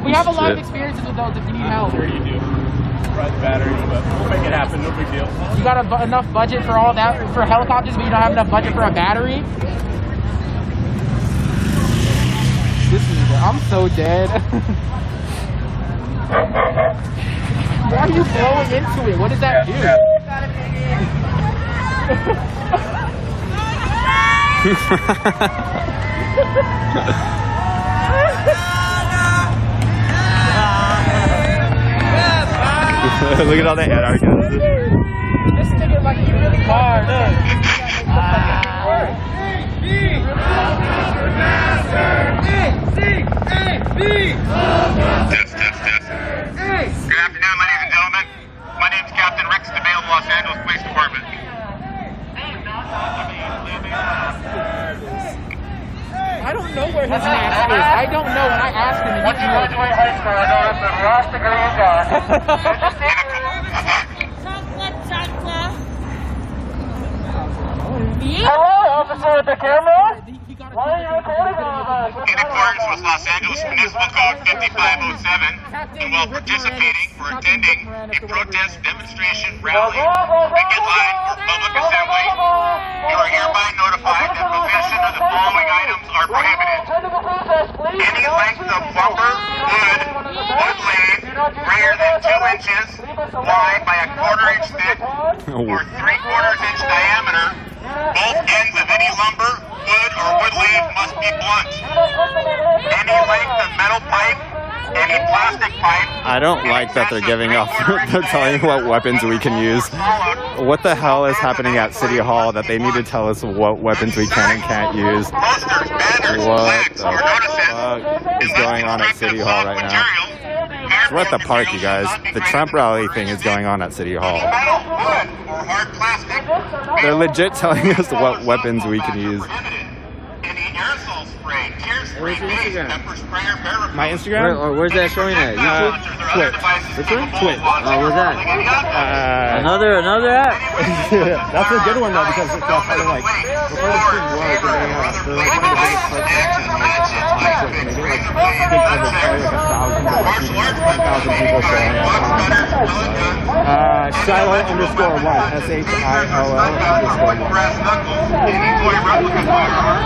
We have a lot of experiences with those if you need help. Sure you do. Run battery, but we'll make it happen. No big deal. You got enough budget for all that for helicopters, but you don't have enough budget for a battery? I'm so dead. Why are you blowing into it? What does that do? Look at all the anarchists. This thing is like really hard. Test. Good afternoon, ladies and gentlemen. My name is Captain Rex DeBale of the Los Angeles Police Department. I don't know where his mask is. I don't know. And I asked him, and he didn't know. Hello, officer with the camera? Why are you recording all of us? In accordance with Los Angeles Municipal Code 5507, and while participating or attending a protest, demonstration, rally, picket line, or public assembly, you are hereby notified that possession of the following items are prohibited. Any length of lumber, wood blade greater than 2 inches wide by a 1/4 inch thick or 3/4 inch diameter. Both ends of any lumber, wood, or wood leaf must be blunt. Any length of metal pipe, any plastic pipe. I don't like that they're giving off. They're telling what weapons we can use. What the hell is happening at City Hall that they need to tell us what weapons we can and can't use? Posters, banners, flags, or notices. What is going on at City Hall right now? We're at the park, you guys. The Trump rally thing is going on at City Hall. Metal, wood, or hard plastic. They're legit telling us what weapons we can use. Any aerosol spray, tear spray, base, pepper spray, or barrel. My Instagram? Where's that showing at? YouTube? Twitch. Which one? Twitch. Where's that? Another app? That's a good one though because it's kind of like before this thing was, they're like one of the biggest parts and they get like probably like 1,000 or 10,000 people showing up. Shiloh_1 brass knuckles, any toy replica firearm,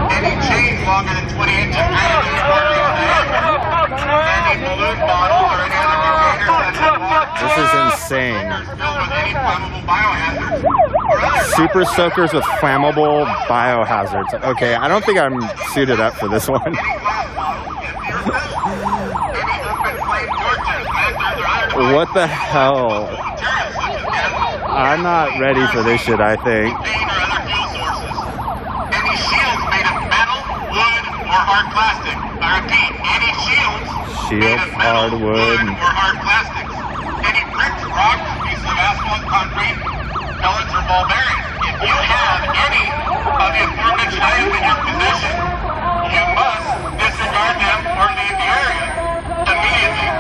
any chain longer than 20 inches greater than 1/4 inch diameter, any balloon bottle or any other container that has This is insane. filled with any flammable biohazard or other Super soakers with flammable biohazards. Okay, I don't think I'm suited up for this one. any open flame torches, lanterns, or other What the hell? materials such as gasoline, I'm not ready for this shit, I think. propane, or other fuel sources. Any shields made of metal, wood, or hard plastic. I repeat, any shields made Shield, of metal, hardwood. wood, or hard plastics. Any bricks, rocks, pieces of asphalt, concrete, pellets, or ball bearings. If you have any of the aforementioned items in your possession, you must disregard them or leave the area immediately.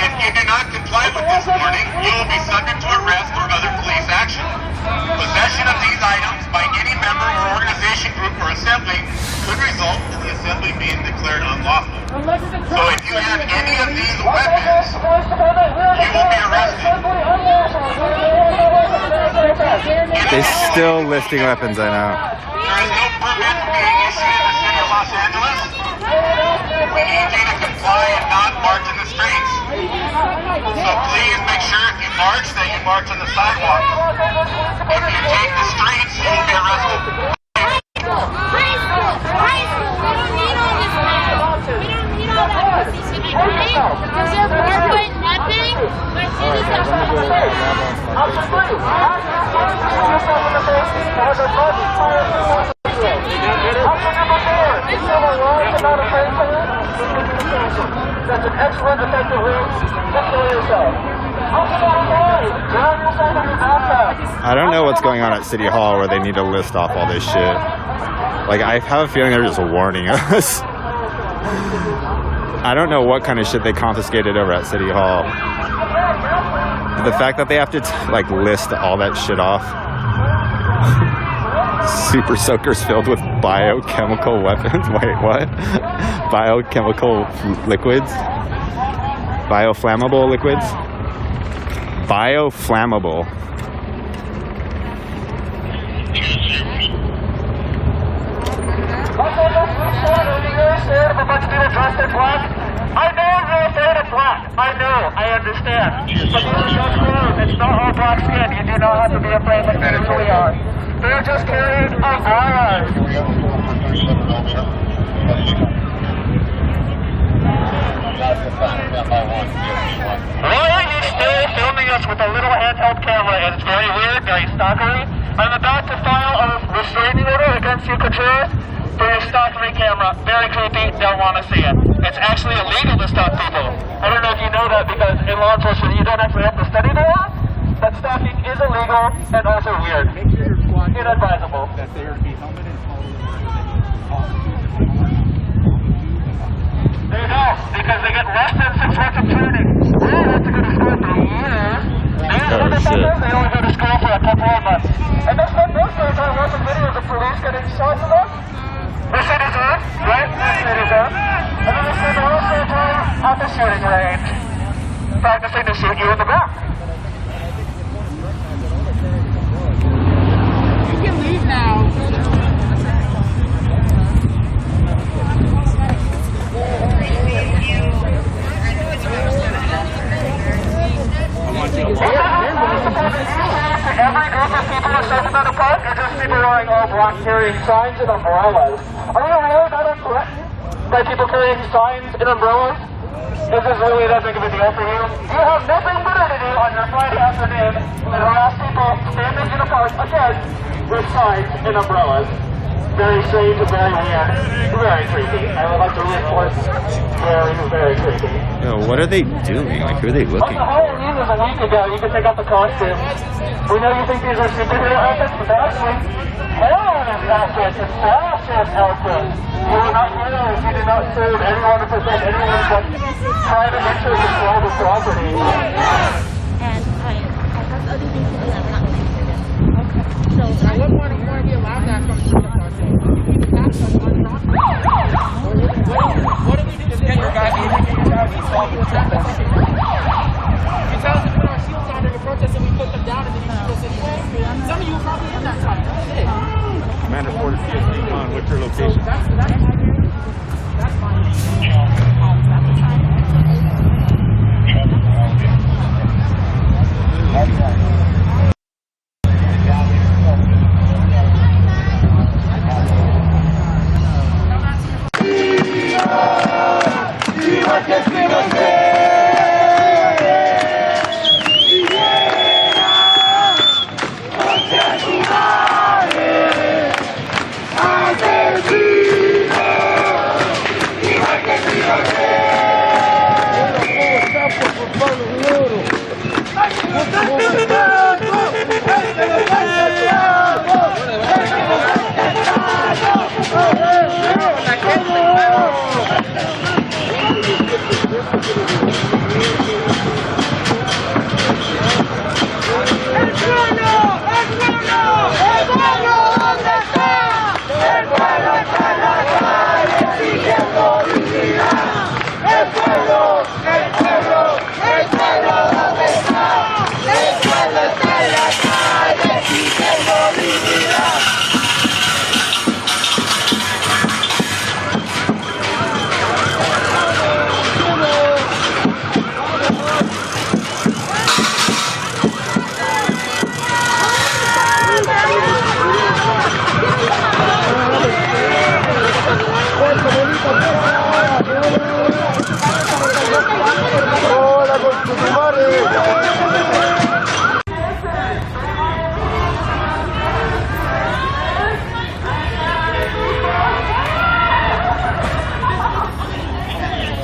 If you do not comply with this warning, you will be subject to arrest or other police action. Possession of these items by any member or organization, group, or assembly could result in the assembly being declared unlawful. So if you have any of these weapons, you will be arrested. They're still listing weapons, I know. There is no permit being issued in the city of Los Angeles. We need you to comply and not march in the streets. So please make sure if you march that you march on the sidewalk. If you take the streets, you will be arrested. High school. We don't need all this now. We don't need all that pussy shit. I get it. Because you're 4 foot nothing. But she just has That's an excellent, effective way to kill yourself. I don't know what's going on at City Hall where they need to list off all this shit. Like, I have a feeling they're just warning us. I don't know what kind of shit they confiscated over at City Hall. The fact that they have to, like, list all that shit off. Super soakers filled with biochemical weapons. Wait, what? Biochemical liquids? Bioflammable liquids? Bioflammable. You're scared of a bunch of people dressed in black? I know you're afraid of black. I know. I understand. But these are just clothes. It's not all black skin. You do not have to be afraid like you usually are. They're just carrying umbrellas. Why are you still filming us with a little handheld camera? It's very weird, very stalkery. I'm about to file a restraining order against you, Contreras, for your stalkery camera. Very creepy, don't want to see it. It's actually illegal to stalk people. I don't know if you know that because in law enforcement you don't actually have to study the law, but stalking is illegal and also weird. Make sure your squad Inadvisable. that they are to be helmeted and They don't, because they get less than 6 months of training. They don't have to go to school for years. These motherfuckers, they only go to school for a couple of months. And that's what most of the time I watch videos of police getting shots of them. The citizen, right? The citizen. And then they spend the rest of the time at the shooting range, practicing to shoot you in the back. You can leave now. Every group of people are sitting at a park or just people wearing all black carrying signs and umbrellas? Are you really that unthreatened by people carrying signs and umbrellas? Is this really that big of a deal for you? You have nothing better to do on your Friday afternoon than harass people standing in a park again with signs and umbrellas. Very strange and very weird. Very creepy. I would like to reinforce very creepy. Yo, what are they doing? Like, who are they looking On the Halloween was a week ago, you can take off the costume. We know you think these are superhero outfits, but they're actually heroin outfits and fascist outfits. You are not heroes. You do not serve anyone to protect anyone's private interest in global property. And I have other things to do that we're not going to do. Okay. So I wouldn't want to be allowed that from the that's someone not. What do we do? Get your guy in. We solve what's happening. You tell us to put our shields on during a protest and we put them down and then you shoot us anyway. Some of you were probably in that time. Commander Ford CSD on, what's your location? That's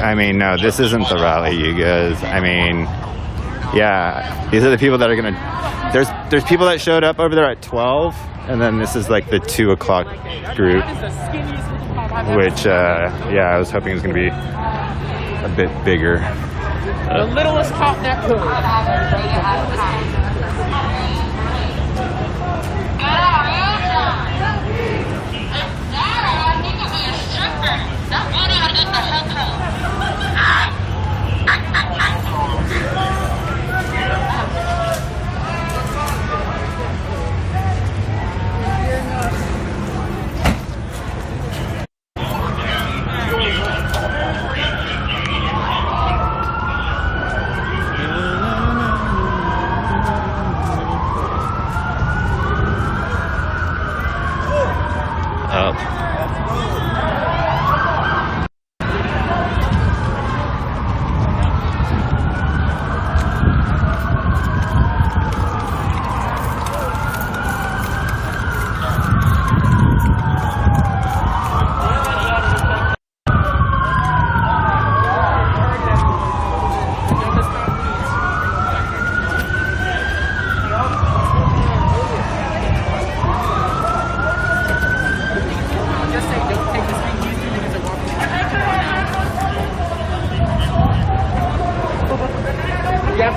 I mean, no, this isn't the rally, you guys. I mean, yeah, these are the people that are gonna. There's people that showed up over there at 12, and then this is like the 2 o'clock group, which, yeah, I was hoping it was gonna be a bit bigger. the littlest cop that could.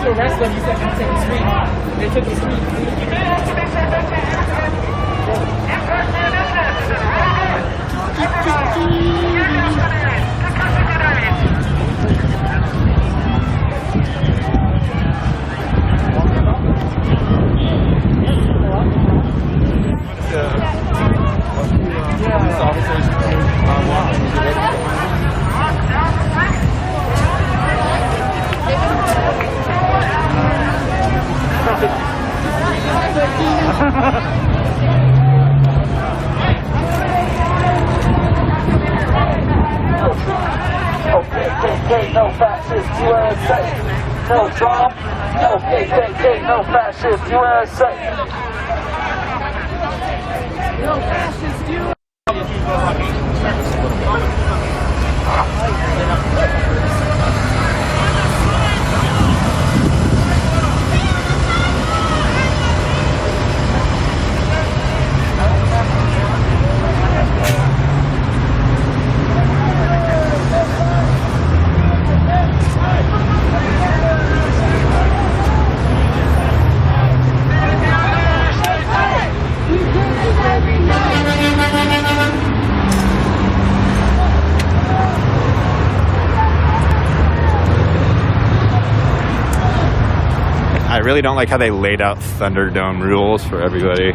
to arrest them, you said you take the street. They took the street. KKK, no fascist, USA. No Trump, no KKK, no fascist, USA. No fascist, USA. I really don't like how they laid out Thunderdome rules for everybody.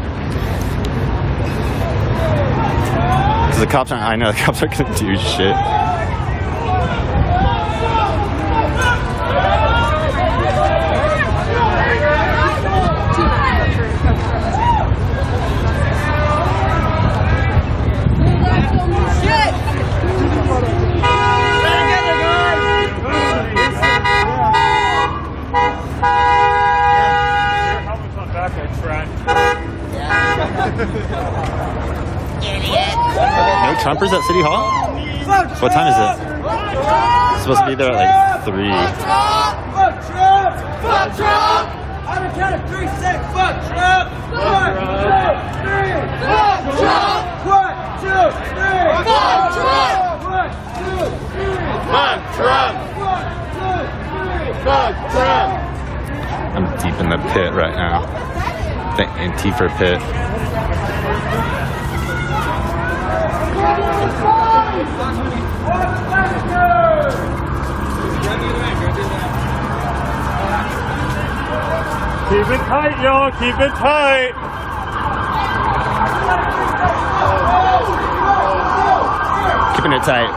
Because the cops aren't, I know the cops aren't gonna do shit. No Trumpers at City Hall? What time is it? It's supposed to be there at like 3. Fuck Trump! Fuck Trump! On the count of 3, 6, fuck Trump! 1, 2, 3! Fuck Trump! 1, 2, 3! Fuck Trump! 1, 2, 3! Fuck Trump! 1, 2, 3! Fuck Trump! I'm deep in the pit right now. The Antifa pit. Keep it tight, y'all. Keep it tight. Keeping it tight.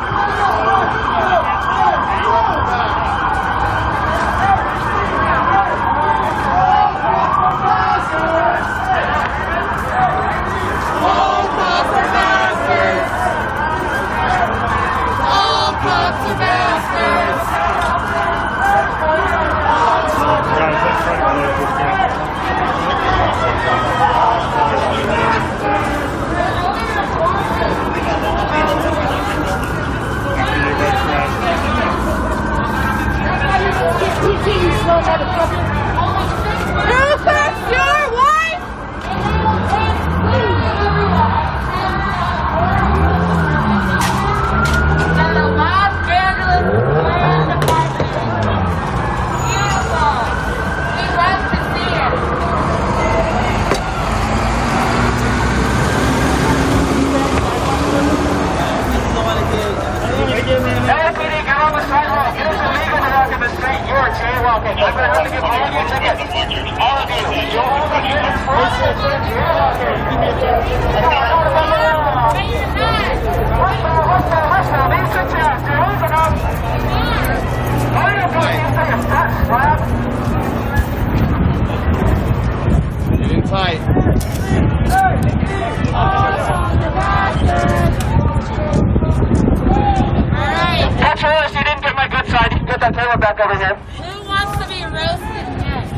Back over here. Who wants to be roasted next?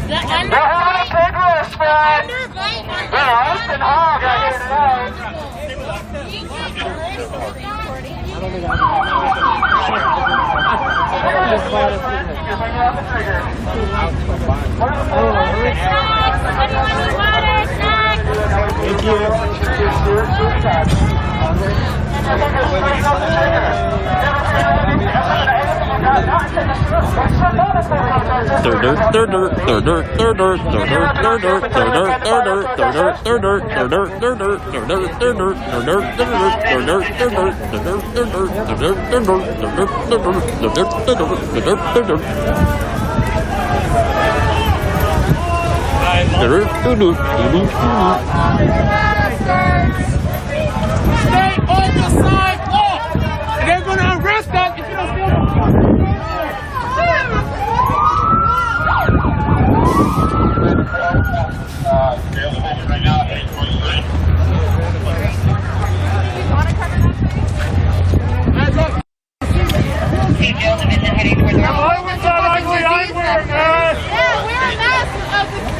The We're having a pig roast, man. We're roasting hog right here Thank you. Stay on the sidewalk. They're going to arrest us if you don't stay on the Yeah, wear a mask.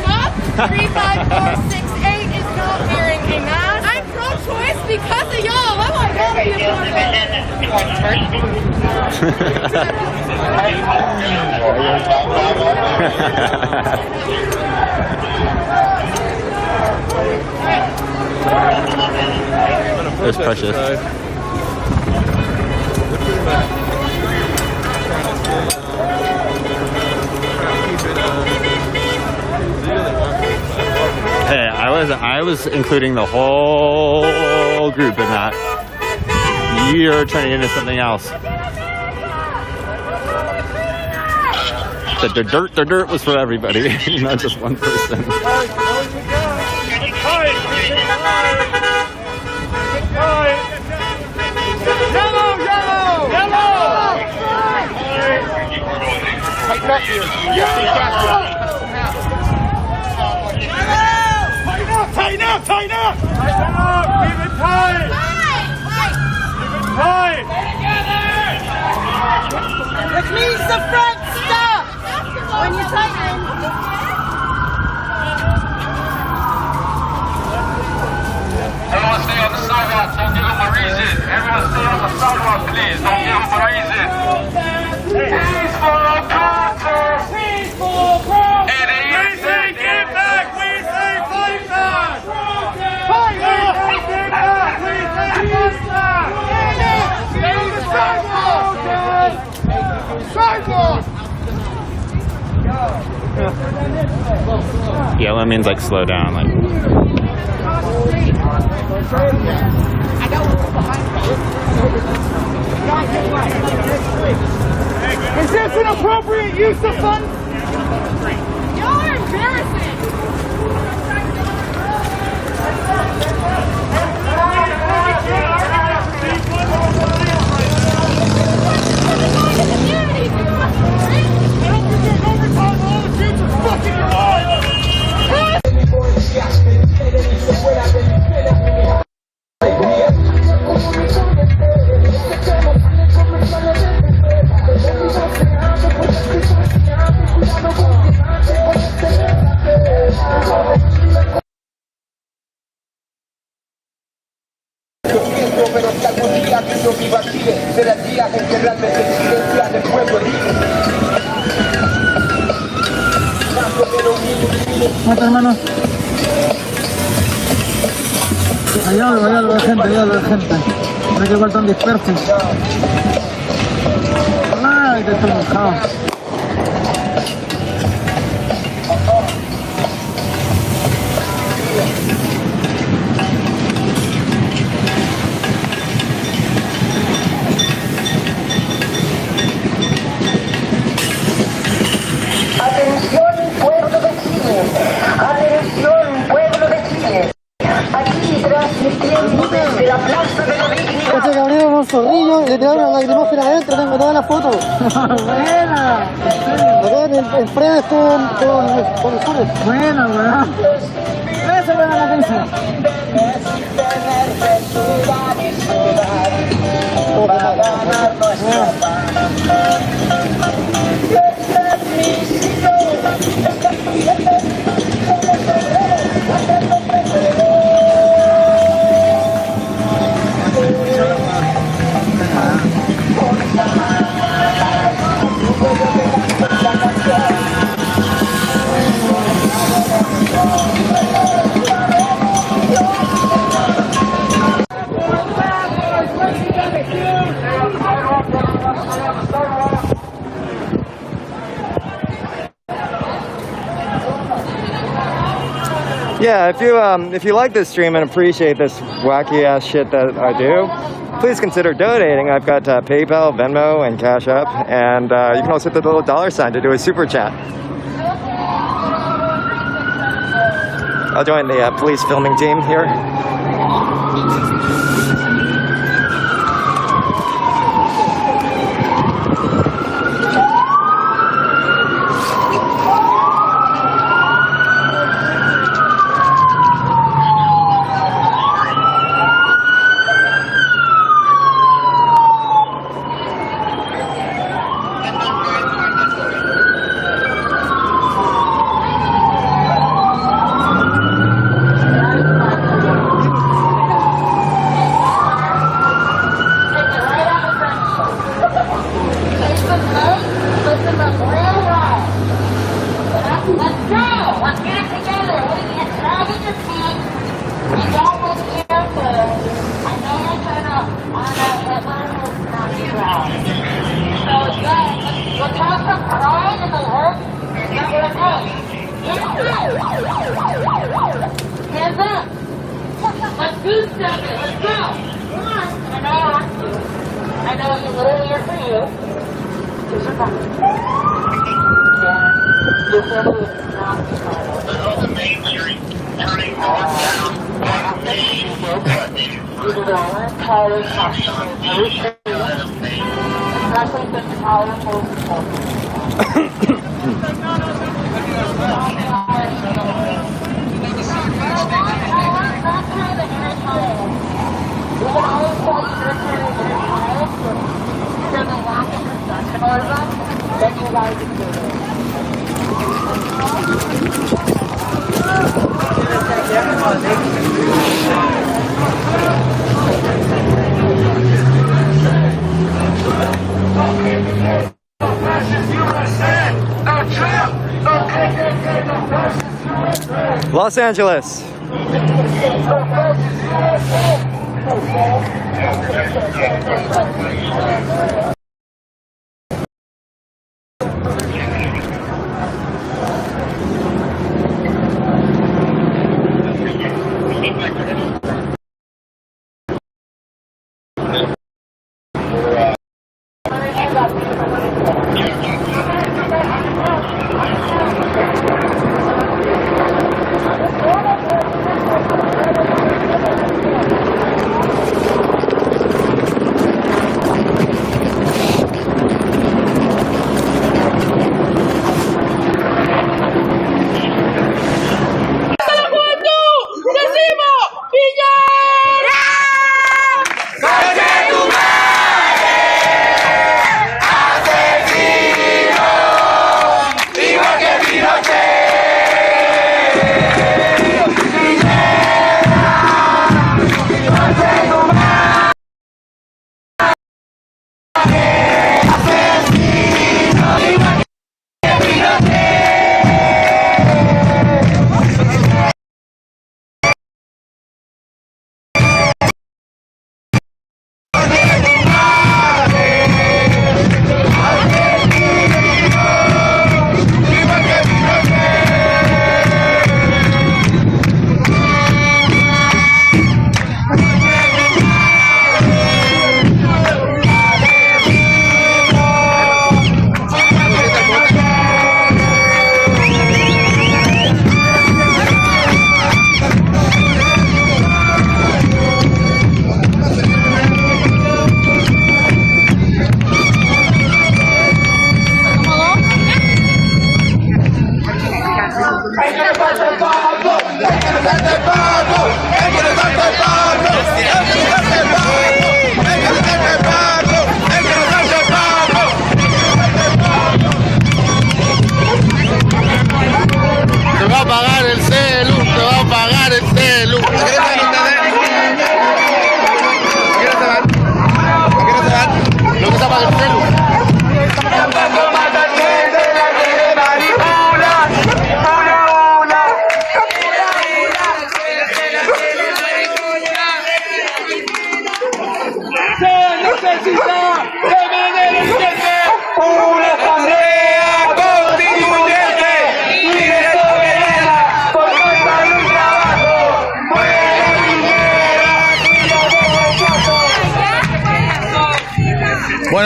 Stop. 35468 is not wearing a mask. I'm pro-choice because of y'all. I'm like, There's Precious. Hey, I was including the whole group in that. You're turning into something else. The dirt was for everybody, not just one person. Tighten up! Keep it tight! Keep it tight! Which means the front stop when you tighten. Everyone stay on the sidewalk. Don't give them a reason. Everyone stay on the sidewalk, please. Don't give them a reason. Peaceful protest. Peaceful protest! It is We say get back! We say fight back! Fight back! We say back! We say fight back! Stay on the sidewalk! Sidewalk! Yellow means like slow down, like. Is this an appropriate use of funds? y'all are embarrassing. Será el día en que realmente silencia del pueblo libre. hermano. Allá lo de gente, No hay que igual tan dispersos. Ay, que estoy mojado. Atención pueblo de Chile, atención pueblo de Chile. Aquí transmitiendo desde la Plaza de la Dignidad. Este que abrieron un zorrillo y le tiraron la lacrimógena adentro, tengo toda la foto. Buena. Acá el Fred estuvo con el Sures. Buena, weón. Eso me da la pizza. Para ganar nuestra paz. Yeah, if you like this stream and appreciate this wacky ass shit that I do, please consider donating. I've got PayPal, Venmo, and Cash App, and you can also hit the little $ to do a super chat. I'll join the police filming team here. Los Angeles. ¡Conche tu madre! ¡Asesino!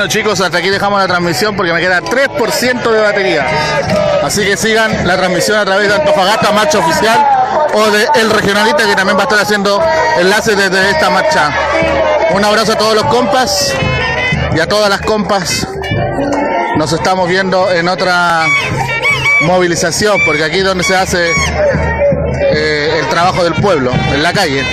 Bueno chicos, hasta aquí dejamos la transmisión porque me queda 3% de batería. Así que sigan la transmisión a través de Antofagasta Marcha Oficial o de El Regionalista, que también va a estar haciendo enlaces desde esta marcha. Un abrazo a todos los compas y a todas las compas. Nos estamos viendo en otra movilización, porque aquí es donde se hace el trabajo del pueblo, en la calle.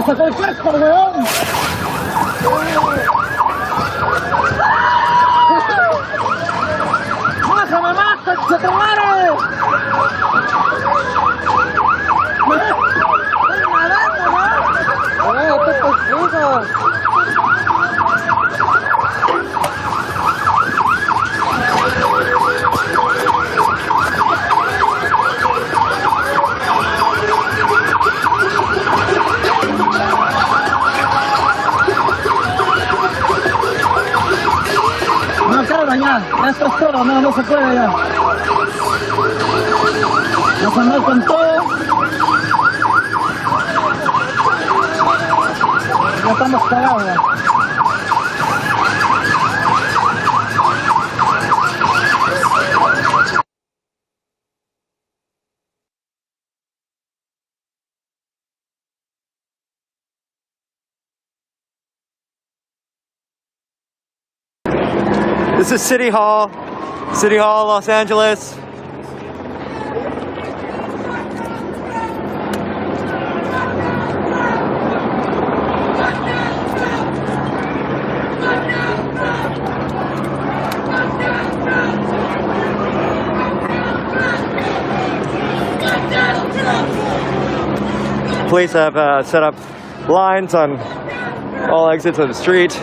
¡Sacó el casco, weón! ¡Bájame más, concha tu madre! ¡Estoy nadando, ¿no? ¡Estoy contigo! Ya esto es todo, no se puede ya. Vamos a andar con todo. Ya estamos cagados ya. This is City Hall, Los Angeles. Police have set up lines on all exits of the street.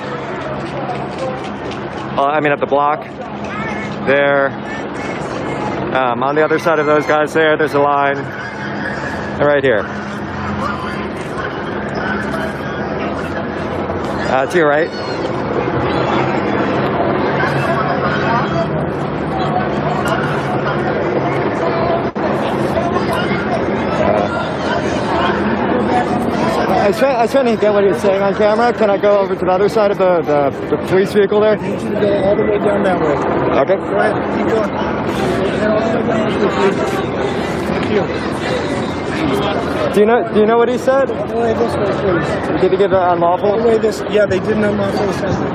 At the block there. On the other side of those guys there's a line right here. To your right. I was trying to get what he was saying on camera. Can I go over to the other side of the police vehicle there? I need you to go all the way down that way. Okay. Go ahead, keep going. All the way down this way, please. Thank you. Do you know what he said? All the way this way, please. Did he give an unlawful? All the way this. Yeah, they did an unlawful assembly.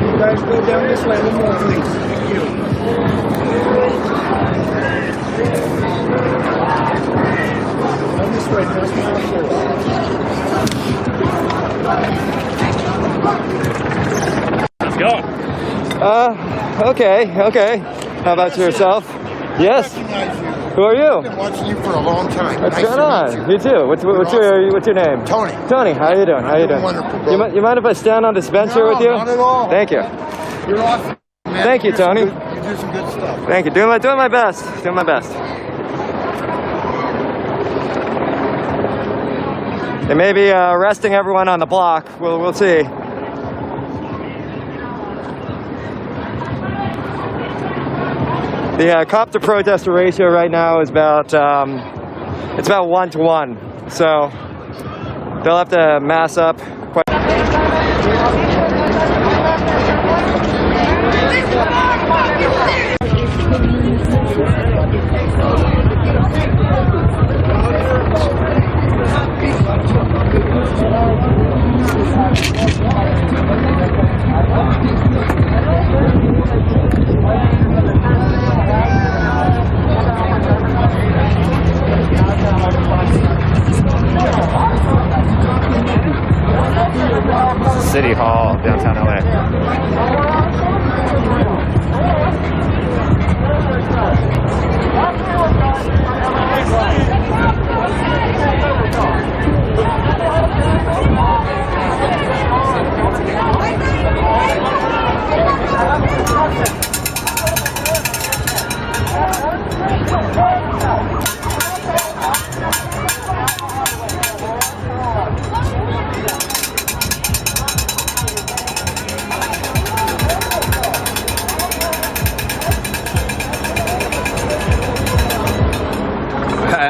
You guys go down this way a little more, please. Thank you. This way, past Let's go. Okay. How about yourself? Yes. Who are you? I've been watching you for a long time. What's nice going on? You too. What's your name? Tony. Tony, how you doing? Wonderful, bro. You mind if I stand on this bench here with you? Not at all. Thank you. You're awesome, man. Thank you, Tony. You do some good stuff. Thank you. Doing my best. Doing my best. They may be arresting everyone on the block. We'll see. The cop to protester ratio right now is about it's about 1 to 1. So they'll have to mass up.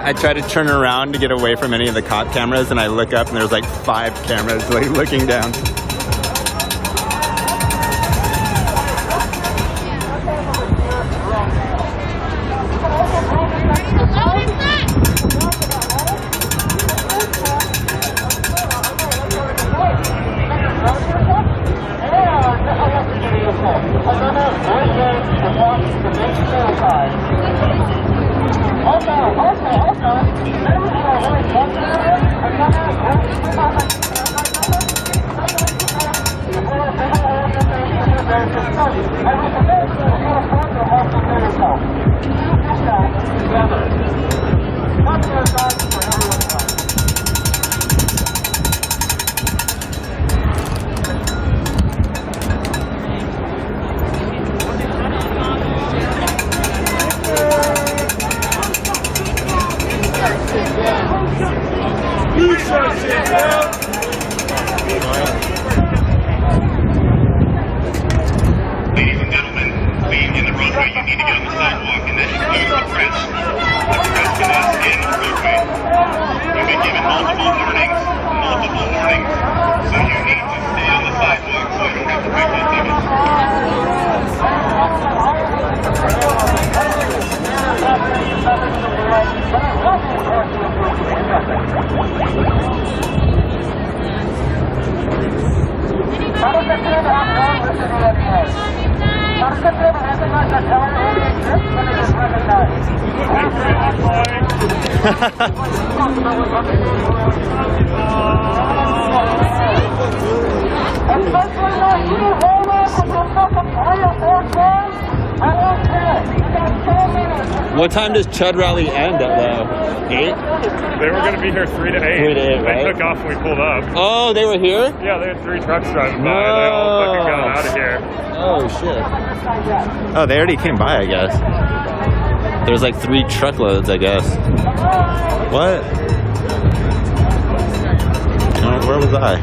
I try to turn around to get away from any of the cop cameras, and I look up, and there's like 5 cameras like looking down. Ladies and gentlemen, being in the roadway, you need to get on the sidewalk, and that includes the press. The press cannot stand in the roadway. You've been given multiple warnings, so you need to stay on the sidewalk so you don't have to break those limits. What time does Chud Rally end at 8? They were going to be here 3 to 8. 3 to 8, right? They took off when we pulled up. Oh, they were here? Yeah, they had 3 trucks driving by. They all fucking got out of here. Oh, shit. Oh, they already came by, I guess. There's like 3 truckloads, I guess. What? Where was I?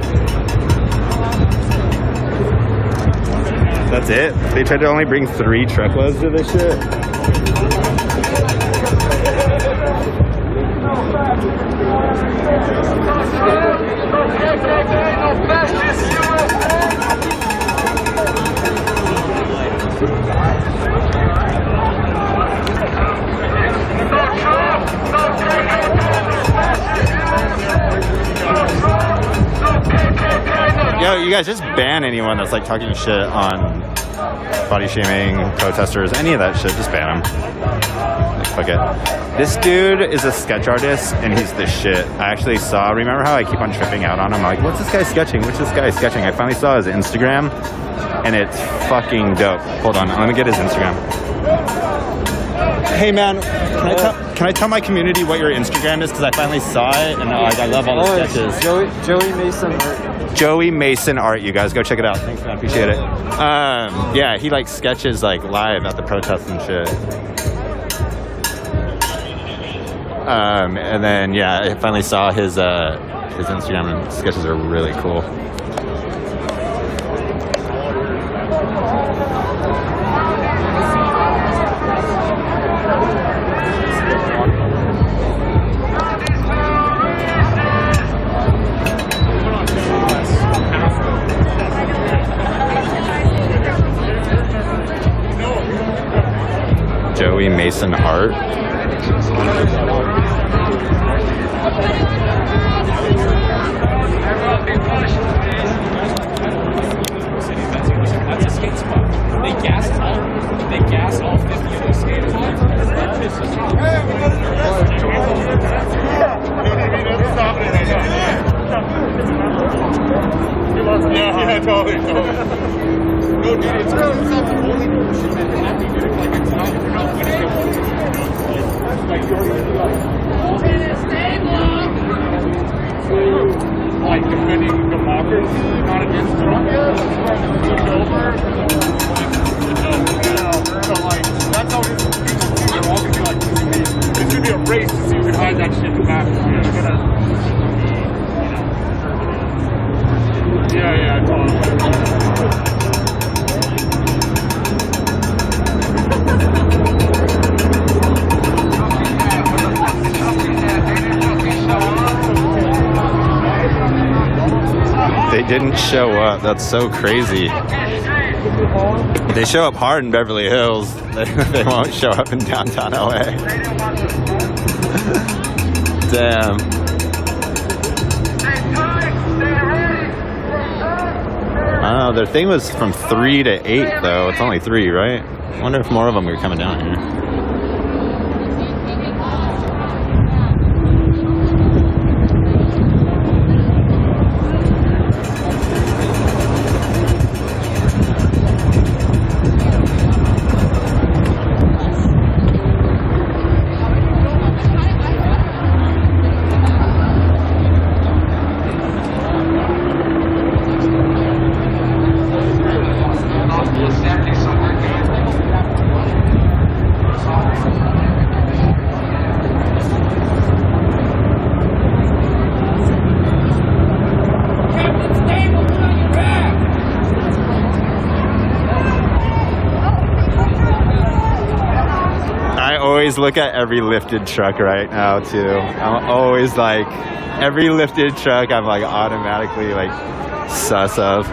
That's it? They tried to only bring 3 truckloads to this shit? Yo, you guys just ban anyone that's like talking shit on body shaming, protesters, any of that shit. Just ban them. Like, fuck it. This dude is a sketch artist and he's the shit. I actually saw, remember how I keep on tripping out on him? Like, what's this guy sketching? What's this guy sketching? I finally saw his Instagram and it's fucking dope. Hold on, let me get his Instagram. Hey man, can I tell my community what your Instagram is? Because I finally saw it and I love all the sketches. Joey Mason Art. Joey Mason Art, you guys go check it out. Thanks, man. Appreciate it. Yeah, he like sketches like live at the protests and shit. And then yeah, I finally saw his Instagram and sketches are really cool. Joey Mason Art. That's a skate spot. They gas all 50 of those skaters. Yeah, totally. No, dude, it's only happy, dude. Like, it's not, you're not winning it. Like, you're like defending democracy, not against Trump. So, like, that's how it is. They're all gonna be like, it's gonna be a race to see who can hide that shit in the back. Yeah, totally. didn't show up. That's so crazy. They show up hard in Beverly Hills. They won't show up in downtown LA. Damn. I don't know, their thing was from 3 to 8 though. It's only 3, right? I wonder if more of them are coming down here. I always look at every lifted truck right now too. I'm always like, every lifted truck I'm like automatically like sus of.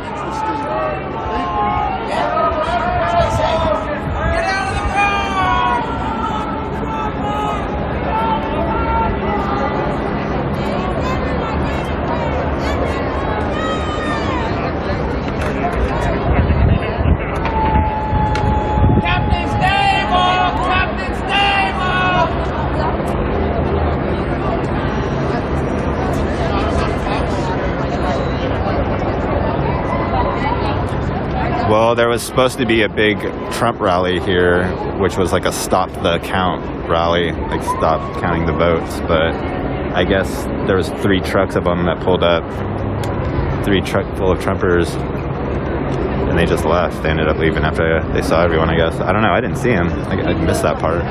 Well, there was supposed to be a big Trump rally here, which was like a stop the count rally, like stop counting the votes. But I guess there was 3 trucks of them that pulled up, 3 truck full of Trumpers, and they just left. They ended up leaving after they saw everyone, I guess. I don't know. I didn't see them. I missed that part.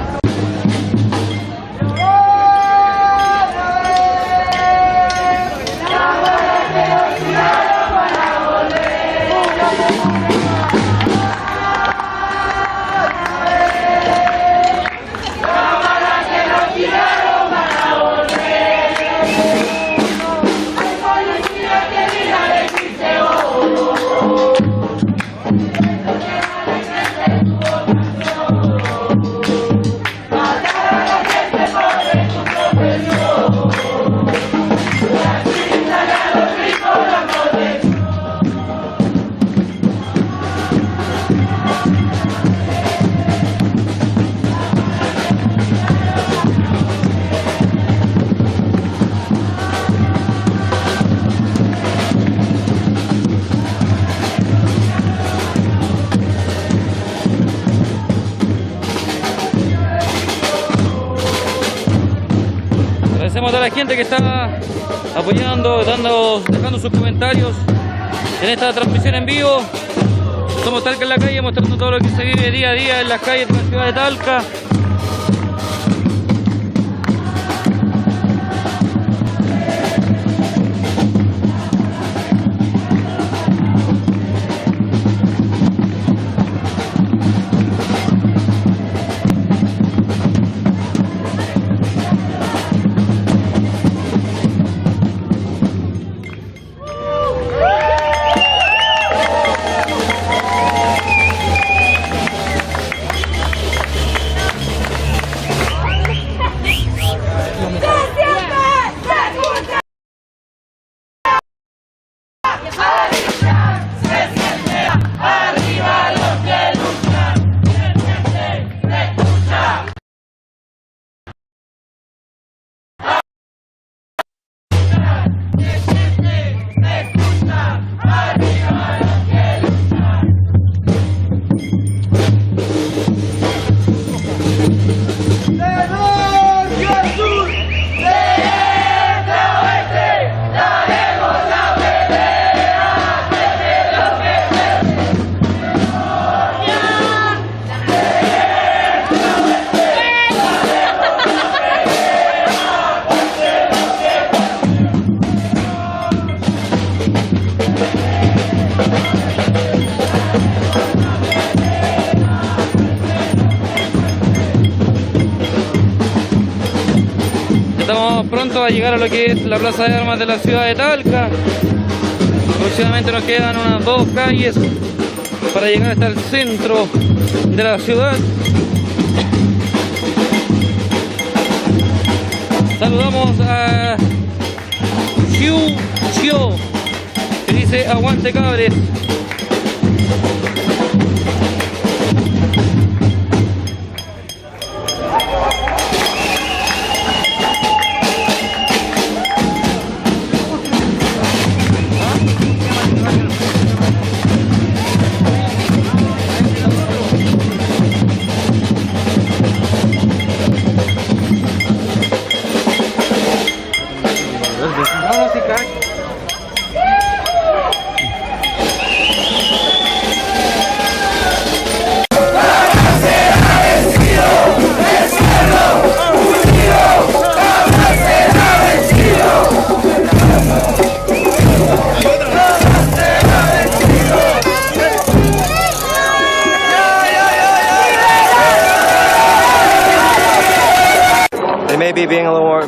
Agradecemos a toda la gente que está apoyando, dejando sus comentarios en esta transmisión en vivo. Somos Talca en la calle, mostrando todo lo que se vive día a día en las calles de la ciudad de Talca. Estamos pronto a llegar a lo que es la Plaza de Armas de la ciudad de Talca, Aproximadamente nos quedan unas 2 calles para llegar hasta el centro de la ciudad. Saludamos a Xiu Xio, que dice aguante cabres.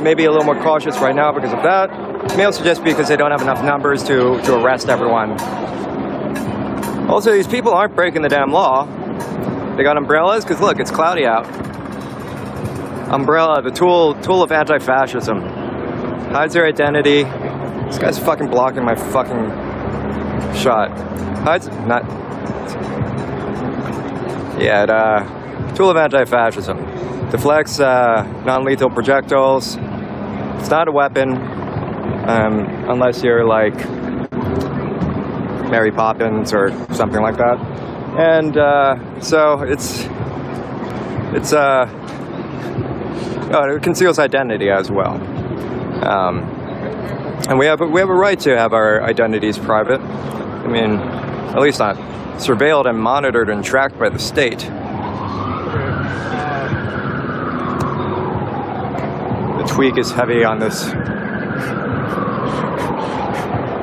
Maybe a little more cautious right now because of that. May also just because they don't have enough numbers to arrest everyone. Also, these people aren't breaking the damn law. They got umbrellas because look, it's cloudy out. Umbrella, the tool of anti-fascism. Hides their identity. This guy's fucking blocking my fucking shot. Hides not. Yeah, tool of anti-fascism. Deflects non-lethal projectiles. It's not a weapon, unless you're like Mary Poppins or something like that. And so it conceals identity as well. And we have a right to have our identities private. I mean, at least not surveilled and monitored and tracked by the state. Tweak is heavy on this.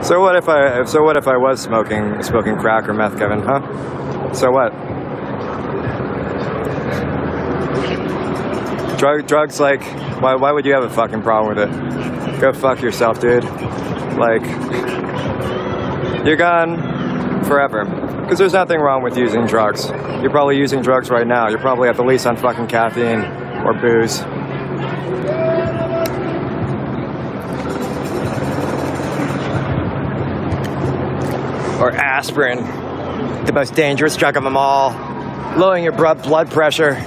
So what if I was smoking crack or meth, Kevin? Huh? So what? Drugs, like, why would you have a fucking problem with it? Go fuck yourself, dude. Like, you're gone forever. Because there's nothing wrong with using drugs. You're probably using drugs right now. You're probably at the least on fucking caffeine or booze. Or aspirin, the most dangerous drug of them all, lowering your blood pressure.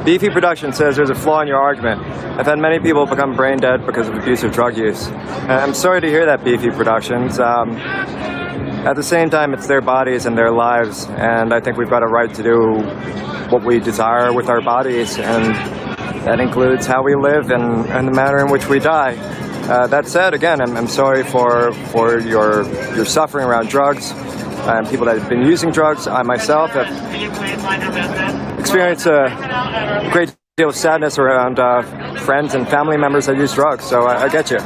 Beefy Production says there's a flaw in your argument. I've had many people become brain dead because of abusive drug use. I'm sorry to hear that, Beefy Productions. At the same time, it's their bodies and their lives, and I think we've got a right to do what we desire with our bodies, and that includes how we live and the manner in which we die. That said, again, I'm sorry for your suffering around drugs and people that have been using drugs. I myself have experienced a great deal of sadness around friends and family members that use drugs, so I get you.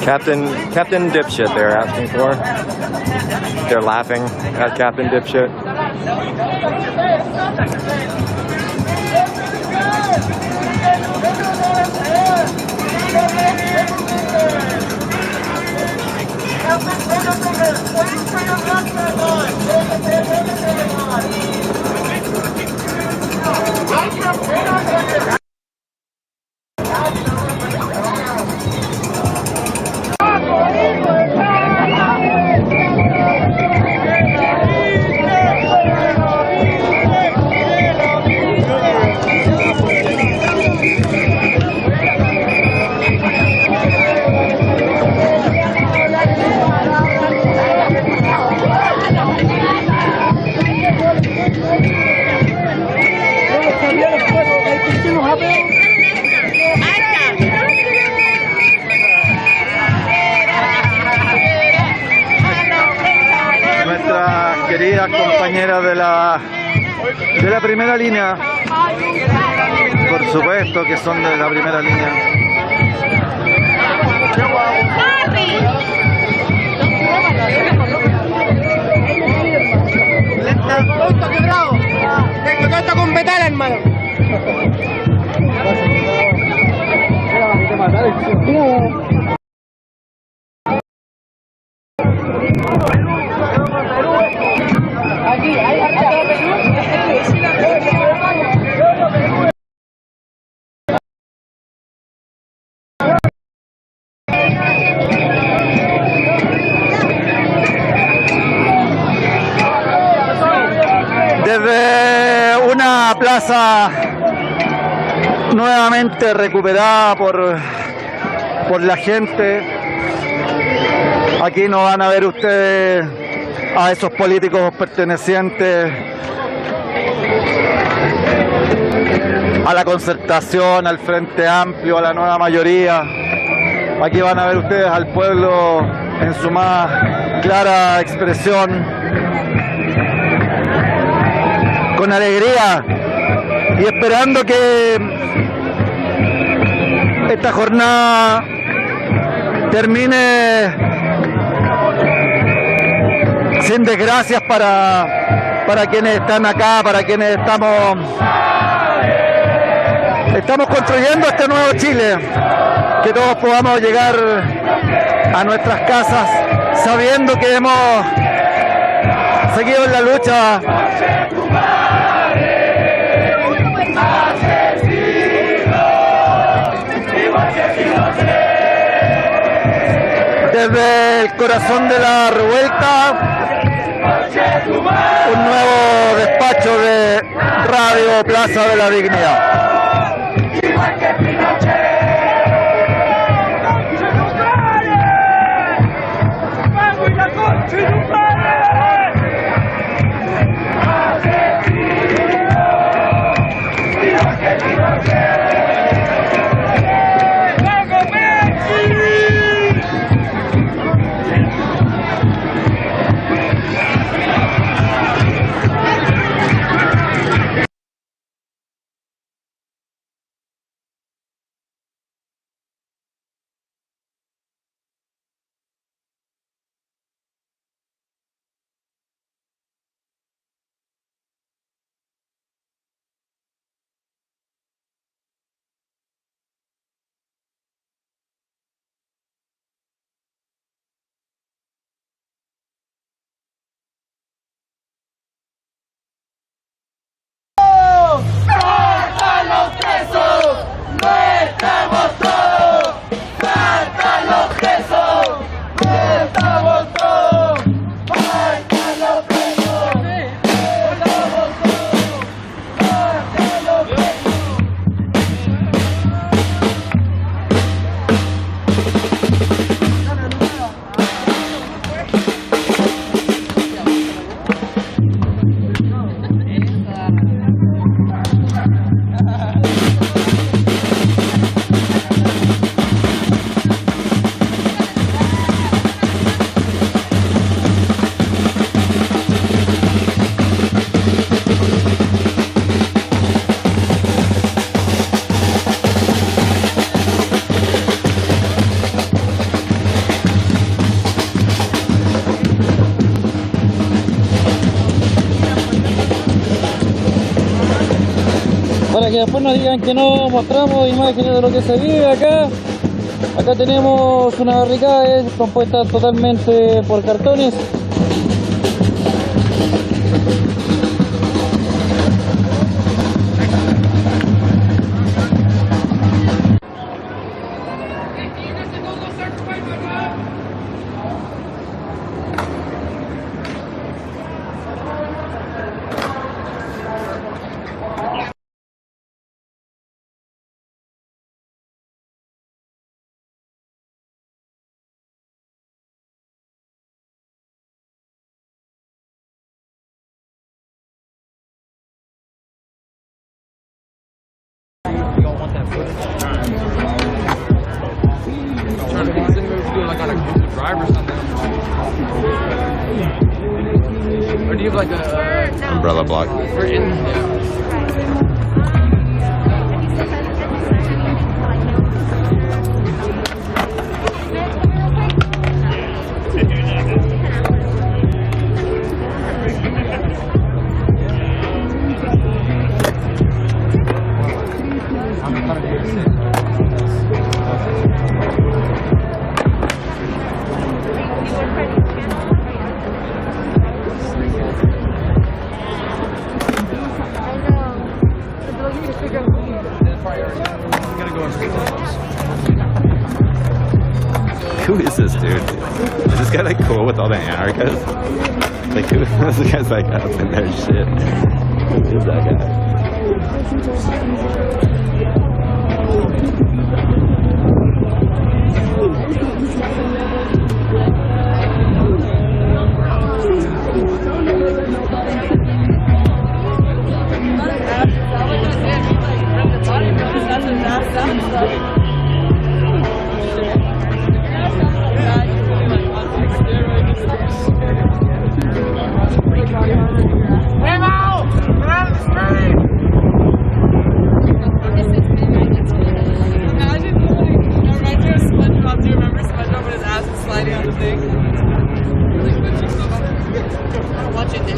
Captain Dipshit they're asking for. They're laughing at Captain Dipshit. De la primera línea. Por supuesto que son de la primera línea. Esto quebrado. Tengo todo esto con metal, hermano. Aquí, hay Desde una plaza nuevamente recuperada por la gente, aquí no van a ver ustedes a esos políticos pertenecientes a la Concertación, al Frente Amplio, a la Nueva Mayoría. Aquí van a ver ustedes al pueblo en su más clara expresión, con alegría y esperando que esta jornada termine sin desgracias para quienes están acá, para quienes estamos construyendo este nuevo Chile, que todos podamos llegar a nuestras casas sabiendo que hemos seguido en la lucha. Desde el corazón de la revuelta, un nuevo despacho de Radio Plaza de la Dignidad. Para que después nos digan que no mostramos imágenes de lo que se vive acá. Acá tenemos una barricada compuesta totalmente por cartones. Drive or something. Or do you have like a umbrella block. we're in? Yeah. Who is this dude? Is this guy like cool with all the anarchists? Like who? This guy's like up in their shit. Who is that guy?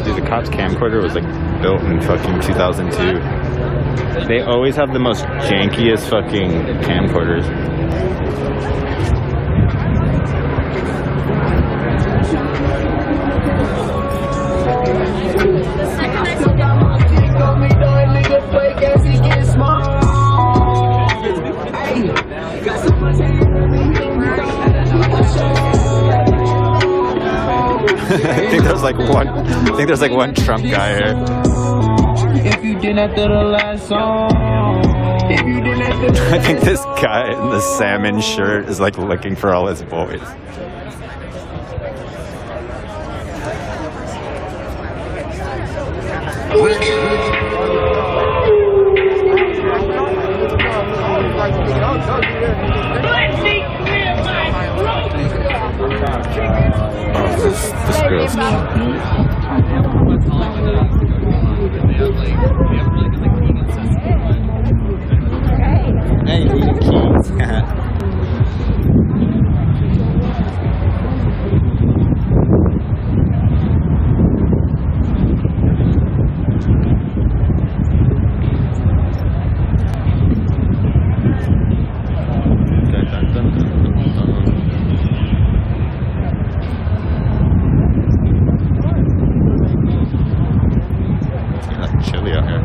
Dude, the cop's camcorder was like built in fucking 2002. They always have the most jankiest fucking camcorders. I think there's like one Trump guy here. If you didn't after the last song. If you didn't after the I think this guy in the salmon shirt is like looking for all his boys. Oh, this girl's Hey, keys. Chilly out here.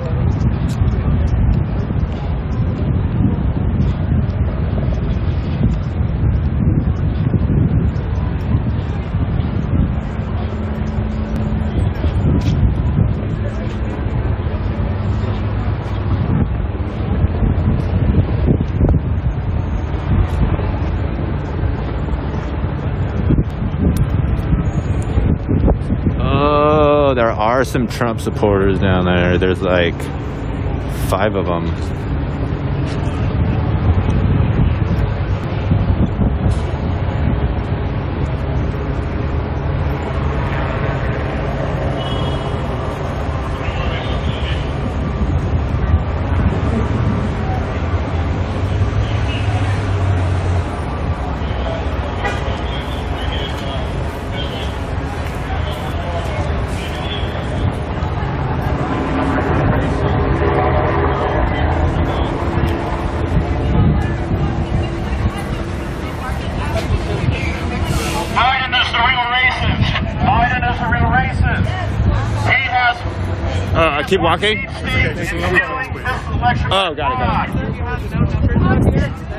Oh, there are some Trump supporters down there. There's like 5 of them. Keep walking. Oh, got it.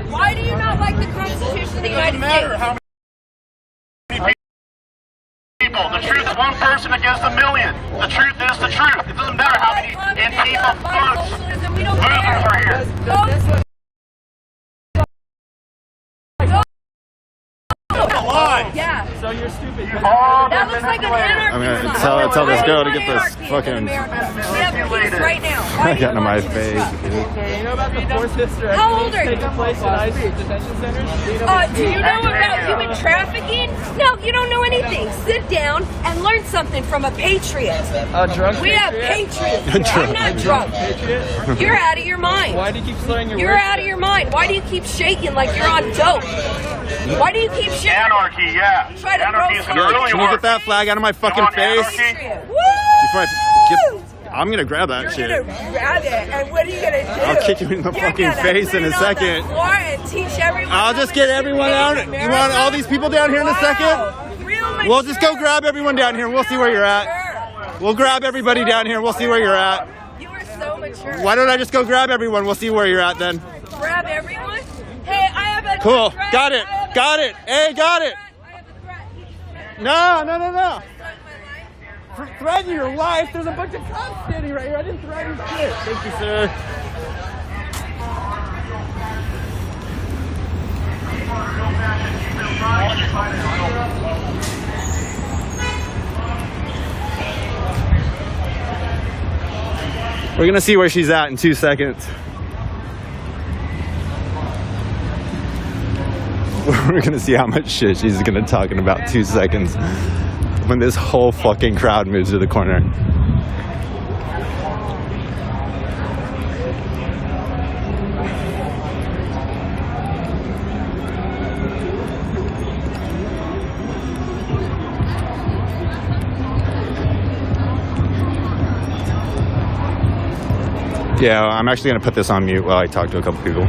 Why do you not like the Constitution of the United States? People. The truth is one person against a million. The truth is the truth. It doesn't matter how many Antifa votes losers are here. Yeah. So you're stupid. That looks like an anarchy. I'm gonna tell this girl to get this fucking. We have peace right now. I got into my face. Okay, you know about the forced hysterectomy How old are you? taking place in ICE detention centers? Do you know about human trafficking? No, you don't know anything. Sit down and learn something from a patriot. A drunk We have patriot? patriots. I'm not drunk. You're out of your mind. Why do you keep slurring your You're words? out of your mind. Why do you keep shaking like you're on dope? Why do you keep shaking? Anarchy, yeah. Try to Anarchy is throw gonna Yo, really can you work. get that flag out of my fucking face? Patriot. Woo! Before I I'm gonna grab that You're shit. gonna grab it, and what are you gonna do? I'll kick you in the You're fucking gonna face put in a it on second. the floor and teach everyone I'll just get everyone out. You want all these people down here in a second? We'll just go grab everyone down here. We'll see where you're at. We'll grab everybody down here. We'll see where you're at. You are so mature. Why don't I just go grab everyone? We'll see where you're at then. Grab everyone? Hey, I have a Cool. threat. Got it. Got it. Hey, got it. No. Threaten your life? There's a bunch of cops standing right here. I didn't threaten shit. Thank you, sir. We're gonna see where she's at in 2 seconds. We're gonna see how much shit she's gonna talk in about 2 seconds when this whole fucking crowd moves to the corner. Yeah, I'm actually gonna put this on mute while I talk to a couple people.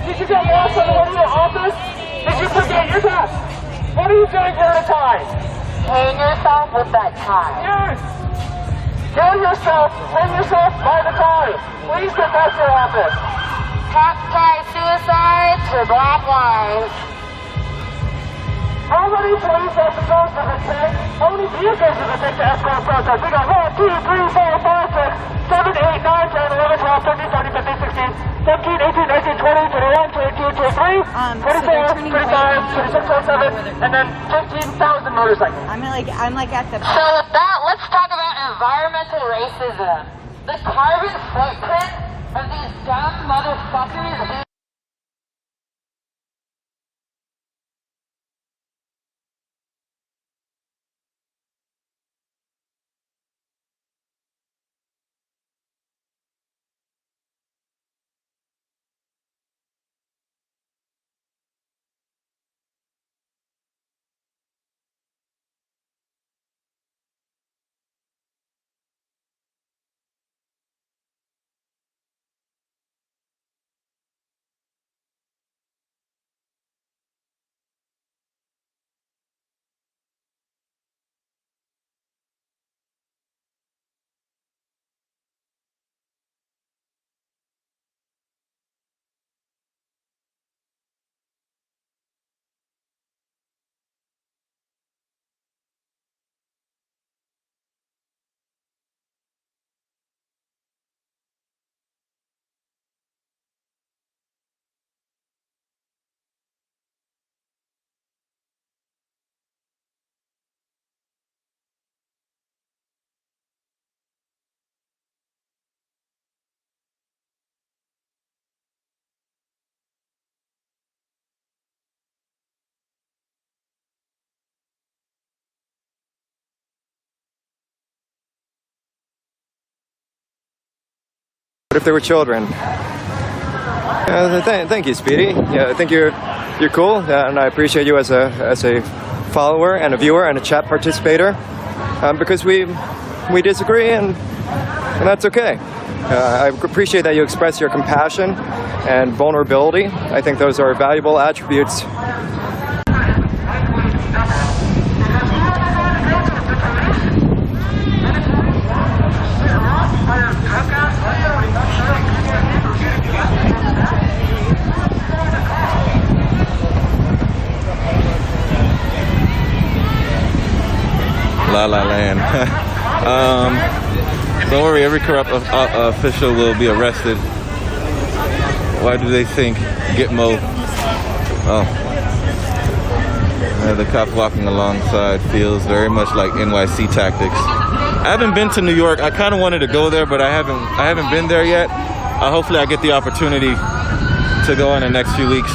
Did you get lost on the way to your office? Did you forget your task? What are you doing here at a time? Hang yourself with that tie. Yes! Hang yourself by the tie. Please get back to your office. Hashtag suicide to Black Lives. How many police officers does it take? How many vehicles does it take to escort protesters? We got 1, 2, 3, 4, 5, 6, 7, 8, 9, 10, 11, 12, 13, 14, 15, 16, 17, 18, 19, 20, 21, 22, 23, 24, 25, 26, 27, and then 15,000 motorcycles. I'm like at the. So with that, let's talk about environmental racism. The carbon footprint of these dumb motherfuckers. What if they were children? Thank you, Speedy. Yeah, I think you're cool, and I appreciate you as a follower and a viewer and a chat participator. Because we disagree, and that's okay. I appreciate that you express your compassion and vulnerability. I think those are valuable attributes. La La Land. Don't worry, every corrupt official will be arrested. Why do they think Gitmo? Oh. The cop walking alongside feels very much like NYC tactics. I haven't been to New York. I kind of wanted to go there, but I haven't been there yet. Hopefully I get the opportunity to go in the next few weeks.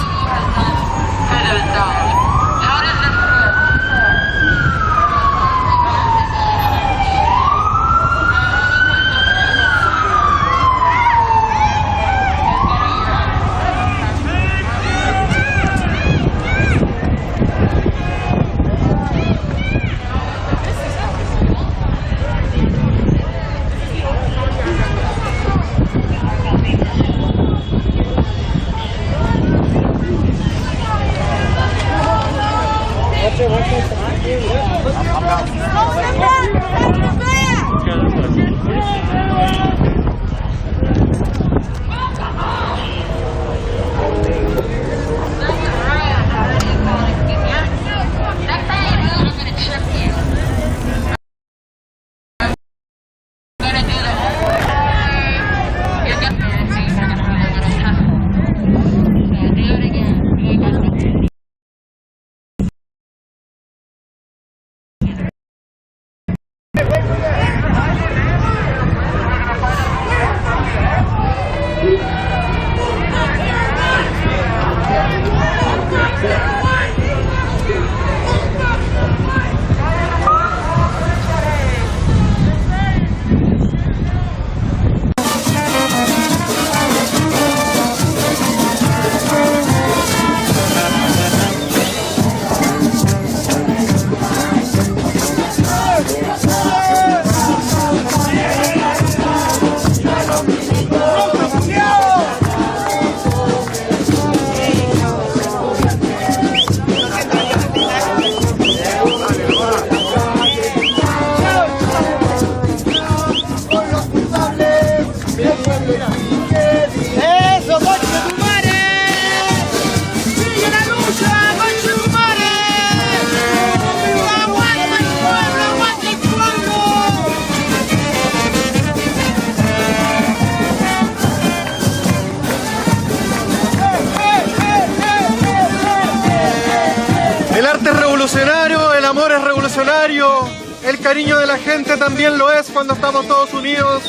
El amor es revolucionario, el cariño de la gente también lo es cuando estamos todos unidos.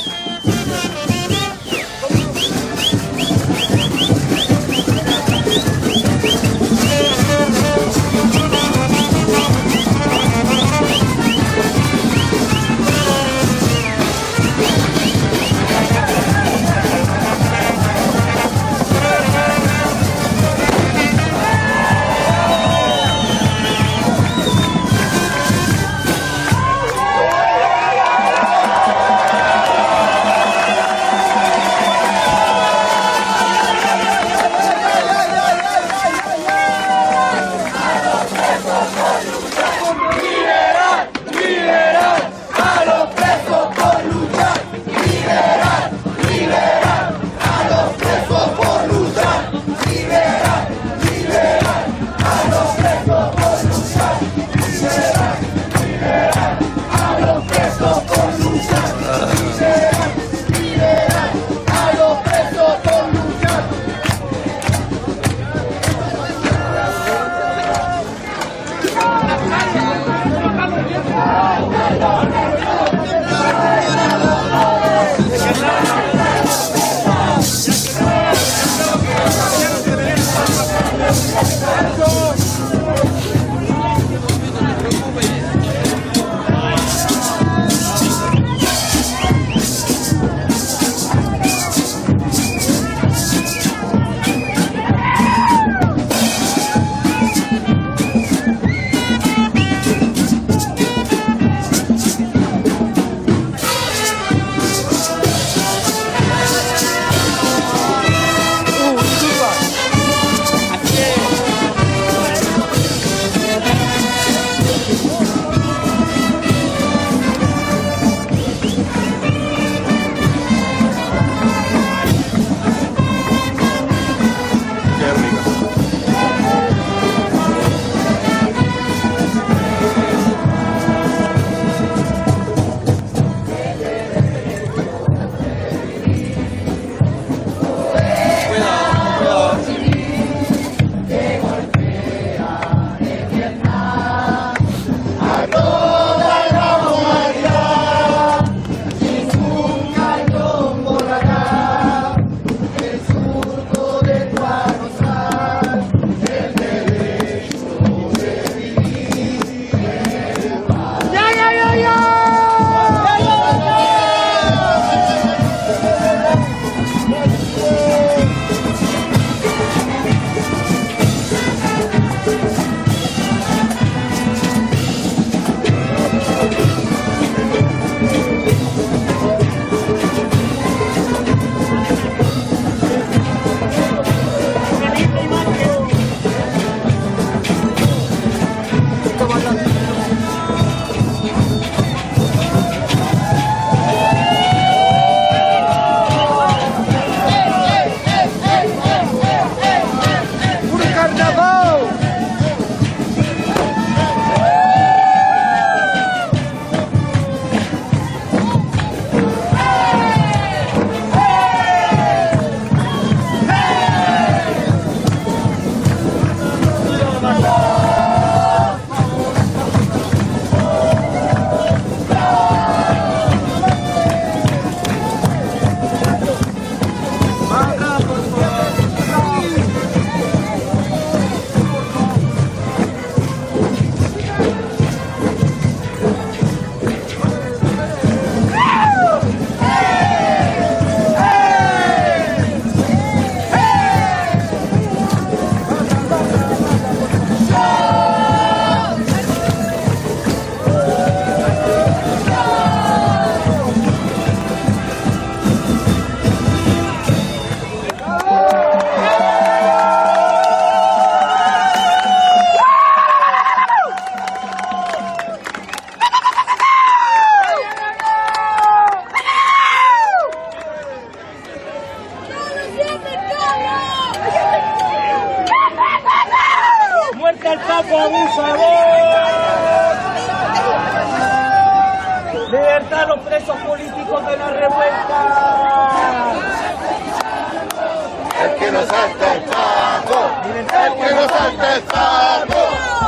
no salte el paso, el que no salte el paso,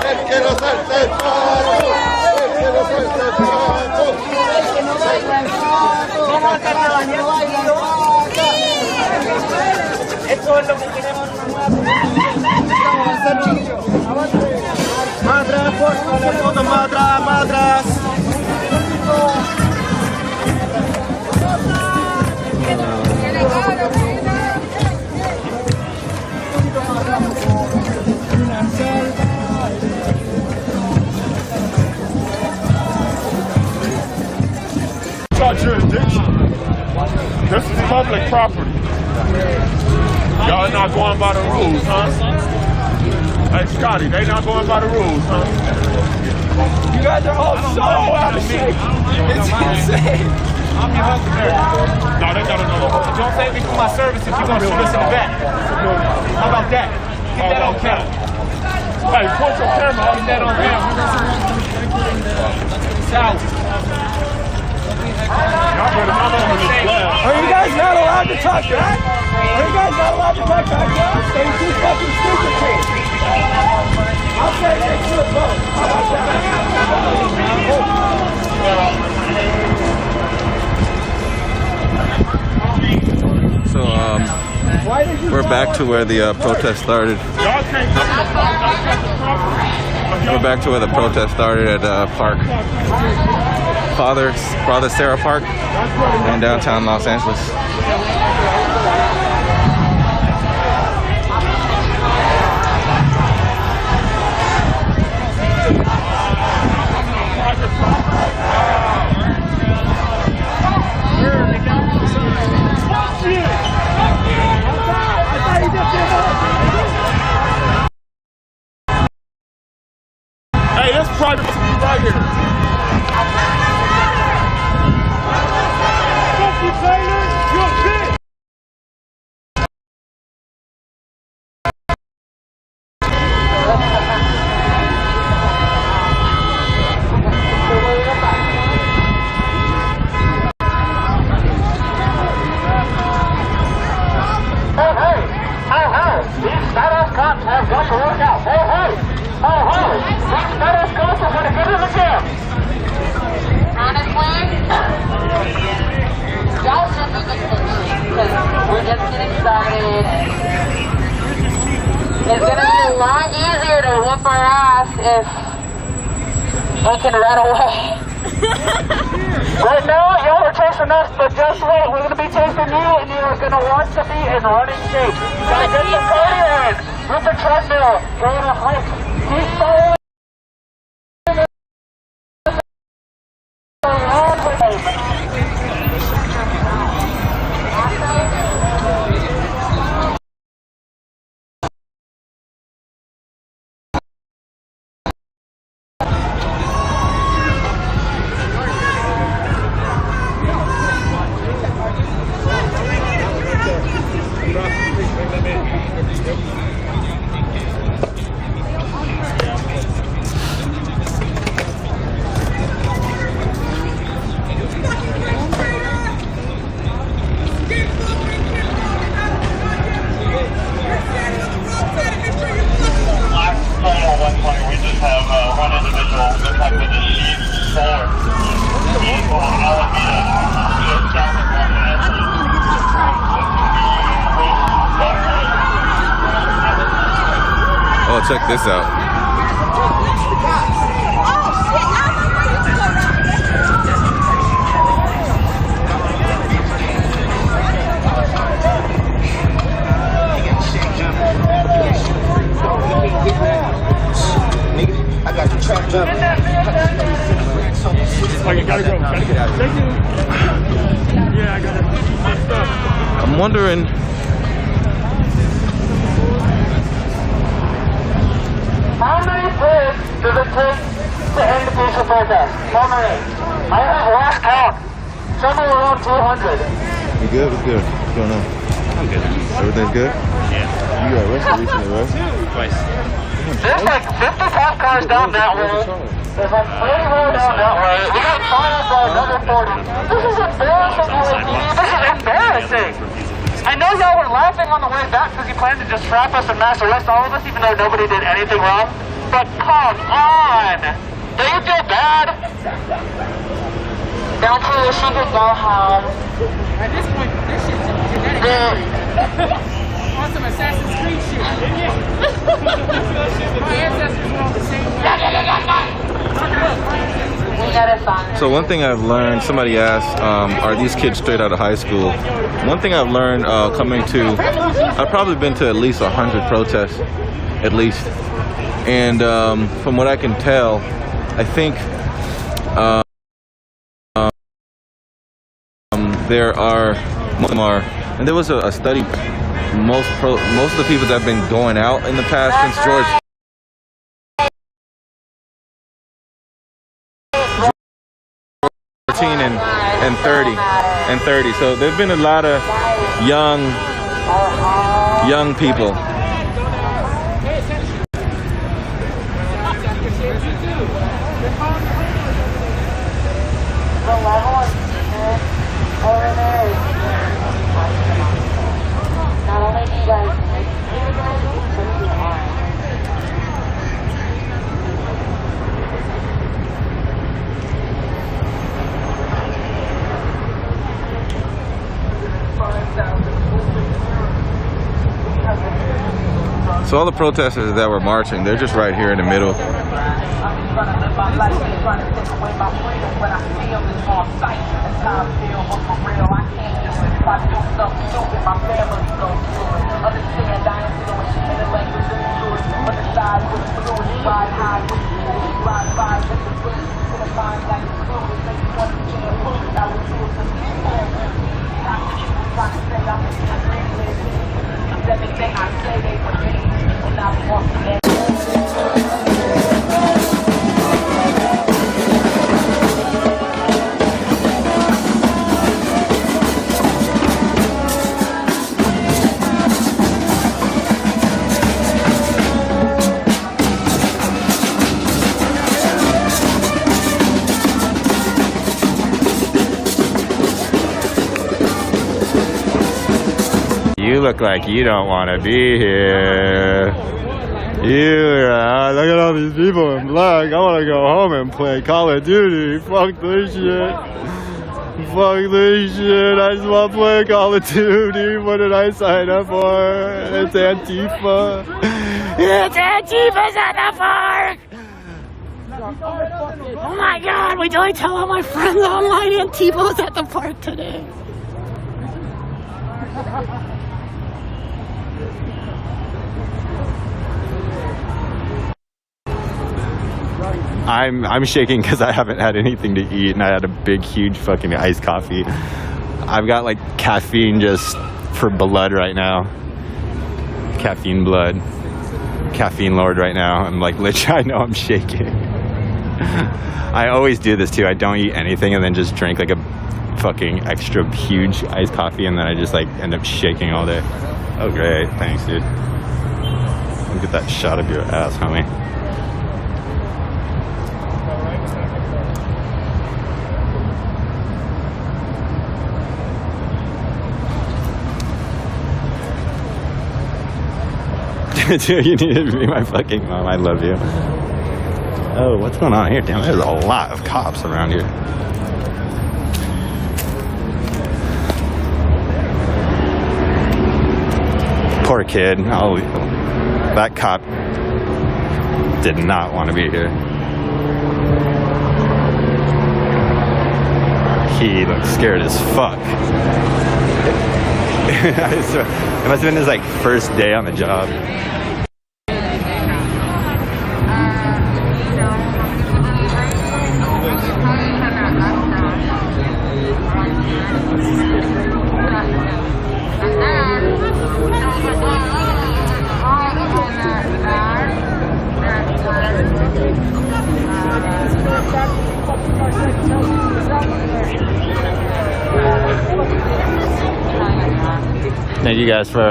el que no salte el paso, el que no salte el paso, el que no salte el paso. Eso es lo que queremos. Más atrás, por favor, más atrás, más atrás. It's our jurisdiction. This is public property. Y'all not going by the rules, huh? Hey, Scotty, they not going by the rules, huh? You guys are all so out of shape. It's insane. I'm your huckleberry. No, they got another one. Don't thank me for my service if you're going to shoot us in the back. How about that? Get that on camera. Hey, point your camera. Get that on camera. South. Are you guys not allowed to talk back? Are you guys not allowed to talk back now? Stay too fucking stupid, kid. I'll say next to a vote. How about that? So we're back to where the protest started. We're back to where the protest started at Park. Father Sarah Park in downtown Los Angeles. Hey, this private right here. It's gonna be a lot easier to whip our ass if we can run away. Right now, y'all are chasing us, but just wait, we're gonna be chasing you, and you are gonna want to be in running shape. You gotta get the cardio in with the treadmill. You're gonna hike. Keep following. Oh, check this out. I got the trap jump. Okay, gotta go. Gotta get out. Thank you. Yeah, I got it. I'm wondering. How many days does it take to end the peaceful protest? How many? I have lost count. Somewhere around 200. You good? What's good? What's going on? I'm good. Everything's good? Yeah. You got arrested recently, right? Twice. There's like 50 cop cars down that way. There's like 30 more down that way. We got fined by another 40. This is embarrassing, LAPD. This is embarrassing. I know y'all were laughing on the way back because you planned to just trap us and mass arrest all of us even though nobody did anything wrong. But come on! Do you feel bad? Don't tell your secret, go home. At this point, this shit's genetic. On some Assassin's Creed shit. My ancestors were all the same way. So one thing I've learned, somebody asked, are these kids straight out of high school? One thing I've learned coming to, I've probably been to at least 100 protests, at least. And from what I can tell, I think there are, and there was a study, most of the people that have been going out in the past since George and 30. So there've been a lot of young people. So all the protesters that were marching, they're just right here in the middle. You look like you don't want to be here. Look at all these people in black. I want to go home and play Call of Duty. Fuck this shit. Fuck this shit. I just want to play Call of Duty. What did I sign up for? It's Antifa. It's Antifa's at the park. Oh my god, wait till I tell all my friends online Antifa's at the park today. I'm shaking because I haven't had anything to eat and I had a big huge fucking iced coffee. I've got like caffeine just for blood right now. Caffeine blood. Caffeine lord right now. I'm like literally, I know I'm shaking. I always do this too. I don't eat anything and then just drink like a fucking extra huge iced coffee and then I just like end up shaking all day. Oh great, thanks dude. Look at that shot of your ass, homie. Dude, you need to be my fucking mom. I love you. Oh, what's going on here? Damn, there's a lot of cops around here. Poor kid. Oh, that cop did not want to be here. He looks scared as fuck. It must have been his like first day on the job. Thank you guys for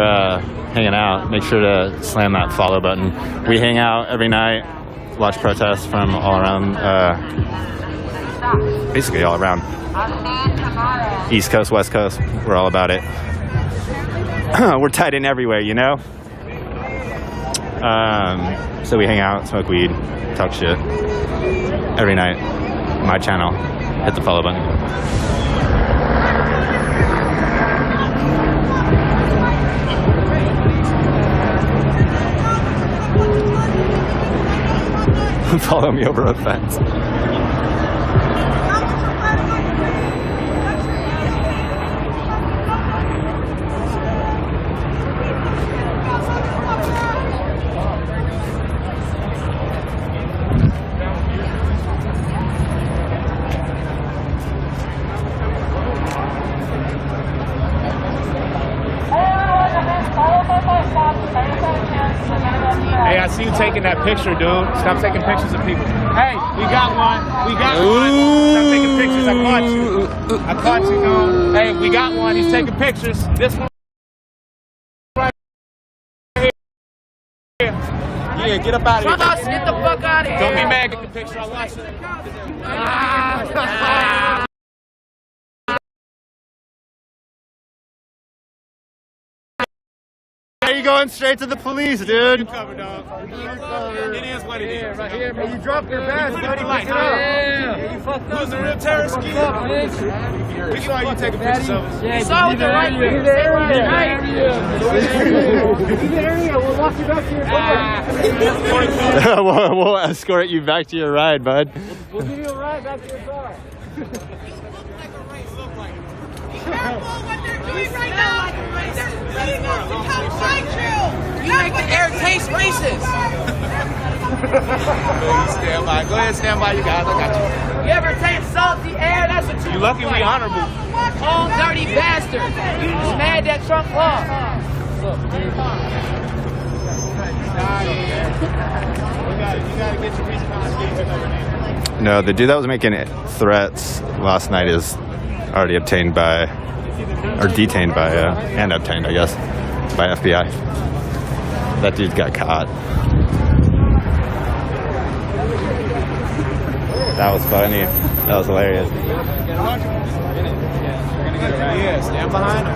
hanging out. Make sure to slam that follow button. We hang out every night, watch protests from all around, basically all around. East Coast, West Coast, we're all about it. we're tied in everywhere, you know? So we hang out, smoke weed, talk shit every night. My channel. Hit the follow button. Follow me over a fence. Hey, I see you taking that picture, dude. Stop taking pictures of people. Hey, we got one. We got one. Stop taking pictures. I caught you. I caught you, dude. Hey, we got one. He's taking pictures. This one right here. Yeah, get up out of here. Get the fuck out of here. Don't be mad. Get the picture. I watched it. Are you going straight to the police, dude? Cover, dog. It is what it is. Right here, You dropped your badge. Dirty light. Yeah. You fucked up. Who's the real terrorist kid? We saw you taking pictures of us. You saw with the right here. Stay right. We'll walk you back to your car. We'll escort you back to your ride, bud. We'll give you a ride back to your car. Careful what they're doing right now. They're beating us to come fight you. You make the air taste racist. Stand by. Go ahead, stand by, you guys. I got you. You ever taste salty air? That's what you You lucky we honorable. Oh, dirty bastard. You just mad that Trump lost. You gotta get your response. No, the dude that was making threats last night is already obtained by, or detained by, and obtained, I guess, by FBI. That dude got caught. That was funny. That was hilarious. Yeah, stand behind him.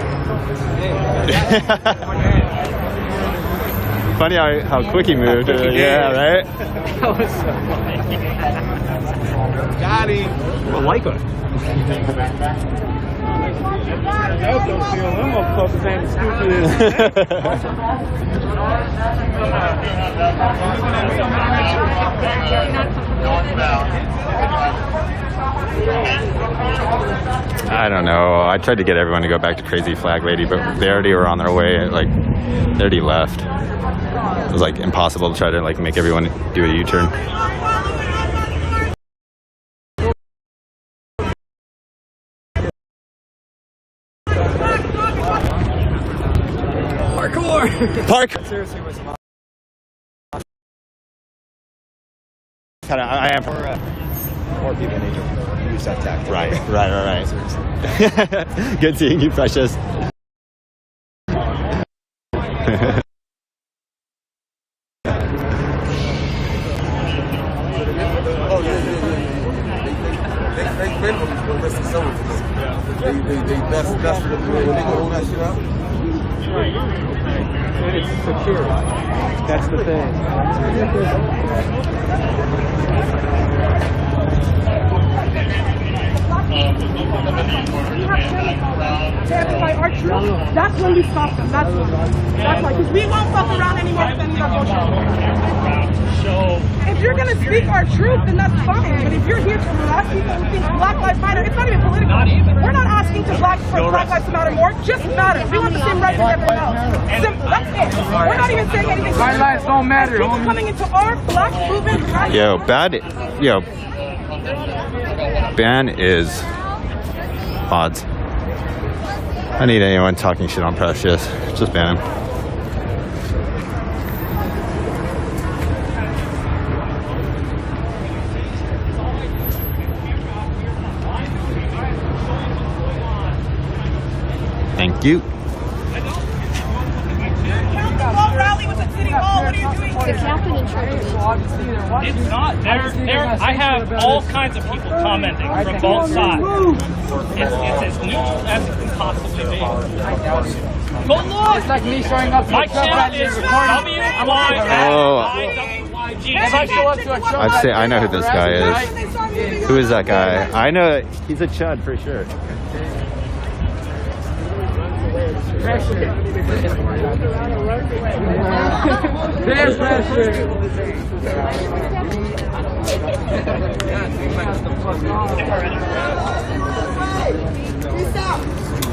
Funny how quick he moved. Yeah, right? That was so funny. Got him. I like it. I don't know. I tried to get everyone to go back to Crazy Flag Lady, but they already were on their way. Like, they already left. It was like impossible to try to like make everyone do a U-turn. Park. Seriously, was I am. More people need to use that tactic. Right. Good seeing you, Precious. It's secure. That's the thing. Our troops, that's when we stop them. That's why. Because we won't fuck around anymore sending our bullshit. If you're gonna speak our truth, then that's fine. But if you're here to harass people who think Black Lives Matter, it's not even political. We're not asking for Black Lives to matter more. Just matter. We want the same rights as everyone else. That's it. We're not even saying anything. White lives don't matter. People coming into our Black movement. Ban is odds. I need anyone talking shit on Precious. Just ban him. Thank you. Rally was at City Hall. What are you doing? The captain in charge. It's not. I have all kinds of people commenting from both sides. It's as neutral as it can possibly be. Go look. It's like me showing up to My a club channel rally and is recording. If I show up to a show I'd say I know who this guy is. is. Who is that guy? I know he's a chud for sure. There's pressure.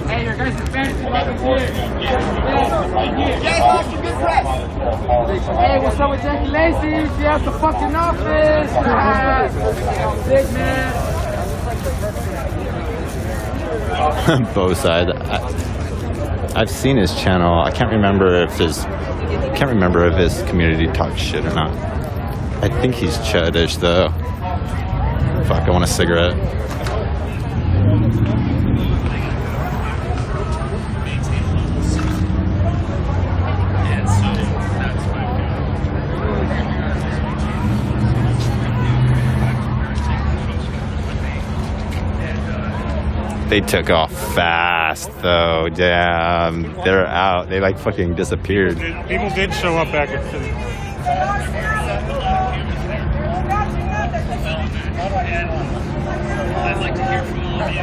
Hey, your guys' fantasy weapons here. Yes, good press. Hey, what's up with Jackie Lacey? She has the fucking office. Big man. Both sides. I've seen his channel. I can't remember if his community talks shit or not. I think he's chuddish though. Fuck, I want a cigarette. They took off fast though. Damn, they're out. They like fucking disappeared. People did show up back at City. I'd like to hear from all of you.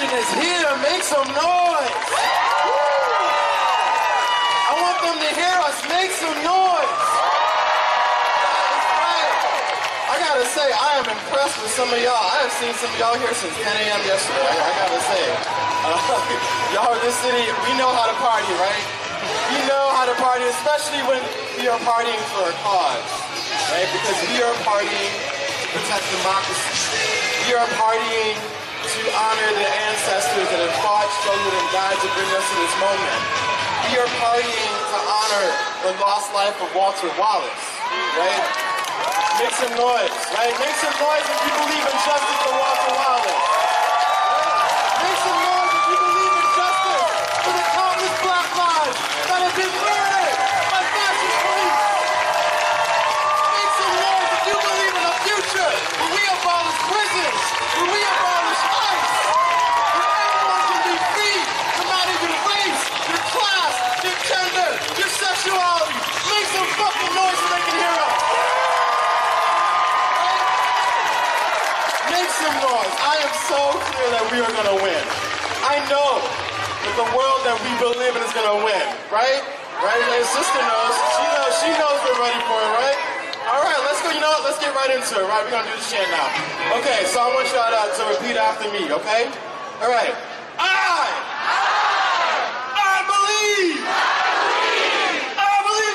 Is here. Make some noise. I want them to hear us. Make some noise. I gotta say, I am impressed with some of y'all. I have seen some of y'all here since 10 a.m. yesterday. I gotta say, y'all in this city, we know how to party, right? We know how to party, especially when we are partying for a cause, right? Because we are partying to protect democracy. We are partying to honor the ancestors that have fought, struggled, and died to bring us to this moment. We are partying to honor the lost life of Walter Wallace, right? Make some noise, right? Make some noise if you believe in justice for Walter Wallace. Make some noise if you believe in justice for the countless black lives that have been murdered by fascist police. Make some noise if you believe in a future where we abolish prisons, where we abolish ICE, where everyone can be free no matter your race, your class, your gender, your sexuality. Make some fucking noise so they can hear us. Make some noise. I am so clear that we are going to win. I know that the world that we believe in is going to win, right? Right? Your sister knows. She knows we're ready for it, right? All right, let's go. You know what? Let's get right into it, right? We're going to do this chant now. Okay, so I want y'all to repeat after me, okay? All right. I believe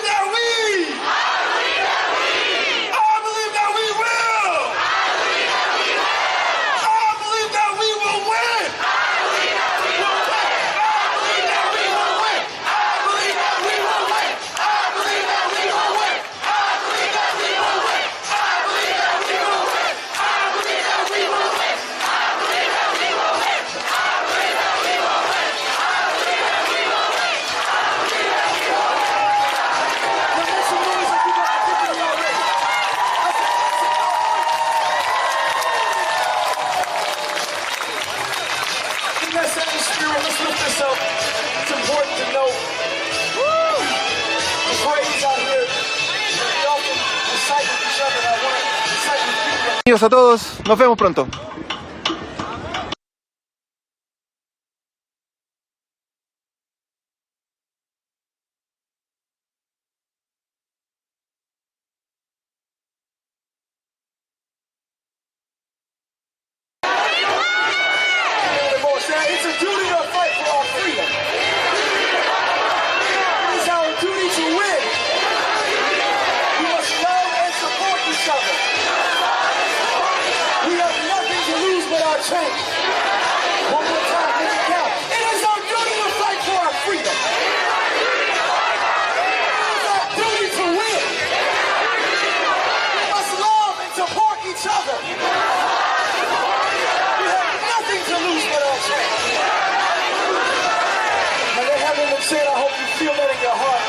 that we will. I believe that we will win. I believe that we will win. I believe that we will win. I believe that we will win. I believe that we will win. I believe that we will win. I believe that we will win. I believe that we will win. I believe that we will win. I believe that we will win. I believe that we will win. Now make some noise like you got the victory already. In that same spirit, let's lift this up. It's important to know the praise out here. We often recite with each other. I want to recite with you. Bienvenidos a todos, nos vemos pronto. It's a duty to fight for our freedom. It is our duty to win. We must love and support each other. We have nothing to lose but our change. One more time, make it count. It is our duty to fight for our freedom. It is our duty to win. We must love and support each other. We have nothing to lose but our change. Now that having been said, I hope you feel that in your heart.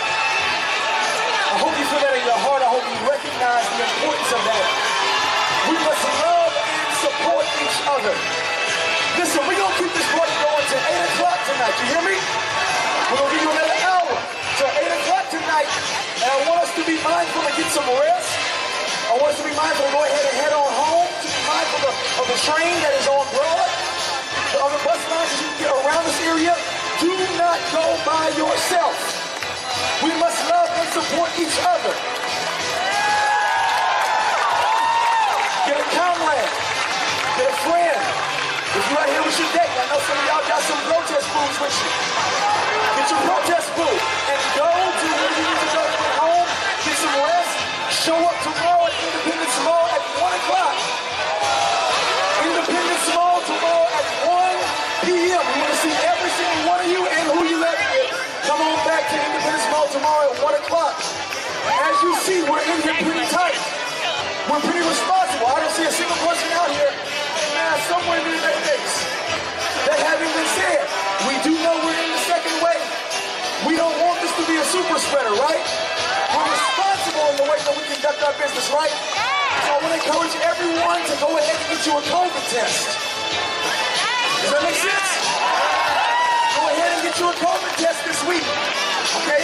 I hope you feel that in your heart. I hope you recognize the importance of that. We must love and support each other. Listen, we're going to keep this party going till 8 o'clock tonight. You hear me? We're going to give you another hour till 8 o'clock tonight. And I want us to be mindful to get some rest. I want us to be mindful to go ahead and head on home. To be mindful of the train that is on Broad. The other bus lines as you get around this area. Do not go by yourself. We must love and support each other. Get a comrade. Get a friend. If you're out here with your date, I know some of y'all got some protest booths with you. Get your protest booth and go to where you need to go. Get home, get some rest. Show up tomorrow at Independence Mall at 1 o'clock. Independence Mall tomorrow at 1 p.m. We want to see every single one of you and who you left with. Come on back to Independence Mall tomorrow at 1 o'clock. As you see, we're in here pretty tight. We're pretty responsible. I don't see a single person out here now somewhere near their face. That having been said, we do know we're in the second wave. We don't want this to be a super spreader, right? We're responsible in the way that we conduct our business, right? So I want to encourage everyone to go ahead and get you a COVID test. Does that make sense? Go ahead and get you a COVID test this week. Okay?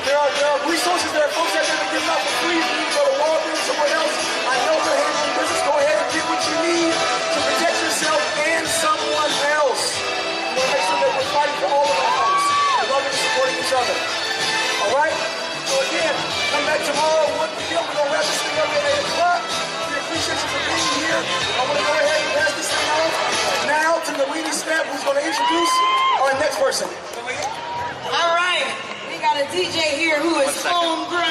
There are resources, there are folks out there that give out for free. If you need to go to Walgreens, somewhere else, I know they're handling business. Go ahead and get what you need to protect yourself and someone else. We want to make sure that we're fighting for all of our folks. Loving and supporting each other. All right? So again, come back tomorrow, 1 p.m. We're going to wrap this thing up at 8 o'clock. We appreciate you for being here. I want to go ahead and pass this thing on now to the leading staff who's going to introduce our next person. All right. We got a DJ here who is homegrown.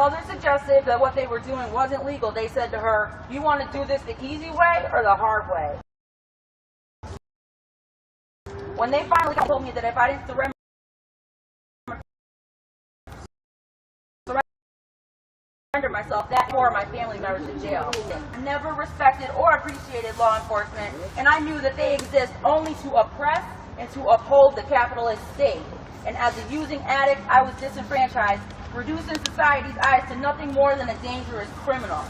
mother suggested that what they were doing wasn't legal, they said to her, "You want to do this the easy way or the hard way?" When they finally told me that if I didn't surrender myself, that or my family members in jail. I never respected or appreciated law enforcement, and I knew that they exist only to oppress and to uphold the capitalist state. And as a using addict, I was disenfranchised, reduced in society's eyes to nothing more than a dangerous criminal.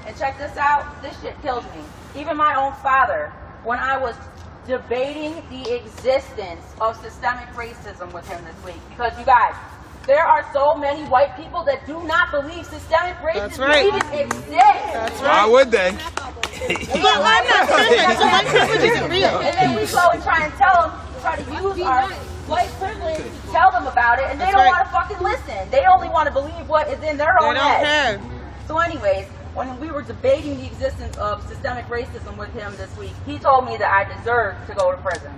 And check this out, this shit kills me. Even my own father, when I was debating the existence of systemic racism with him this week, because you guys, there are so many white people that do not believe systemic racism even exists. That's Why would they? Well, I'm not saying that. So white privilege isn't real. And then we go and try and tell them, try to use our white privilege to tell them about it, and they don't want to fucking listen. They only want to believe what is in their own head. So anyways, when we were debating the existence of systemic racism with him this week, he told me that I deserved to go to prison.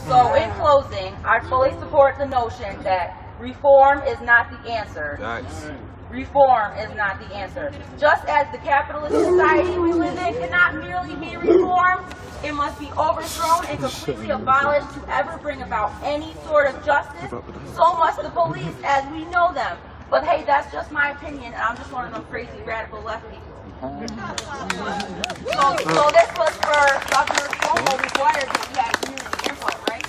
So in closing, I fully support the notion that reform is not the answer. Nice. Reform is not the answer. Just as the capitalist society we live in cannot merely be reformed, it must be overthrown and completely abolished to ever bring about any sort of justice. So must the police as we know them. But hey, that's just my opinion, and I'm just one of them crazy radical left people. So this was for Governor Cuomo required that he had community input, right?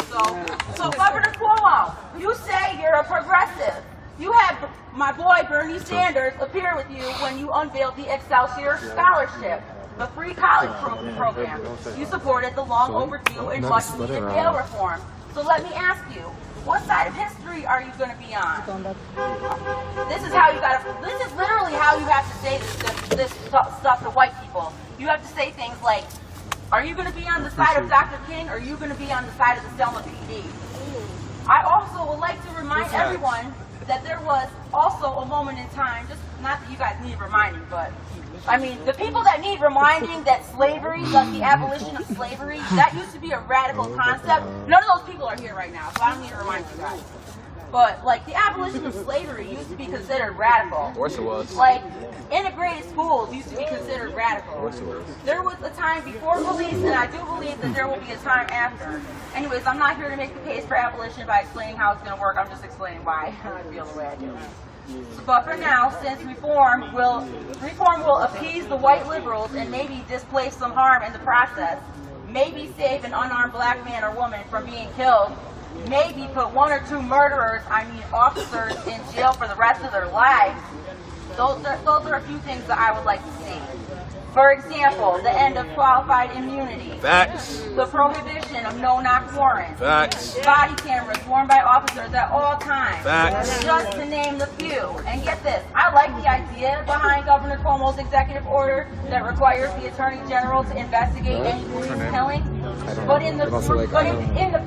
So Governor Cuomo, you say you're a progressive. You had my boy Bernie Sanders appear with you when you unveiled the Excelsior Scholarship, the free college program. You supported the long overdue and much needed bail reform. So let me ask you, what side of history are you going to be on? This is how you got to. This is literally how you have to say this stuff to white people. You have to say things like, "Are you going to be on the side of Dr. King, or are you going to be on the side of the Selma PD?" I also would like to remind everyone that there was also a moment in time, just not that you guys need reminding, but I mean, the people that need reminding that slavery, like the abolition of slavery, that used to be a radical concept. None of those people are here right now, so I don't need to remind you guys. But, like, the abolition of slavery used to be considered radical. Of course it was. Like, integrated schools used to be considered radical. Of course it was. There was a time before police, and I do believe that there will be a time after. Anyways, I'm not here to make the case for abolition by explaining how it's going to work. I'm just explaining why I feel the way I do. But for now, since reform will appease the white liberals and maybe displace some harm in the process, maybe save an unarmed black man or woman from being killed, maybe put one or two murderers, officers, in jail for the rest of their lives, those are a few things that I would like to see. For example, the end of qualified immunity. Facts. The prohibition of no-knock warrants. Facts. Body cameras worn by officers at all times. Facts. Just to name the few. And get this, I like the idea behind Governor Cuomo's executive order that requires the Attorney General to investigate any police killings. But in the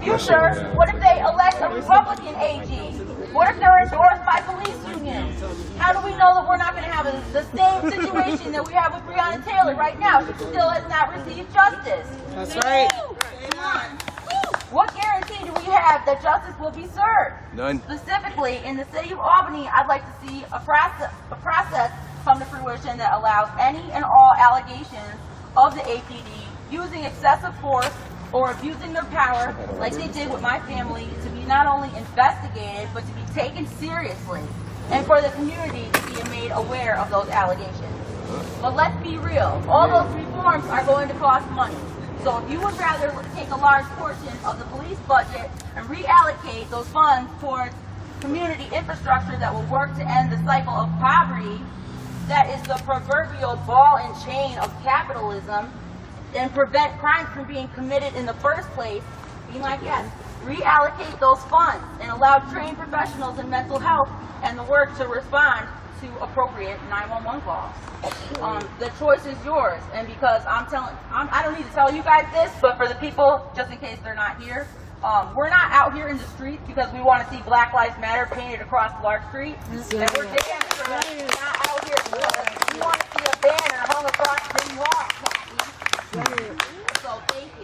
future, what if they elect a Republican AG? What if they're endorsed by police unions? How do we know that we're not going to have the same situation that we have with Breonna Taylor right now? She still has not received justice. That's right. Come on. What guarantee do we have that justice will be served? None. Specifically, in the city of Albany, I'd like to see a process come to fruition that allows any and all allegations of the APD using excessive force or abusing their power, like they did with my family, to be not only investigated, but to be taken seriously, and for the community to be made aware of those allegations. But let's be real, all those reforms are going to cost money. So if you would rather take a large portion of the police budget and reallocate those funds towards community infrastructure that will work to end the cycle of poverty, that is the proverbial ball and chain of capitalism, and prevent crimes from being committed in the first place, be my guest. Reallocate those funds and allow trained professionals in mental health and the work to respond to appropriate 911 calls. The choice is yours, and because I don't need to tell you guys this, but for the people, just in case they're not here, we're not out here in the streets because we want to see Black Lives Matter painted across Clark Street, and we're not out here because we want to see a banner hung across City Hall. So thank you.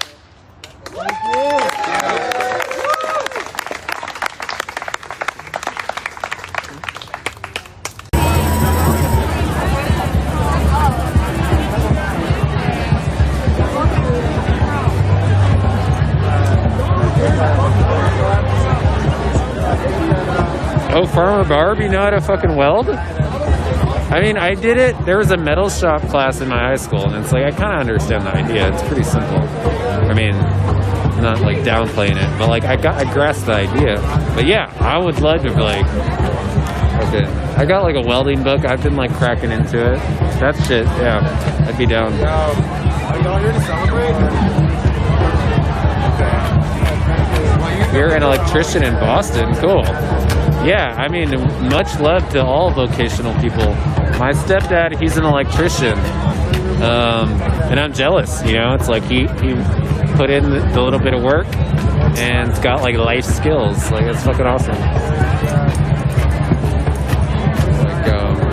farm a barb, you know how to fucking weld? I mean, I did it. There was a metal shop class in my high school, and it's like, I kind of understand the idea. It's pretty simple. I mean, not like downplaying it, but like I grasped the idea. But yeah, I would love to be like, okay, I got like a welding book. I've been like cracking into it. That shit, yeah, I'd be down. Are y'all here to celebrate? You're an electrician in Boston, cool. Yeah, I mean, much love to all vocational people. My stepdad, he's an electrician, and I'm jealous, you know? It's like he put in the little bit of work, and it's got like life skills. Like, it's fucking awesome. Like,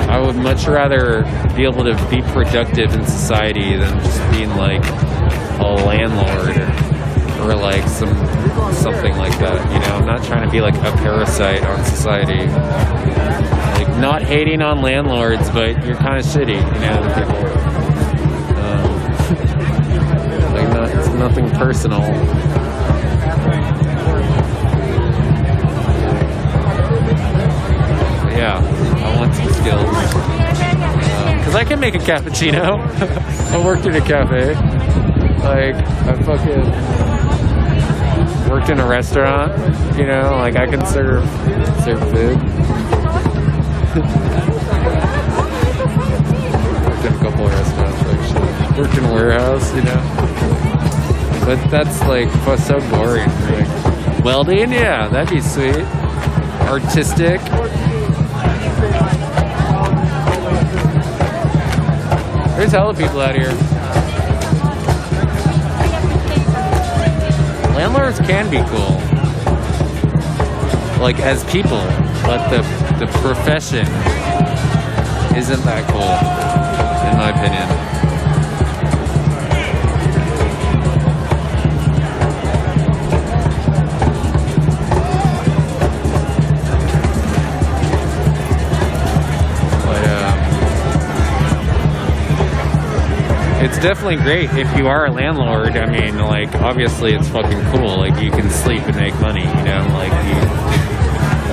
I would much rather be able to be productive in society than just being like a landlord or like something like that, you know? I'm not trying to be like a parasite on society. Like, not hating on landlords, but you're kind of shitty, you know, to people. Like, it's nothing personal. But yeah, I want some skills. Because I can make a cappuccino. I worked in a cafe. Like, I fucking worked in a restaurant, you know, like I can serve food. Worked in a couple of restaurants, actually. Worked in a warehouse, you know. But that's like so boring. Like, welding, yeah, that'd be sweet. Artistic. There's hella people out here. Landlords can be cool, like as people, but the profession isn't that cool, in my opinion. It's definitely great if you are a landlord. I mean, like, obviously it's fucking cool. Like, you can sleep and make money, you know? Like,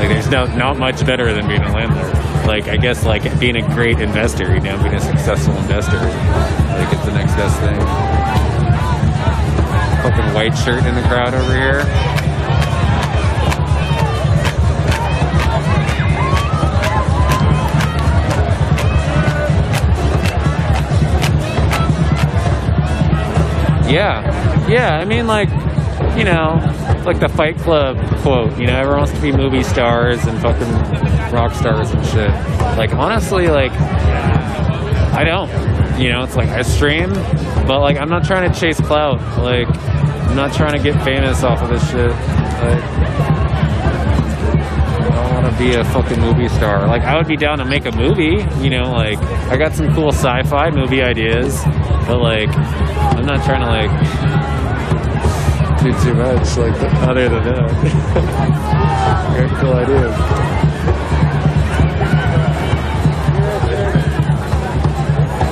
there's not much better than being a landlord. Like, I guess, like, being a great investor, you know, being a successful investor. Like, it's the next best thing. Fucking white shirt in the crowd over here. Yeah, I mean, like, you know, like the Fight Club quote, you know, everyone wants to be movie stars and fucking rock stars and shit. Like, honestly, like, I don't, you know, it's like I stream, but like, I'm not trying to chase clout. Like, I'm not trying to get famous off of this shit. Like, I don't want to be a fucking movie star. Like, I would be down to make a movie, you know, like, I got some cool sci-fi movie ideas, but like, I'm not trying to like do too much, like, other than that. Got cool ideas.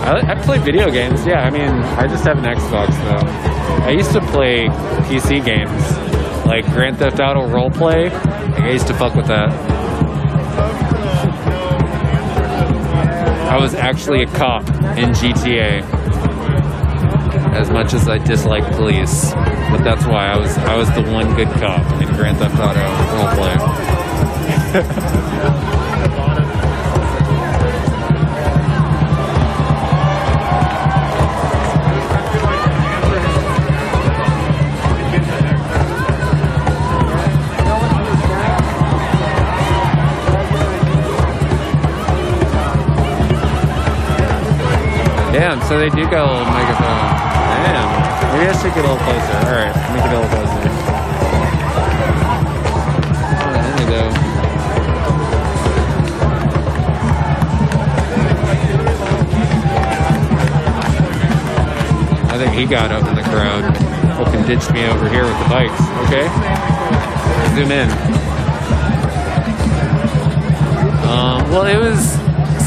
I play video games, yeah. I mean, I just have an Xbox though. I used to play PC games, like Grand Theft Auto roleplay. Like, I used to fuck with that. I was actually a cop in GTA. As much as I dislike police, but that's why I was the one good cop in Grand Theft Auto roleplay. Damn, so they do got a little megaphone. Damn. Maybe I should get a little closer. Alright, make it a little closer. Oh, there we go. I think he got up in the crowd. Fucking ditched me over here with the bikes. Okay? Zoom in. Well, it was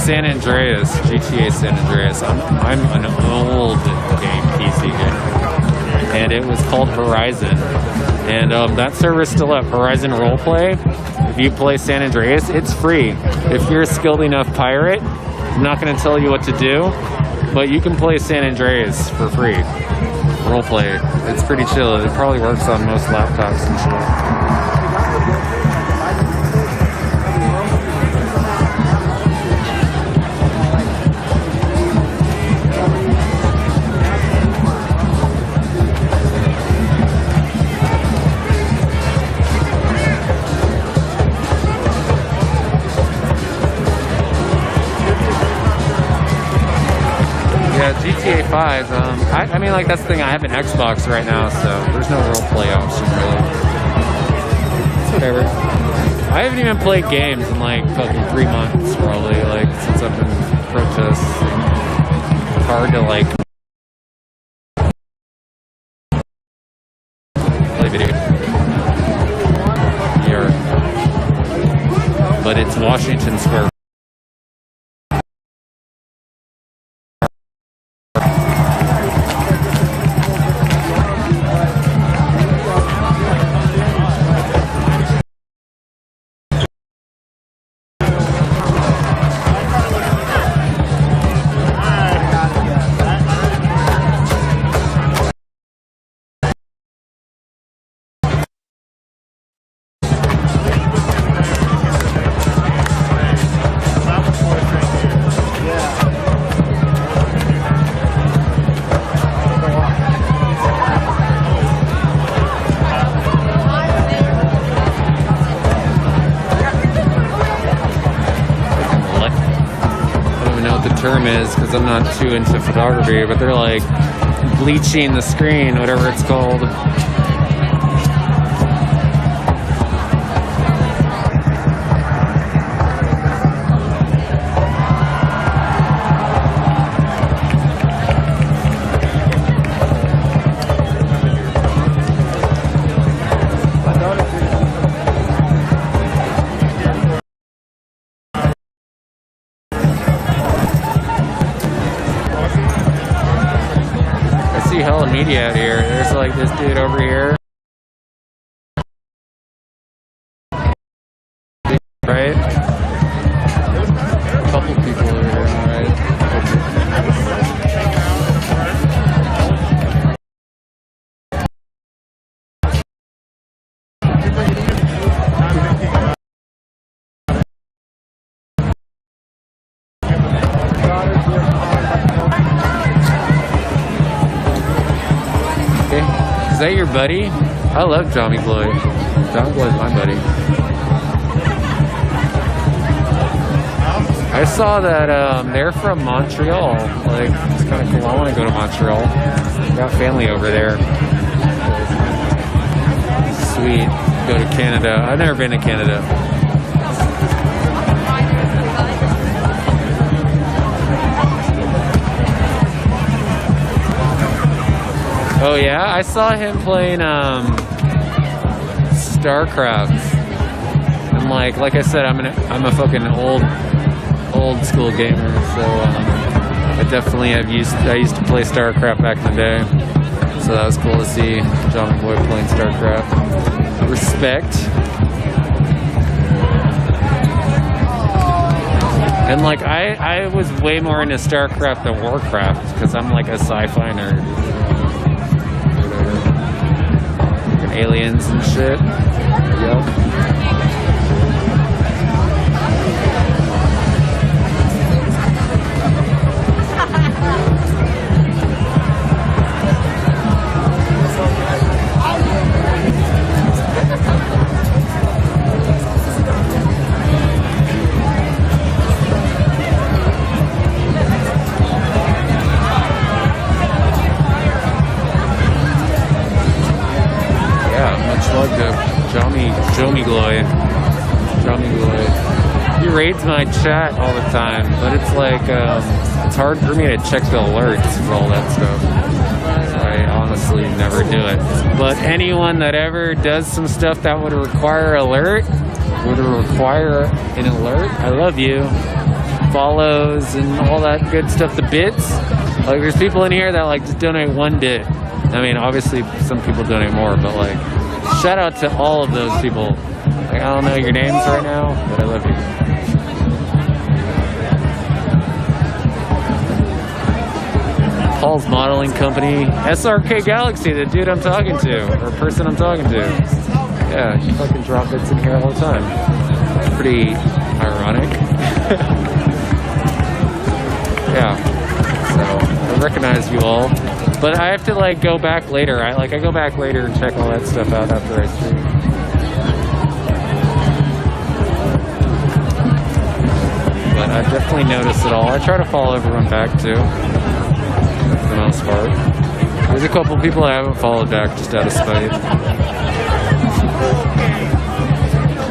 San Andreas, GTA San Andreas. I'm an old game, PC game. and it was called Horizon. And that server's still up, Horizon Roleplay. If you play San Andreas, it's free. If you're a skilled enough pirate, I'm not going to tell you what to do, but you can play San Andreas for free. Roleplay. It's pretty chill. It probably works on most laptops and shit. GTA 5, I mean, like, that's the thing, I have an Xbox right now, so there's no roleplay option, really. It's whatever. I haven't even played games in, like, fucking 3 months, probably, like, since I've been protesting. It's hard to, like, play video here. But it's Washington Square. Term is, because I'm not too into photography, but they're like bleaching the screen, whatever it's called. Hella media out here. There's like this dude over here. Right? A couple people over here, right? Is that your buddy? I love Johnny Gloy. Johnny Gloy's my buddy. I saw that they're from Montreal. Like, it's kind of cool. I want to go to Montreal. Got family over there. Sweet. Go to Canada. I've never been to Canada. Oh yeah, I saw him playing StarCraft. And like I said, I'm a fucking old school gamer, so I definitely I used to play StarCraft back in the day. So that was cool to see John Boy playing StarCraft. Respect. And like I was way more into StarCraft than Warcraft because I'm like a sci-fi nerd. Aliens and shit. Yep. Johnny Gloy. He raids my chat all the time, but it's like it's hard for me to check the alerts for all that stuff. I honestly never do it. But anyone that ever does some stuff that would require an alert, I love you. Follows and all that good stuff. The bits, like there's people in here that like just donate 1 bit. I mean, obviously some people donate more, but like, shout out to all of those people. Like, I don't know your names right now, but I love you. Paul's Modeling Company, SRK Galaxy, the dude I'm talking to, or person I'm talking to. Yeah, he fucking drop bits in here all the time. Pretty ironic. Yeah, so I recognize you all, but I have to like go back later. I go back later and check all that stuff out after I stream. But I've definitely noticed it all. I try to follow everyone back too, for the most part. There's a couple people I haven't followed back just out of spite.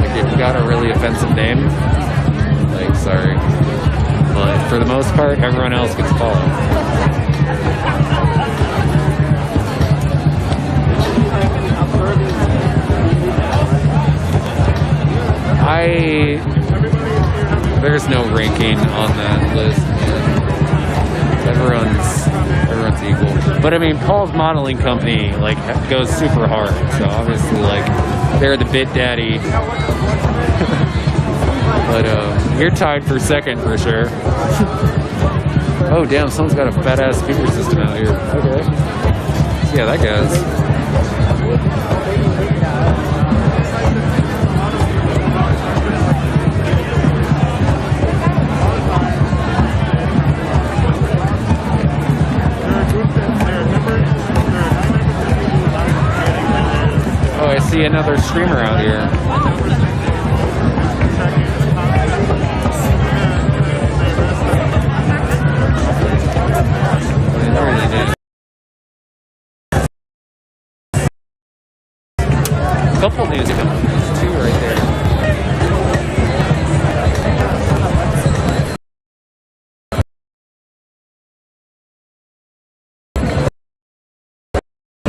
Like if you got a really offensive name, like sorry. But for the most part, everyone else gets followed. There's no ranking on that list. Everyone's equal. But I mean, Paul's Modeling Company like goes super hard. So obviously, like they're the bit daddy. But you're tied for second for sure. Oh damn, someone's got a fat ass speaker system out here. Okay. Yeah, that guy's. Oh, I see another streamer out here. Couple news companies, there's two right there.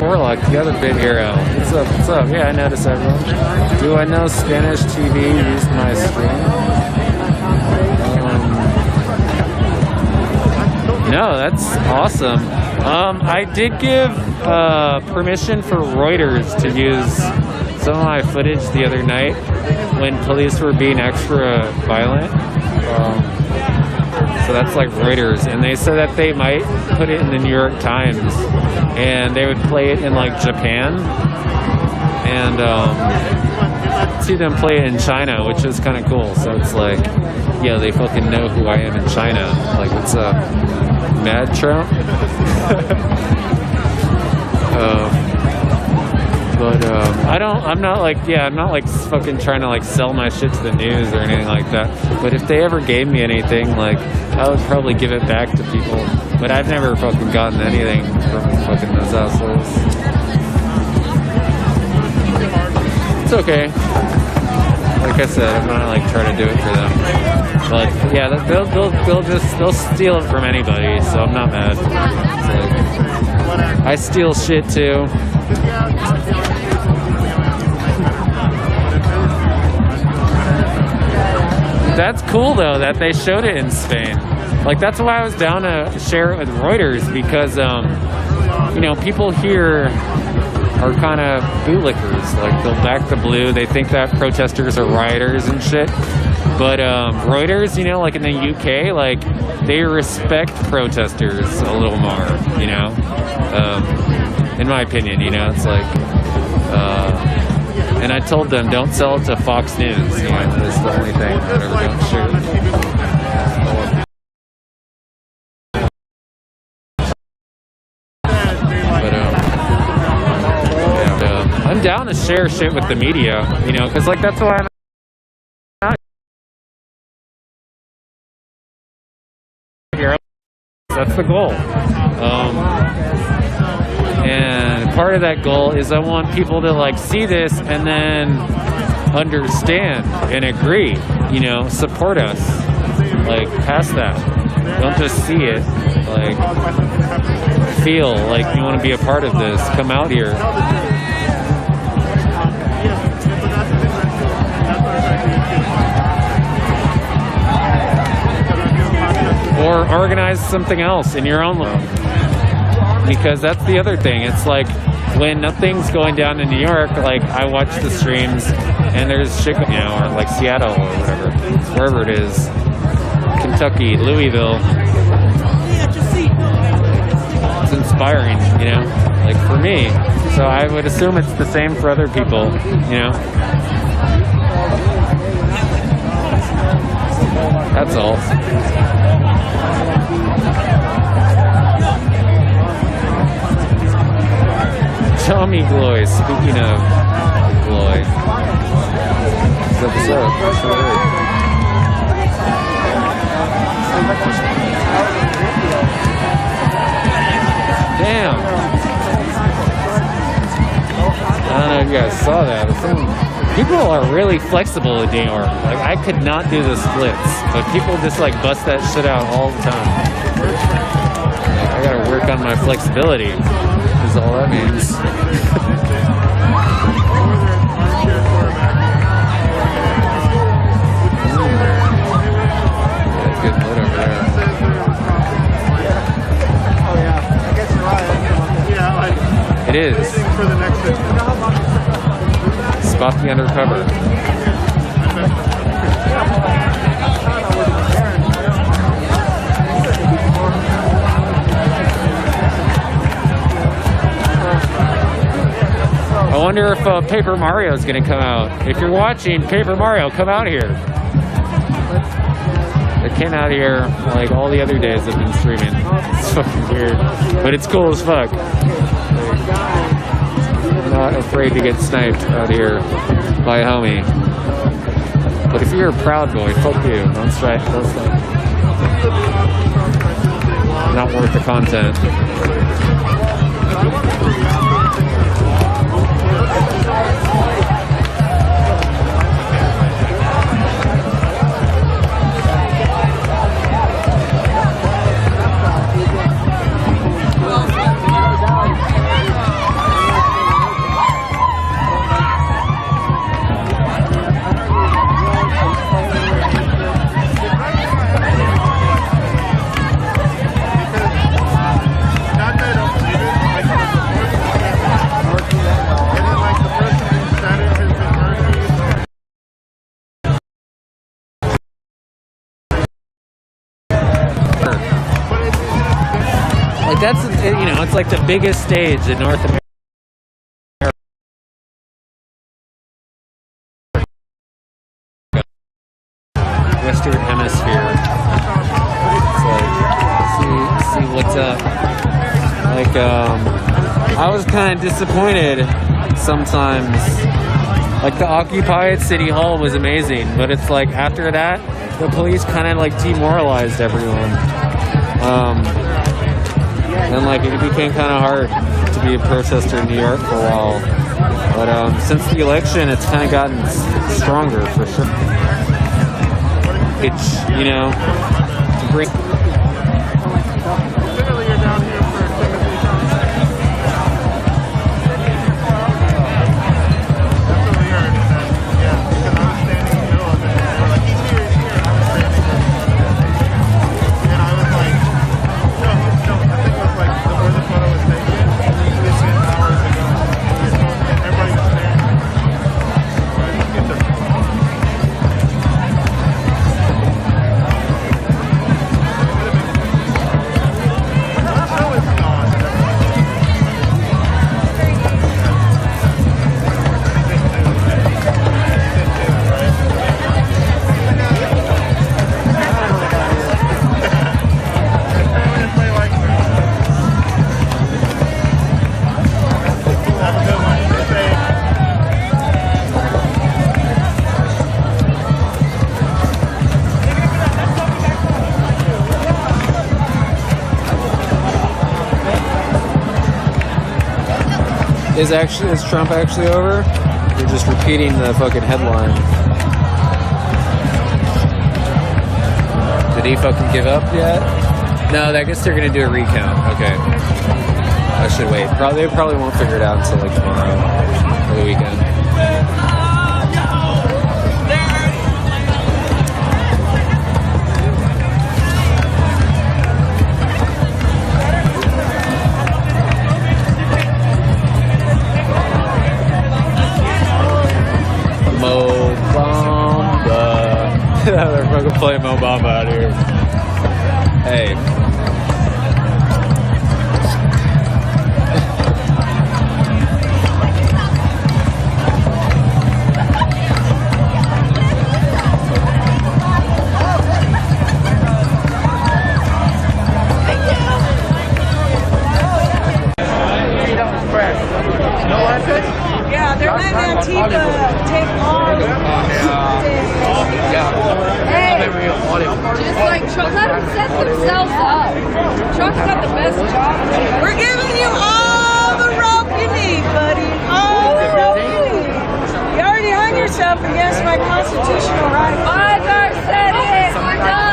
Warlock, the other big hero. What's up? What's up? Yeah, I noticed everyone. Do I know Spanish TV used my stream? No, that's awesome. I did give permission for Reuters to use some of my footage the other night when police were being extra violent. So that's like Reuters, and they said that they might put it in the New York Times, and they would play it in like Japan, and see them play it in China, which is kind of cool. So it's like, yeah, they fucking know who I am in China. Like, what's up, Mad Trump? But I'm not like fucking trying to like sell my shit to the news or anything like that. But if they ever gave me anything, like I would probably give it back to people. But I've never fucking gotten anything from fucking those assholes. It's okay. Like I said, I'm not like trying to do it for them. But yeah, they'll steal it from anybody, so I'm not mad. It's like, I steal shit too. That's cool though that they showed it in Spain. Like that's why I was down to share it with Reuters, because you know, people here are kind of bootlickers. Like they'll back the blue. They think that protesters are rioters and shit. But Reuters, you know, like in the UK, like they respect protesters a little more, you know. In my opinion, you know, it's like and I told them don't sell it to Fox News, you know, that's the only thing. Whatever, don't shoot. I'm down to share shit with the media, you know, because like that's why I'm out here. That's the goal. And part of that goal is I want people to like see this and then understand and agree, you know, support us, like past that. Don't just see it, like feel like you want to be a part of this. Come out here. Or organize something else in your own life. because that's the other thing. It's like when nothing's going down in New York, like I watch the streams and there's shit, you know, or like Seattle or whatever, wherever it is, Kentucky, Louisville. It's inspiring, you know, like for me. So I would assume it's the same for other people, you know. That's all. Tommy Gloy, speaking of Gloy. What's up? Damn. I don't know if you guys saw that. People are really flexible in New York. Like, I could not do the splits, but people just like bust that shit out all the time. Like, I gotta work on my flexibility, is all that means. Yeah, good lit over there. It is. Spot the undercover. I wonder if Paper Mario is going to come out. If you're watching Paper Mario, come out here. It came out here like all the other days I've been streaming. It's fucking weird, but it's cool as fuck. I'm not afraid to get sniped out here by a homie. But if you're a proud boy, fuck you. Don't strike. Don't strike. Not worth the content. That's, you know, it's like the biggest stage in North America. Western Hemisphere. It's like, see what's up. Like, I was kind of disappointed sometimes. Like, the Occupied City Hall was amazing, but it's like, after that, the police kind of like demoralized everyone. And like it became kind of hard to be a protester in New York for a while. But since the election, it's kind of gotten stronger for sure. It's, you know, to bring. Is Trump actually over? You're just repeating the fucking headline. Did he fucking give up yet? No, I guess they're gonna do a recount. Okay. I should wait. They probably won't figure it out until like tomorrow or the weekend. play Mo Bamba out here. Hey. Yeah, they're letting Antifa take long. Just like Trump, let them set themselves up. Trump's got the best job. We're giving you all the rope you need, buddy. All the rope you need. You already hung yourself against my constitutional right. Eyes are set in. We're done.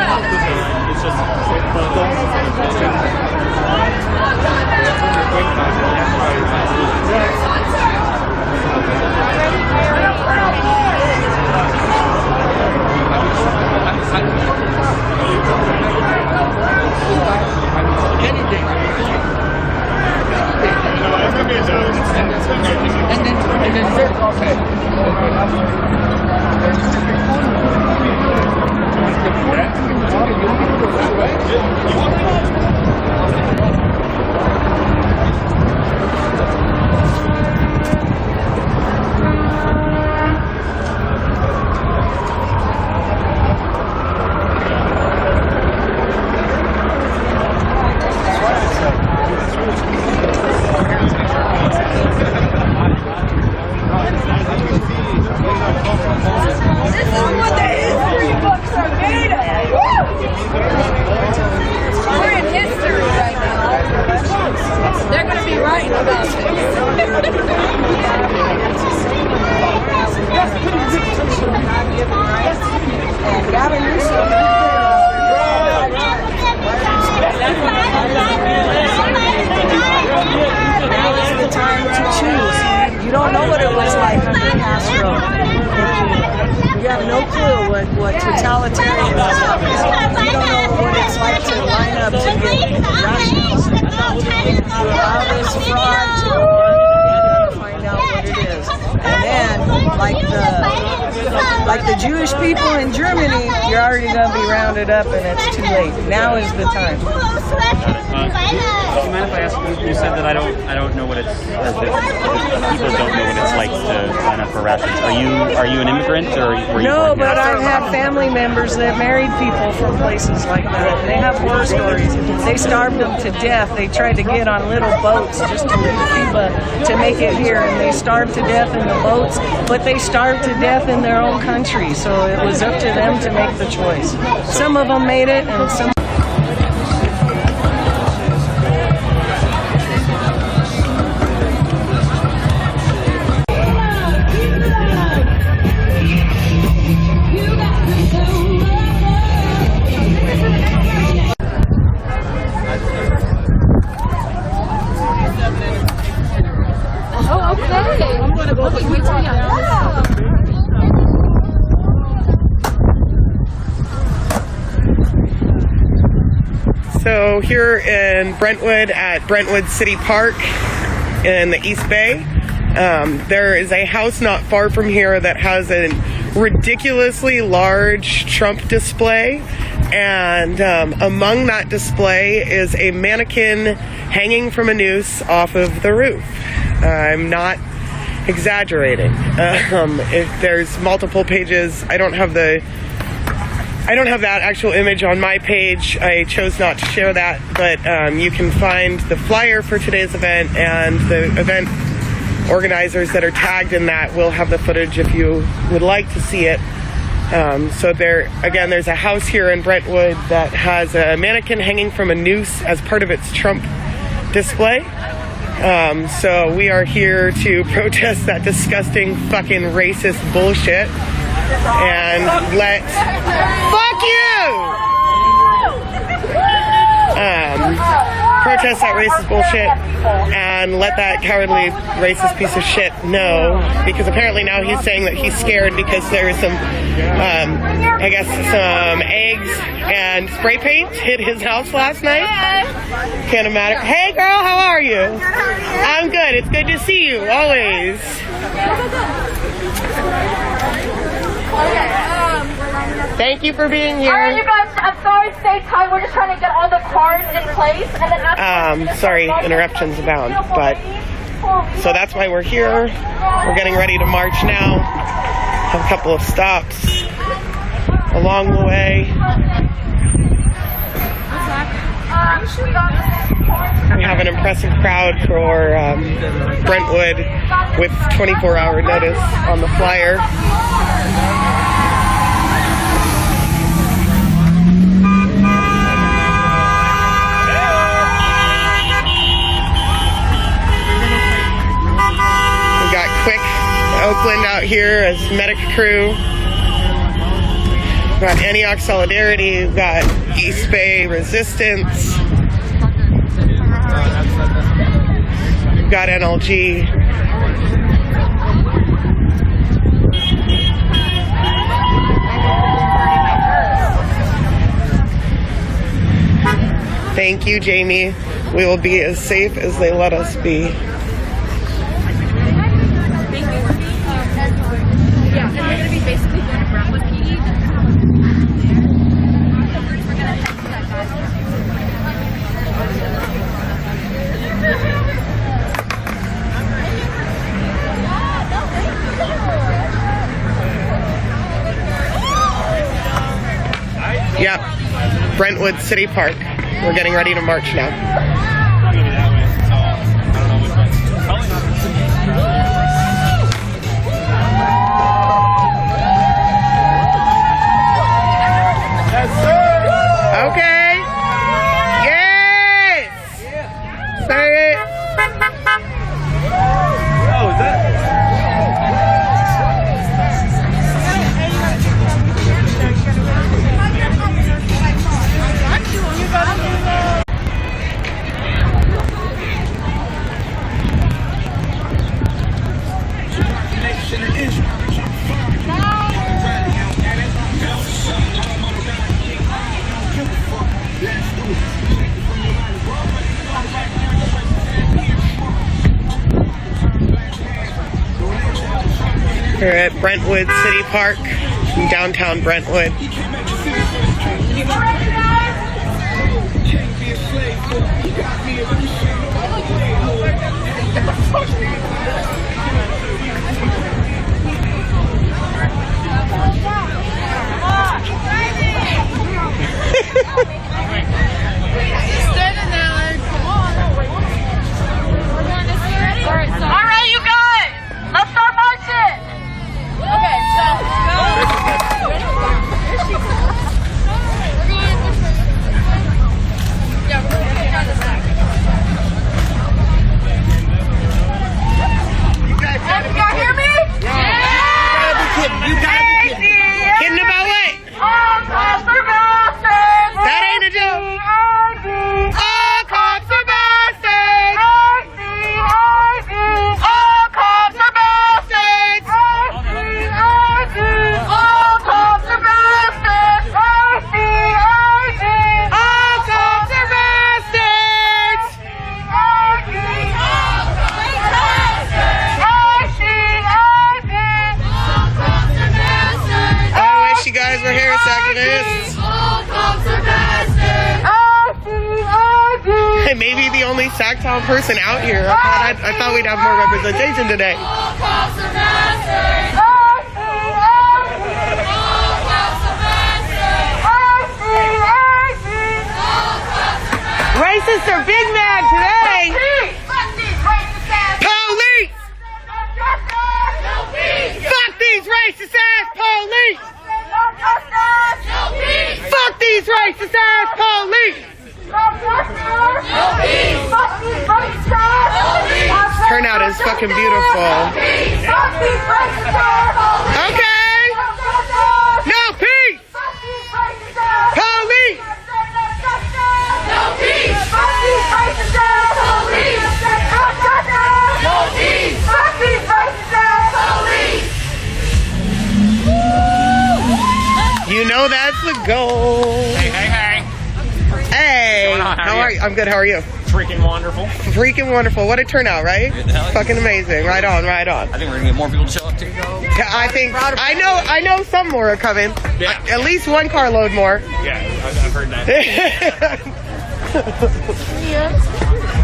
You don't know what it was like under Castro. You have no clue what totalitarianism is. You don't know what it's like to line up to get rations. Allow this fraud to find out what it is. And then, like the Jewish people in Germany, you're already going to be rounded up and it's too late. Now is the time. Do you mind if I ask you? You said that I don't know what it's. Or that people don't know what it's like to sign up for rations. Are you an immigrant or were you No, born but here? I've had family members that married people from places like that. They have war stories. They starved them to death. They tried to get on little boats just to leave Cuba to make it here, and they starved to death in the boats. But they starved to death in their own country, so it was up to them to make the choice. Some of them made it, and some. Oh, okay. I'm gonna go. Wait till So here in Brentwood at Brentwood City Park in the East Bay, there is a house not far from here that has a ridiculously large Trump display, and among that display is a mannequin hanging from a noose off of the roof. I'm not exaggerating. If there's multiple pages, I don't have that actual image on my page. I chose not to share that, but you can find the flyer for today's event, and the event organizers that are tagged in that will have the footage if you would like to see it. So there's a house here in Brentwood that has a mannequin hanging from a noose as part of its Trump display. So we are here to protest that disgusting fucking racist bullshit and fuck you! Protest that racist bullshit and let that cowardly racist piece of shit know, because apparently now he's saying that he's scared because there is some eggs and spray paint hit his house last night. Can't imagine. Hey girl, how are you? I'm good. It's good to see you, always. Thank you for being here. Alright, you guys, I'm sorry to stay tight. We're just trying to get all the cars in place. And then Sorry, interruptions abound, but so that's why we're here. We're getting ready to march now. Have a couple of stops along the way. We have an impressive crowd for Brentwood with 24-hour notice on the flyer. We got Quick Oakland out here as medic crew. We've got Antioch Solidarity. We've got East Bay Resistance. We've got NLG. Thank you, Jamie. We will be as safe as they let us be. Yeah, and we're going to be basically going to Brentwood PD. We're going to text that Yep, Brentwood City Park. We're getting ready to march now. Okay. Yes. Say it. Oh, is that? We're at Brentwood City Park in downtown Brentwood. Alright, you guys! Let's start marching! Okay, so yeah, we're gonna try this back. You hear me? Yeah! You gotta be kidding. Kidding about what? All cops are bastards! That ain't a joke. All cops are bastards! All cops are bastards! All cops are bastards! All cops are bastards! I wish you guys were here, Sacrists. All cops are bastards! Hey, maybe the only Sacktown person out here. I thought we'd have more representation today. All cops are bastards! Racists are big mad today. Police! Fuck these racist ass police! Fuck these racist ass police! Turnout is fucking beautiful. Okay. No peace. Police. No peace. You know that's the goal. Hey. Hey. What's going on? How How are are you? you? I'm good. How are you? freaking wonderful. Freaking wonderful. What a turnout, right? Fucking amazing. Right on, right on. I think we're gonna get more people to show up too. I know some more are coming. Yeah. At least one carload more. Yeah, I've heard that.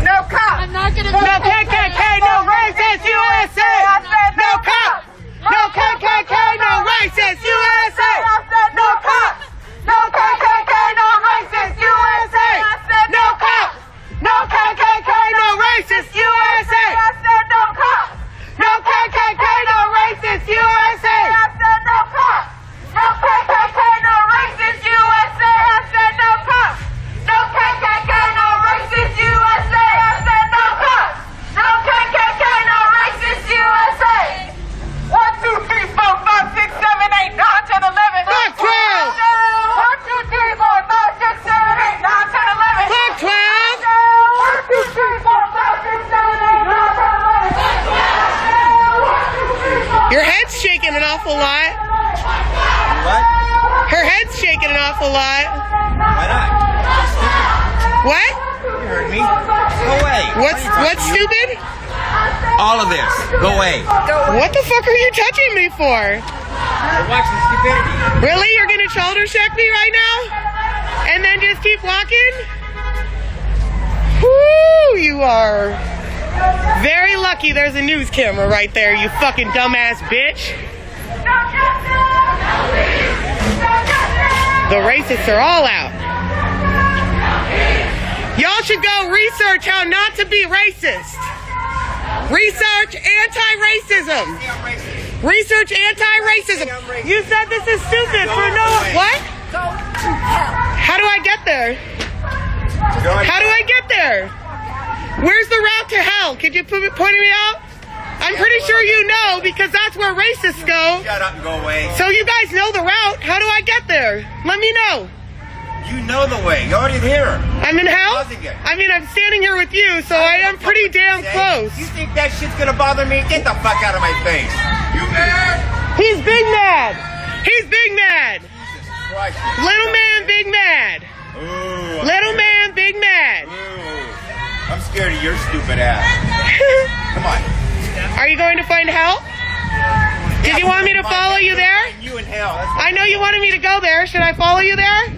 No cop. I'm not gonna. No KKK. No racist USA. No cop. No KKK. No racist USA. No cop. No KKK. No racist USA. No cop. No KKK. No racist USA. No cop. No KKK. No racist USA. No cop. No KKK. No racist USA. No cop. No KKK. No racist USA. No cop. No KKK. No racist USA. 1, 2, 3, 4, 5, 6, 7, 8, 9, 10, 11. Fuck 12. 1, 2, 3, 4, 5, 6, 7, 8, 9, 10, 11. Fuck 12. 1, 2, 3, 4, 5, 6, 7, 8, 9, 10, 11. Your head's shaking an awful lot. What? Her head's shaking an awful lot. Why not? What? You heard me. Go away. What's stupid? All of this. Go away. What the fuck are you touching me for? You're watching stupidity. Really? You're gonna shoulder check me right now? And then just keep walking? Whoo, you are very lucky there's a news camera right there, you fucking dumbass bitch. The racists are all out. Y'all should go research how not to be racist. Research anti-racism. Research anti-racism. You said this is stupid for no... What? How do I get there? How do I get there? Where's the route to hell? Could you point me out? I'm pretty sure you know because that's where racists go. Shut up and go away. So you guys know the route. How do I get there? Let me know. You know the way. You're already here. I'm in hell? I mean, I'm standing here with you, so I am pretty damn close. You think that shit's gonna bother me? Get the fuck out of my face. You mad? He's big mad. He's big mad. Christ. Little man, big mad. Ooh, Little man, big mad. Ooh. I'm scared of your stupid ass. Come on. Are you going to find hell? Did you want me to follow you there? You in hell. I know you wanted me to go there. Should I follow you there?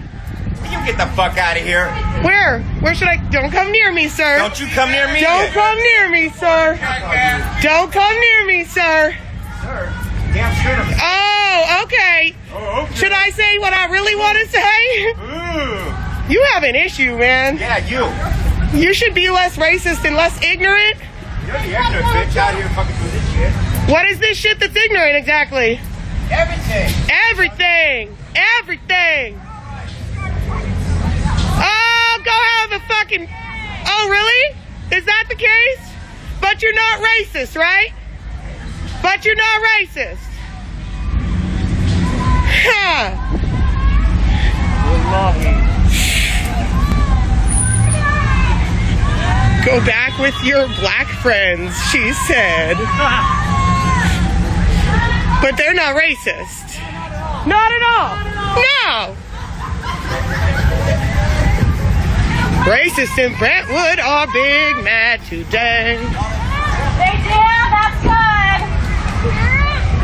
You get the fuck out of here. Where? Where should I? Don't come near me, sir. Don't you come near me. Don't come near me, sir. Don't come near me, sir. Sir, damn straight up. Oh, okay. Oh, okay. Should I say what I really want to say? Ooh. You have an issue, man. Yeah, you. You should be less racist and less ignorant. You're the ignorant bitch out here fucking with this shit. What is this shit that's ignorant exactly? Everything. Everything. Everything. Oh, go have a fucking... Oh, really? Is that the case? But you're not racist, right? But you're not racist. Huh. Go back with your black friends, she said. But they're not racist. Not at all. No. Racists in Brentwood are big mad today. They do? That's good.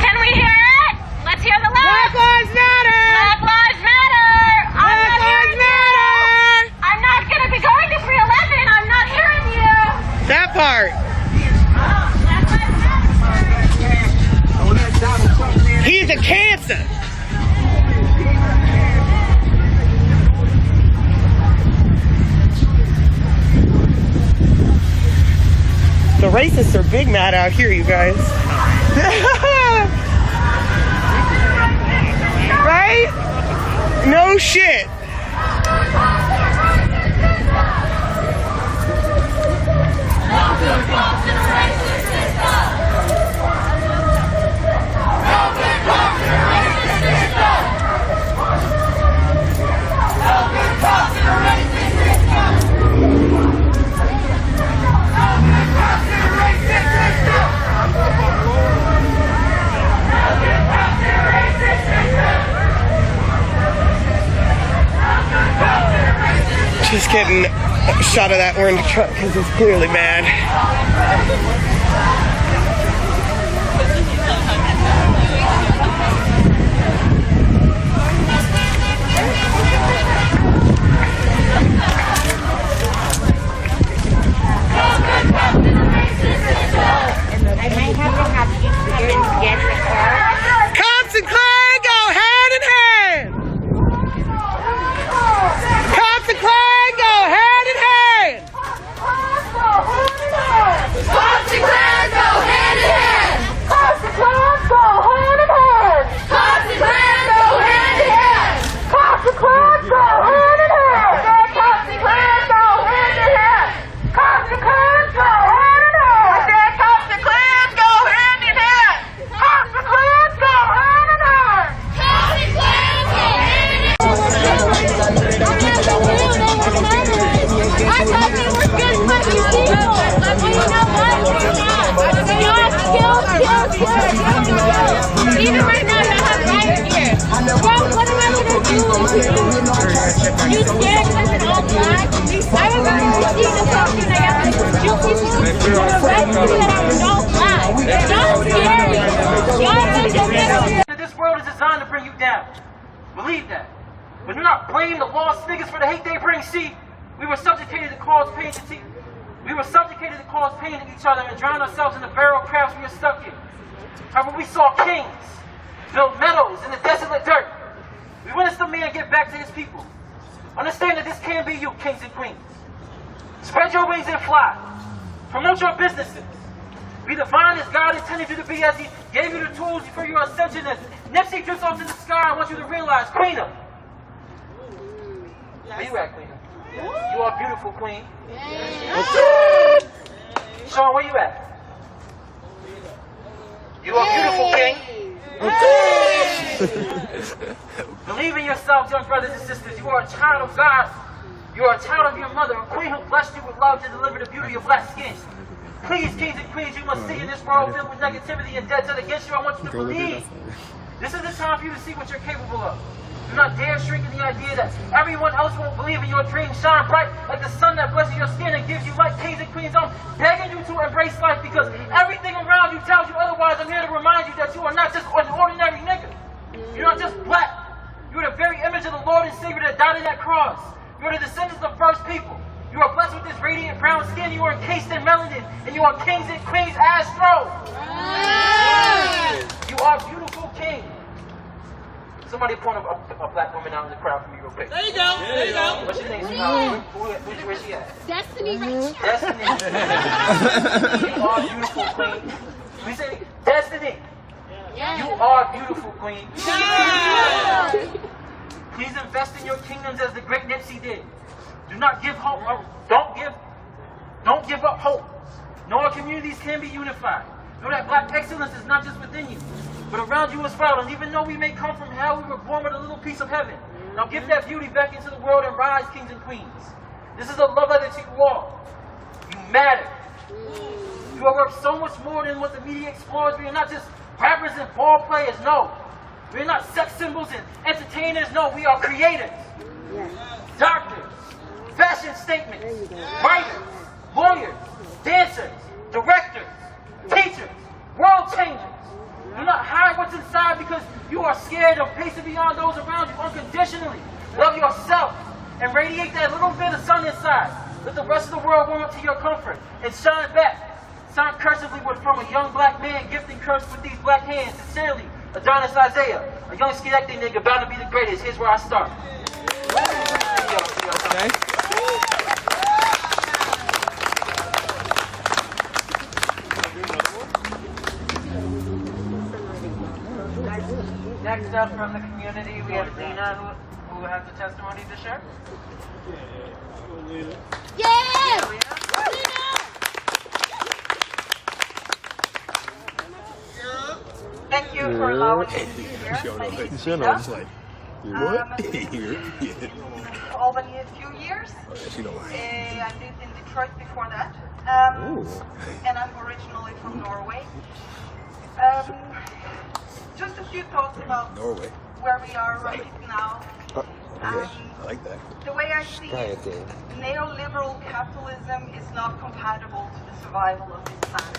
Can we hear it? Let's hear the laugh. Black Lives Matter! Black Lives Matter! Black Lives Matter! I'm not going to be going to 311. I'm not hearing you. That part. He's a cancer. The racists are big mad out here, you guys. Right? No shit. Just getting shot of that orange truck because it's clearly mad. I might have to have you get the car. Cops and crime go hand in hand. Cops and crime go hand in hand. Cops and crime go hand in hand. Cops and crime go hand in hand. Cops and crime go hand in hand. Cops and crime go hand in hand. Cops and crime go hand in hand. Cops and crime go hand in hand. I said cops and crime go hand in hand. Cops and crime go hand in hand. Cops and crime go hand in hand. I thought we were good fucking people. But you know what? We're not. Kill. Even right now, y'all have riots here. Bro, what am I gonna do? You scared because it's all black? I remember seeing the cartoon I got to shoot people for the red people that are all black. Y'all scary. This world is designed to bring you down. Believe that. But do not blame the lost niggas for the hate they bring. See, we were subjugated to cause pain to each other and drown ourselves in the barrel crafts we were stuck in. However, we saw kings build meadows in the desolate dirt. We witnessed a man get back to his people. Understand that this can be you, kings and queens. Spread your wings and fly. Promote your businesses. Be divine as God intended you to be, as He gave you the tools for your ascension. As Nipsey drifts off in the sky, I want you to realize, Queena. Where you at, Queena? You are beautiful, Queen. Sean, where you at? You are beautiful, King. Believe in yourselves, young brothers and sisters. You are a child of God. You are a child of your mother, a queen who blessed you with love to deliver the beauty of black skin. Please, kings and queens, you must see in this world filled with negativity and dead set against you. I want you to believe. This is the time for you to see what you're capable of. Do not dare shrink in the idea that everyone else won't believe in your dreams. Shine bright like the sun that blesses your skin and gives you light. Kings and queens, I'm begging you to embrace life because everything around you tells you otherwise. I'm here to remind you that you are not just an ordinary nigga. You're not just black. You're the very image of the Lord and Savior that died on that cross. You're the descendants of the first people. You are blessed with this radiant brown skin. You are encased in melanin. And you are kings and queens, Astro. You are beautiful kings. Somebody point a black woman out in the crowd for me real quick. There you go. There you go. What's your name, sweetheart? Where's she at? Destiny right here. Destiny. You are beautiful, queen. We say Destiny. Yeah. You are beautiful, queen. Yeah. Please invest in your kingdoms as the great Nipsey did. Do not give hope. Don't give up hope. Know our communities can be unified. Know that black excellence is not just within you, but around you as well. And even though we may come from hell, we were born with a little piece of heaven. Now give that beauty back into the world and rise, kings and queens. This is a love letter to you all. You matter. You are worth so much more than what the media explores. We are not just rappers and ball players, no. We are not sex symbols and entertainers, no. We are creators. Doctors, fashion statements, writers, lawyers, dancers, directors, teachers, world changers. Do not hide what's inside because you are scared of pacing beyond those around you unconditionally. Love yourself and radiate that little bit of sun inside. Let the rest of the world warm up to your comfort and shine back. Signed cursively from a young black man gifting curse with these black hands. Sincerely, Adonis Isaiah, a young Schenectady nigga bound to be the greatest. Here's where I start. Okay. Next up from the community, we have Lena, who has a testimony to share. Yeah! Thank you for allowing me to be here. My name is Lena. Albany a few years. I lived in Detroit before that. And I'm originally from Norway. Just a few thoughts about where we are right now. I like that. The way I see it, neoliberal capitalism is not compatible to the survival of this planet.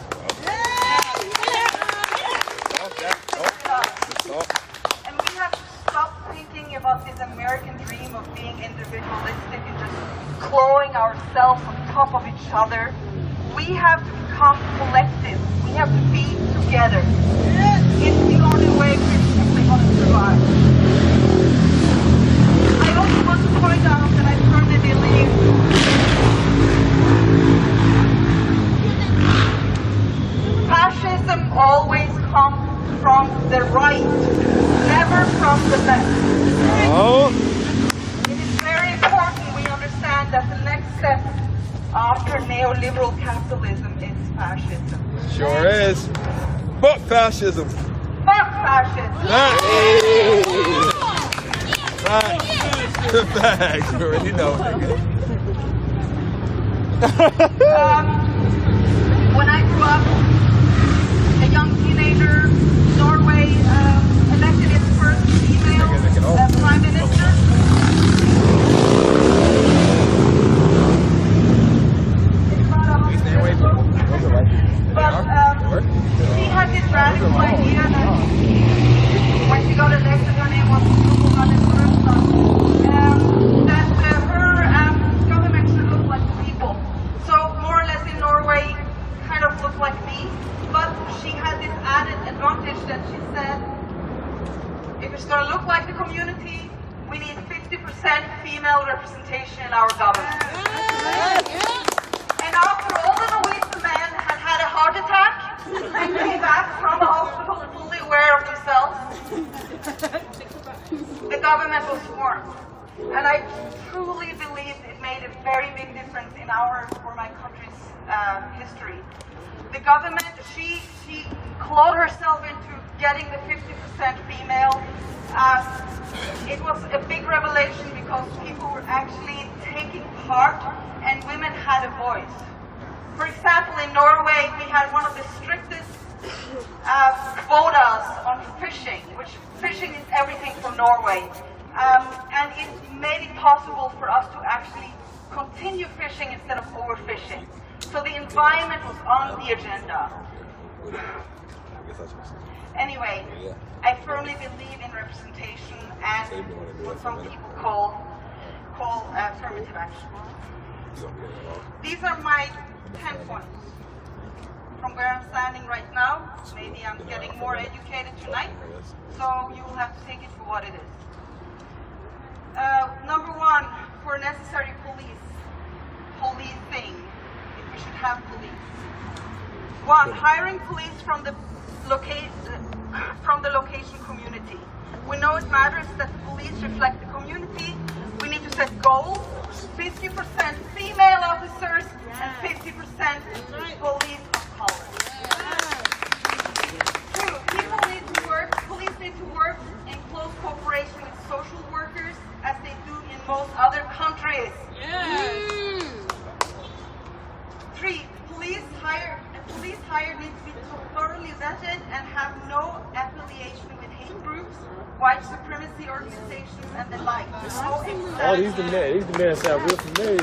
And we have to stop thinking about this American dream of being individualistic and just clawing ourselves on top of each other. We have to become collective. We have to be together. It's the only way we're simply going to survive. I also want to point out that I firmly believe fascism always comes from the right, never from the left. It is very important we understand that the next step after neoliberal capitalism is fascism. Sure is. Fuck fascism. Fuck fascism. Facts. You already know, nigga. When I grew up, a young teenager, Norway elected its first female prime minister. But she had this radical idea that when she got elected, her name was that her government should look like people. So more or less in Norway, kind of look like me. But she had this added advantage that she said, if it's going to look like the community, we need 50% female representation in our government. And after all the Norwegian men had a heart attack and came back from the hospital fully aware of themselves, the government was formed. And I truly believe it made a very big difference in our, or my country's history. The government, she clawed herself into getting the 50% female. It was a big revelation because people were actually taking part and women had a voice. For example, in Norway, we had one of the strictest quotas on fishing, which fishing is everything from Norway. And it made it possible for us to actually continue fishing instead of overfishing. So the environment was on the agenda. Anyway, I firmly believe in representation and what some people call affirmative action. These are my 10 points. From where I'm standing right now, maybe I'm getting more educated tonight, so you will have to take it for what it is. Number one, for necessary policing, if we should have police. One, hiring police from the location community. We know it matters that the police reflect the community. We need to set goals, 50% female officers and 50% police of color. Two, police need to work in close cooperation with social workers as they do in most other countries. Three, police hired need to be thoroughly vetted and have no affiliation with hate groups, white supremacy organizations, and the like. No these the men sound real familiar.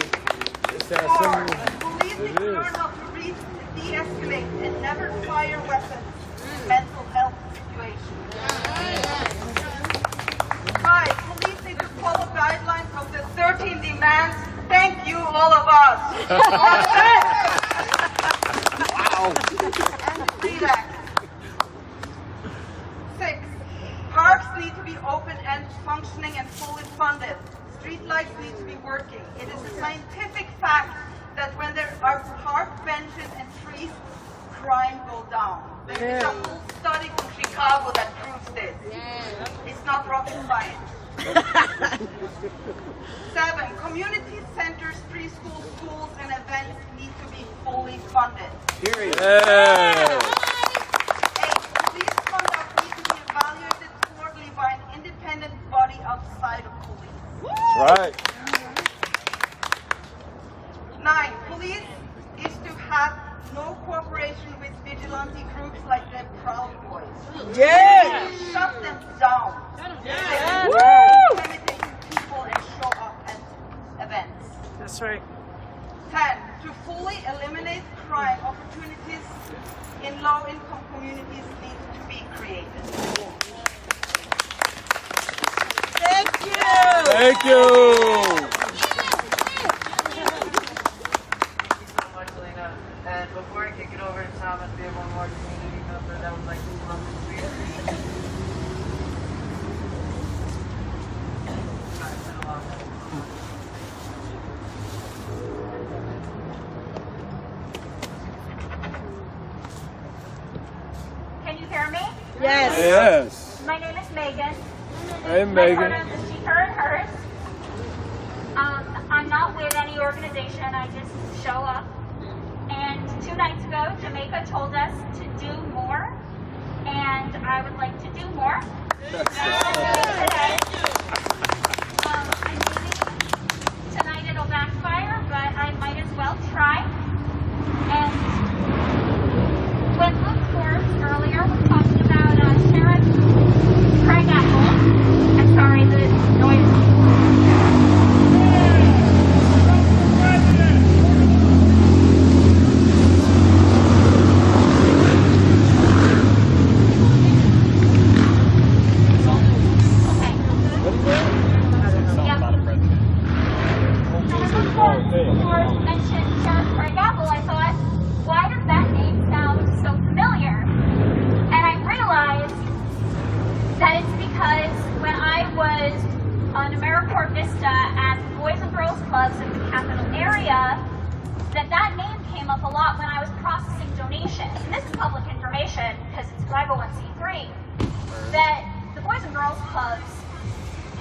It sounds similar. Police need to learn how to read, de-escalate, and never fire weapons in mental health situations. 5, police need to follow guidelines of the 13 demands. Thank you, all of us. Wow. CDAC. 6, parks need to be open and functioning and fully funded. Streetlights need to be working. It is a scientific fact that when there are park benches and trees, crime goes down. There is a whole study from Chicago that proves this. It's not rocket science. 7, community centers, preschool, schools, and events need to be fully funded. Period. 8, police conduct needs to be evaluated quarterly by an independent body outside of police. Right. 9, police is to have no cooperation with vigilante groups like the Proud Boys. Yes. Shut them down. They Thank you. And before I kick it over to Thomas, we have one more community member that would like to come up and speak. Can you hear me? Yes. Yes. My name is Megan. Hey, My Megan. pronouns is she, her, and hers. I'm not with any organization. I just show up. And 2 nights ago, Jamaica told us to do more, and I would like to do more. Today. Maybe tonight it'll backfire, but I might as well try. And when Luke Forbes earlier was talking about Sheriff Craig Apple, I'm sorry, the noise. Mentioned Sheriff Craig Apple, I thought, why does that name sound so familiar? And I realized that it's because when I was on AmeriCorps Vista at the Boys and Girls Clubs in the capital area, that name came up a lot when I was processing donations. And this is public information because it's 501c3, that the Boys and Girls Clubs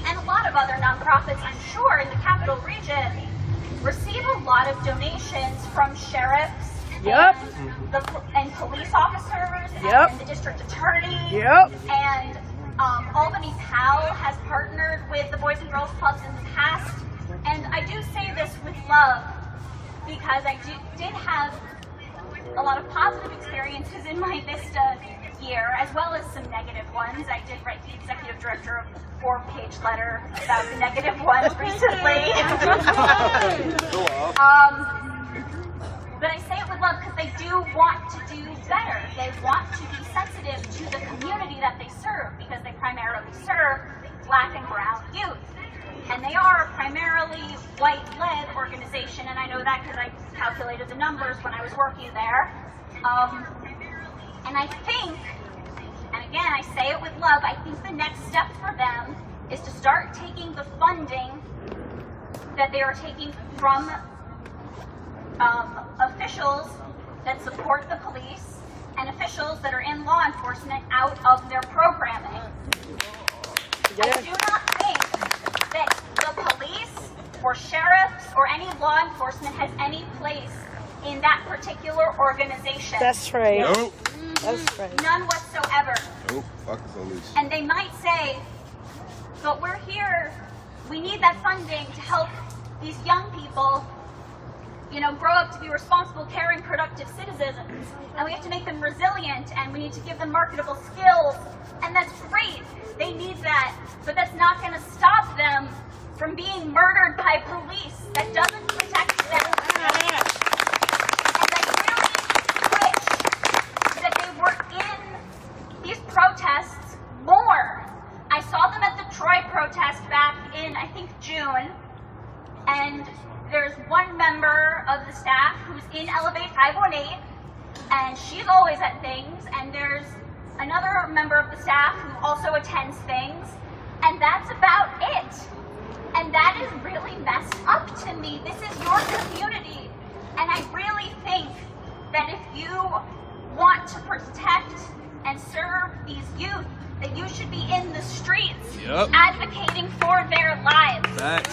and a lot of other nonprofits, I'm sure, in the capital region receive a lot of donations from sheriffs and police officers and the district attorney. And Albany PAL has partnered with the Boys and Girls Clubs in the past. And I do say this with love because I did have a lot of positive experiences in my Vista year, as well as some negative ones. I did write the executive director of a 4-page letter about the negative ones recently. But I say it with love because they do want to do better. They want to be sensitive to the community that they serve because they primarily serve Black and brown youth. And they are a primarily white-led organization, and I know that because I calculated the numbers when I was working there. And I think, and again, I say it with love, I think the next step for them is to start taking the funding that they are taking from officials that support the police and officials that are in law enforcement out of their programming. I do not think that the police or sheriffs or any law enforcement has any place in that particular organization. That's right. Nope. That's right. None whatsoever. Nope. Fuck the police. And they might say, but we're here, we need that funding to help these young people, you know, grow up to be responsible, caring, productive citizens. And we have to make them resilient, and we need to give them marketable skills. And that's great. They need that. But that's not going to stop them from being murdered by police that doesn't protect them. And I really wish that they were in these protests more. I saw them at the Troy protest back in, I think, June. And there's one member of the staff who's in Elevate 518, and she's always at things. And there's another member of the staff who also attends things, and that's about it. And that is really messed up to me. This is your community, and I really think that if you want to protect and serve these youth, that you should be in the streets advocating for their lives. And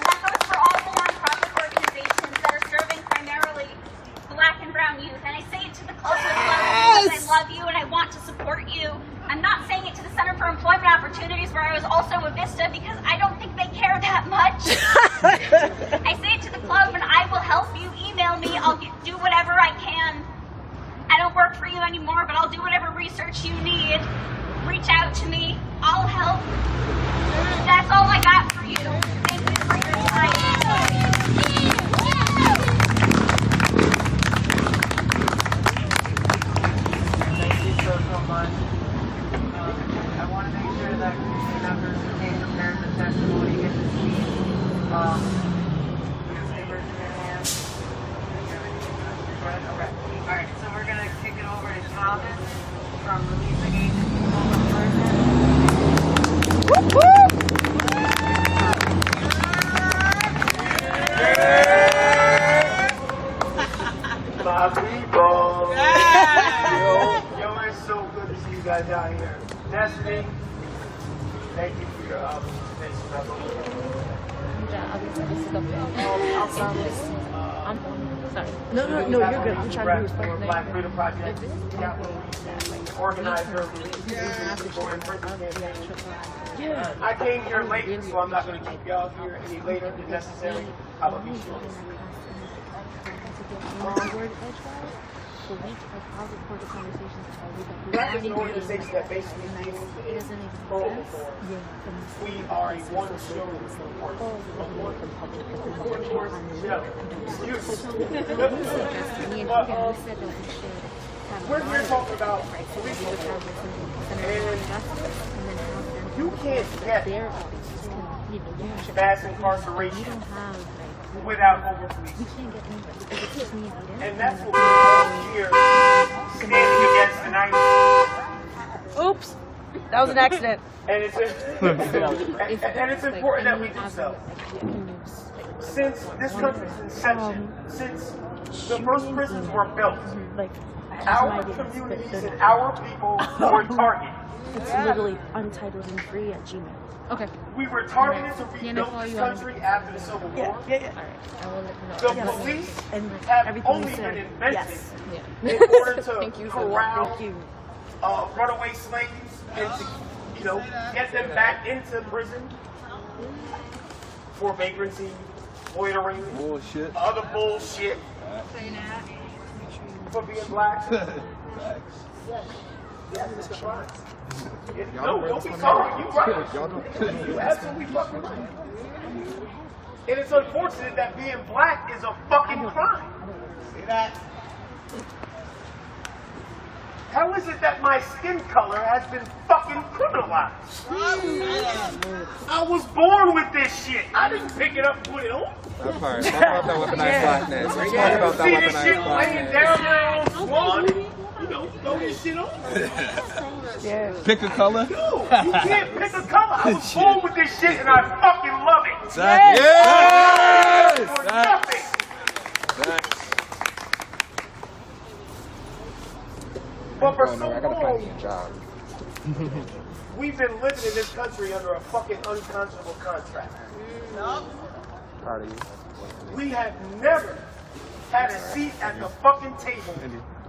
that goes for all the nonprofit organizations that are serving primarily Black and brown youth. And I say it to the closer level because I love you and I want to support you. I'm not saying it to the Center for Employment Opportunities, where I was also a Vista, because I don't think they care that much. I say it to the club, and I will help you. Email me. I'll do whatever I can. I don't work for you anymore, but I'll do whatever research you need. Reach out to me. I'll help. That's all I got for you. Thank you for your time. Thank you so much. I want to make sure that community members who came Thomas from Releasing Agents My people. Yo, it's so good to see you guys out here. Destiny, thank you for your participation. Sorry. No, you're good. I'm trying to do respect. Black Freedom Project, organizer of the I came here late, so I'm not going to keep y'all here any later than necessary. I will be short. Black is an organization that basically deals in oral reform. We are a one-show report. We're here talking about police reform. And you can't get mass incarceration without over-policing. And that's what we're all here standing against tonight. Oops, that was an accident. And it's important that we do so. Since this country's inception, since the first prisons were built, our communities and our people were targeted. It's literally untitled and free at Gmail. Okay. We were targeted to rebuild this country after the Civil War. The police have only been invented in order to corral runaway slaves and to, get them back into prison for vagrancy, loitering, other bullshit, for being black. Yes, it's a crime. No, don't be sorry. You right. You absolutely fucking right. And it's unfortunate that being black is a fucking crime. See that? How is it that my skin color has been fucking criminalized? I was born with this shit. I didn't pick it up and put it on. That part. Talk about that weaponized blackness. Talk about that See weaponized this shit laying blackness. down there on swan? Throw this shit on. Pick a color? No, you can't pick a color. I was born with this shit and I fucking love it. Exactly. Yes! For nothing. But for so long, we've been living in this country under a fucking unconscionable contract. Proud of you. We have never had a seat at the fucking table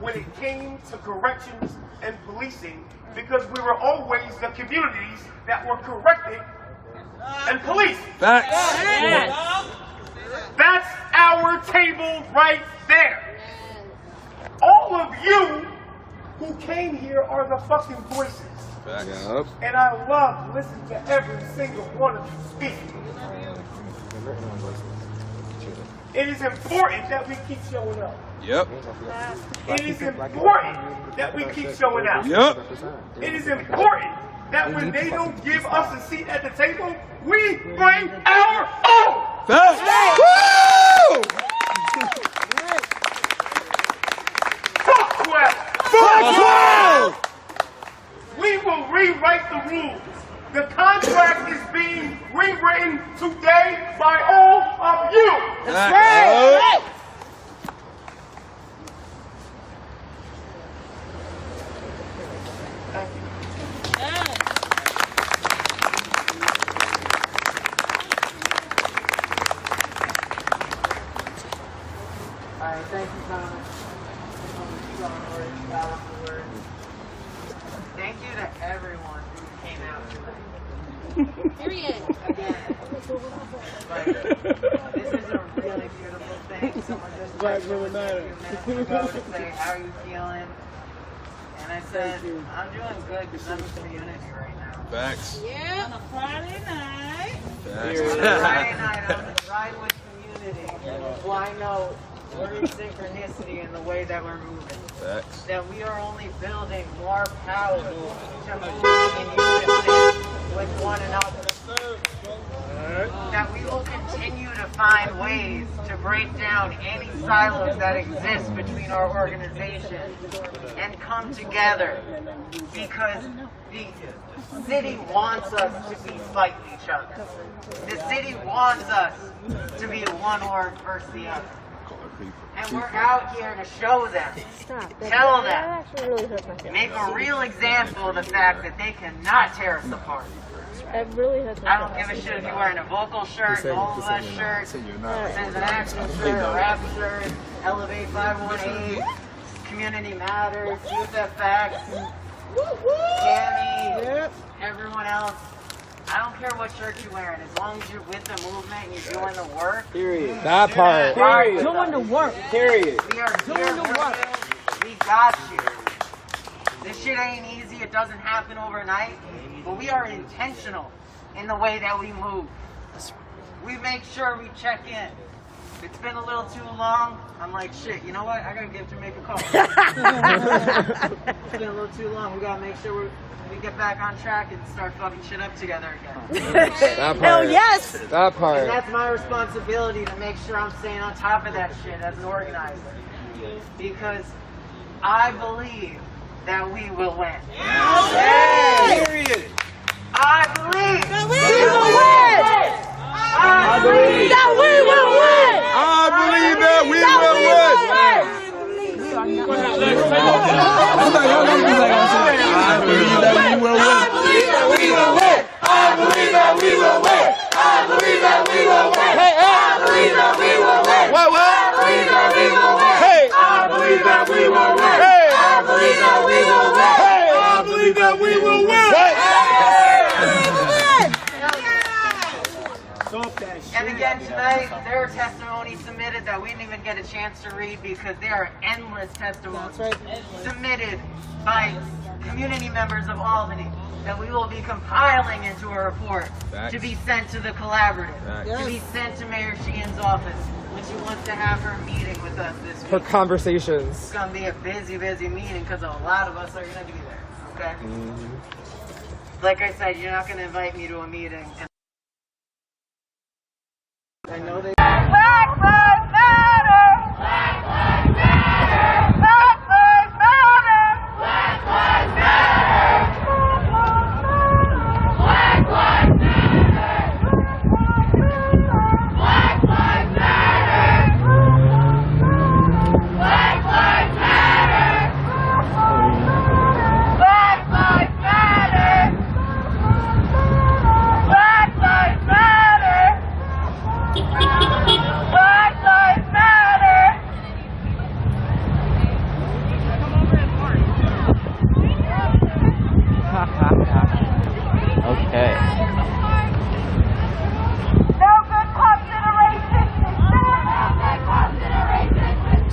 when it came to corrections and policing because we were always the communities that were corrected and policed. Facts. That's our table right there. All of you who came here are the fucking voices. Yep. And I love listening to every single one of you speak. It is important that we keep showing up. Yep. It is important that we keep showing out. Yep. It is important that when they don't give us a seat at the table, we bring our own. Facts. Woo! Fuck 12. Fuck 12! We will rewrite the rules. The contract is being rewritten today by all of you. That's right. Alright, thank you, Thomas. Thank you to everyone who came out tonight. Period. Again, this is a really beautiful thing. Someone just texted me a few minutes ago to say, how are you feeling? And I said, I'm doing good because I'm in community right now. Facts. Yeah. On a Friday night. Facts. On a Friday night on the Ride with Community. Well, I know we're in synchronicity in the way that we're moving. Facts. That we are only building more power to move in unison with one another. that we will continue to find ways to break down any silos that exist between our organizations and come together, because the city wants us to be fighting each other. The city wants us to be one org versus the other. And we're out here to show them, tell them, make a real example of the fact that they cannot tear us apart. I don't give a shit if you're wearing a vocal shirt, an All of Us shirt, Sins in Action shirt, a rap shirt, Elevate 518, Community Matters, UFFX, Tammy, everyone else. I don't care what shirt you're wearing, as long as you're with the movement and you're doing the work. Period. That part. Period. Doing the work. Period. We are doing the work. We got you. This shit ain't easy. It doesn't happen overnight. But we are intentional in the way that we move. We make sure we check in. If it's been a little too long, I'm like, shit, you know what? I gotta get to make a call. It's been a little too long. We gotta make sure we get back on track and start fucking shit up together again. That part. Hell yes! That part. And that's my responsibility, to make sure I'm staying on top of that shit as an organizer. Because I believe that we will win. Period. I believe that we will win. I believe that we will win. I believe that we will win. I believe that we will win. I believe that we will win. I believe that we will win. I believe that we will win. Hey, I believe that we will win. What? I believe that we will win. Hey, I believe that we will win. Hey, I believe that we will win. Hey, I believe that we will win. And again tonight, there are testimonies submitted that we didn't even get a chance to read, because there are endless testimonies submitted by community members of Albany that we will be compiling into a report to be sent to the collaborative, to be sent to Mayor Sheehan's office when she wants to have her meeting with us this week. For conversations. It's going to be a busy, busy meeting, because a lot of us are going to be there, okay? Like I said, you're not going to invite me to a meeting. I know they... Black Lives Matter. Black Lives Matter. Black Lives Matter. Black Lives Matter. Black Lives Matter. Black Lives Matter. Black Lives Matter. Black Lives Matter. Black Lives Matter. Black Lives Matter. Okay. No good consideration.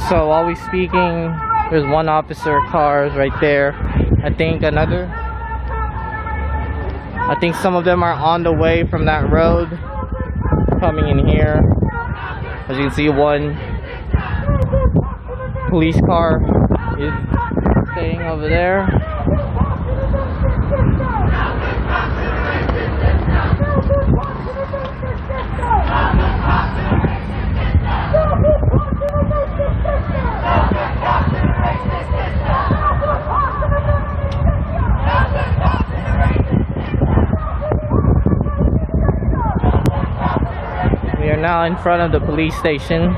So while we speaking, there's one officer cars right there. I think some of them are on the way from that road, coming in here. As you can see, one police car is staying over there. We are now in front of the police station.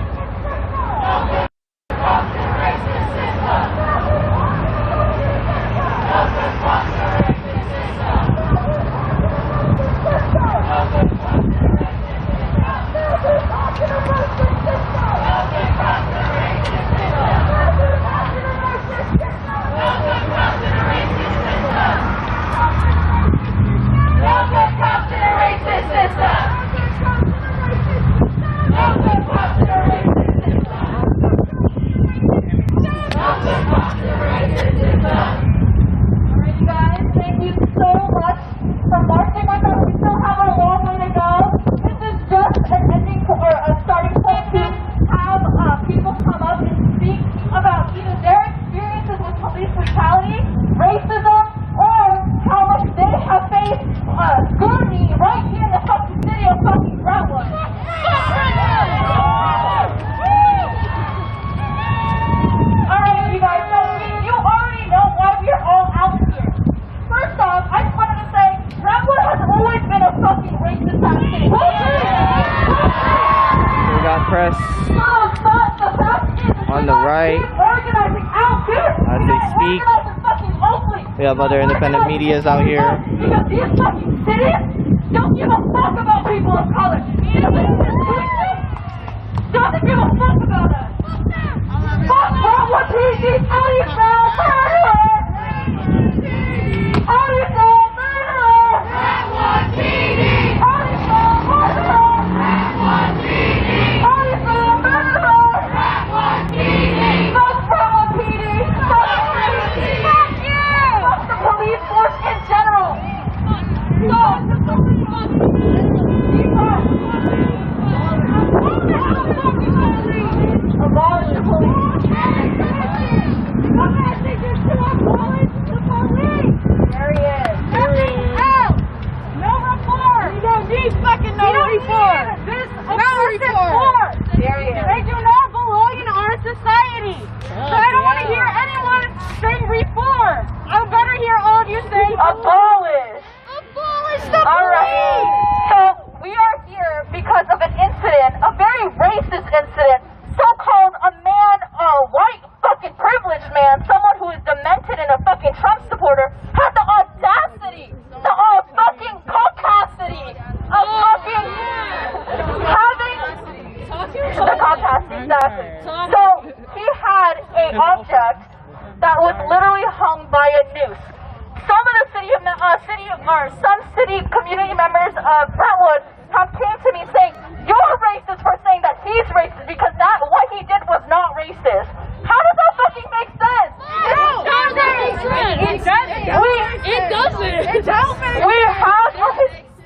No good consideration. right Organizing out here. as they speak. Organizing fucking Oakley. We have other independent medias out here. Because these fucking cities don't give a fuck about people of color. Doesn't give a fuck about us. Fuck Brentwood PD. How do you spell murderer? How do you spell murderer? Brentwood PD. How do you spell murderer? Brentwood PD. How do you spell murderer? Brentwood PD. Fuck Brentwood PD. Fuck you. Fuck you. Fuck the police force in general. Fuck the police force. Abolish the police. There he is. No reform. We don't need fucking no reform. No reform. There he is. They do not belong in our society. So I don't want to hear anyone saying reform. I better hear all of you saying abolish. Abolish the police. All right. So we are here because of an incident, a very racist incident. So-called a man, a white fucking privileged man, someone who is demented and a fucking Trump supporter, had the audacity, the fucking caucasity of fucking having the caucasity, exactly. So he had an object that was literally hung by a noose. Some of the some city community members of Brentwood have came to me saying, "You're racist for saying that he's racist because what he did was not racist." How does that fucking make sense? No, it doesn't. It doesn't. It doesn't. We have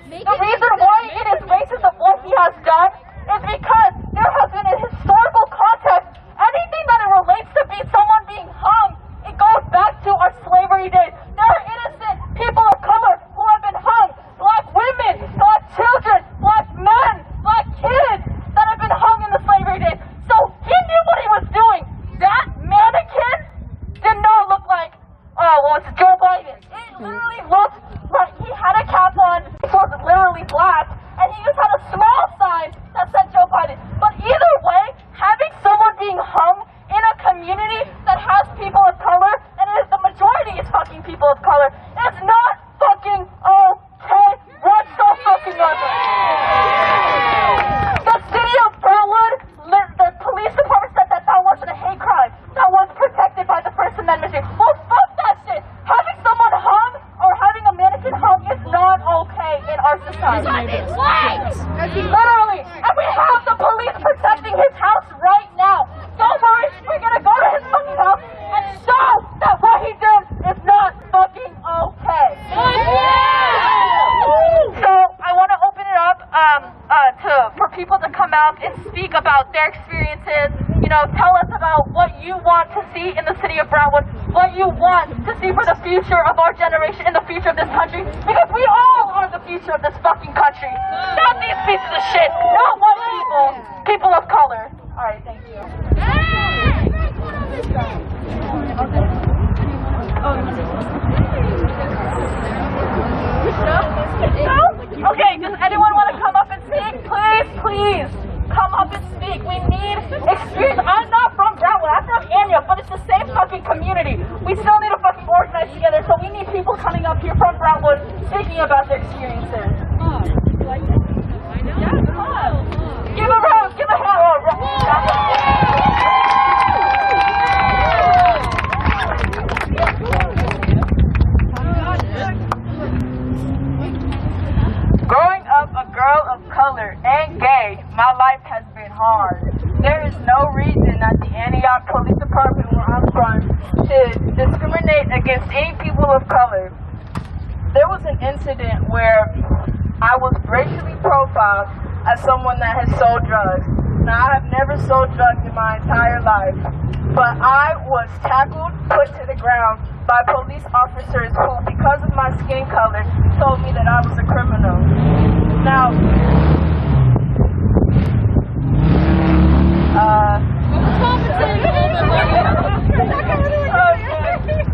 the reason why it is racist of what he has done is because there has been a historical context. Anything that it relates to someone being hung, it goes back to our slavery days. There are innocent people of color who have been hung. Black women, black children, black men, black kids that have been hung in the slavery days. So he knew what he was doing. That mannequin did not look like, Joe Biden. It literally looked like he had a cap on, it was literally black, and he just had a small sign that said Joe Biden. But either way, having someone being hung in a community that has people of color, and it is the majority is fucking people of color, it's not fucking okay whatsoever. The city of Brentwood, the police department said that wasn't a hate crime. That was protected by the First Amendment. Well, fuck that shit. Having someone hung or having a mannequin hung is not okay in our society. Literally. And we have the police protecting his house right now. Don't worry, we're gonna go to his fucking house and show that what he did is not fucking okay. So I want to open it up for people to come out and speak about their experiences. You know, tell us about what you want to see in the city of Brentwood, what you want to see for the future of our generation and the future of this country, because we all are the future of this fucking country. Not these pieces of shit, not white people, people of color. All right, thank you. Okay, does anyone want to come up and speak? Please, come up and speak. We need experience. I'm not from Brentwood, I'm from Anya, but it's the same fucking community. We still need to fucking organize together, so we need people coming up here from Brentwood speaking about their experiences. Give a round, give a hand. Growing up a girl of color and gay, my life has been hard. There is no reason that the Antioch Police Department where I'm from should discriminate against any people of color. There was an incident where I was racially profiled as someone that has sold drugs. Now, I have never sold drugs in my entire life, but I was tackled, put to the ground by police officers who, because of my skin color, told me that I was a criminal. Now,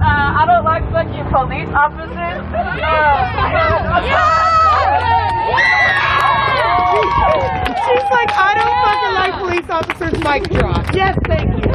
I don't like fucking police officers. She's like, I don't fucking like police officers. Mic drop. Yes, thank you.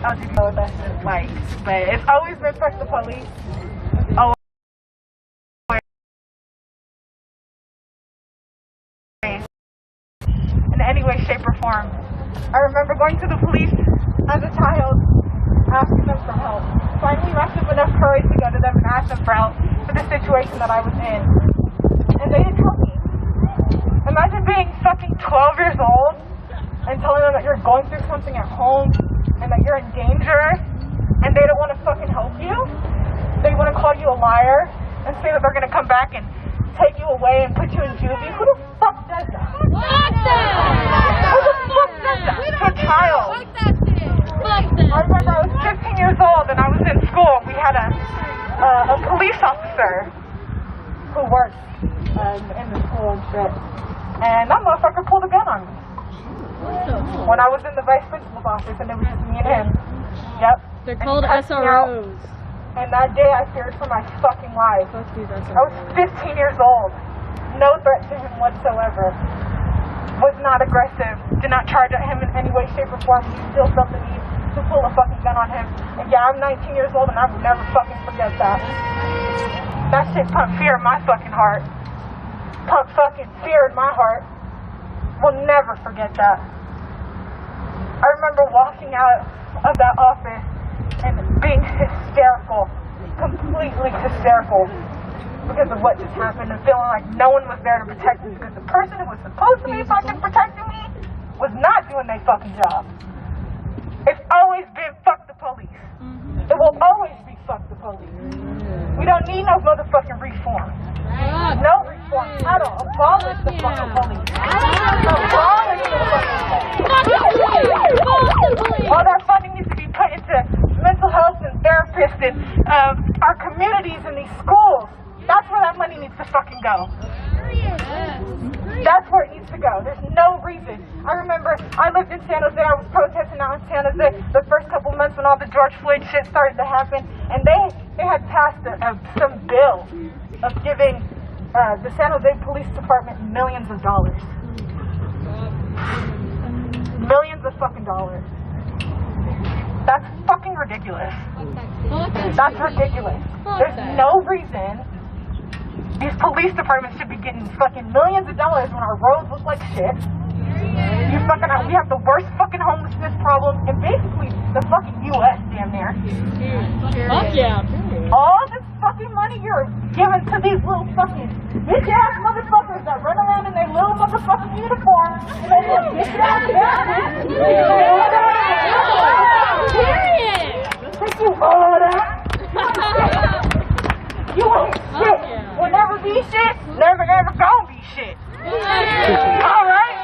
I don't even know what that shit's like. But it's always been fuck the police. Always. In any way, shape, or form. I remember going to the police as a child, asking them for help. Finally mustered up enough courage to go to them and ask them for help for the situation that I was in. And they didn't help me. Imagine being fucking 12 years old and telling them that you're going through something at home and that you're in danger and they don't want to fucking help you. They want to call you a liar and say that they're going to come back and take you away and put you in juvie. Who the fuck does that? Fuck that! Who the fuck does that? To a child. Fuck that shit. Fuck that. I remember I was 15 years old and I was in school. We had a police officer who worked in the school and shit. And that motherfucker pulled a gun on me. When I was in the vice principal's office and it was just me and him. Yep. They're called SROs. And that day I feared for my fucking life. I was 15 years old. No threat to him whatsoever. Was not aggressive. Did not charge at him in any way, shape, or form. He still felt the need to pull a fucking gun on him. And yeah, I'm 19 years old and I will never fucking forget that. That shit pumped fear in my fucking heart. Pumped fucking fear in my heart. Will never forget that. I remember walking out of that office and being hysterical, completely hysterical because of what just happened and feeling like no one was there to protect me because the person who was supposed to be fucking protecting me was not doing their fucking job. It's always been fuck the police. It will always be fuck the police. We don't need no motherfucking reform. No reform at all. Abolish the fucking police. Abolish the fucking police. All that funding needs to be put into mental health and therapists and our communities and these schools. That's where that money needs to fucking go. That's where it needs to go. There's no reason. I remember I lived in San Jose. I was protesting out in San Jose the first couple months when all the George Floyd shit started to happen. And they had passed some bill of giving the San Jose Police Department millions of dollars. Millions of fucking dollars. That's fucking ridiculous. That's ridiculous. There's no reason these police departments should be getting fucking millions of dollars when our roads look like shit. We have the worst fucking homelessness problem in basically the fucking U.S. damn near. Fuck yeah. All this fucking money you're giving to these little fucking bitch-ass motherfuckers that run around in their little motherfucking uniforms and they little bitch-ass badges. Thank you, all of that. You ain't shit. Will never be shit. Never, never gonna be shit. Alright?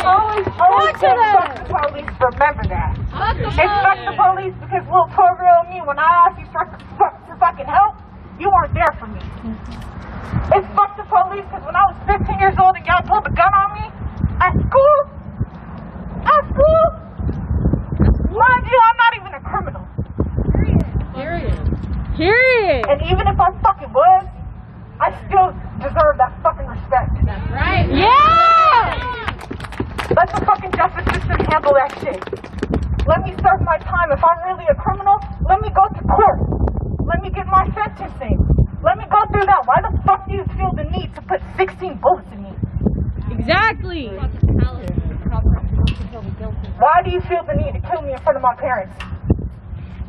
Always say fuck the police. Remember that. It's fuck the police because little 12-year-old me, when I asked you for fucking help, you weren't there for me. It's fuck the police because when I was 15 years old and y'all pulled a gun on me at school, mind you, I'm not even a criminal. Period. And even if I fucking was, I still deserve that fucking respect. That's right. Yeah! Let the fucking justice system handle that shit. Let me serve my time. If I'm really a criminal, let me go to court. Let me get my sentencing. Let me go through that. Why the fuck do you feel the need to put 16 bullets in me? Exactly. Why do you feel the need to kill me in front of my parents?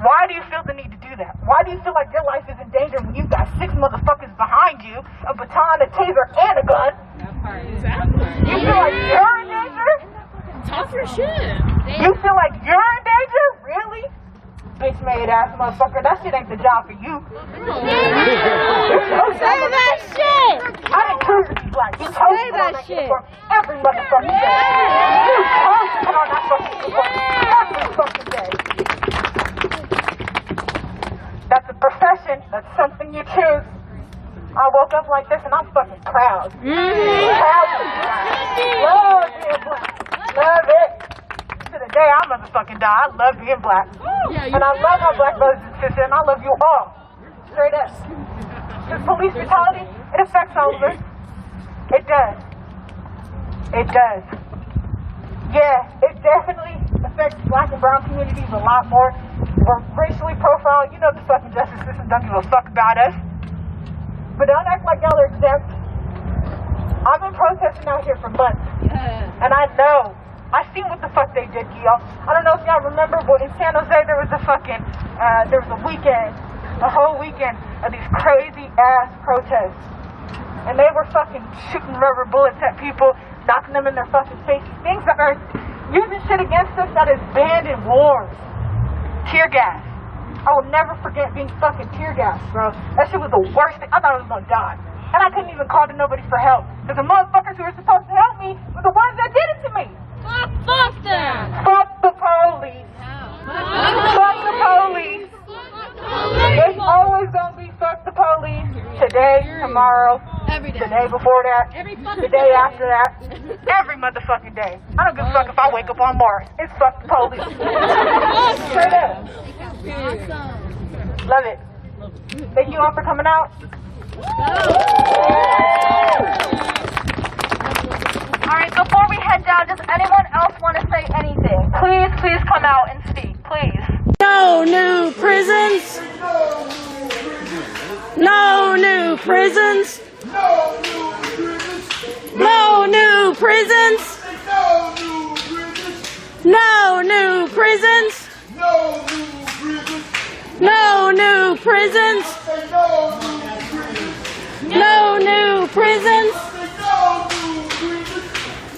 Why do you feel the need to do that? Why do you feel like your life is in danger when you've got 6 motherfuckers behind you, a baton, a taser, and a gun? Exactly. You feel like you're in danger? Talk your shit. You feel like you're in danger? Really? Bitch made ass motherfucker, that shit ain't the job for you. Say that shit! I didn't choose to be black. You chose to put on that uniform every motherfucking day. You chose to put on that fucking uniform every fucking day. That's a profession. That's something you choose. I woke up like this and I'm fucking proud. Proud to be black. Love being black. Love it. To the day I motherfucking die, I love being black. And I love my black brothers and sisters, and I love you all. Straight up. Because police brutality, it affects all of us. It does. It does. Yeah, it definitely affect black and brown communities a lot more. We're racially profiled. You know the fucking justice system don't give a fuck about us. But don't act like y'all are exempt. I've been protesting out here for months. And I know. I seen what the fuck they did to y'all. I don't know if y'all remember, but in San Jose there was a fucking, there was a weekend, a whole weekend of these crazy ass protests. And they were fucking shooting rubber bullets at people, knocking them in their fucking faces. Things that are using shit against us that is banned in wars. Tear gas. I will never forget being fucking tear gas, bro. That shit was the worst thing. I thought I was gonna die. And I couldn't even call to nobody for help. Because the motherfuckers who were supposed to help me were the ones that did it to me. Fuck them! Fuck the police. Fuck the police. It's always gonna be fuck the police. Today, tomorrow, the day before that, the day after that, every motherfucking day. I don't give a fuck if I wake up on Mars. It's fuck the police. Straight up. Love it. Thank you all for coming out. Alright, before we head down, does anyone else want to say anything? Please come out and speak, please. No new prisons! No new prisons! No new prisons! No new prisons! No new prisons! No new prisons!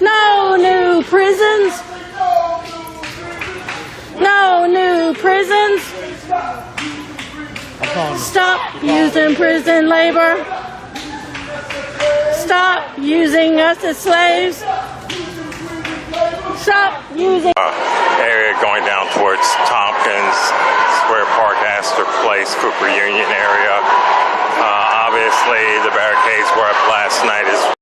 No new prisons! No new prisons! Stop using prison labor! Stop using us as slaves! Stop using... area going down towards Tompkins, Square Park, Astor Place, Cooper Union area. Obviously, the barricades were up last night as well.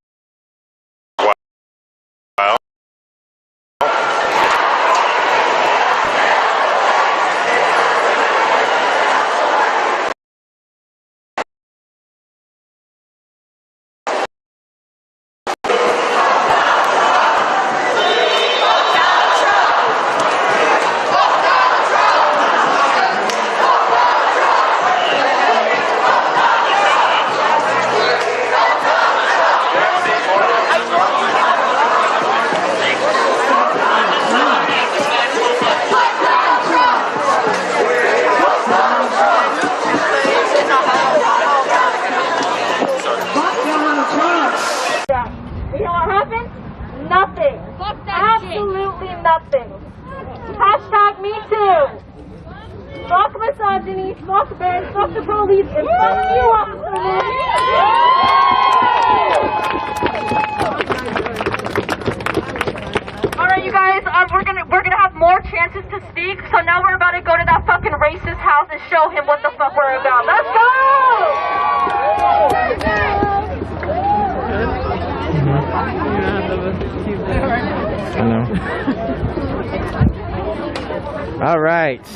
All right,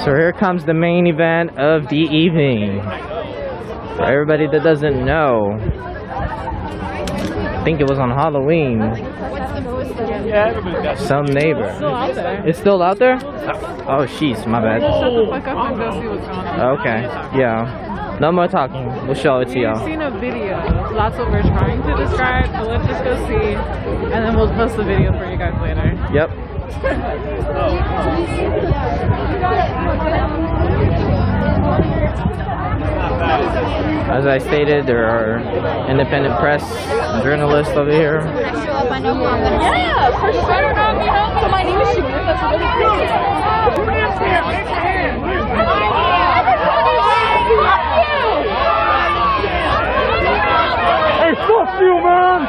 so here comes the main event of the evening. For everybody that doesn't know, I think it was on Halloween. Some neighbor. It's still out there. It's still out there? Oh, jeez, my bad. Shut the fuck up and go see what's going on. Okay, yeah. No more talking. We'll show it to y'all. We've seen a video. That's what we're trying to describe, but let's just go see, and then we'll post the video for you guys later. Yep. As I stated, there are independent press journalists over here. Yeah, for sure. So my name is Shamir. That's really cool. Hey, fuck you, man!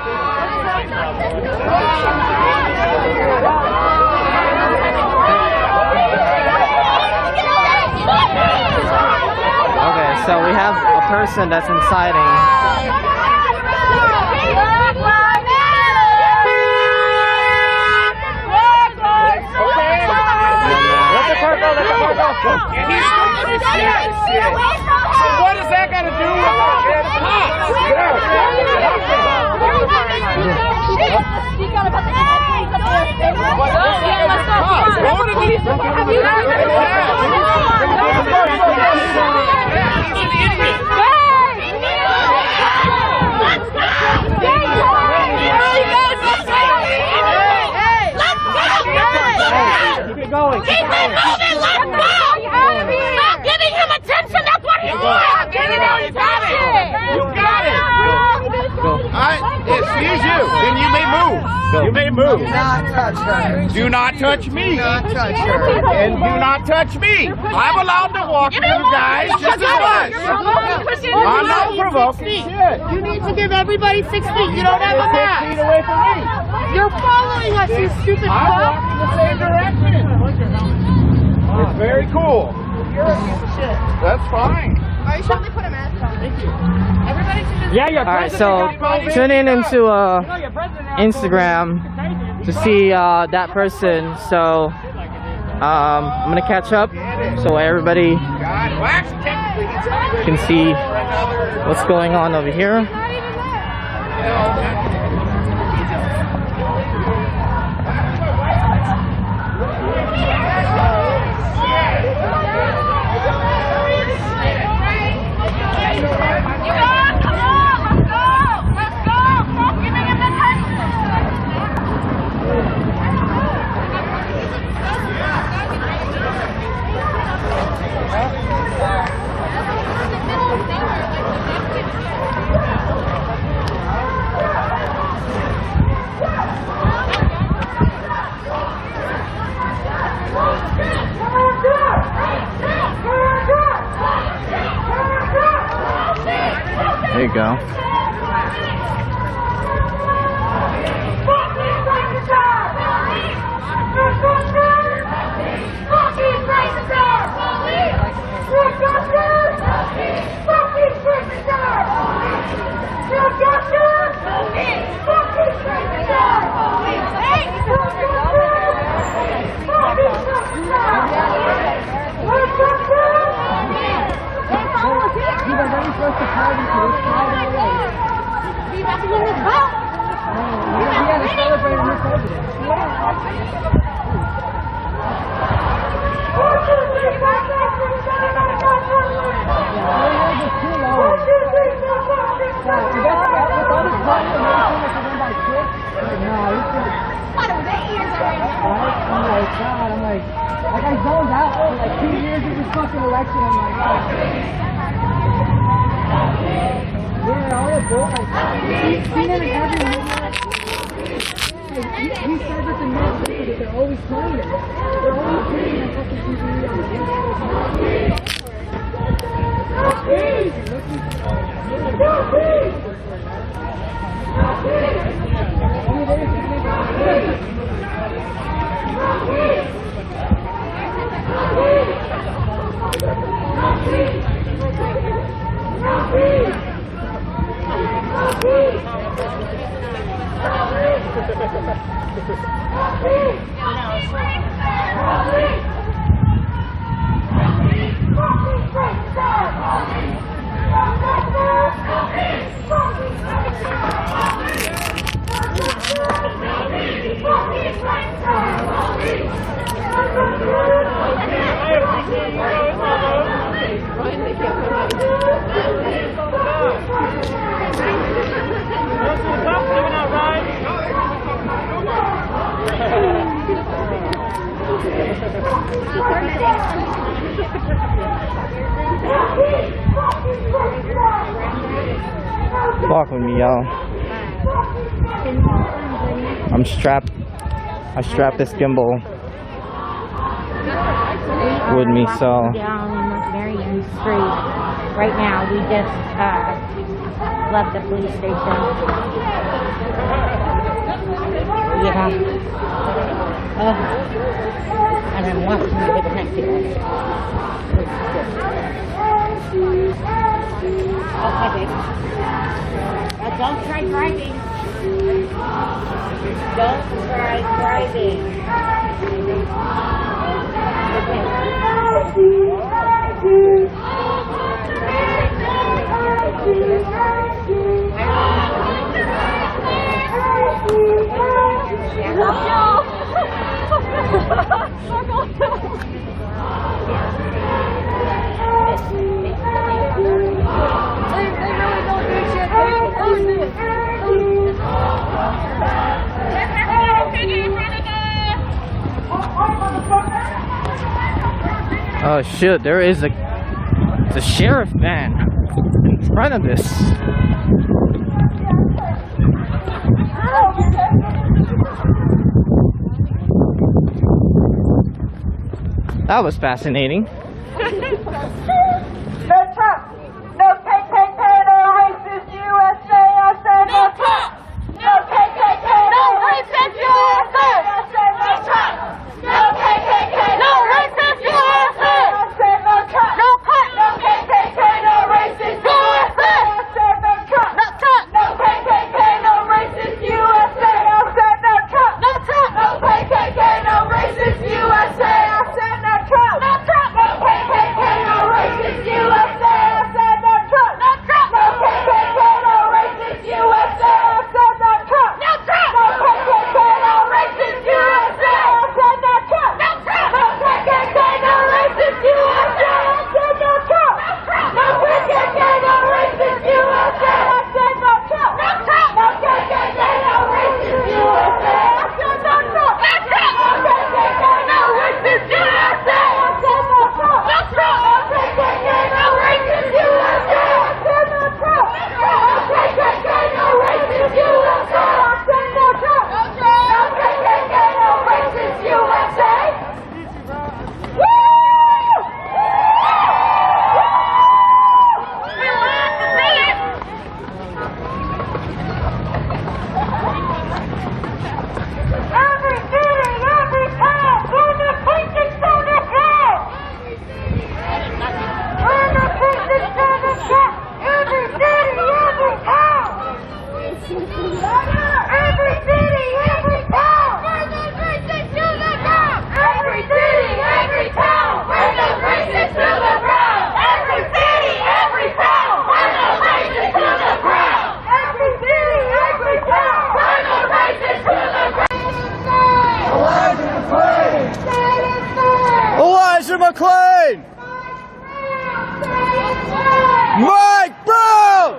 Okay, so we have a person that's inciting. So what does that got to do with the cops? Get out. Speak out about the Keep it going. Keep it moving. Let's go. Stop giving him attention. That's what he wants. Give him attention. You got it. Excuse you. Then you may move. You may move. Do not touch her. Do not touch me. Do not touch her. And do not touch me. I'm allowed to walk through you guys just as much. I'm not provoking shit. You need to give everybody 6 feet. You don't have a 6 mask. feet away from me. You're following us, you stupid I fuck. walk in the same direction. It's very cool. You're a piece of shit. That's fine. Are you sure they put a mask on? Thank you. Everybody should just... Yeah, all right, so tune in into Instagram to see that person. So I'm gonna catch up so everybody can see what's going on over here. There you go. Walk with me, y'all. I'm strapped. I strapped this gimbal with me, so. Down in Marion Street. Right now, we just left the police station. Yeah. And I'm watching the detective. Okay, baby. Don't try driving. Don't try driving. Okay. Oh shit, there is a sheriff van in front of this. That was fascinating. No Trump, no KKK, no racist USA. I said no Trump, no KKK, no racist USA. I said no Trump, no KKK, no racist USA. I said no Trump, no Trump, no KKK, no racist USA. I said no Trump, no Trump, no KKK, no racist USA. I said no Trump, no Trump, no KKK, no racist USA. I said no Trump, no Trump, no KKK, no racist USA. I said no Trump, no Trump, no KKK, no racist USA. I said no Trump, no Trump, no KKK, no racist USA. I said no Trump, no Trump, no KKK, no racist USA. I said no Trump, no KKK, no racist USA. I said no Trump, no Trump, no KKK, no racist USA. I said no Trump, no Trump, no KKK, no racist USA. I said no Trump, no Trump, no KKK, no racist USA. I said no Trump, no KKK, no racist USA. I said no Trump, no KKK, no racist USA. Woo! We love to see it. Every city, every town, burn the precinct to the ground. Burn the precinct to the ground. Every city, every town. Every city, every town. Burn the precinct to the ground. Every city, every town. Burn the precinct to the ground. Every city, every town. Burn the precinct to the ground. Every city, every town. Burn the precinct to the ground. Elijah McClain! Mike Brown!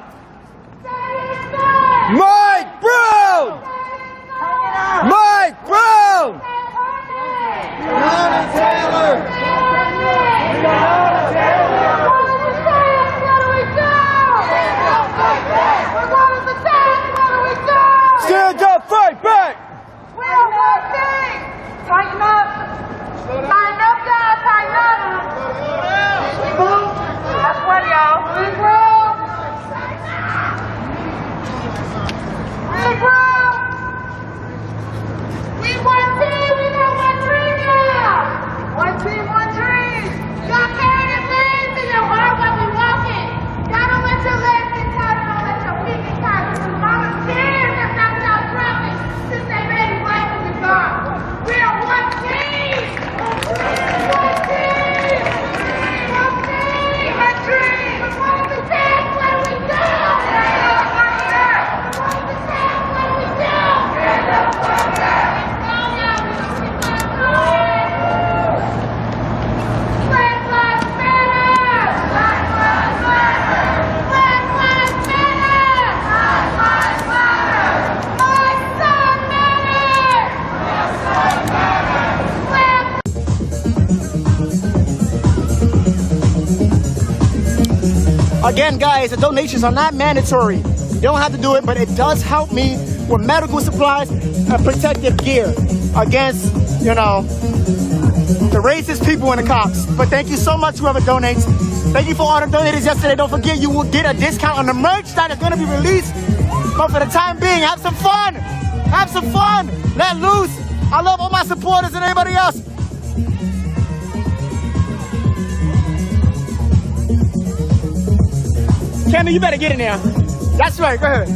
Mike Brown! Mike Brown! Breonna Taylor! Breonna Taylor! Stand up, fight back! Tighten up! Tighten up, guys! Tighten up! That's what, y'all. Regroup! Regroup! We one team, we got one dream now! One team, one dream! Y'all carry the legs in your heart while we walking. Y'all don't let your legs get tired, don't let your feet get tired. Volunteers have not stopped dropping since they made it right from the gone. We are one team! One team! One team! A dream! What we say, what we do! Stand up like that! What we say, what we do! Stand up like that! Black Lives Matter! Black Lives Matter! Black Lives Matter! Black Lives Matter! My son matters! My son matters! Again, guys, the donations are not mandatory. You don't have to do it, but it does help me with medical supplies and protective gear against, you know, the racist people and the cops. But thank you so much, whoever donates. Thank you for all the donators yesterday. Don't forget, you will get a discount on the merch that is going to be released. But for the time being, have some fun. Have some fun. Let loose. I love all my supporters and everybody else. Cammy, you better get in there. That's right, go ahead.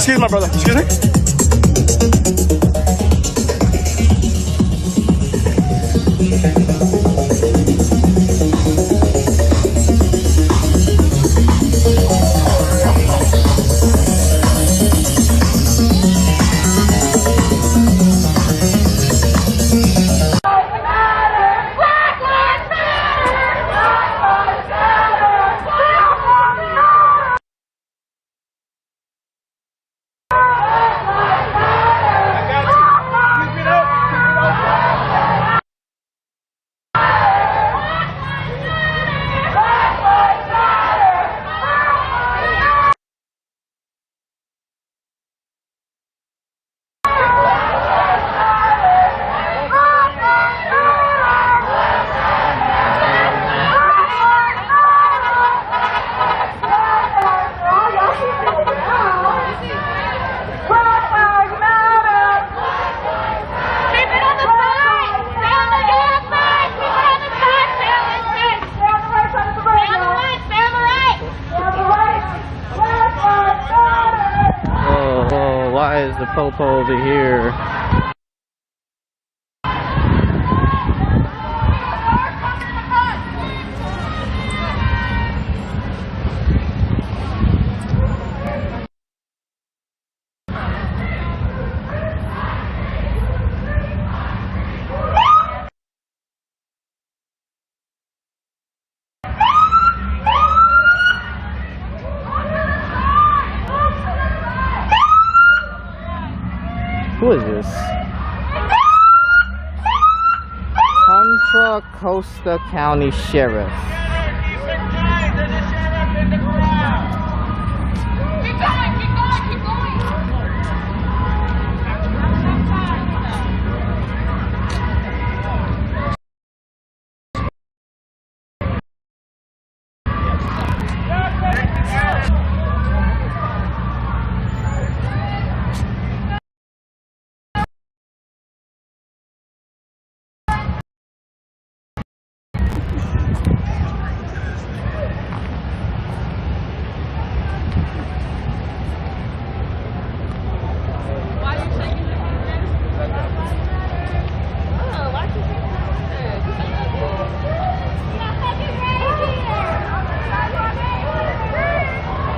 Excuse my brother. Excuse me. Why is the popo over here? Who is this? Contra Costa County Sheriff.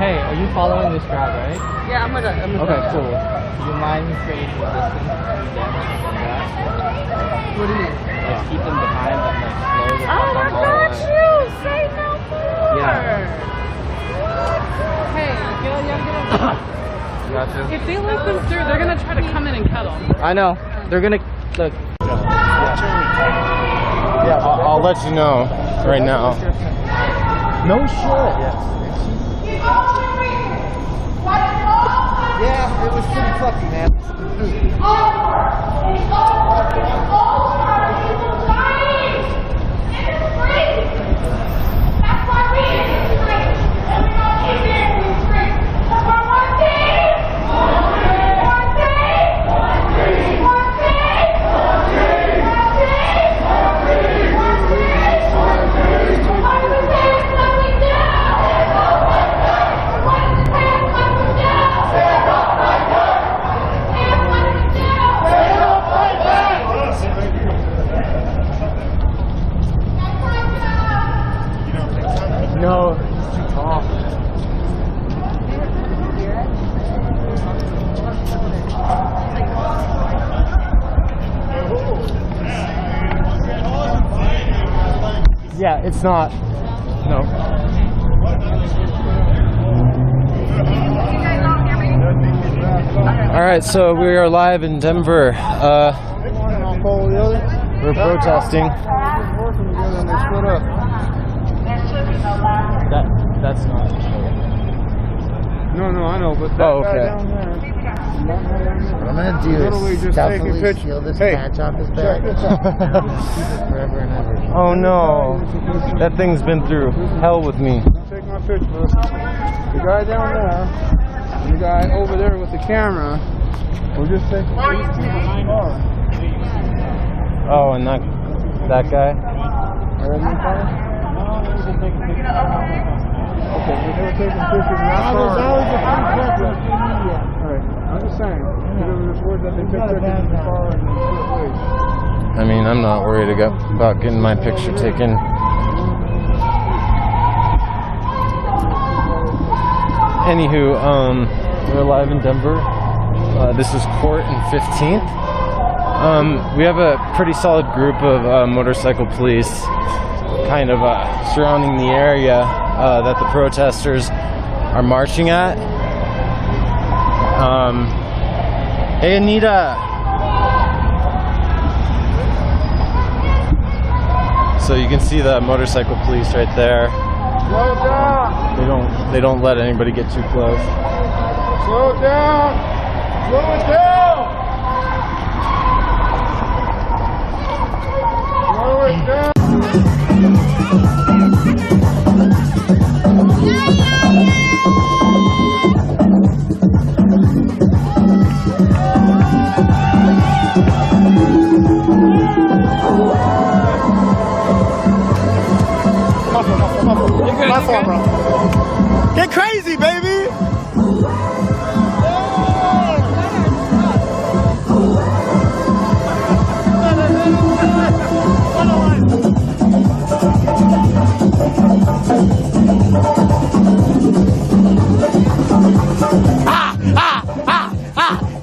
Hey, are you following this crowd, right? Yeah, I'm gonna. Okay, cool. Do you mind creating distance between them and that? What do you mean? Like keep them behind and like slow the Oh, I fuck got down. you. Say no more. Yeah. Hey, get Gotcha. If they let them through, they're gonna try to come in and cut them. I know. They're gonna look. Yeah, I'll let you know right now. No shit. Yeah, it was pretty fucking, man. No, it's too tall. Yeah, it's not. No. All right, so we are live in Denver. We're protesting. That's not. No, I know, but that Oh, okay. guy down there. What I'm gonna do Literally is just taking stealthily pictures. steal this Hey, patch off his back. Keep it forever and ever. Oh no, that thing's been through hell with me. Take my picture. The guy down there, and the guy over there with the camera, will just take a picture behind us. Oh, and that guy. Are you coming? No, we can take a picture. Okay, we're taking pictures now. There's always a free press on media. Alright. I mean, I'm not worried about getting my picture taken. Anywho, we're live in Denver. This is Court and 15th. We have a pretty solid group of motorcycle police kind of surrounding the area that the protesters are marching at. Hey, Anita. So you can see the motorcycle police right there. Slow down. They don't let anybody get too close. Slow down. Slow it down. Slow it down. My fault, bro. Get crazy, baby.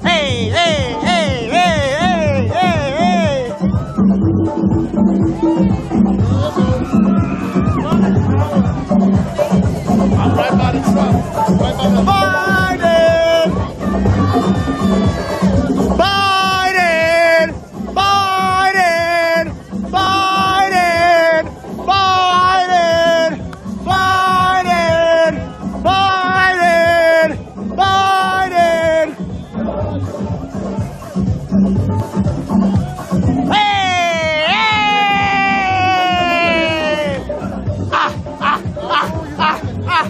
Hey, hey, hey, hey, hey, hey, I'm right by the truck. Right by the Biden! Biden! Biden! Biden! Biden! Biden! Biden! Biden! Hey! Hey! Ah! Ah! Ah! Ah!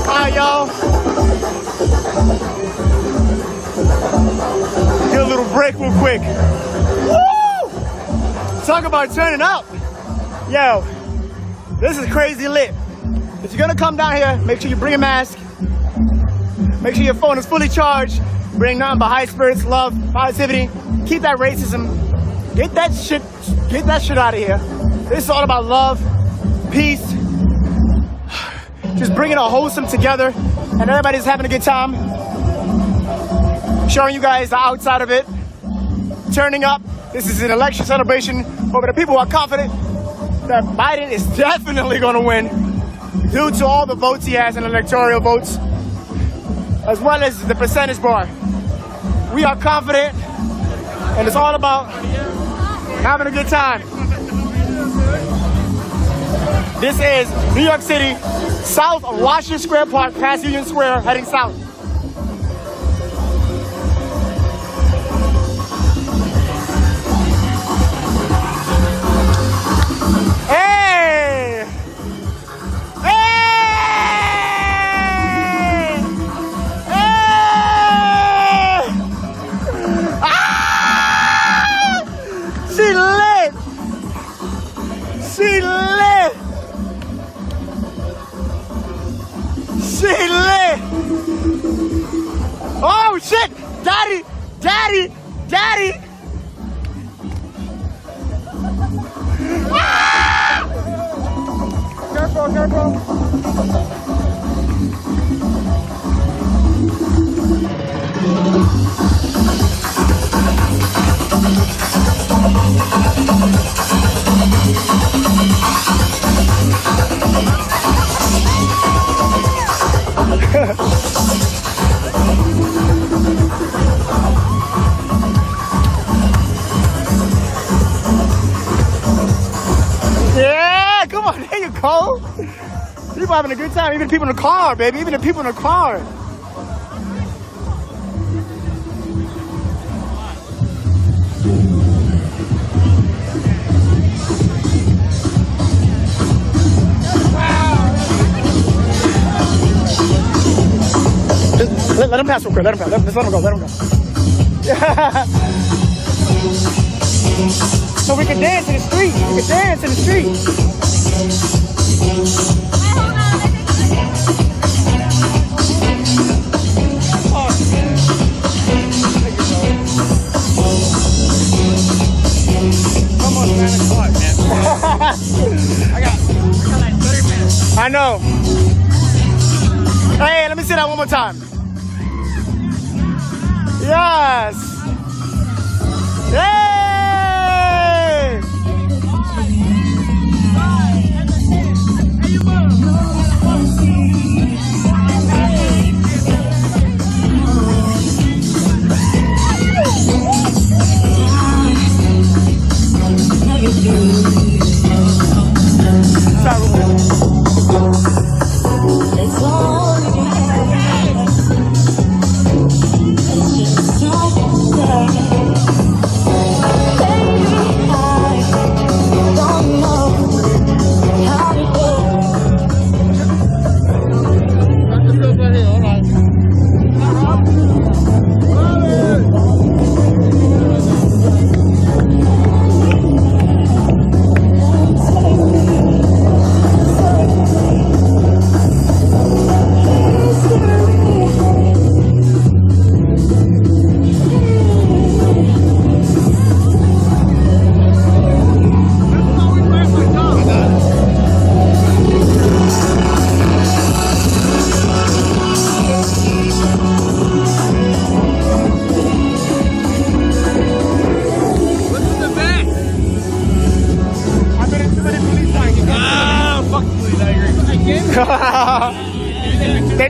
Alright, y'all. Get a little break real quick. Woo! Talk about turning up. Yo, this is crazy lit. If you're gonna come down here, make sure you bring a mask. Make sure your phone is fully charged. Bring nothing but high spirits, love, positivity. Keep that racism. Get that shit out of here. This is all about love, peace. Just bringing a wholesome together, and everybody's having a good time. Showing you guys the outside of it. Turning up. This is an election celebration, but the people are confident that Biden is definitely going to win due to all the votes he has in electoral votes, as well as the percentage bar. We are confident, and it's all about having a good time. This is New York City, south of Washington Square Park, past Union Square, heading south. Hey! Daddy! Daddy! Daddy! Ah! Careful, careful. Yeah, come on, there you go. People having a good time, even people in the car, baby, even the people in the car. Let him pass real quick, let him pass. Let's let him go, let him go. Yeah. So we can dance in the street. We can dance in the street. Come on, 9 o'clock, man. I got like 30 minutes. I know. Hey, let me say that one more time. Yes. Hey.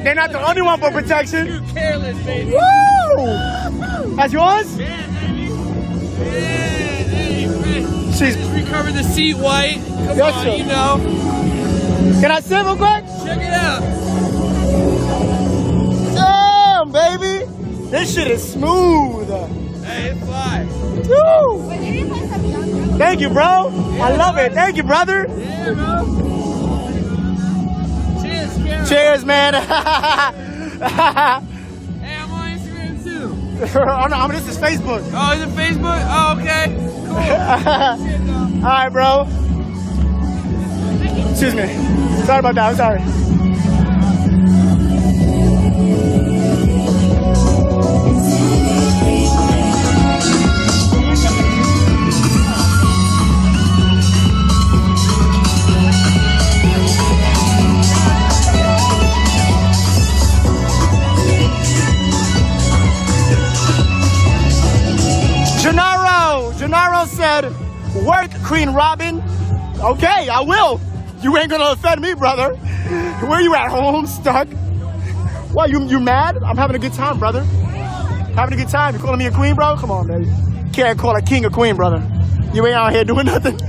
They're not the only one for protection. Too careless, baby. Woo! That's yours? Yeah, baby. Yeah, hey, She's recover the seat white. Come yes, on, sir. you know. Can I sit real quick? Check it out. Damn, baby. This shit is smooth. Hey, it's fly. Woo! Thank you, bro. I love it. Thank you, brother. Yeah, bro. Cheers, man. Hey, I'm on Instagram too. Oh, no, this is Facebook. Oh, is it Facebook? Oh, okay. Cool. All right, bro. Excuse me. Sorry about that. I'm sorry. Gennaro said, work, Queen Robin. Okay, I will. You ain't gonna offend me, brother. Where you at home, stuck? What, you mad? I'm having a good time, brother. Having a good time. You calling me a queen, bro? Come on, baby. Can't call a king a queen, brother. You ain't out here doing nothing.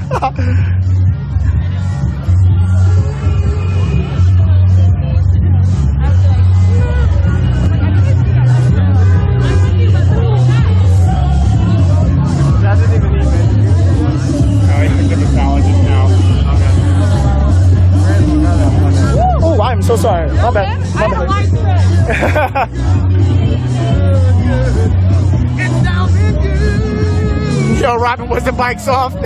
Oh, I'm so sorry. My bad. My bad. Yo, Robin, was the bike soft?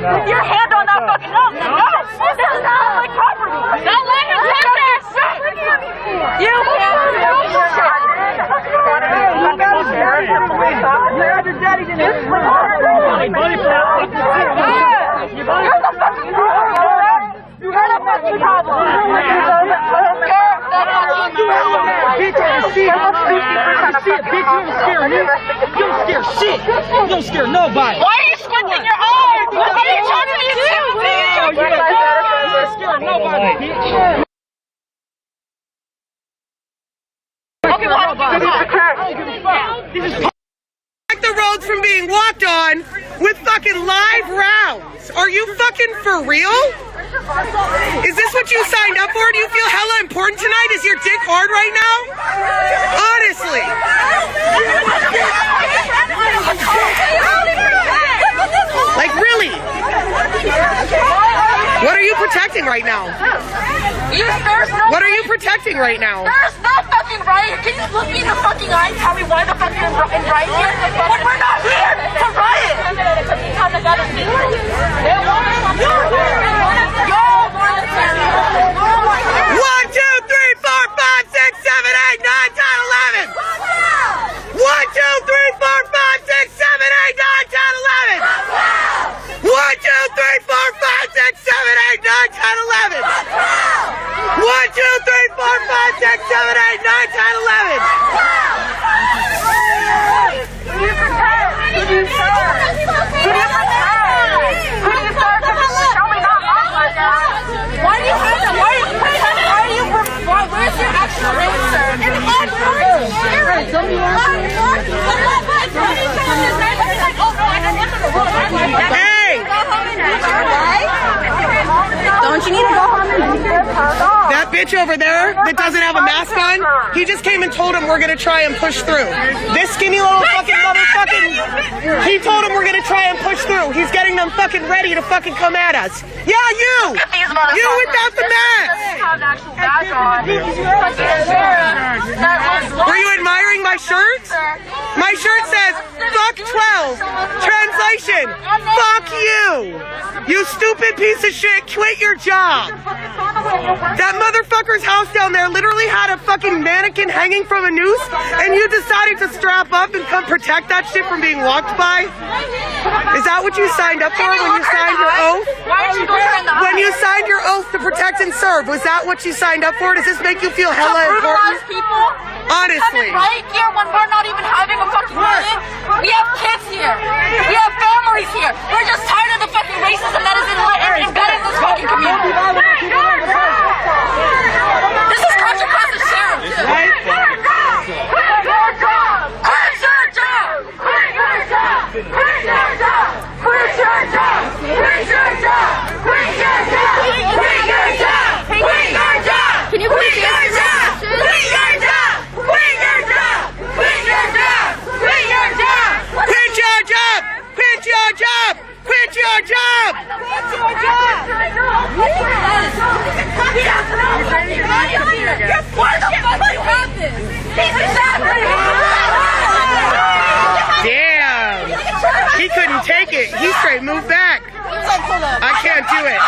With your hand on that fucking no. This is not public property. Don't let him touch that shit. You can't do You don't scare nobody. Why are you squinting your eyes? What are you trying to do? You don't scare nobody, bitch. Okay, well, Protect the roads from being walked on with fucking live rounds. Are you fucking for real? Is this what you signed up for? Do you feel hella important tonight? Is your dick hard right now? Honestly. Like, really? What are you protecting right now? What are you protecting right now? There's no fucking right. Can you look me in the fucking eye and tell me why the fuck you're in riot here? When we're not here to riot. One, two, three, four, five, six, seven, eight, nine, 10, 11. 1, 2, 3, 4, 5, 6, 7, 8, 9, 10, 11. 1, 2, 3, 4, 5, 6, 7, 8, 9, 10, 11. 1, 2, 3, 4, 5, 6, 7, 8, 9, 10, 11. Where's your actual answer? Hey! Don't you need to go home and That bitch over there that doesn't have a mask on, he just came and told him we're gonna try and push through. This skinny little fucking motherfucking, he told him we're gonna try and push through. He's getting them fucking ready to fucking come at us. Yeah, you! You without the mask! Were you admiring my shirt? My shirt says, fuck 12. Translation, fuck you. You stupid piece of shit, quit your job. That motherfucker's house down there literally had a fucking mannequin hanging from a noose, and you decided to strap up and come protect that shit from being walked by? Is that what you signed up for when you signed your oath? When you signed your oath to protect and serve, was that what you signed up for? Does this make you feel hella important? People honestly. Right here when we're not even having a fucking meeting. We have kids here. We have families here. We're just tired of the fucking racism that is embedded in this fucking community. This is Country Cross the Sheriff. Quit your job! Quit your job! Quit your job! Quit your job! Quit your job! Quit your job! Quit your job! Quit your job! Quit your job! Can you quit your job? Quit your job! Quit your job! Quit your job! Quit your job! Quit your job! Quit your job! Quit your job! Damn! He couldn't take it. He straight moved back. I can't do it.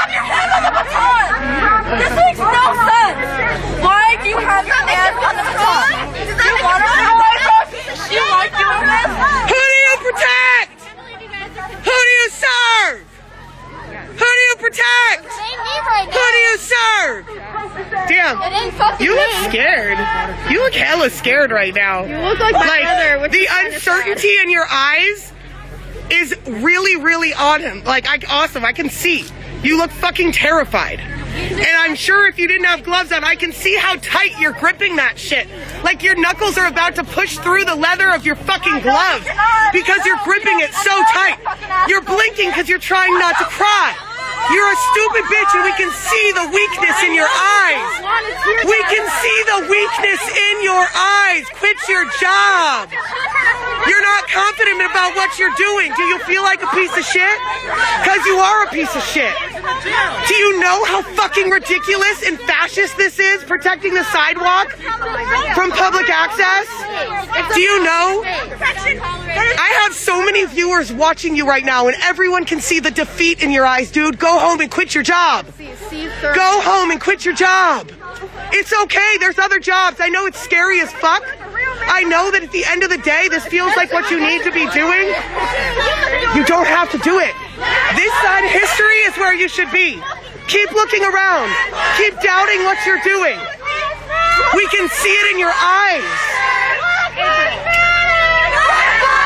This makes no sense. Why do you have your hands on the baton? Do you want to do you like doing this? Who do you protect? Who do you serve? Who do you protect? Who do you serve? Damn, you look scared. You look hella scared right now. You look like my brother. The uncertainty in your eyes is really, really on him. Like, awesome, I can see. You look fucking terrified. And I'm sure if you didn't have gloves on, I can see how tight you're gripping that shit. Like your knuckles are about to push through the leather of your fucking glove because you're gripping it so tight. You're blinking because you're trying not to cry. You're a stupid bitch and we can see the weakness in your eyes. We can see the weakness in your eyes. Quit your job. You're not confident about what you're doing. Do you feel like a piece of shit? Because you are a piece of shit. Do you know how fucking ridiculous and fascist this is, protecting the sidewalk from public access? Do you know? I have so many viewers watching you right now, and everyone can see the defeat in your eyes, dude. Go home and quit your job. Go home and quit your job. It's okay. There's other jobs. I know it's scary as fuck. I know that at the end of the day, this feels like what you need to be doing. You don't have to do it. This side of history is where you should be. Keep looking around. Keep doubting what you're doing. We can see it in your eyes.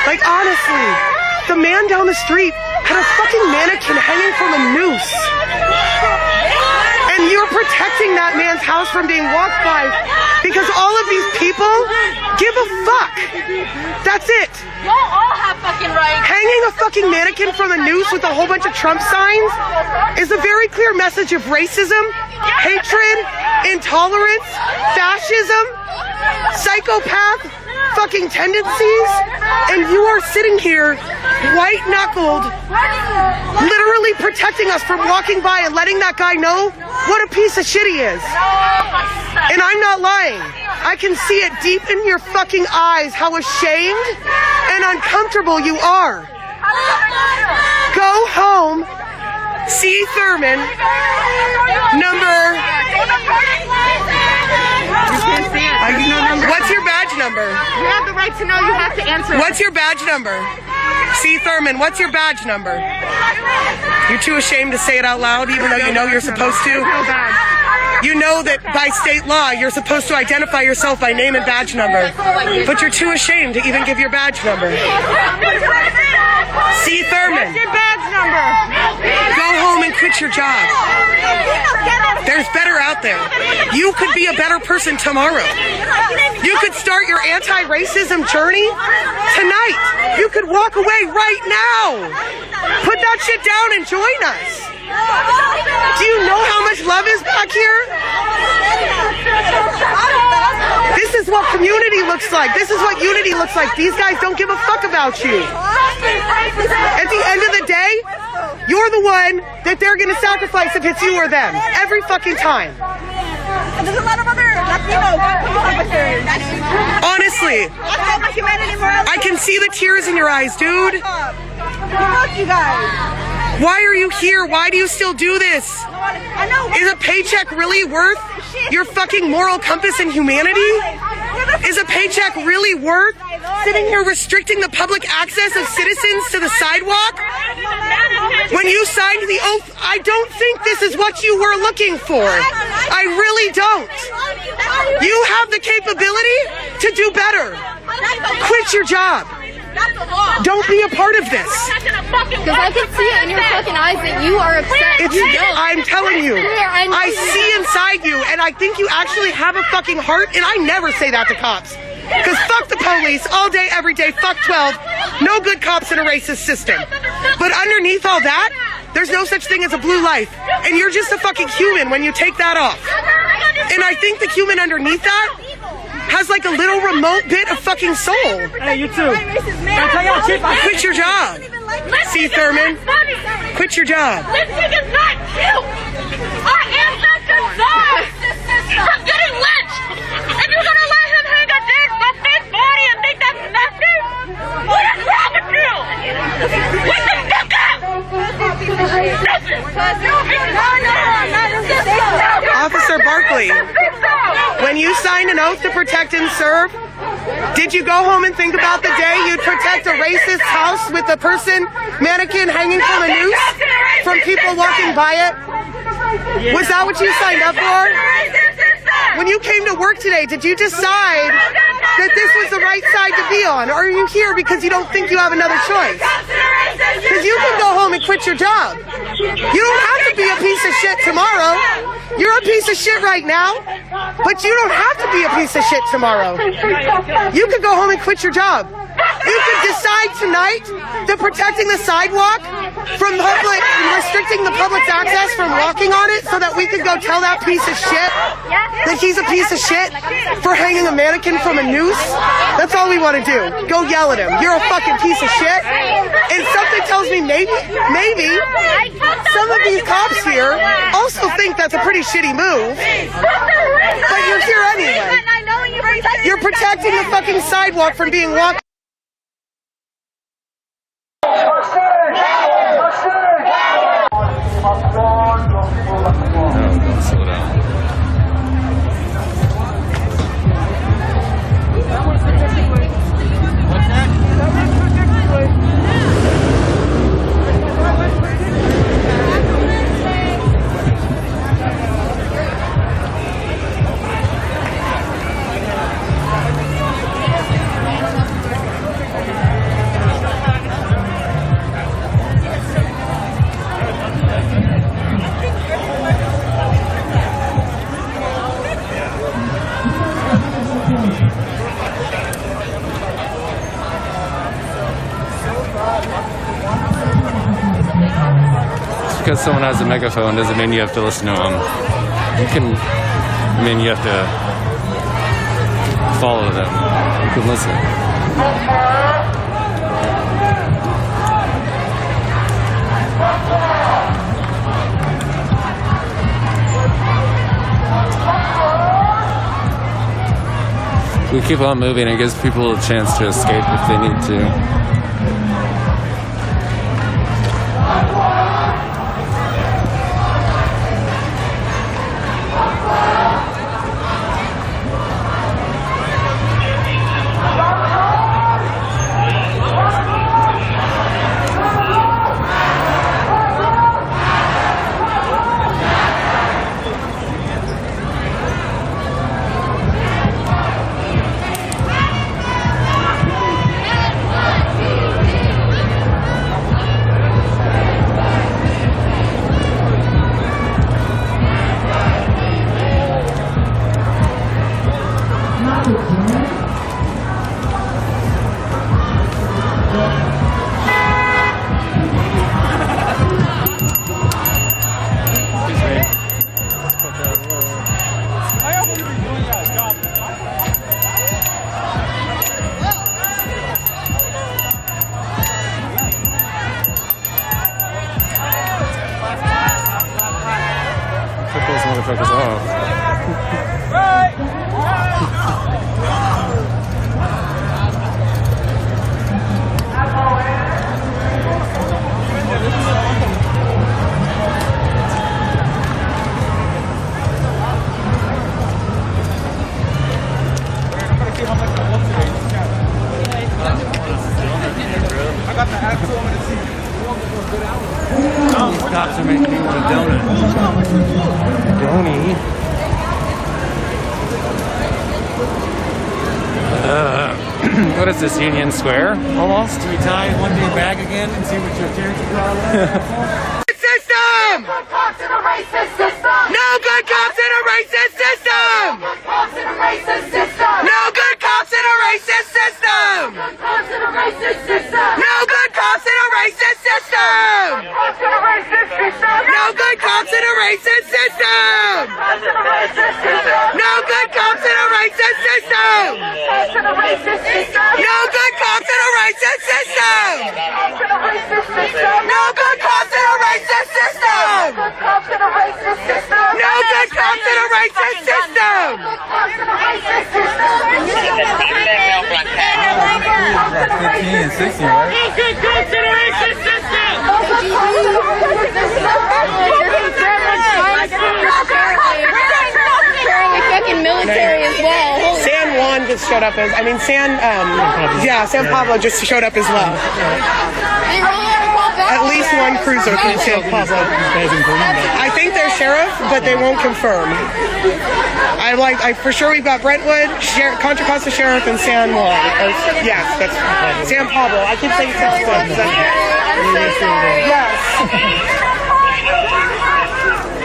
Like, honestly, the man down the street had a fucking mannequin hanging from a noose. And you're protecting that man's house from being walked by because all of these people give a fuck. That's it. Y'all all have fucking rights. Hanging a fucking mannequin from a noose with a whole bunch of Trump signs is a very clear message of racism, hatred, intolerance, fascism, psychopath fucking tendencies, and you are sitting here white-knuckled, literally protecting us from walking by and letting that guy know what a piece of shit he is. And I'm not lying. I can see it deep in your fucking eyes how ashamed and uncomfortable you are. Go home, see Thurman, What's your badge number? You have the right to know. You have to answer. What's your badge number? C. Thurman, what's your badge number? You're too ashamed to say it out loud, even though you know you're supposed to? You know that by state law, you're supposed to identify yourself by name and badge number. But you're too ashamed to even give your badge number. C. Thurman. What's your badge number? Go home and quit your job. There's better out there. You could be a better person tomorrow. You could start your anti-racism journey tonight. You could walk away right now. Put that shit down and join us. Do you know how much love is back here? This is what community looks like. This is what unity looks like. These guys don't give a fuck about you. At the end of the day, you're the one that they're going to sacrifice if it's you or them. Every fucking time. And there's a lot of other Latino officers. Honestly, I can see the tears in your eyes, dude. Fuck you guys. Why are you here? Why do you still do this? Is a paycheck really worth your fucking moral compass and humanity? Is a paycheck really worth sitting here restricting the public access of citizens to the sidewalk? When you signed the oath, I don't think this is what you were looking for. I really don't. You have the capability to do better. Quit your job. Don't be a part of this. Because I can see it in your fucking eyes that you are upset. I'm telling you, I see inside you, and I think you actually have a fucking heart, and I never say that to cops. Because fuck the police, all day, every day, fuck 12, no good cops in a racist system. But underneath all that, there's no such thing as a blue life, and you're just a fucking human when you take that off. And I think the human underneath that has like a little remote bit of fucking soul. Hey, you too. Quit your job. C. Thurman, quit your job. This thing is not cute. Our ancestors died from getting lynched. And you're gonna let him hang a big body and think that's nothing? What is wrong with you? What the fuck up? Officer Barkley, when you signed an oath to protect and serve, did you go home and think about the day you'd protect a racist house with a person, mannequin hanging from a noose from people walking by it? Was that what you signed up for? When you came to work today, did you decide that this was the right side to be on? Or are you here because you don't think you have another choice? Because you can go home and quit your job. You don't have to be a piece of shit tomorrow. You're a piece of shit right now, but you don't have to be a piece of shit tomorrow. You could go home and quit your job. You could decide tonight that protecting the sidewalk from public, restricting the public's access from walking on it so that we could go tell that piece of shit that he's a piece of shit for hanging a mannequin from a noose. That's all we want to do. Go yell at him. You're a fucking piece of shit. And something tells me maybe some of these cops here also think that's a pretty shitty move. But you're here anyway. You're protecting the fucking sidewalk from being walked because someone has a megaphone doesn't mean you have to listen to them. You can, I mean, you have to follow them. You can listen. We keep on moving, it gives people a chance to escape if they need to. Motherfuckers off. Cops are making me want a donut. Donny. What is this, Union Square? Almost? Should we tie one day back again and see what your character System! No good cops in a racist system! No good cops in a racist system! No good cops in a racist system! No good cops in a racist system! No good cops in a racist system! No good cops in a racist system! No good cops in a racist system! No good cops in a racist system! No good cops in a racist system! No good cops in a racist system! No good cops in a racist system! No good cops in a racist system! No good cops in a racist system! 15 and 16, right? No good cops in a racist system! Carrying a fucking military as well. San Juan just showed up as, San Pablo just showed up as well. At least one cruiser from San Pablo. I think they're sheriff, but they won't confirm. For sure we've got Brentwood, Contra Costa Sheriff, and San Juan. Yes, that's San Pablo. I keep saying San Juan. Yes.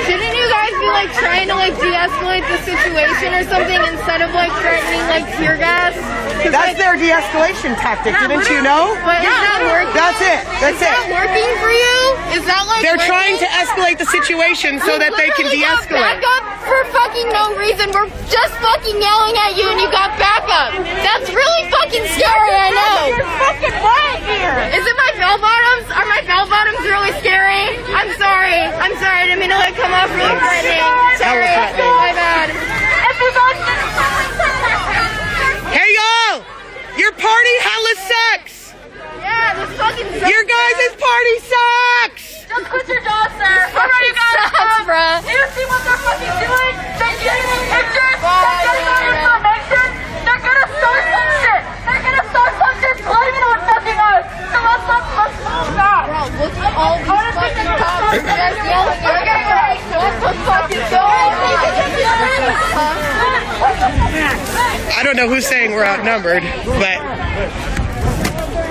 Shouldn't you guys be trying to de-escalate the situation or something instead of threatening tear gas? That's their de-escalation tactic, didn't you know? But is that working? That's it. Is that working for you? Is that they're trying to escalate the situation so that they can de-escalate. Back up for fucking no reason. We're just fucking yelling at you and you got backup. That's really fucking scary, I know. You're fucking right here! Is it my bell bottoms? Are my bell bottoms really scary? I'm sorry. I didn't mean to come off really threatening. Sorry. My bad. Hey y'all! Your party hella sucks! Yeah, this fucking sucks. Your guys' party sucks! Just quit your job, sir! Alright, guys, sucks, bruh. you see what they're fucking doing? They're getting pictures, they're getting our information, they're gonna start some shit! They're gonna start some shit blaming on fucking us! So let's stop that! Bro, look at all these fucking cops just yelling at us. What the fuck is going on? I don't know who's saying we're outnumbered, but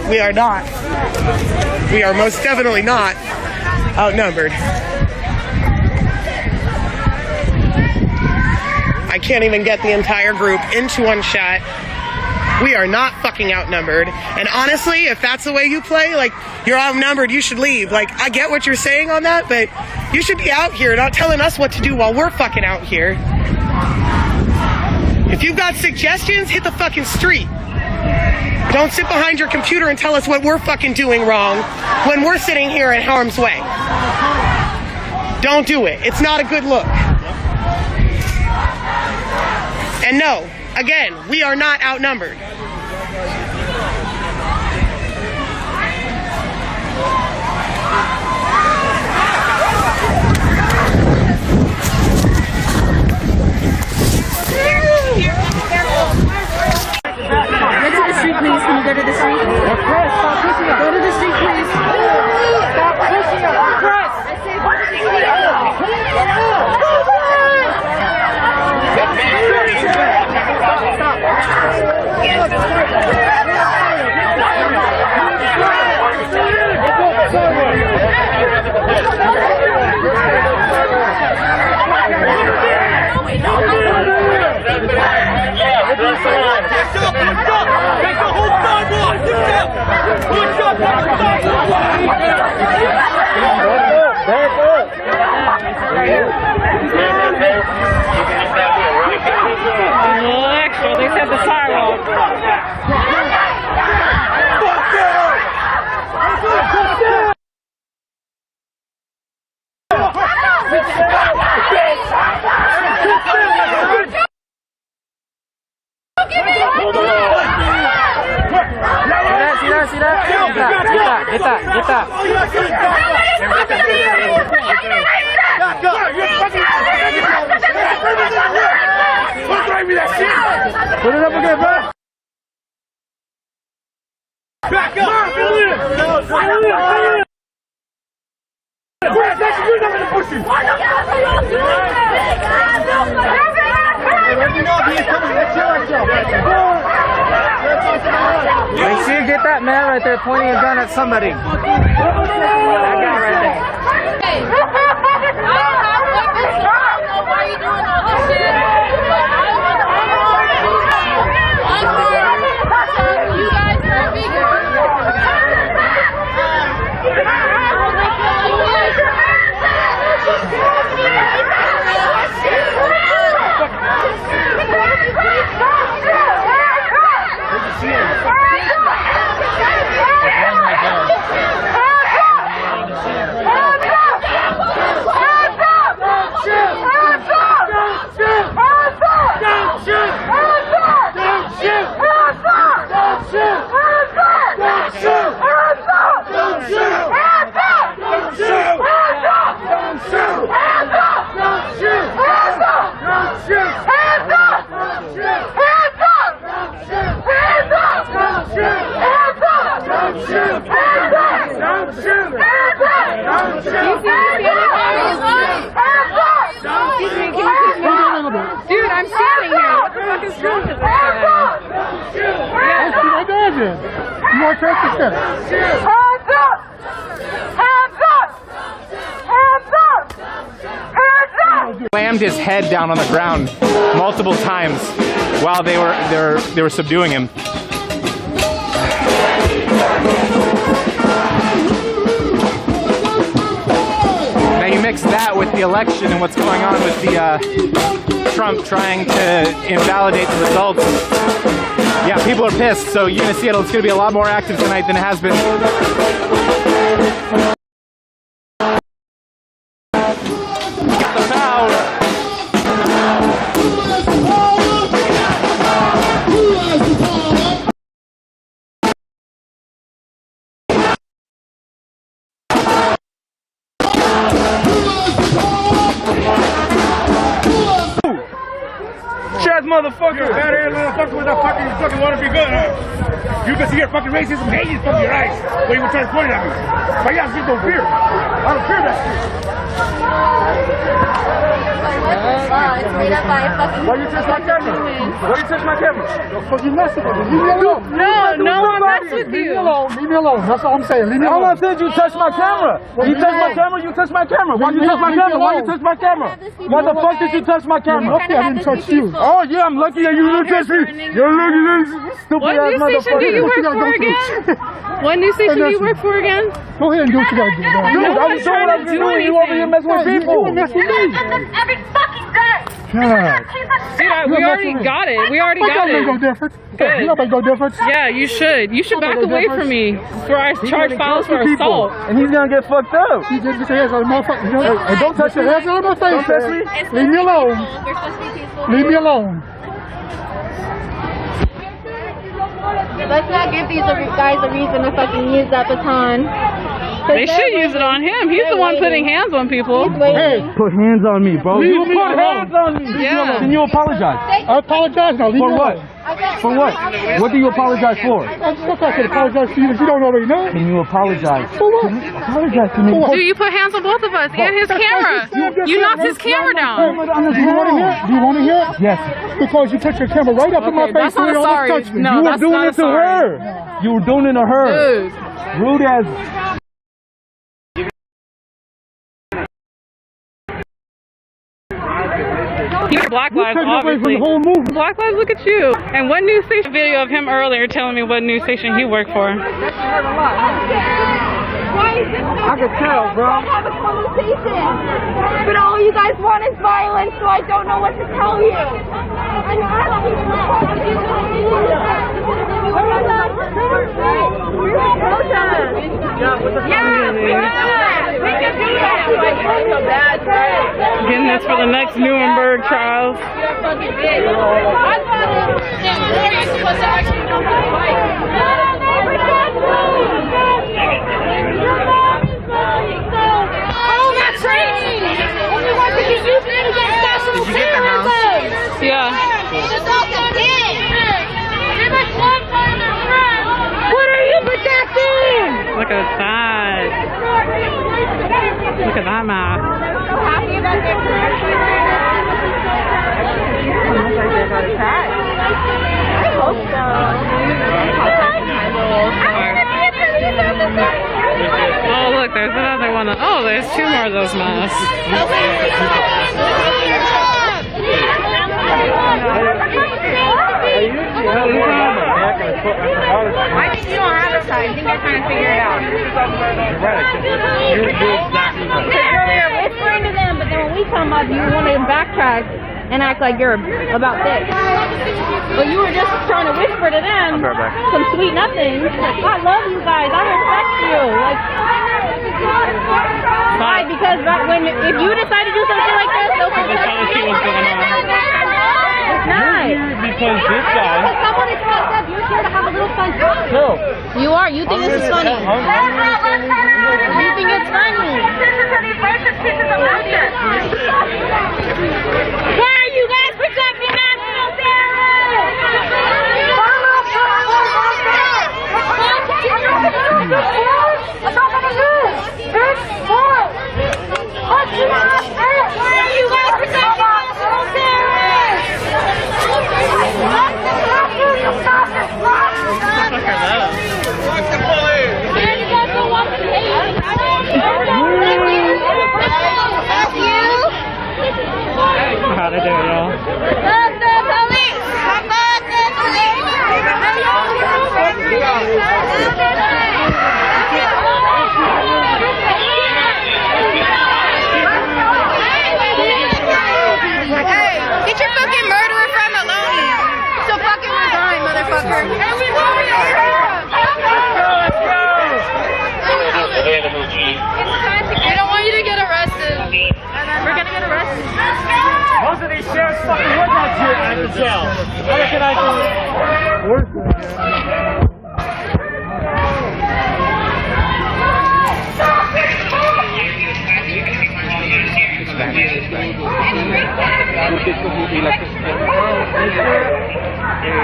we are not. We are most definitely not outnumbered. I can't even get the entire group into one shot. We are not fucking outnumbered. And honestly, if that's the way you play, like, you're outnumbered, you should leave. Like, I get what you're saying on that, but you should be out here, not telling us what to do while we're fucking out here. If you've got suggestions, hit the fucking street. Don't sit behind your computer and tell us what we're fucking doing wrong when we're sitting here in harm's way. Don't do it. It's not a good look. And no, again, we are not outnumbered. Go to the street, please. Can you go to the street? Chris, stop pushing up. Go to the street, please. Stop pushing up. Chris! I say go to the They said the sidewalk. See that? Get that. Put it up again, bro. Back up! Make sure you get that man right there pointing a gun at somebody. That guy right there. Hey, I don't have weapons, so I don't know why you're doing all this shit. You guys are bigger. Dude, I'm standing here. What the fuck is wrong with this guy? More traffic there. Hands up! Hands up! Hands up! Hands up! Slammed his head down on the ground multiple times while they were subduing him. Now you mix that with the election and what's going on with the Trump trying to invalidate the results. Yeah, people are pissed, so you're gonna see it's gonna be a lot more active tonight than it has been. Motherfucker! Bad ass motherfucker with that fucking wanna be good, huh? You can see your fucking racism hating from your eyes when you were trying to point it at me. But yeah, just don't fear. I don't fear that shit. made up by a fucking. Why you touch my camera? Why you touch my camera? Because you messing with me. Leave me alone. No one messed with you. Leave me alone. That's all I'm saying. Leave me alone. All I said, you touch my camera. You touch my camera, you touch my camera. Why you touch my camera? Why you touch my camera? Why the fuck did you touch my camera? Lucky I didn't touch you. Oh yeah, I'm lucky that you didn't touch me. You're lucky that stupid What ass news station do you work motherfucker. for again? What news station do you work for again? Go ahead and do what you gotta do. No I'm one's doing what I'm trying to do doing. You over here messing with anything. people. You mess with me. Every fucking day. God. Dude, we already got it. We already got it. Go different. Good. You don't make no difference. Yeah, you should. You should Don't back make no away difference. from me before I charge files for people. assault. And he's gonna get fucked up. He just get your hands on my face. Hey, don't touch your hands on my face. Don't touch me. Leave me alone. We're supposed to be peaceful. Leave me alone. Let's not give these guys a reason to fucking use that baton. They should use it on him. He's the one putting hands on people. Hey, put hands on me, bro. You put hands on me. Yeah. Can you apologize? I apologize. No, leave For me what? alone. For what? What do you apologize for? I'm not going to apologize to you if you don't already know. Can you apologize? For what? Apologize to me. Dude, you put hands on both of us and his camera. You knocked his camera down. Do you want to hear it? Do you want to hear it? Yes. Because you put your camera right up in my Okay, face that's not and you a almost sorry. touched me. No, You were that's doing not it a to sorry. her. You were doing it to her. Dude. Rude as. Black Lives, took away from obviously. the whole movement. Black Lives, look at you. And what news station video of him earlier telling me what news station he worked for? Why is this I can tell, bro. I have a conversation. But all you guys want is violence, so I don't know what to tell you. I'm asking for what you Getting this for the next Nuremberg trials. Oh, that's right! We want to get used against national terrorism! Yeah. What are you protecting? Look at that. Look at that map. So happy about their I hope so. Oh, look, there's another one. Oh, there's two more of those masks. I think you don't have a side. I think you're trying to figure it out. You're whispering to them, but then when we come up, you want to backtrack and act like you're about this. But you were just trying to whisper to them some sweet nothings. Like, I love you guys. I respect you. Like, why? Because if you decide to do something like this, they'll protect you. It's not. Because this guy. Because someone is fucked up. You're here to have a little fun. No. You are. You think this is funny. You think it's funny. Why are you guys protecting national How to do it, y'all. Fuck the police! Fuck the Hey, get your fucking murderer friend alone. So fucking resign, motherfucker. We don't want you to get arrested. We're gonna get arrested. Most of these sheriffs fucking work out here at the jail. How can I do work?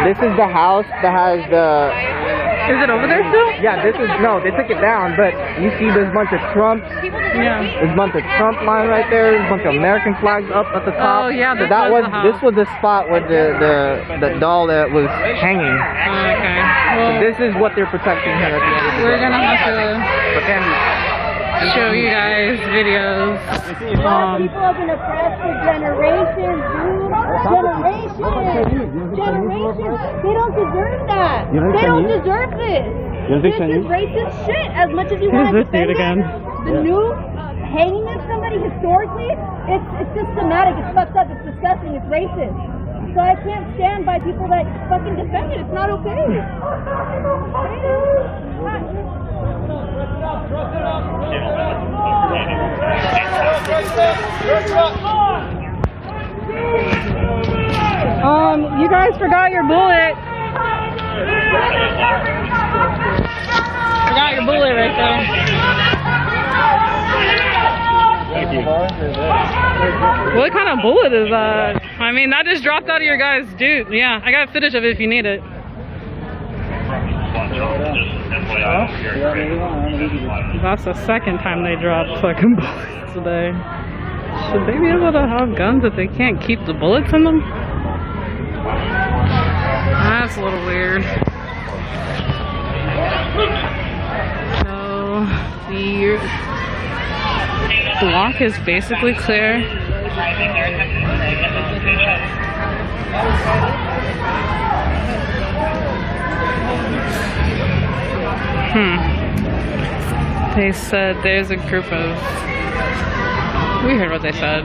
This is the house that has the Is it over there still? Yeah, this is, no, they took it down, but you see there's a bunch of Trump. Yeah. There's a bunch of Trump line right there. There's a bunch of American flags up at the top. Oh, yeah, So this was the house. this was the spot where the doll that was hanging. Okay. So Well, this is what they're protecting here at the end of the we're day. gonna have to But then, show you guys videos. People have been oppressed for generations, dude. Generations. They don't deserve that. They don't deserve this. This is racist shit. As much as you want to Who's this defend dude again? it, the new hanging of somebody historically, it's systematic. It's fucked up. It's disgusting. It's racist. So I can't stand by people that fucking defend it. It's not okay. You guys forgot your bullet. Forgot your bullet right there. What kind of bullet is that? I mean, that just dropped out of your guys' dude. Yeah, I got footage of it if you need it. That's the second time they dropped fucking bullets today. Should they be able to have guns if they can't keep the bullets in them? That's a little weird. So, the block is basically clear. They said there's a group of... We heard what they said.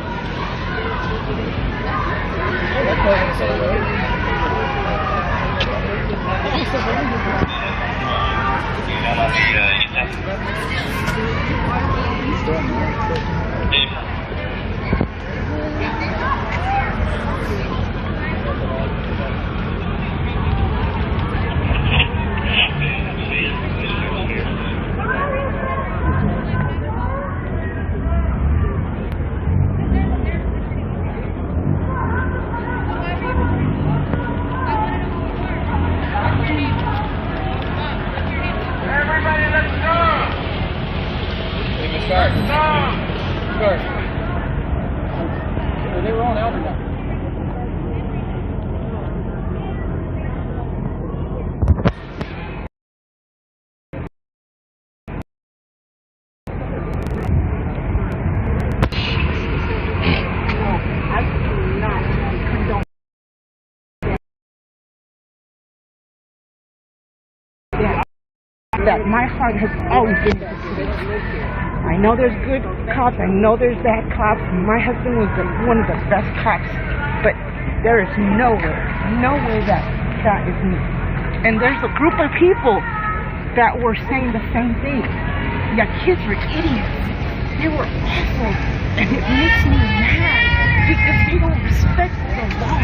They were on Elder. That my heart has always been for police. I know there's good cops, I know there's bad cops. My husband was one of the best cops, but there is no way that is me. And there's a group of people that were saying the same thing. Yeah, kids were idiots. They were awful, and it makes me mad because they don't respect the law.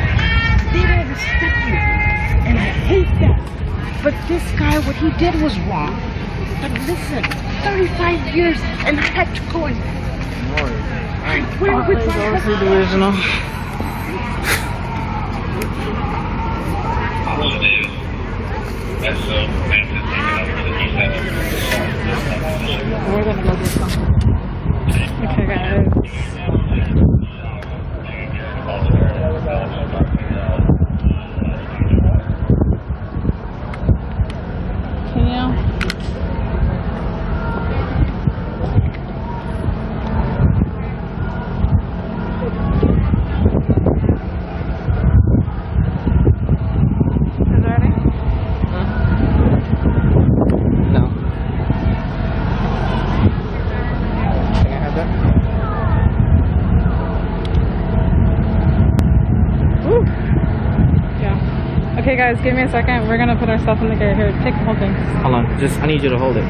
They don't respect you, and I hate that. But this guy, what he did was wrong. But listen, 35 years, and I had to go and... Where would my husband... Delusional. We're gonna go do something. Okay, guys. Can you? Okay guys, give me a second. We're gonna put our stuff in the gear. Here, take the whole thing. Hold on, I need you to hold it.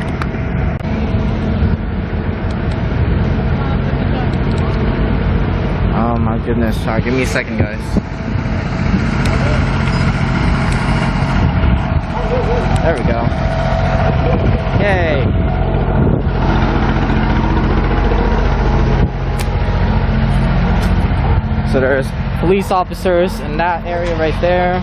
Oh my goodness. Alright, give me a second, guys. There we go. Yay. So there's police officers in that area right there.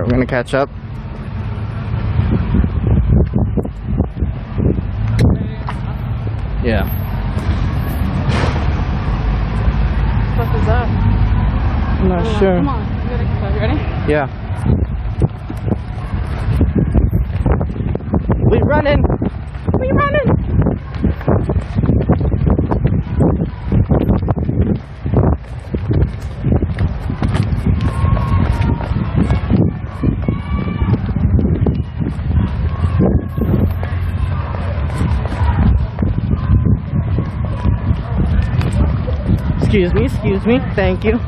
We're gonna catch up. Yeah. What is that? I'm not sure. Come on. You ready? Yeah. We running. We running. Excuse me, thank you.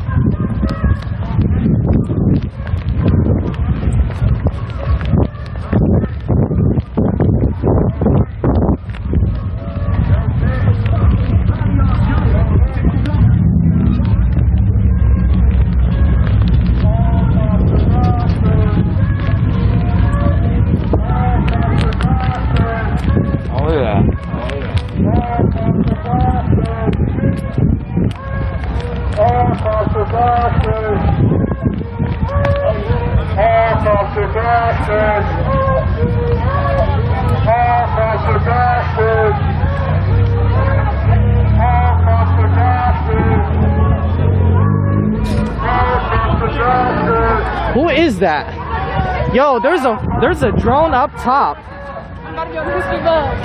Oh yeah. Who is that? Yo, there's a drone up top. I'm about to go to Whiskey Bug.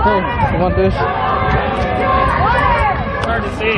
Hey, you want this? It's hard to see.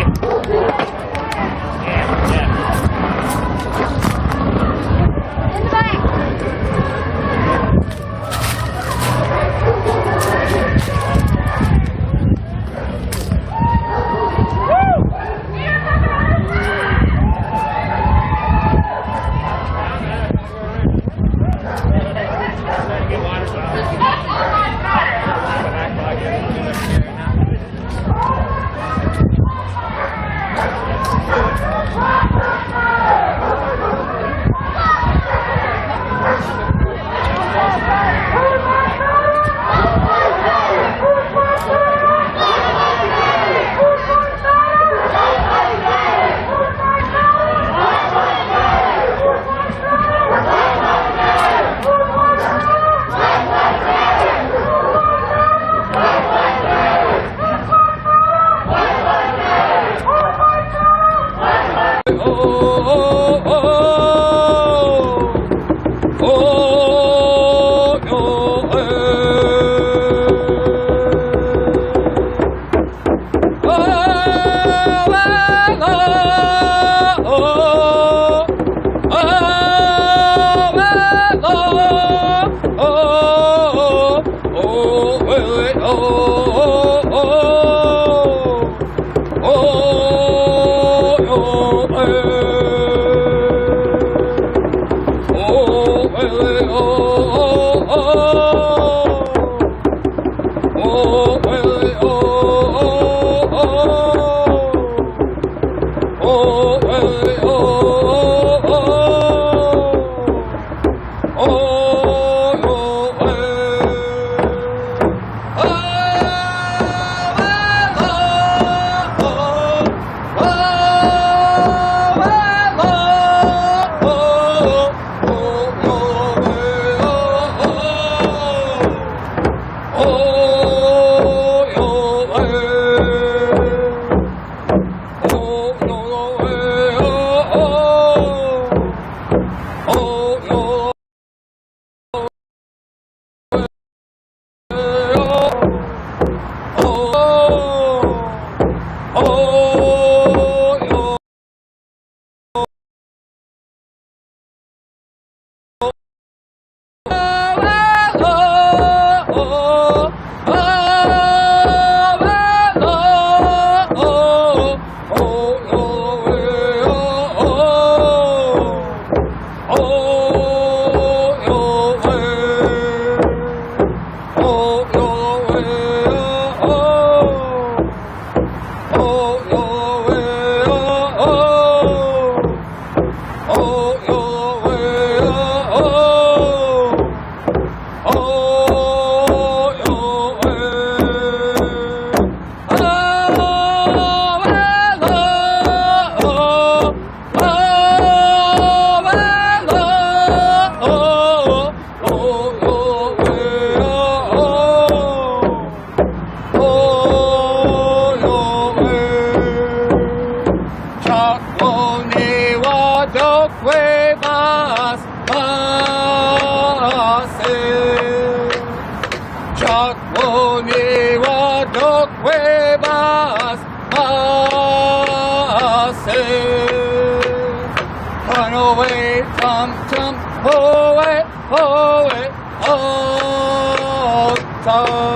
Run away, tum-tum, away, away, oh, tum.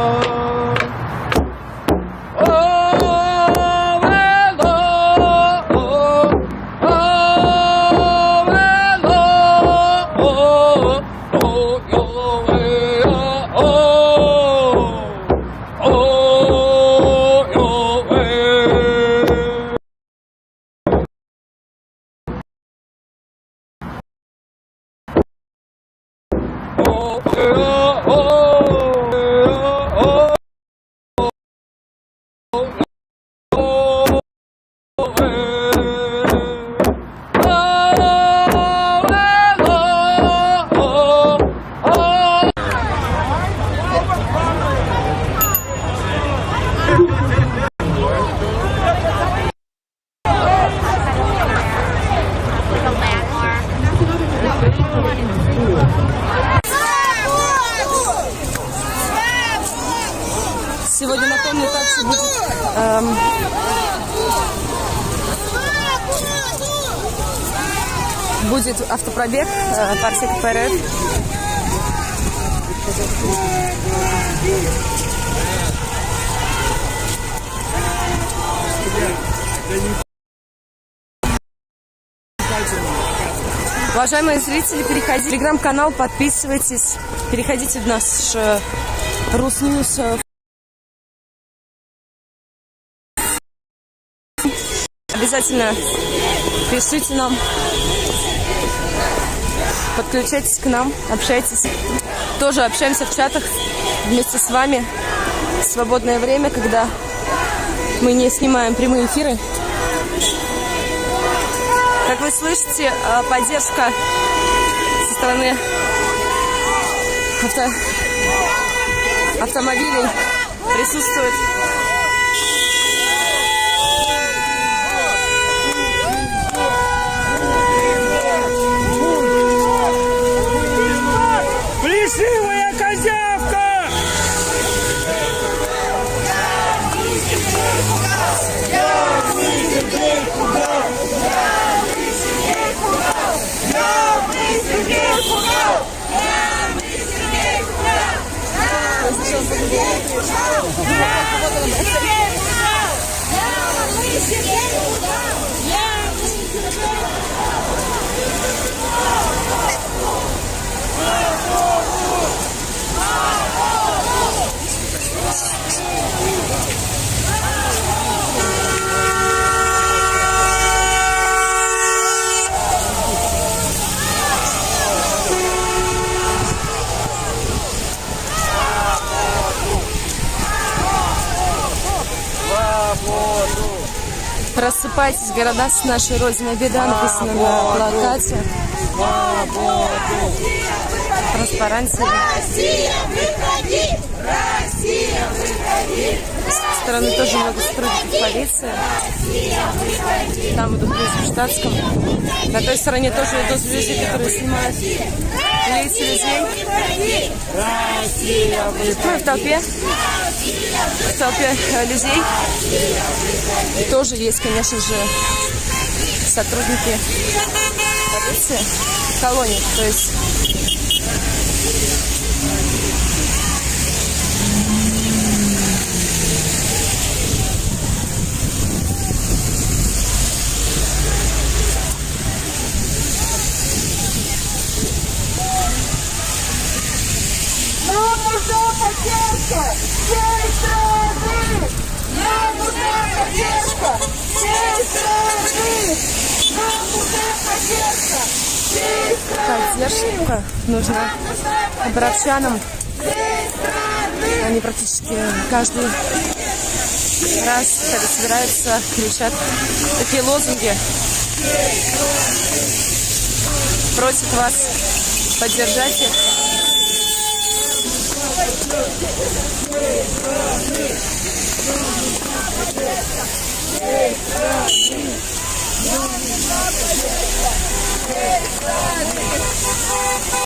Сегодня, напомню, также будет будет автопробег Парсек ПРФ. Уважаемые зрители, переходите в телеграм-канал, подписывайтесь, переходите в наш Русньюз. Обязательно пишите нам, подключайтесь к нам, общайтесь. Тоже общаемся в чатах вместе с вами в свободное время, когда мы не снимаем прямые эфиры. Как вы слышите, поддержка со стороны автомобилей присутствует. Плешивая козявка! Просыпайтесь, города с нашей родиной, беда написано на плакате. Транспаранте. Россия, выходи! Россия, выходи! С стороны тоже много сотрудников полиции. Там идут в штатском. На той стороне тоже идут люди, которые снимают лица людей. Ну, в толпе людей тоже есть, конечно же, сотрудники полиции в колонии. То есть Поддержка нужна обращанам. Они практически каждый раз, когда собираются, кричат такие лозунги. Просят вас поддержать их.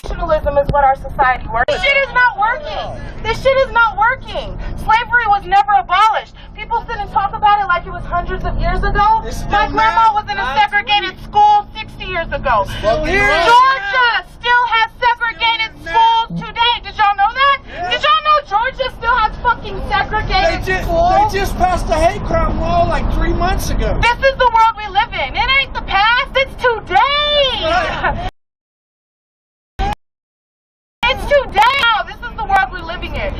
Nationalism is what our society works. This shit is not working. This shit is not working. Slavery was never abolished. People sit and talk about it like it was hundreds of years ago. My grandma was in a segregated school 60 years ago. Georgia still has segregated schools today. Did y'all know that? Did y'all know Georgia still has fucking segregated schools? They just passed a hate crime law like 3 months ago. This is the world we live in. It ain't the past, it's today. It's today now. This is the world we're living in.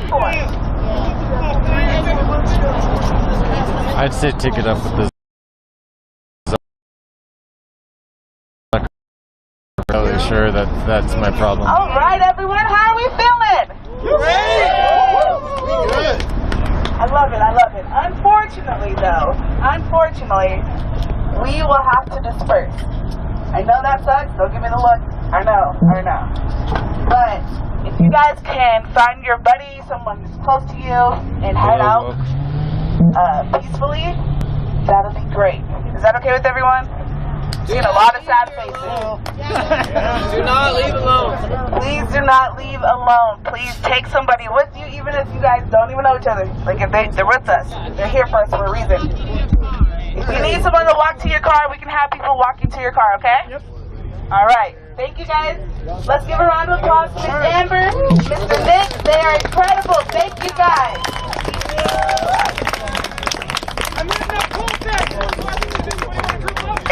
I'd say take it up with this. I'm not really sure that that's my problem. All right, everyone, how are we feeling? Great. Good. I love it. I love it. Unfortunately, we will have to disperse. I know that sucks. Don't give me the look. I know. But if you guys can find your buddy, someone who's close to you, and head out peacefully, that'll be great. Is that okay with everyone? Seeing a lot of sad faces. Do not leave alone. Please do not leave alone. Please take somebody with you, even if you guys don't even know each other. Like if they're with us, they're here for us for a reason. If you need someone to walk to your car, we can have people walk you to your car, okay? Yep. All right. Thank you, guys. Let's give a round of applause to Miss Amber, Mr. Nick. They are incredible. Thank you, guys.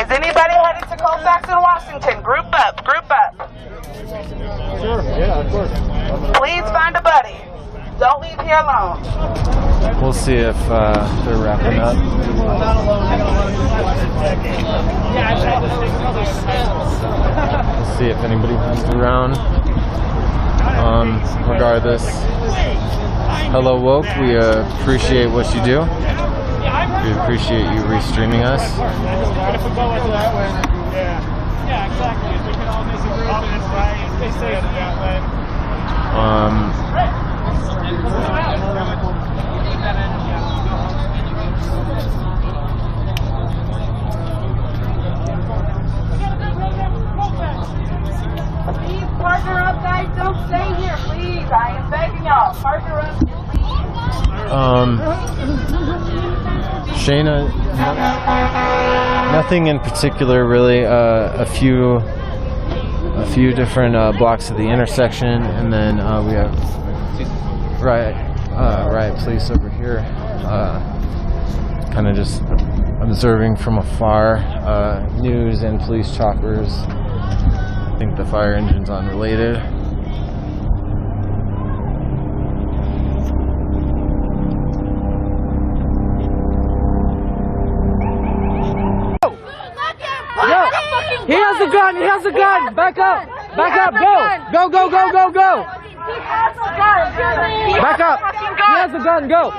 Is anybody headed to Colfax in Washington? Group up. Sure, yeah, of course. Please find a buddy. Don't leave here alone. We'll see if they're wrapping up. We'll see if anybody comes around. Regardless, hello woke, we appreciate what you do. We appreciate you restreaming us. What if we go into that way? Yeah, exactly. We can all disagree, but it's right. Stay safe that way. Please partner up, guys. Don't stay here, please. I am begging y'all. Partner up, Shayna, nothing in particular really. A few different blocks of the intersection, and then we have riot police over here, kind of just observing from afar. News and police choppers. I think the fire engine's unrelated. He has a gun! He has a gun! Back up! Back up! Go! Go! Back up! He has a gun! Go!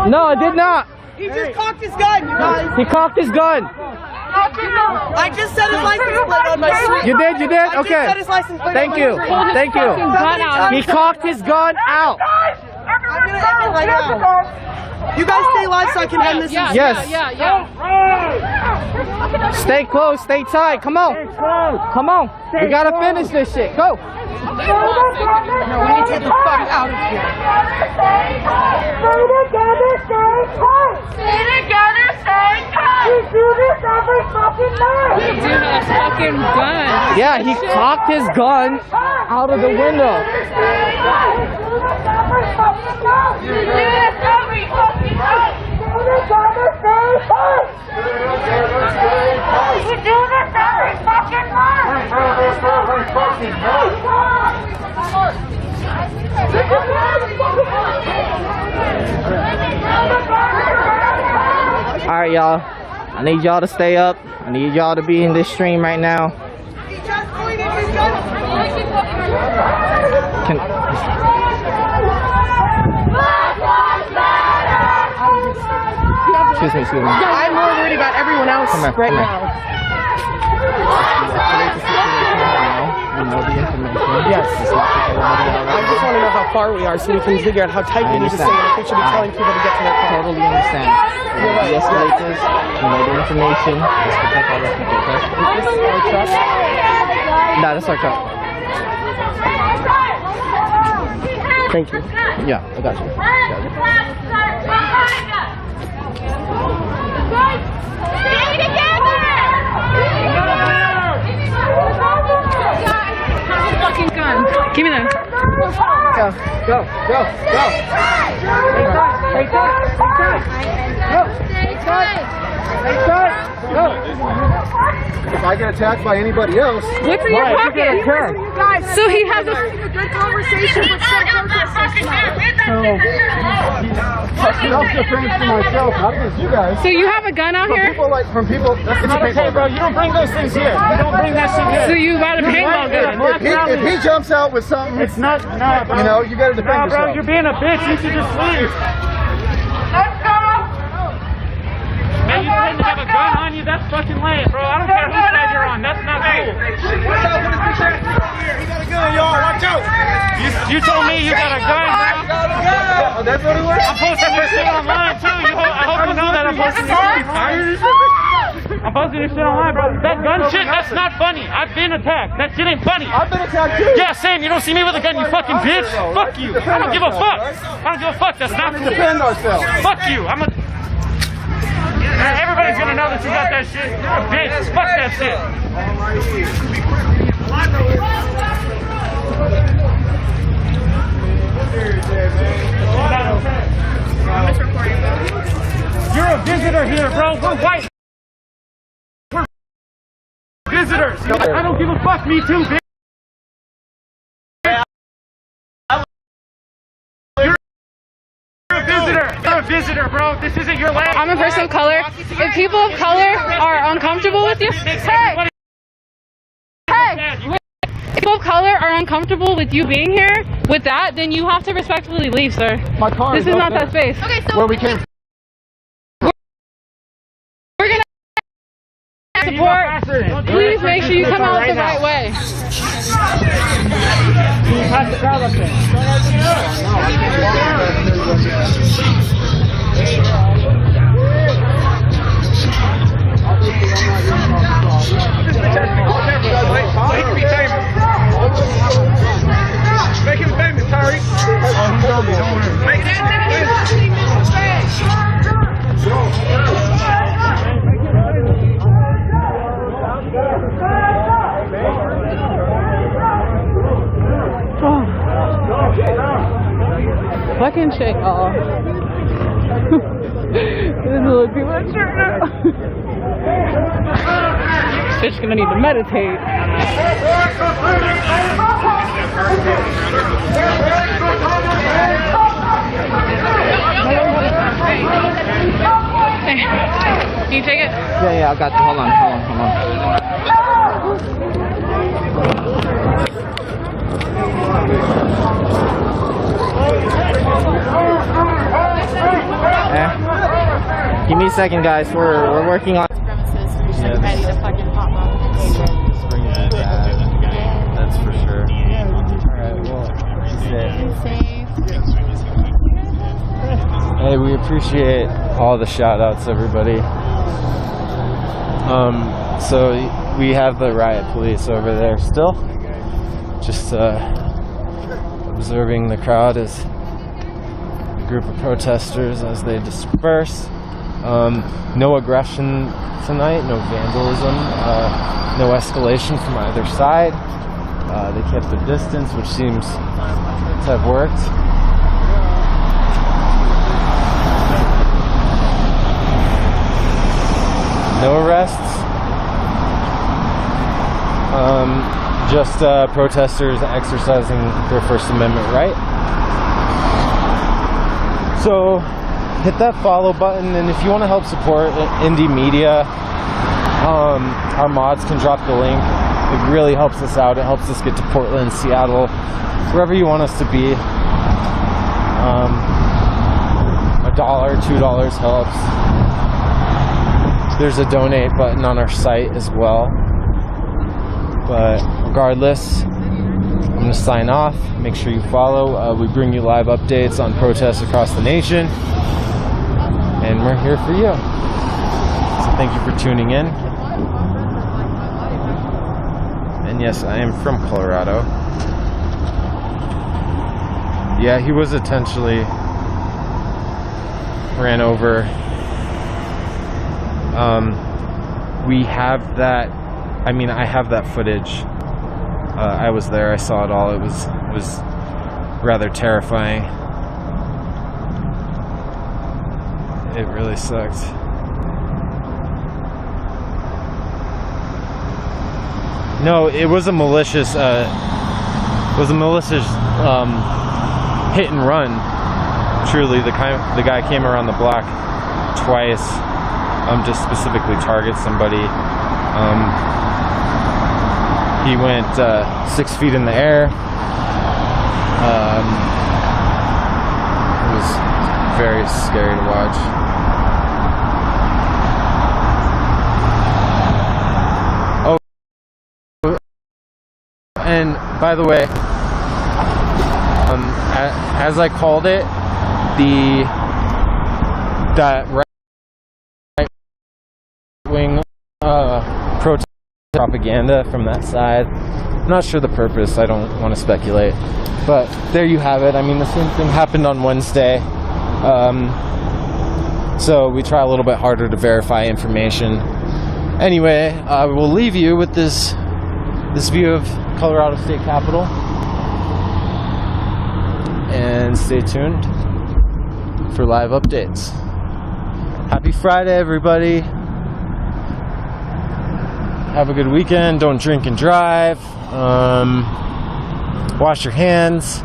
No, I did not! He just cocked his gun, you guys! He cocked his gun! I just set his license plate on my street. You did? I Okay. just set his license plate Thank on you. my street. Thank you. He cocked his gun out. I'm gonna end it right now. You guys stay live so I can end this. Yes. Stay close, stay tight. Come on. Come on. We gotta finish this shit. Go. No, we need to get the fuck out of here. Stay together, stay tight. Stay together, stay tight. We do this every fucking night. We do this fucking gun. Yeah, he cocked his gun out of the window. We do this every fucking night. We do this every fucking night. Stay together, stay tight. We do this every fucking night. We do this every fucking night. y'all. I need y'all to stay up. I need y'all to be in this stream right now. Excuse me. I'm more worried about everyone else right now. We know the information. Yes. I just want to know how far we are so we can figure out how tight we need to stay and if we should be telling people to get to their car. Totally understand. We're going to de-escalate this. We know the information. Let's protect all those people, okay? Is this our truck? No, that's our truck. Thank you. Yeah, I got you. Stay together! Fucking gun. Give me that. Go. Stay tight. Go. If I get attacked by anybody else, What's in your pocket? So he has a good conversation with some self-defense for myself, not against you guys. So you have a gun out here? From people, that's not okay, bro. You don't bring those things here. You don't bring that shit here. So you got a paintball gun? If he jumps out with something, It's not, bro. you know, you gotta defend Bro, yourself. you're being a bitch. You should just leave. Man, you didn't have a gun on you? That's fucking lame, bro. I don't care whose side you're on. That's not cool. Watch out, put his bitch ass here. He got a gun, y'all. Watch out. You told me you got a gun, bro. Oh, that's what it was? I'm posting this shit online, too. I hope you know that I'm posting this shit. I'm posting this shit online, bro. That gun shit, that's not funny. I've been attacked. That shit ain't funny. I've been attacked too. Yeah, same. You don't see me with a gun, you fucking bitch. Fuck you. I don't give a fuck. I don't give a fuck. That's not cool. Defend ourselves. Fuck you. Everybody's gonna know that you got that shit. You're a bitch. Fuck that shit. You're a visitor here, bro. We're white. We're visitors. I don't give a fuck. Me too, bitch. You're a visitor, bro. This isn't your land. I'm a person of color. If people of color are uncomfortable with you, hey! If people of color are uncomfortable with you being here, with that, then you have to respectfully leave, sir. My car This is not that space. Okay, so where we came from. We're gonna support. Please make sure you come out the right way. Make him famous, Tariq. Fucking shit, y'all. This is a little too much right now. Bitch gonna need to meditate. Hey, can you take it? Yeah, I got you. Hold on. Give me a second, guys. We're working on. Yeah, ready to fucking pop up. This brings it back. That's for sure. Alright, well, hey, we appreciate all the shout outs, everybody. So we have the riot police over there still. Just observing the crowd as a group of protesters as they disperse. No aggression tonight, no vandalism, no escalation from either side. They kept their distance, which seems to have worked. No arrests. Just protesters exercising their First Amendment right. So hit that follow button, and if you want to help support indie media, our mods can drop the link. It really helps us out. It helps us get to Portland, Seattle, wherever you want us to be. $1, $2 helps. There's a donate button on our site as well. But regardless, I'm going to sign off. Make sure you follow. We bring you live updates on protests across the nation. And we're here for you. So thank you for tuning in. And yes, I am from Colorado. Yeah, he was intentionally ran over. We have that. I mean, I have that footage. I was there. I saw it all. It was rather terrifying. It really sucked. No, it was a malicious. Hit and run. Truly, the guy came around the block twice. Just specifically target somebody. He went 6 feet in the air. It was very scary to watch. Oh, and by the way, as I called it, that right-wing protest propaganda from that side. I'm not sure the purpose. I don't want to speculate. But there you have it. I mean, the same thing happened on Wednesday. So we try a little bit harder to verify information. Anyway, I will leave you with this view of Colorado State Capitol. And stay tuned for live updates. Happy Friday, everybody. Have a good weekend. Don't drink and drive. Wash your hands.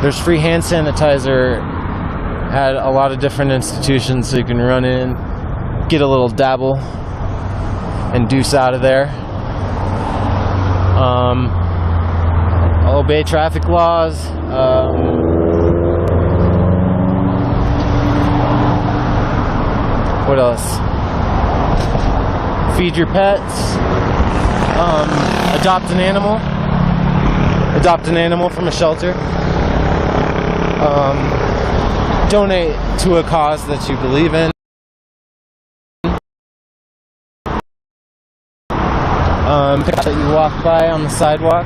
There's free hand sanitizer at a lot of different institutions, so you can run in, get a little dabble, and deuce out of there. Obey traffic laws. What else? Feed your pets. Adopt an animal. Adopt an animal from a shelter. Donate to a cause that you believe in. That you walk by on the sidewalk.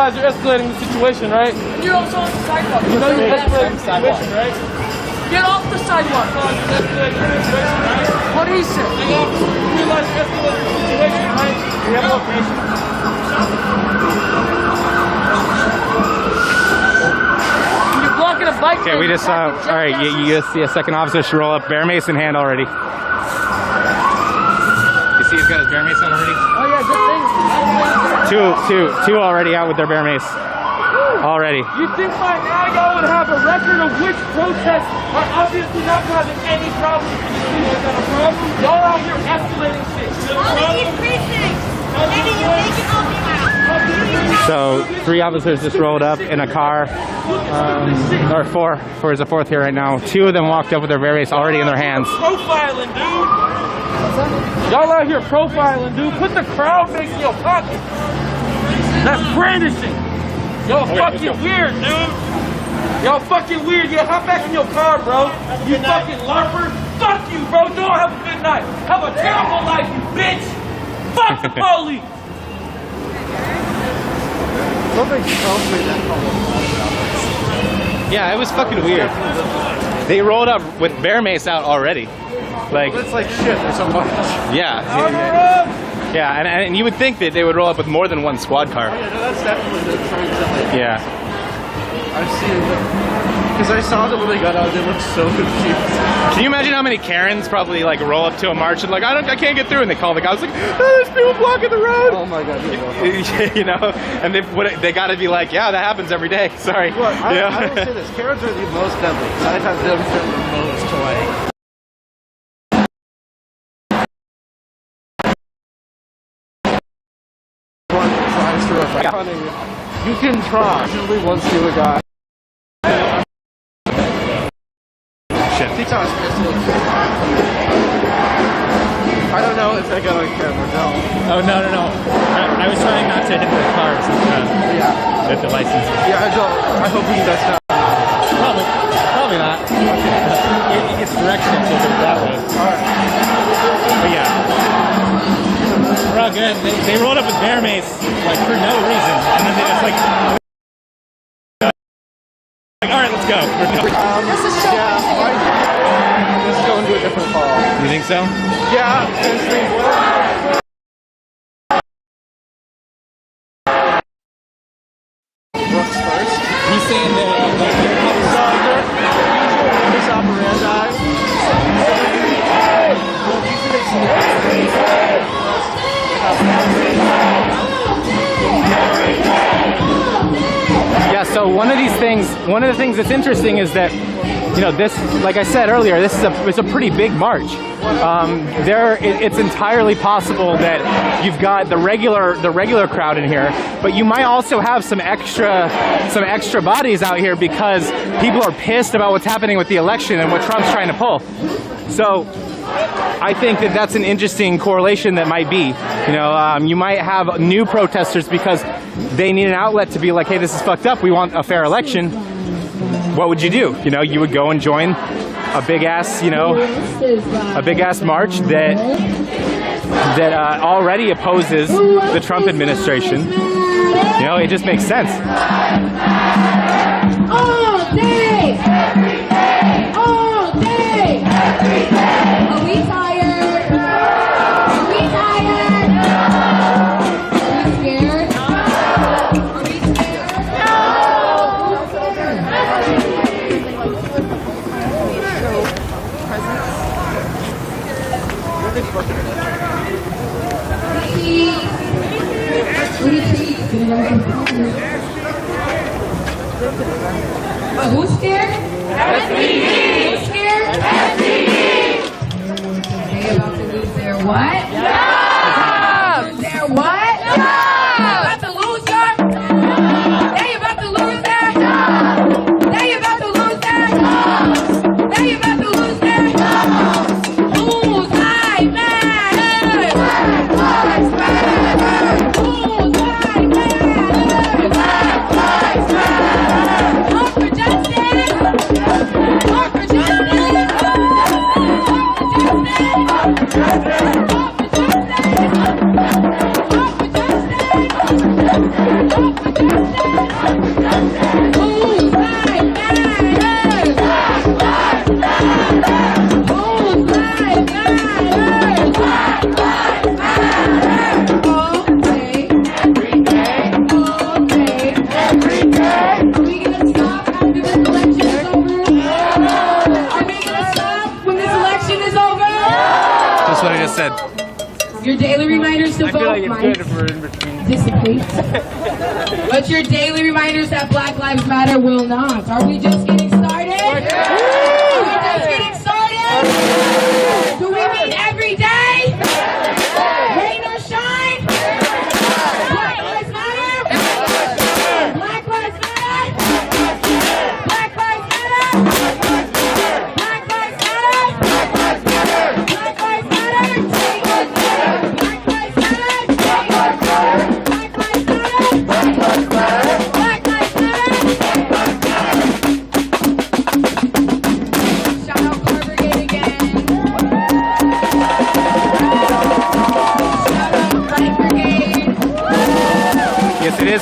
You're escalating the situation, right? You're also on the sidewalk. You know you're escalating the situation, right? Get off the sidewalk. What do you say? You realize you're escalating the situation, right? We have location. You're blocking a bike. Okay, we just all right. You just see a second officer should roll up. Bear mace in hand already. You see he's got his bear mace on already. Oh yeah, good thing. Two already out with their bear mace. Already. You think by now y'all would have a record of which protests are obviously not causing any problems for the city? Is that a problem? Y'all out here escalating shit. All these precincts, maybe you make it off your mouth. So 3 officers just rolled up in a car, or four is a fourth here right now. 2 of them walked up with their bear mace already in their hands. Profiling, dude. Y'all out here profiling, dude. Put the crowd base in your pocket. That's brandishing. Y'all fucking weird, dude. Y'all fucking weird. Yeah, hop back in your car, bro. You fucking larper. Fuck you, bro. Don't have a good night. Have a terrible life, you bitch. Fuck the police. Yeah, it was fucking weird. They rolled up with bear mace out already. Like, It's like shit. There's so much. yeah. Yeah, and you would think that they would roll up with more than one squad car. Yeah, no, that's definitely the trend. Yeah. I've seen them. Because I saw them when they got out, they looked so confused. Can you imagine how many Karens probably like roll up to a march and like I can't get through, and they call the cops like, oh, there's people blocking the road. Oh my god, you know, and they got to be like, yeah, that happens every day. Sorry. Look, I Yeah. will say this: Karens are the most deadly. I've had them been the most to like. You can try. Usually once you a guy. Shit. I don't know if I got on camera. No. Oh no. I was trying not to hit the cars with the license. Yeah, I don't. I hope that's not. Probably not. It's directional, so it's that way. Alright. But yeah. We're all good. They rolled up with bear mace, like, for no reason. And then they just, like all right, let's go. Let's go into a different call. You think so? Yeah. Brooks first. He's saying that This operandi. yeah, so one of the things that's interesting is that, you know, this, like I said earlier, it's a pretty big march. It's entirely possible that you've got the regular crowd in here, but you might also have some extra bodies out here because people are pissed about what's happening with the election and what Trump's trying to pull. So I think that that's an interesting correlation that might be. You know, you might have new protesters because they need an outlet to be like, hey, this is fucked up. We want a fair election. What would you do? You know, you would go and join a big ass, march that already opposes the Trump administration. You know, it just makes sense. All day, every day, all day, every day. Are we tired? Are we tired? Are we scared? Are we scared? Who's scared? SPD! Who's scared? SPD! They about to lose their what? Job! Their what? Job! They about to lose your? They about to lose their job! They about to lose their jobs! They about to lose their jobs! Whose life matters? Black lives matter! Whose life matters? Black lives matter! March for justice! March for justice! March for justice! That's what I just said. Your daily reminders to vote, Mike. Dissipate. But your daily reminders that Black Lives Matter will not. Are we just getting started? Are we just getting started? Do we meet every day? Rain or shine? Black Lives Matter? Black Lives Matter? Black Lives Matter? Black Lives Matter? Black Lives Matter? Black Lives Matter? Black Lives Matter? Black Lives Matter? Black Lives Matter? Black Lives Matter? Black Lives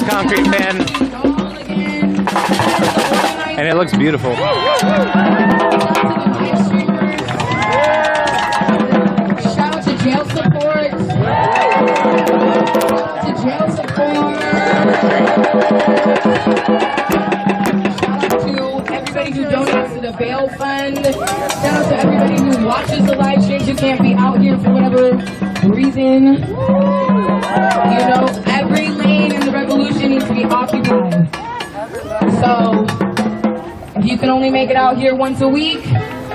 concrete fan. And it looks beautiful. Shout out to jail support. To jail support. Shout out to everybody who donates to the bail fund. Shout out to everybody who watches the live streams who can't be out here for whatever reason. You know, every lane in the revolution needs to be occupied. So, if you can only make it out here once a week,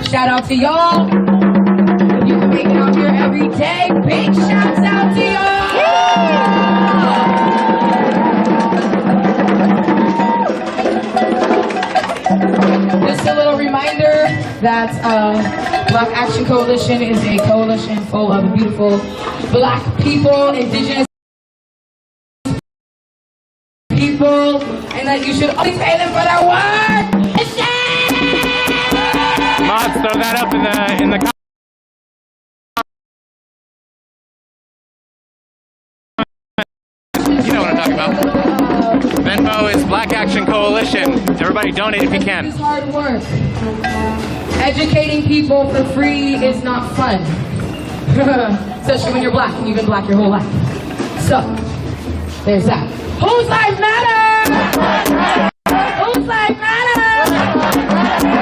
shout out to y'all. If you can make it out here every day, big shouts out to y'all. Just a little reminder that Black Action Coalition is a coalition full of beautiful Black people, indigenous people, and that you should always pay them for their work. Mods, throw that up in the comments. You know what I'm talking about. Venmo is Black Action Coalition. Everybody donate if you can. It's hard work. Educating people for free is not fun. Especially when you're Black and you've been Black your whole life. So, there's that. Whose life matters? Whose life matters?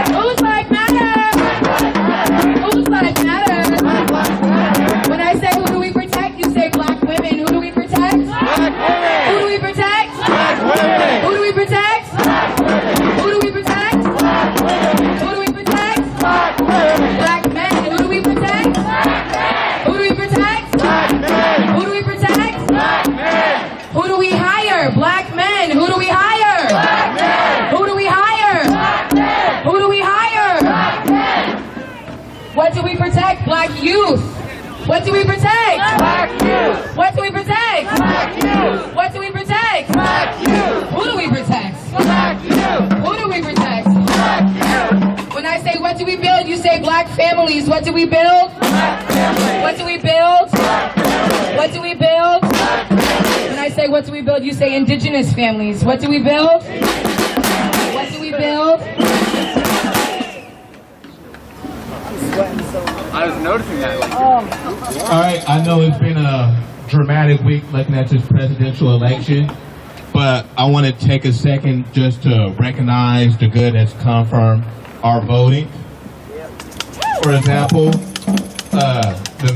Whose life matters? Whose life matters? When I say who do we protect, you say Black women. Who do we protect? Black women. Who do we protect? Black women. Who do we protect? Who do we protect? Black women. Who do we protect? Black women. Black men. Who do we protect? Who do we protect? Black men. Who do we protect? Black men. Who do we hire? Black men. Who do we hire? Black men. Who do we hire? Black men. Who do we hire? Black men. What do we protect? Black youth. What do we protect? Black youth. What do we protect? Black youth. What do we protect? Black youth. Who do we protect? Black youth. Who do we protect? Black youth. When I say what do we build, you say Black families. What do we build? Black families. What do we build? Black families. What do we build? Black families. When I say what do we build, you say indigenous families. What do we build? What do we build? I was noticing that. All right, I know it's been a dramatic week looking at this presidential election, but I want to take a second just to recognize the good that's come from our voting. For example,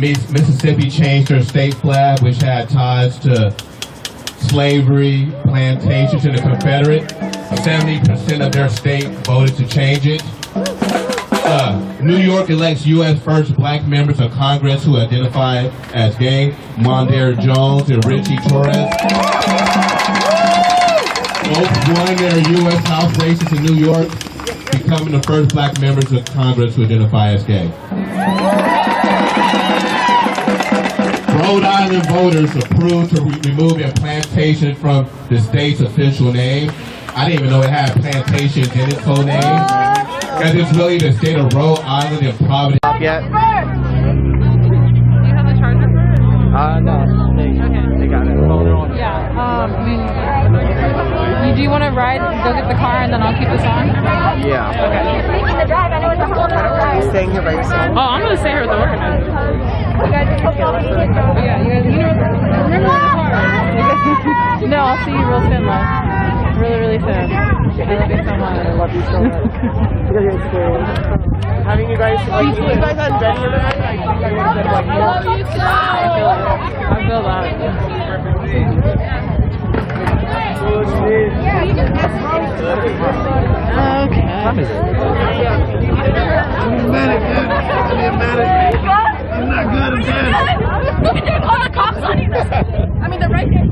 Mississippi changed their state flag, which had ties to slavery, plantations, and the Confederate. 70% of their state voted to change it. New York elects U.S. first Black members of Congress who identify as gay, Mondaire Jones and Richie Torres. Both won their U.S. House races in New York, becoming the first Black members of Congress who identify as gay. Rhode Island voters approved to remove implantation from the state's official name. I didn't even know it had plantations in its whole name. Because it's really the state of Rhode Island and Providence. Yet? Do you have the charger? No. They got it. Yeah. Do you want to ride, go get the car, and then I'll keep this on? Yeah. Okay. Making the drive. I know it's a whole other drive. Staying here by yourself? Oh, I'm going to stay here with the organizer. Yeah, you guys, remember the car. No, I'll see you real soon, though. Really soon. I love you so much. I love you so much. Because you're scary. Having you guys, like, you guys had been here tonight, I think I would have been like, I love you so much. I feel that. Okay. What is it? I'm not good, I'm dead. Look at them, all the cops on you. I mean, they're right there.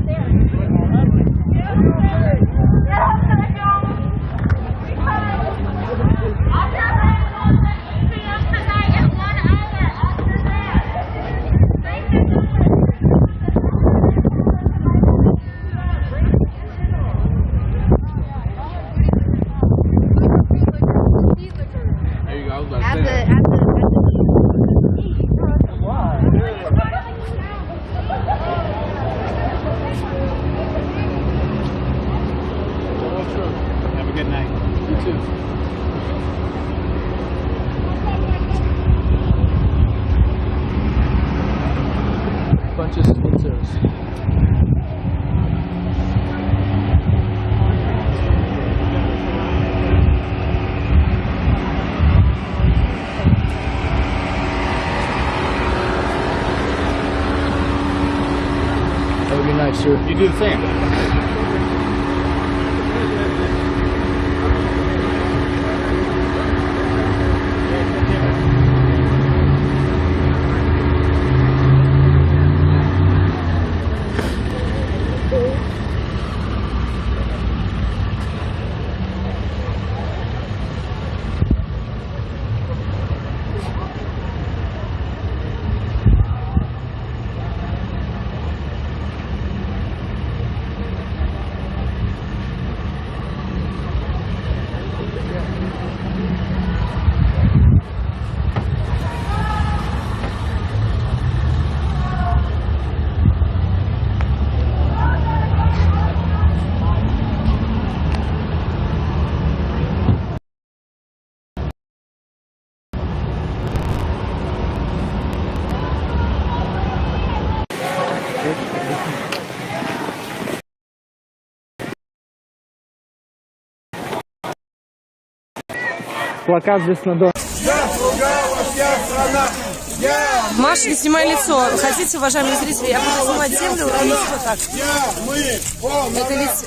too. Bunch of splitters. That would be nice, sir. You do the same. Плакат здесь на доме. Маш, не снимай лицо. Хотите, уважаемые зрители, я буду снимать землю и вот так.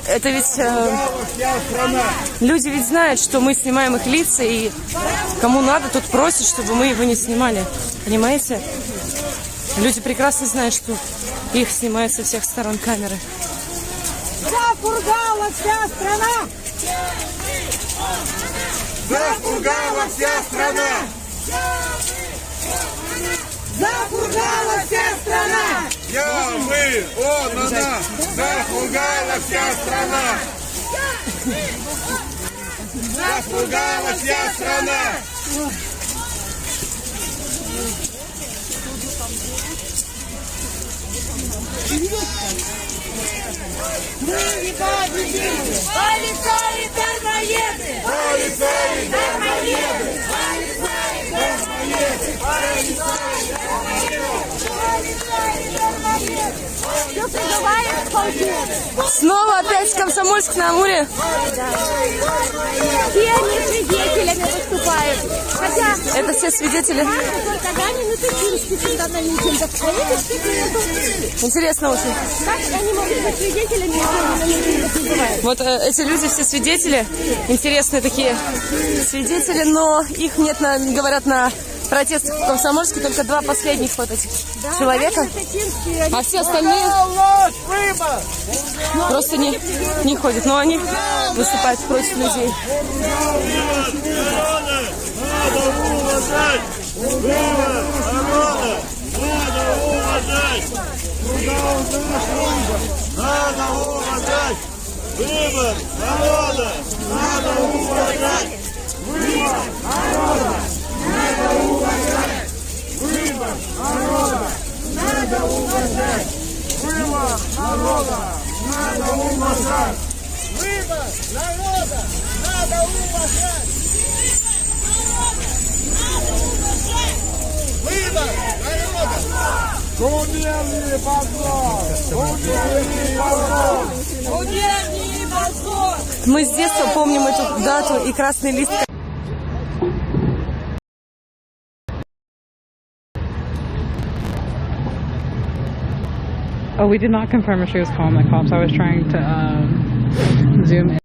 Это ведь люди ведь знают, что мы снимаем их лица, и кому надо, тот просит, чтобы мы его не снимали. Понимаете? Люди прекрасно знают, что их снимают со всех сторон камеры. Запугала вся страна! Запугала вся страна! Запугала вся страна! Я, мы, он, она! Запугала вся страна! Запугала вся страна! Мы не победим! Полицаи, дармоеды! Полицаи, дармоеды! Полицаи, дармоеды! Полицаи, дармоеды! Что призывает полки? Снова опять Комсомольск-на-Амуре? Все они свидетелями выступают. Хотя... Это все свидетели? Только Ганин и Тычинский всегда на митингах. А эти все интересно очень. как они могут быть свидетелями, если они на митингах не бывают? Вот эти люди все свидетели, интересные такие свидетели, но их нет, говорят, на протестах в Комсомольске, только два последних вот этих человека, а все остальные просто не ходят, но они выступают против людей. Надо уважать! Выбор народа! Надо уважать! Надо уважать! Выбор народа! Надо уважать! Выбор народа! Надо уважать! Выбор народа! Надо уважать! Выбор народа! Надо уважать! Выбор народа! Надо уважать! Выбор народа! Губерний позор! Губерний позор! Губерний позор! Мы с детства помним эту дату и красный лист. Oh, we did not confirm if she was calling the cops. I was trying to zoom in.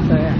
So, yeah.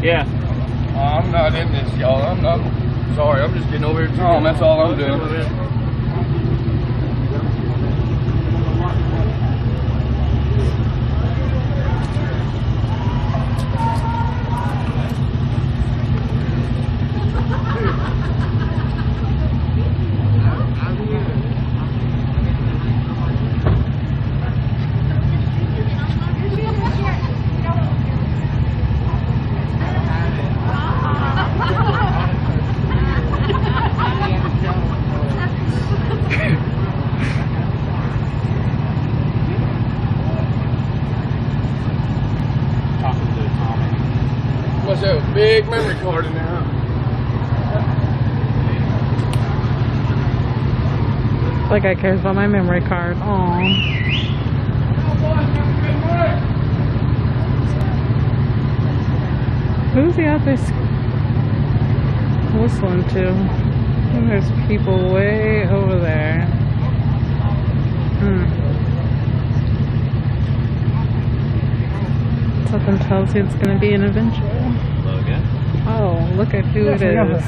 Yeah. I'm not in this, y'all. I'm not. Sorry, I'm just getting over here to that's all I'm doing. Must have a big memory card in there, huh? That guy cares about my memory card. Aww. Who's he out there whistling to? And there's people way over there. Something tells you it's going to be an adventure. Oh, look at who it is.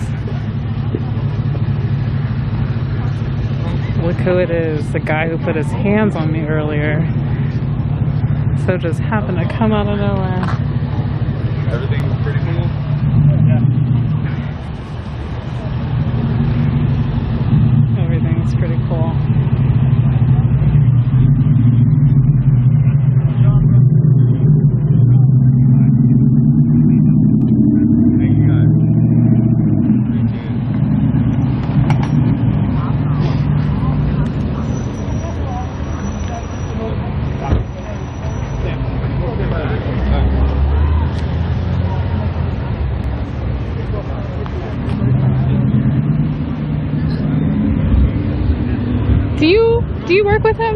Look who it is. The guy who put his hands on me earlier. So just happened to come out of nowhere. Everything's pretty cool. Everything's pretty cool. Do you work with him?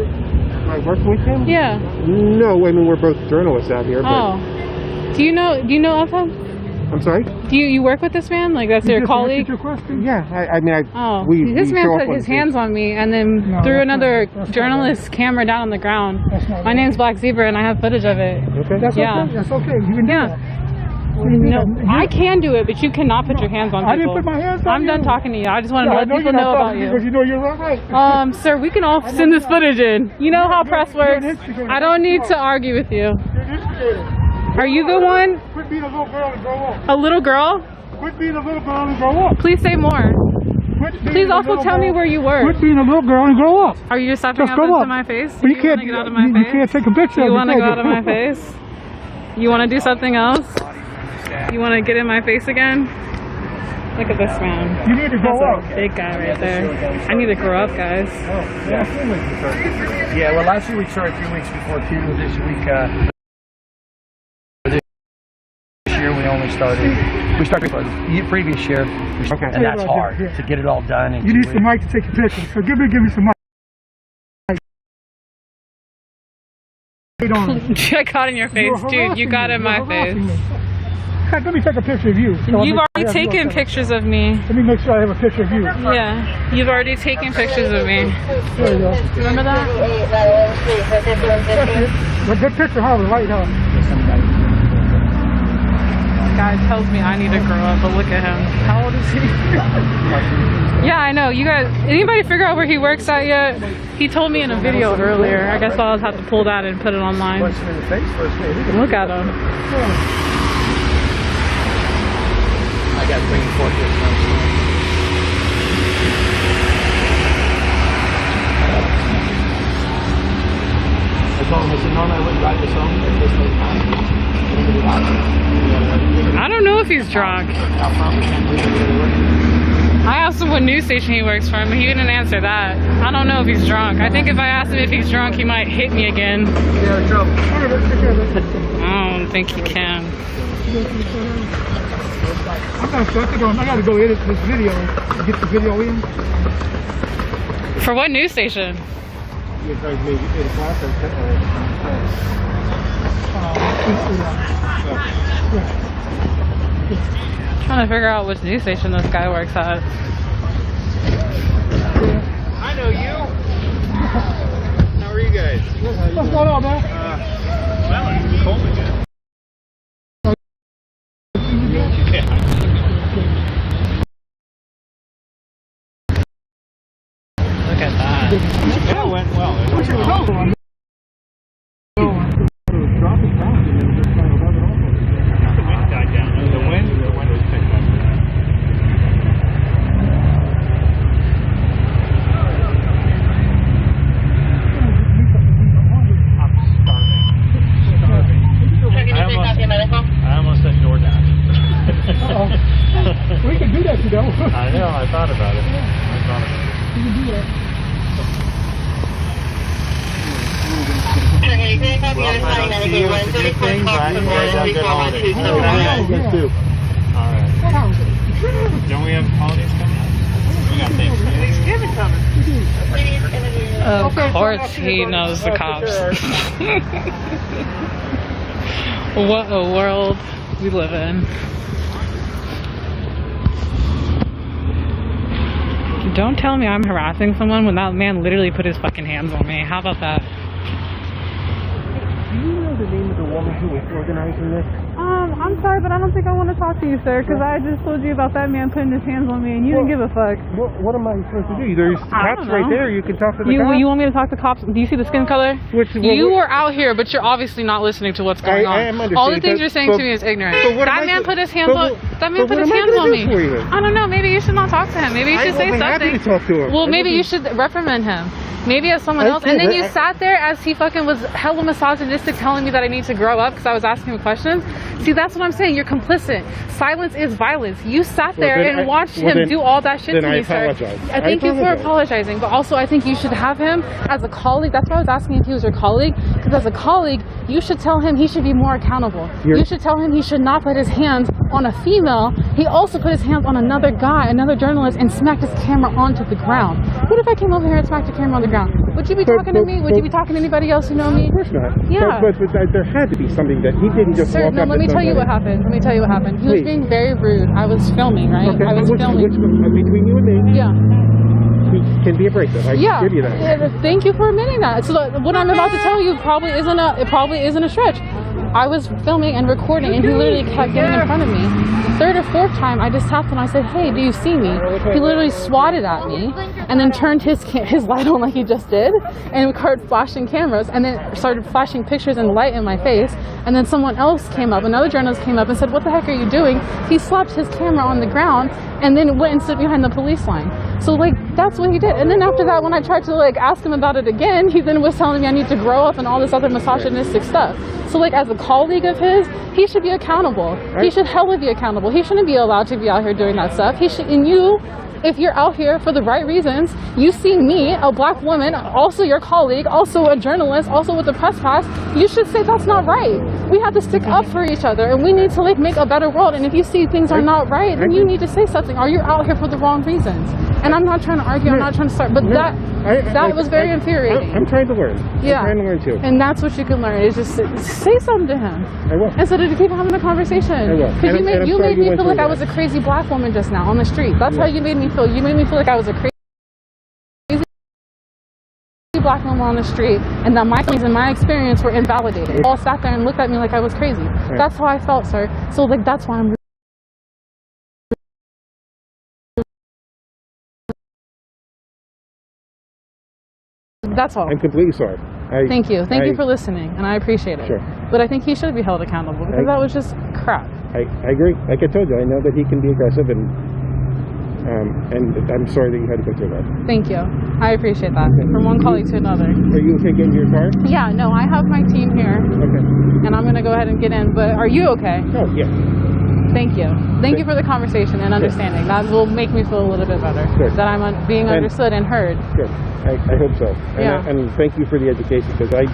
I work with him? Yeah. No, I mean we're both journalists out here. Oh. Do you know of him? I'm sorry? Do you work with this man? Like that's your colleague? Your question? Yeah, I mean, this man put his hands on me and then threw another journalist's camera down on the ground. My name's Black Zebra and I have footage of it. Okay. That's okay. That's okay. You can do that. No, I can do it, but you cannot put your hands on people. I didn't put my hands on I'm you. done talking to you. I just want to let people know about you. Because you know you're right. Sir, we can all send this footage in. You know how press works. I don't need to argue with you. Are you the one? Quit being a little girl and grow up. A little girl? Quit being a little girl and grow up. Please say more. Please also tell me where you work. Quit being a little girl and grow up. Are you stepping up into my face? But you can't get out of my face? You can't take a picture You of me. want to go out of my face? You want to do something else? You want to get in my face again? Look at this man. You need to grow up. That's a big guy right there. I need to grow up, guys. Yeah, well, last week we started 3 weeks before 2. This week, this year we only started. We started the previous year, and that's hard to get it all done. You need some mic to take a picture. So give me some mic. I got in your face, dude. You got in my face. Let me take a picture of you. You've already taken pictures of me. Let me make sure I have a picture of you. Yeah, you've already taken pictures of me. There you go. Remember that? Good picture, huh? The light, huh? Guy tells me I need to grow up, but look at him. How old is he? Yeah, I know. You guys, anybody figure out where he works at yet? He told me in a video earlier. I guess I'll have to pull that and put it online. Look at him. I got 3 and 4 kids. I told him, I said, normally I wouldn't write this song. I don't know if he's drunk. I asked him what news station he works for, but he didn't answer that. I don't know if he's drunk. I think if I asked him if he's drunk, he might hit me again. I don't think he can. I gotta go edit this video, get the video in. For what news station? Trying to figure out which news station this guy works at. I know you. How are you guys? What's going on, man? Well, it's cold again. Look at that. Yeah, it went well. The wind died down. The wind was picked up. I almost said DoorDash. We can do that, you know. I know, I thought about it. We can do that. Well, I don't see you with the good things, but you guys have good holidays. You too. Alright. Don't we have holidays coming up? We got Thanksgiving coming. Of course he knows the cops. What a world we live in. Don't tell me I'm harassing someone when that man literally put his fucking hands on me. How about that? Do you know the name of the woman who was organizing this? I'm sorry, but I don't think I want to talk to you, sir, because I just told you about that man putting his hands on me, and you didn't give a fuck. What am I supposed to do? There's cops right there. You can talk to the cops. You want me to talk to cops? Do you see the skin color? You were out here, but you're obviously not listening to what's going on. I am All the things you're saying to me is ignorant. That man put his hands on. That man put his hands on me. I don't know. Maybe you should not talk to him. Maybe you should say something. Happy to talk to him. Well, maybe you should reprimand him. Maybe as someone else. And then you sat there as he fucking was hella misogynistic, telling me that I need to grow up because I was asking him questions. See, that's what I'm saying. You're complicit. Silence is violence. You sat there and watched him do all that shit to me, sir. I thank you for apologizing, but also I think you should have him as a colleague. That's why I was asking if he was your colleague, because as a colleague, you should tell him he should be more accountable. You should tell him he should not put his hands on a female. He also put his hands on another guy, another journalist, and smacked his camera onto the ground. What if I came over here and smacked the camera on the ground? Would you be talking to me? Would you be talking to anybody else who know me? Of course not. Yeah. But there had to be something that he didn't just walk up. Let me tell you what happened. Let me tell you what happened. He was being very rude. I was filming, right? Okay. I was filming. Between you and me. Yeah. He can be abrasive. I give you that. Yeah, thank you for admitting that. So what I'm about to tell you probably isn't a stretch. I was filming and recording, and he literally kept getting in front of me. Third or fourth time, I just tapped him. I said, "Hey, do you see me?" He literally swatted at me, and then turned his light on like he just did, and started flashing cameras, and then started flashing pictures and light in my face. And then someone else came up, another journalist came up and said, "What the heck are you doing?" He slapped his camera on the ground, and then went and stood behind the police line. So like that's what he did. And then after that, when I tried to like ask him about it again, he then was telling me I need to grow up and all this other misogynistic stuff. So like as a colleague of his, he should be accountable. He should hella be accountable. He shouldn't be allowed to be out here doing that stuff. He should. And you, if you're out here for the right reasons, you see me, a black woman, also your colleague, also a journalist, also with a press pass, you should say that's not right. We have to stick up for each other, and we need to like make a better world. And if you see things are not right, then you need to say something, or you're out here for the wrong reasons. And I'm not trying to argue, I'm not trying to start, but that was very infuriating. I'm trying to learn. Yeah. I'm trying to learn too. And that's what you can learn, is just say something to him. I will. Instead of keep having a conversation. I will. Because you made me feel like I was a crazy black woman just now on the street. That's how you made me feel. You made me feel like I was a crazy black woman on the street, and that my feelings and my experience were invalidated. All sat there and looked at me like I was crazy. Right. That's how I felt, sir. So like that's why I'm that's all. I'm completely sorry. Thank you. Thank you for listening, and I appreciate it. Sure. But I think he should be held accountable, because that was just crap. I agree. Like I told you, I know that he can be aggressive, and I'm sorry that you had to go through that. Thank you. I appreciate that. From one colleague to another. Are you okay getting your car? Yeah, no, I have my team here. Okay. And I'm going to go ahead and get in, but are you okay? Oh, yeah. Thank you. Thank you for the conversation and understanding. That will make me feel a little bit better. Good. That I'm being understood and heard. Good. I hope so. And thank you for the education, because I'm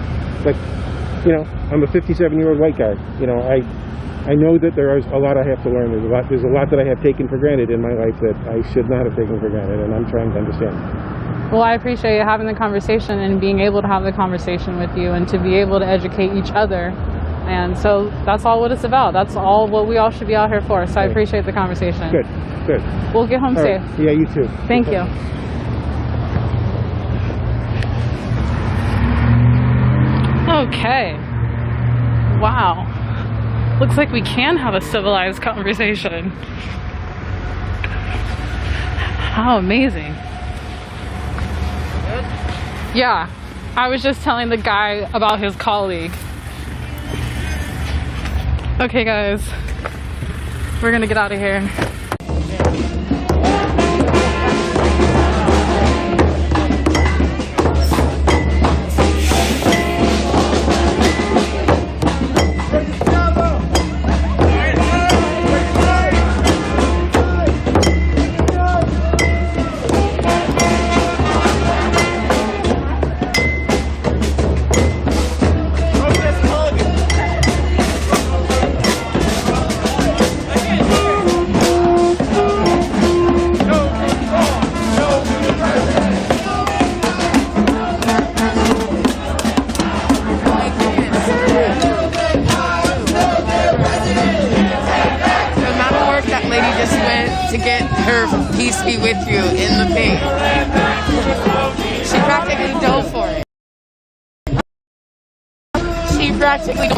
a 57-year-old white guy. I know that there is a lot I have to learn. There's a lot that I have taken for granted in my life that I should not have taken for granted, and I'm trying to understand. Well, I appreciate you having the conversation and being able to have the conversation with you, and to be able to educate each other. And so that's all what it's about. That's all what we all should be out here for. So I appreciate the conversation. Good. We'll get home safe. Yeah, you too. Thank you. Okay. Wow. looks like we can have a civilized conversation. How amazing. Yeah, I was just telling the guy about his colleague. Okay guys, we're gonna get out of here. To get her peace be with you in the thing. She practically dove for it. She practically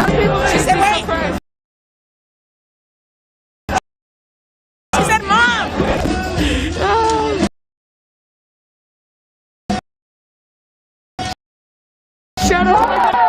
She said, wait. She said, Mom! Shut up!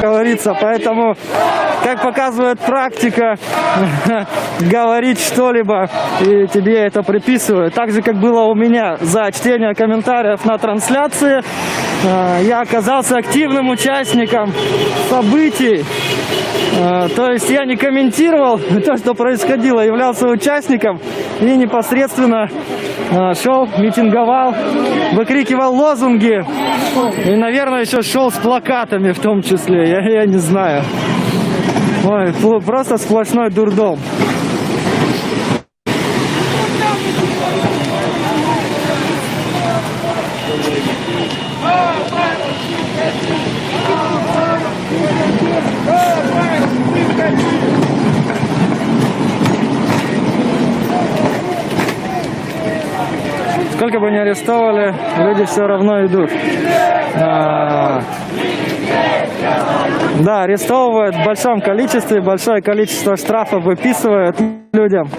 говорится. Поэтому, как показывает практика, говорить что-либо, и тебе это приписывают. Так же, как было у меня за чтение комментариев на трансляции, я оказался активным участником событий. То есть я не комментировал то, что происходило, являлся участником и непосредственно шел, митинговал, выкрикивал лозунги и, наверное, еще шел с плакатами в том числе, я не знаю. Ой, просто сплошной дурдом. Сколько бы ни арестовали, люди все равно идут. Да, арестовывают в большом количестве, большое количество штрафов выписывают людям.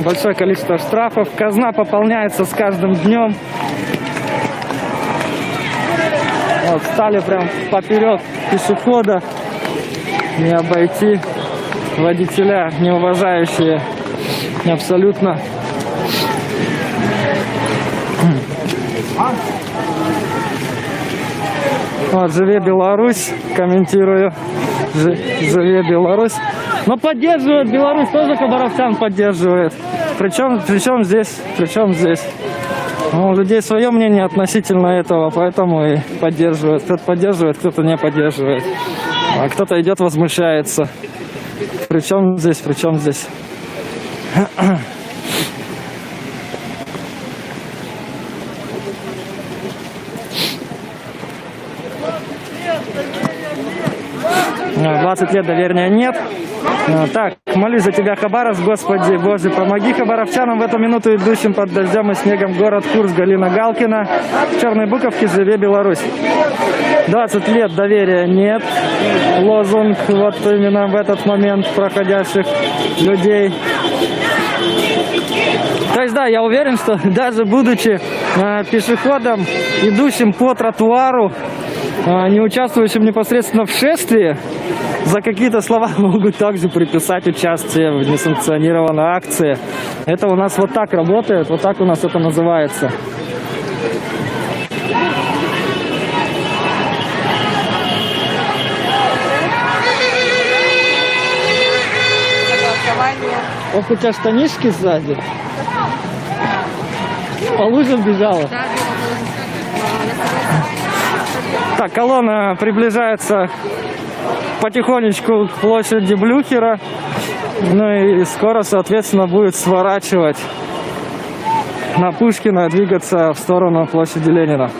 Большое количество штрафов. Казна пополняется с каждым днем. Вот, встали прям поперек пешехода. Не обойти. Водителя, не уважающие абсолютно. Вот, «Живе Беларусь», комментирую. «Живе Беларусь». Но поддерживает Беларусь, тоже хабаровчан поддерживает. Причем здесь? Ну, у людей свое мнение относительно этого, поэтому и поддерживают. Кто-то поддерживает, кто-то не поддерживает. А кто-то идет, возмущается. Причем здесь? — 20 лет доверия нет. Так, молюсь за тебя, Хабаровск, Господи Боже, помоги хабаровчанам в эту минуту, идущим под дождем и снегом, город Курск, Галина Галкина. В черной буковке «Живе Беларусь». 20 лет доверия нет. Лозунг вот именно в этот момент проходящих людей. То есть, да, я уверен, что даже будучи пешеходом, идущим по тротуару, не участвующим непосредственно в шествии, за какие-то слова могут также приписать участие в несанкционированной акции. Это у нас вот так работает, вот так у нас это называется. Ох, у тебя штанишки сзади. По лужам бежала. Так, колонна приближается потихонечку к площади Блюхера. Ну и скоро, соответственно, будет сворачивать на Пушкина и двигаться в сторону площади Ленина.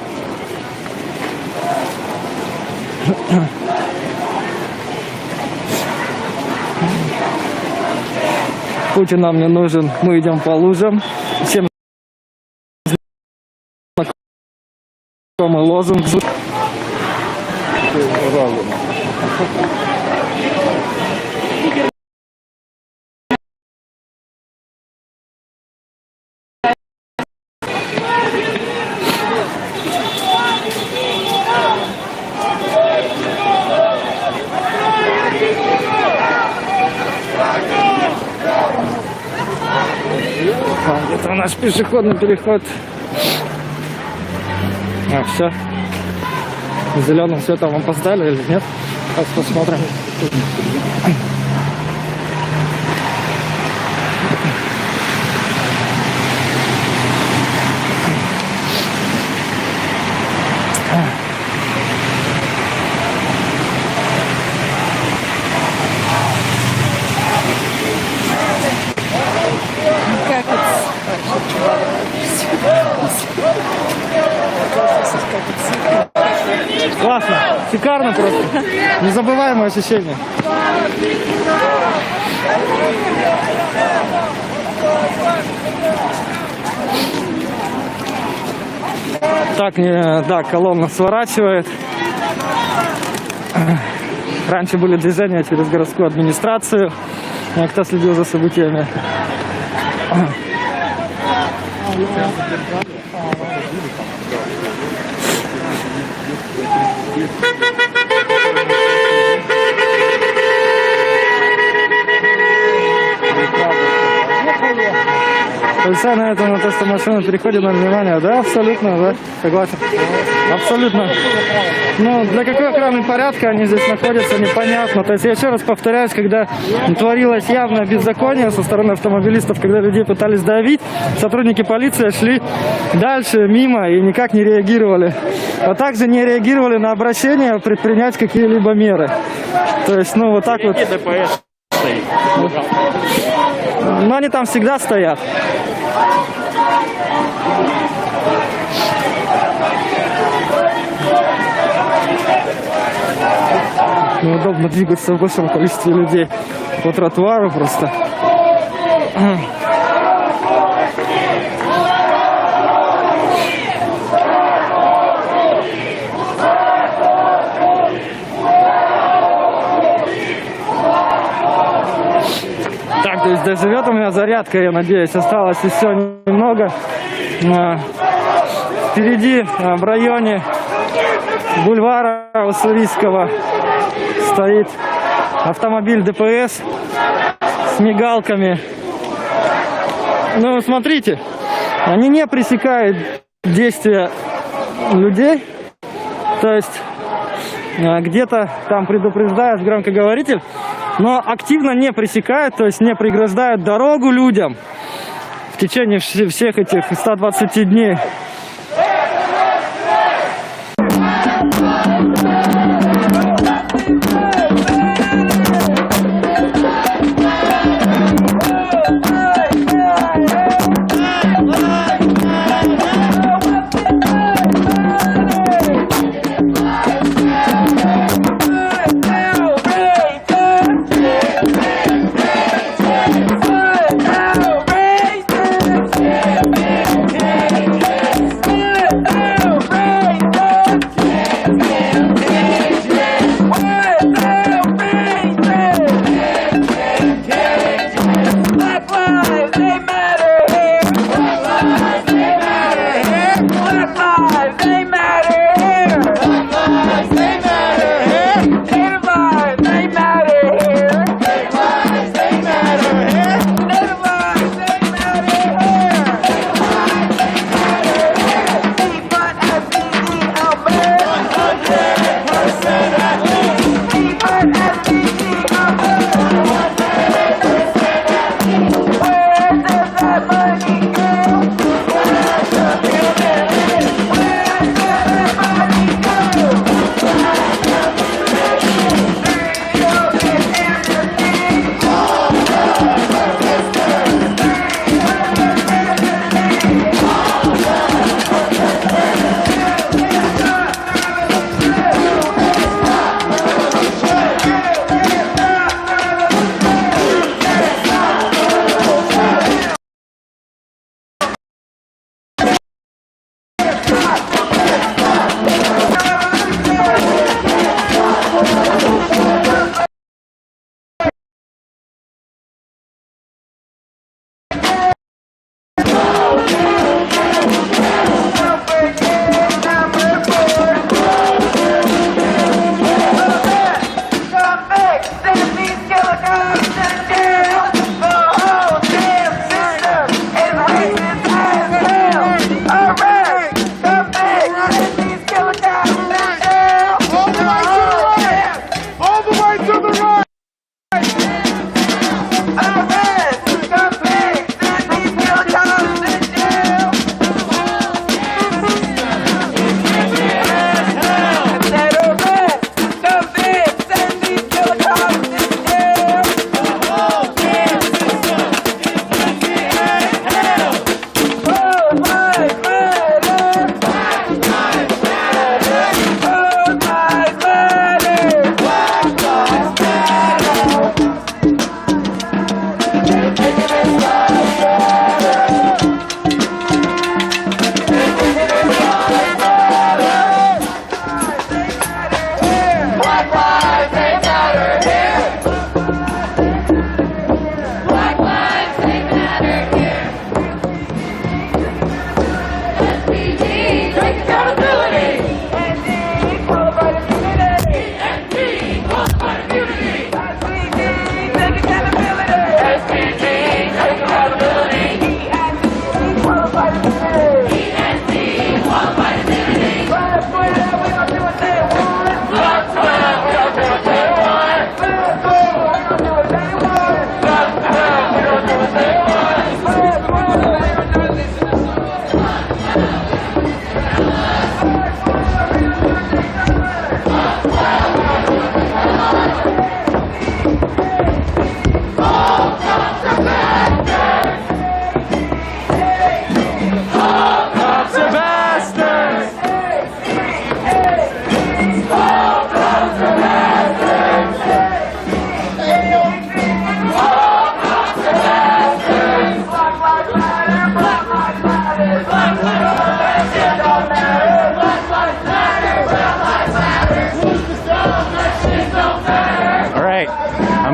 Путин нам не нужен, мы идем по лужам. Всем знакомый лозунг. Это наш пешеходный переход. А, все. Зеленым светом опоздали или нет? Сейчас посмотрим. Как это? Классно, шикарно просто. Незабываемое ощущение. Так, да, колонна сворачивает. Раньше были движения через городскую администрацию. Кто следил за событиями? Полицай на этом, на то, что машина переходит на внимание. Да, абсолютно, да, согласен. Абсолютно. Ну, для какой охраны порядка они здесь находятся, непонятно. То есть, я еще раз повторяюсь, когда творилось явное беззаконие со стороны автомобилистов, когда людей пытались давить, сотрудники полиции шли дальше, мимо и никак не реагировали. А также не реагировали на обращение предпринять какие-либо меры. То есть, ну, вот так вот. Но они там всегда стоят. Неудобно двигаться в большом количестве людей по тротуару просто. Так, то есть доживет у меня зарядка, я надеюсь. Осталось еще немного. Впереди, в районе бульвара Уссурийского, стоит автомобиль ДПС с мигалками. Ну, смотрите, они не пресекают действия людей. То есть где-то там предупреждают громкоговоритель, но активно не пресекают, то есть не преграждают дорогу людям в течение всех этих 120 дней.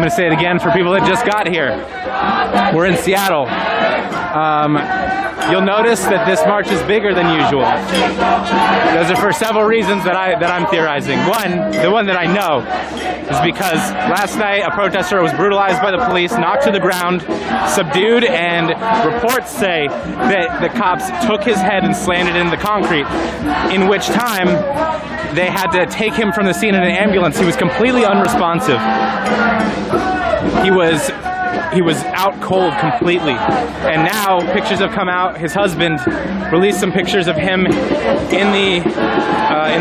going to say it again for people that just got here. We're in Seattle. You'll notice that this march is bigger than usual. Those are for several reasons that I'm theorizing. One, the one that I know, is because last night a protester was brutalized by the police, knocked to the ground, subdued, and reports say that the cops took his head and slammed it into the concrete, in which time they had to take him from the scene in an ambulance. He was completely unresponsive. He was out cold completely. And now pictures have come out. His husband released some pictures of him in the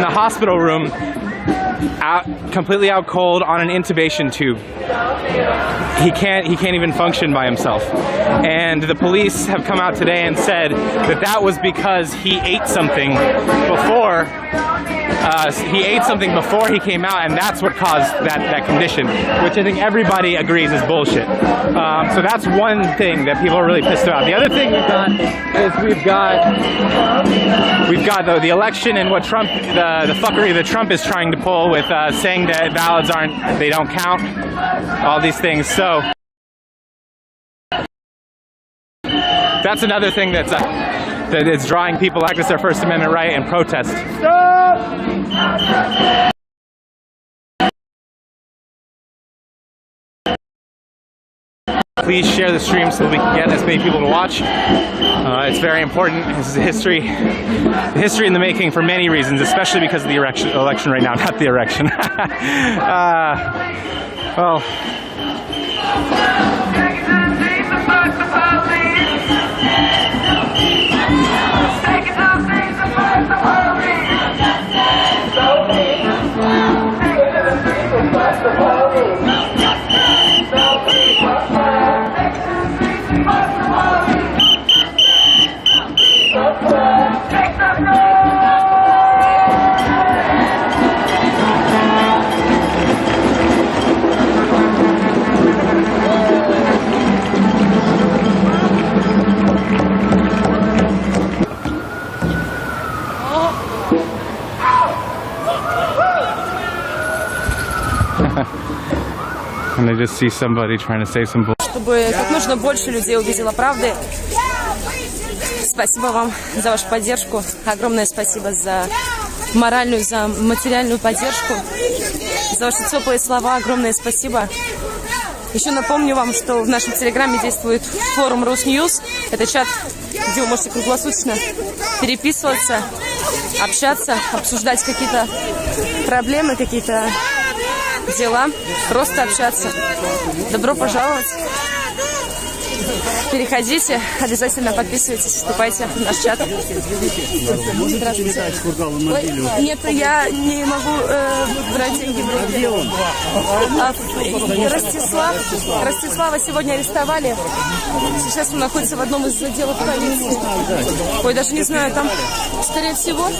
hospital room, completely out cold on an intubation tube. He can't even function by himself. And the police have come out today and said that was because he ate something before. He came out, and that's what caused that condition, which I think everybody agrees is bullshit. So that's one thing that people are really pissed about. The other thing we've got the election and what Trump, the fuckery that Trump is trying to pull with saying that ballots don't count, all these things. So that's another thing that it's drawing people to practice their First Amendment right and protest. Please share the stream so we can get as many people to watch. It's very important. This is history in the making for many reasons, especially because of the election right now. Not the erection. Well. And I just see somebody trying to say some bullshit. Чтобы как можно больше людей увидело правды. Спасибо вам за вашу поддержку. Огромное спасибо за моральную, за материальную поддержку. За ваши теплые слова. Огромное спасибо. Еще напомню вам, что в нашем телеграме действует форум Росньюз. Это чат, где вы можете круглосуточно переписываться, общаться, обсуждать какие-то проблемы, какие-то дела, просто общаться. Добро пожаловать. Переходите, обязательно подписывайтесь, вступайте в наш чат. Здравствуйте. Ой, нет, я не могу брать деньги в руки. Ростислава сегодня арестовали. Сейчас он находится в одном из отделов полиции. Ой, даже не знаю, там, скорее всего,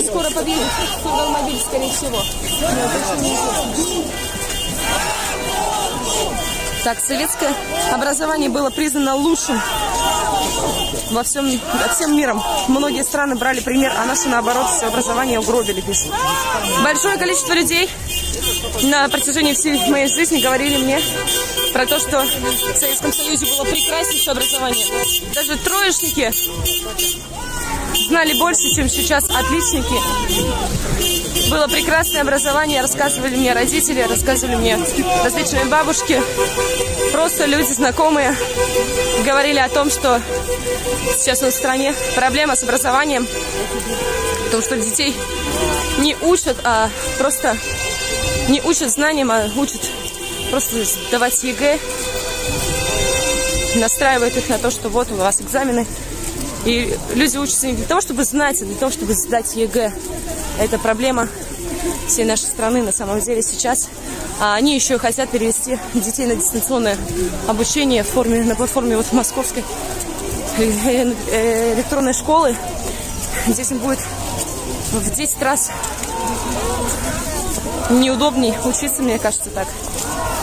скоро подъедет автомобиль, скорее всего. Так, советское образование было признано лучшим всем миром. Многие страны брали пример, а наши, наоборот, все образование угробили, пишут. Большое количество людей на протяжении всей моей жизни говорили мне про то, что в Советском Союзе было прекраснейшее образование. Даже троечники знали больше, чем сейчас отличники. Было прекрасное образование, рассказывали мне родители, рассказывали мне различные бабушки, просто люди знакомые говорили о том, что сейчас у нас в стране проблема с образованием, потому что детей не учат, а просто не учат знаниям, а учат просто сдавать ЕГЭ, настраивают их на то, что вот у вас экзамены. И люди учатся не для того, чтобы знать, а для того, чтобы сдать ЕГЭ. Это проблема всей нашей страны на самом деле сейчас. А они еще хотят перевести детей на дистанционное обучение на платформе вот московской электронной школы. Здесь им будет в 10 раз неудобней учиться, мне кажется, так.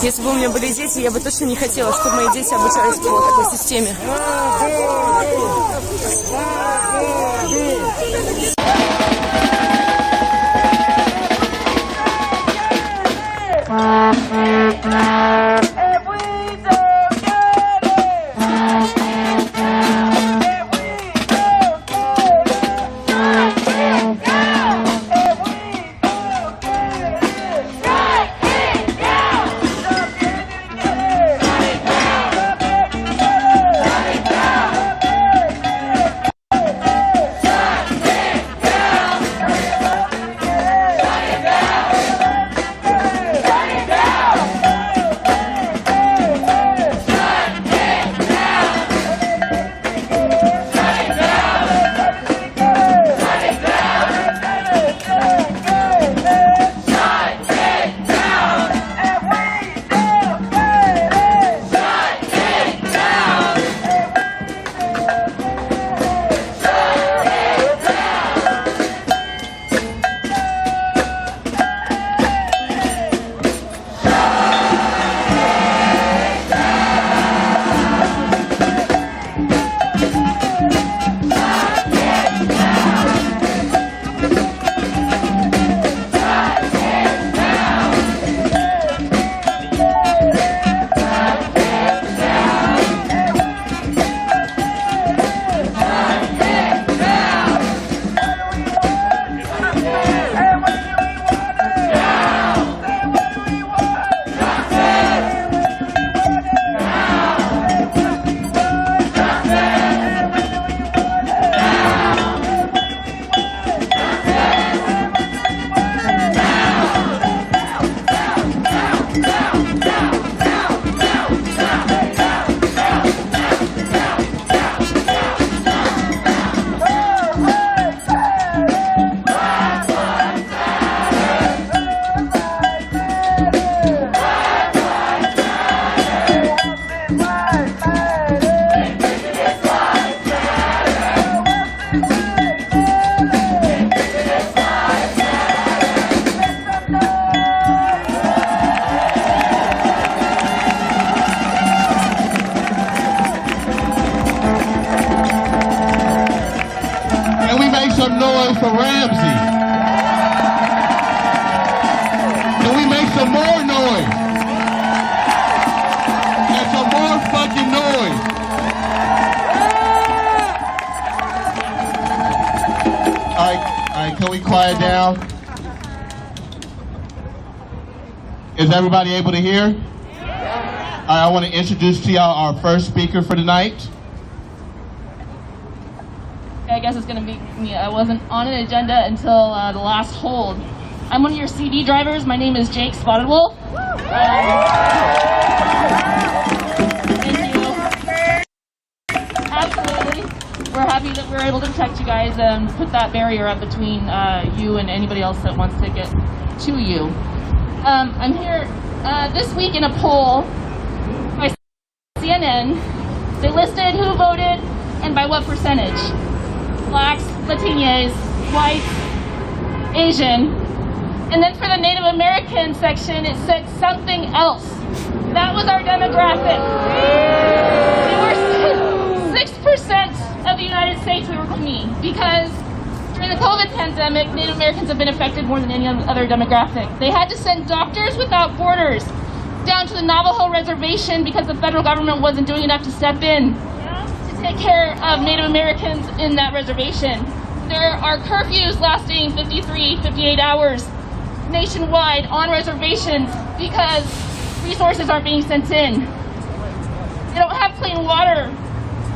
Если бы у меня были дети, я бы точно не хотела, чтобы мои дети обучались по такой системе. some noise for Ramsey? Can we make some more noise? And some more fucking noise. All right, can we quiet down? Is everybody able to hear? All right, I want to introduce to y'all our first speaker for tonight. I guess it's going to be me. I wasn't on an agenda until the last hold. I'm one of your CD drivers. My name is Jake Spotted Wolf. Thank you. Absolutely. We're happy that we're able to protect you guys and put that barrier up between you and anybody else that wants to get to you. I'm here this week in a poll by CNN. They listed who voted and by what percentage. Blacks, Latinos, whites, Asian. And then for the Native American section, it said something else. That was our demographic. We were 6% of the United States we were clean because during the COVID pandemic, Native Americans have been affected more than any other demographic. They had to send Doctors Without Borders down to the Navajo reservation because the federal government wasn't doing enough to step in to take care of Native Americans in that reservation. There are curfews lasting 53, 58 hours nationwide on reservations because resources aren't being sent in. They don't have clean water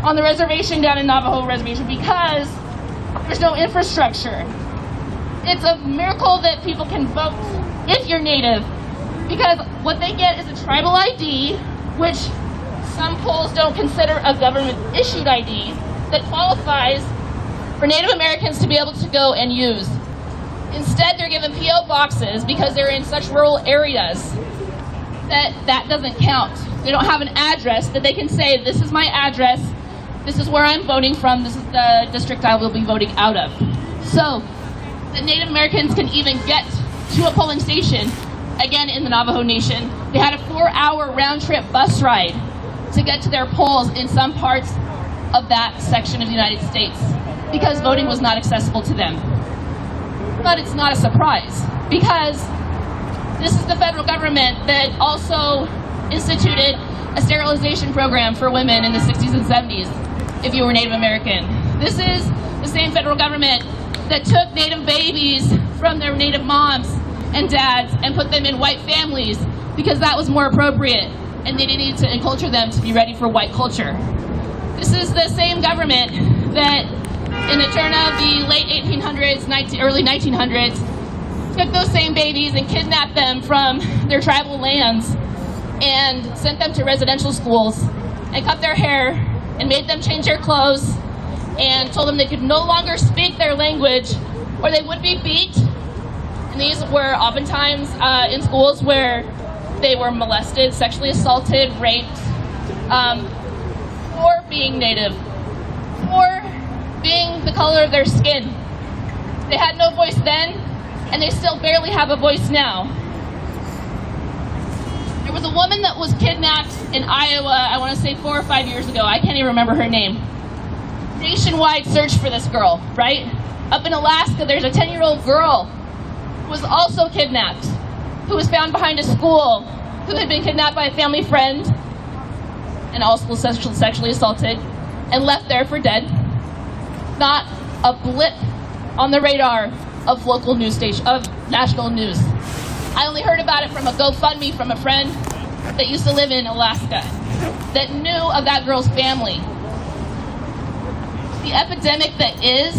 on the reservation down in Navajo reservation because there's no infrastructure. It's a miracle that people can vote if you're Native because what they get is a tribal ID, which some polls don't consider a government-issued ID that qualifies for Native Americans to be able to go and use. Instead, they're given P.O. boxes because they're in such rural areas that doesn't count. They don't have an address that they can say, this is my address, this is where I'm voting from, this is the district I will be voting out of. So, the Native Americans can even get to a polling station, again in the Navajo Nation. They had a 4-hour round-trip bus ride to get to their polls in some parts of that section of the United States because voting was not accessible to them. But it's not a surprise because this is the federal government that also instituted a sterilization program for women in the 60s and 70s if you were Native American. This is the same federal government that took Native babies from their Native moms and dads and put them in white families because that was more appropriate and they needed to enculture them to be ready for white culture. This is the same government that in the turn of the late 1800s, early 1900s, took those same babies and kidnapped them from their tribal lands and sent them to residential schools and cut their hair and made them change their clothes and told them they could no longer speak their language or they would be beat. And these were oftentimes in schools where they were molested, sexually assaulted, raped, for being Native, or being the color of their skin. They had no voice then, and they still barely have a voice now. There was a woman that was kidnapped in Iowa, I want to say 4 or 5 years ago. I can't even remember her name. Nationwide search for this girl, right? Up in Alaska, there's a 10-year-old girl who was also kidnapped, who was found behind a school, who had been kidnapped by a family friend, and also sexually assaulted, and left there for dead. Not a blip on the radar of local news station, of national news. I only heard about it from a GoFundMe from a friend that used to live in Alaska that knew of that girl's family. The epidemic that is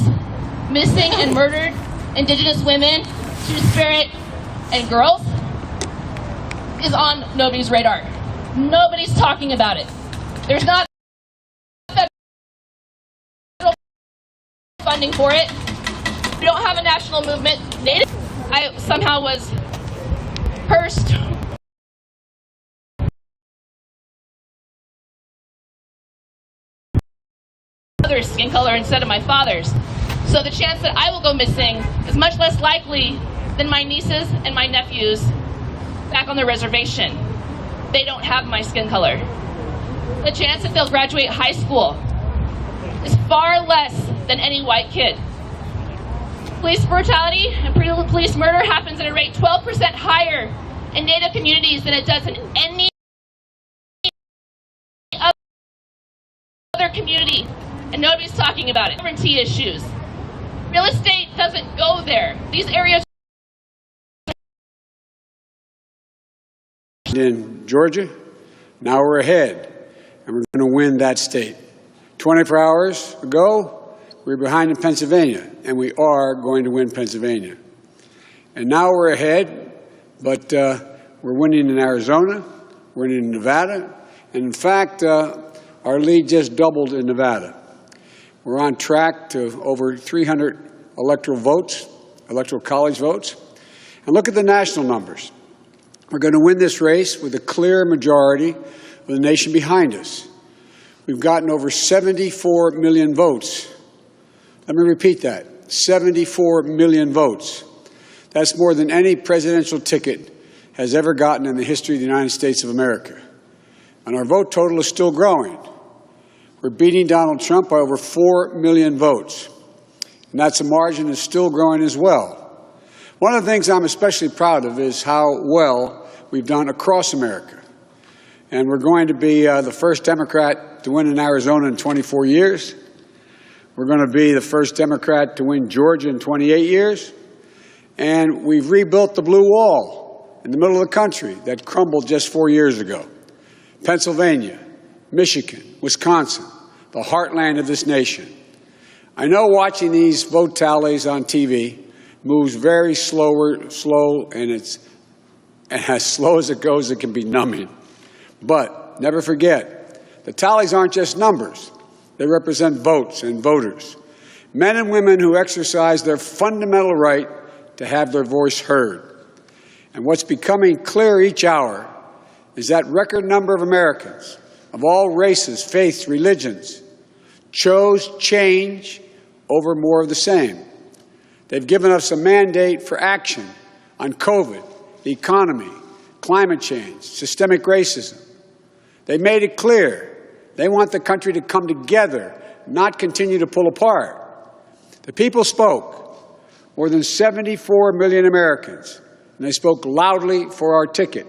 missing and murdered Indigenous women, Two-Spirit, and girls is on nobody's radar. Nobody's talking about it. There's not federal funding for it. We don't have a national movement. Native, I somehow was cursed. Mother's skin color instead of my father's. So the chance that I will go missing is much less likely than my nieces and my nephews back on the reservation. They don't have my skin color. The chance that they'll graduate high school is far less than any white kid. Police brutality and police murder happens at a rate 12% higher in Native communities than it does in any other community, and nobody's talking about it. Sovereignty issues. Real estate doesn't go there. These areas in Georgia, now we're ahead, and we're going to win that state. 24 hours ago, we were behind in Pennsylvania, and we are going to win Pennsylvania. And now we're ahead, but we're winning in Arizona, we're winning in Nevada, and in fact, our lead just doubled in Nevada. We're on track to over 300 electoral votes, electoral college votes. And look at the national numbers. We're going to win this race with a clear majority of the nation behind us. We've gotten over 74 million votes. Let me repeat that, 74 million votes. That's more than any presidential ticket has ever gotten in the history of the United States of America. And our vote total is still growing. We're beating Donald Trump by over 4 million votes. And that's a margin that's still growing as well. One of the things I'm especially proud of is how well we've done across America. And we're going to be the first Democrat to win in Arizona in 24 years. We're going to be the first Democrat to win Georgia in 28 years. And we've rebuilt the blue wall in the middle of the country that crumbled just 4 years ago. Pennsylvania, Michigan, Wisconsin, the heartland of this nation. I know watching these vote tallies on TV moves very slow, and as slow as it goes, it can be numbing. But never forget, the tallies aren't just numbers. They represent votes and voters, men and women who exercise their fundamental right to have their voice heard. And what's becoming clear each hour is that record number of Americans of all races, faiths, religions chose change over more of the same. They've given us a mandate for action on COVID, the economy, climate change, systemic racism. They made it clear they want the country to come together, not continue to pull apart. The people spoke, more than 74 million Americans, and they spoke loudly for our ticket.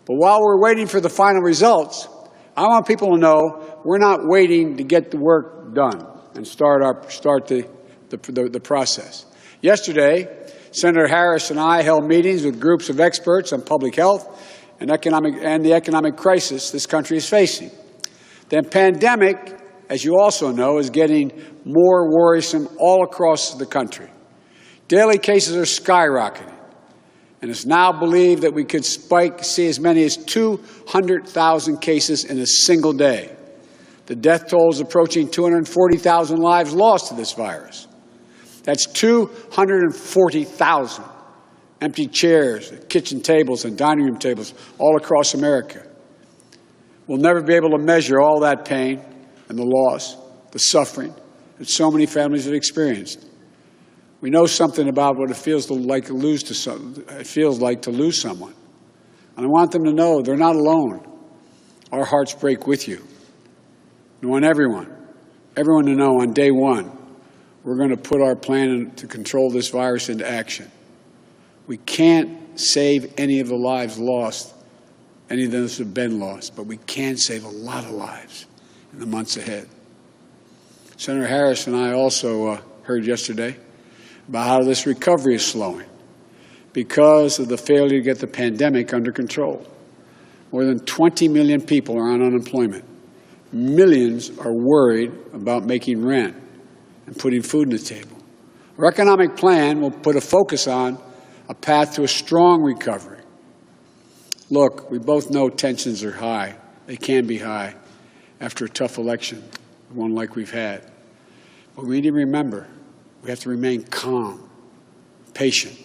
But while we're waiting for the final results, I want people to know we're not waiting to get the work done and start the process. Yesterday, Senator Harris and I held meetings with groups of experts on public health and the economic crisis this country is facing. The pandemic, as you also know, is getting more worrisome all across the country. Daily cases are skyrocketing, and it's now believed that we could see as many as 200,000 cases in a single day. The death toll is approaching 240,000 lives lost to this virus. That's 240,000 empty chairs, kitchen tables, and dining room tables all across America. We'll never be able to measure all that pain and the loss, the suffering that so many families have experienced. We know something about what it feels like to lose someone. And I want them to know they're not alone. Our hearts break with you. I want everyone to know on day one, we're going to put our plan to control this virus into action. We can't save any of the lives lost, any of those have been lost, but we can save a lot of lives in the months ahead. Senator Harris and I also heard yesterday about how this recovery is slowing because of the failure to get the pandemic under control. More than 20 million people are on unemployment. Millions are worried about making rent and putting food on the table. Our economic plan will put a focus on a path to a strong recovery. Look, we both know tensions are high. They can be high after a tough election, one like we've had. But we need to remember, we have to remain calm, patient.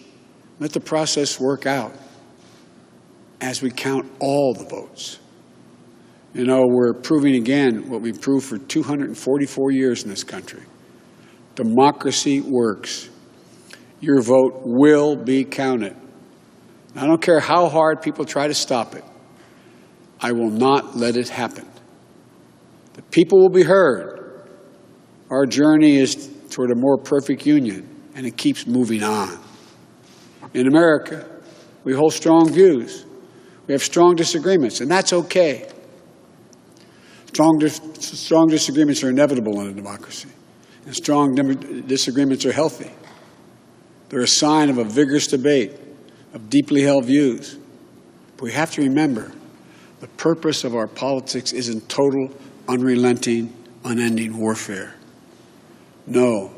Let the process work out as we count all the votes. You know, we're proving again what we've proved for 244 years in this country. Democracy works. Your vote will be counted. I don't care how hard people try to stop it. I will not let it happen. The people will be heard. Our journey is toward a more perfect union, and it keeps moving on. In America, we hold strong views. We have strong disagreements, and that's okay. Strong disagreements are inevitable in a democracy, and strong disagreements are healthy. They're a sign of a vigorous debate, of deeply held views. But we have to remember, the purpose of our politics isn't total, unrelenting, unending warfare. No,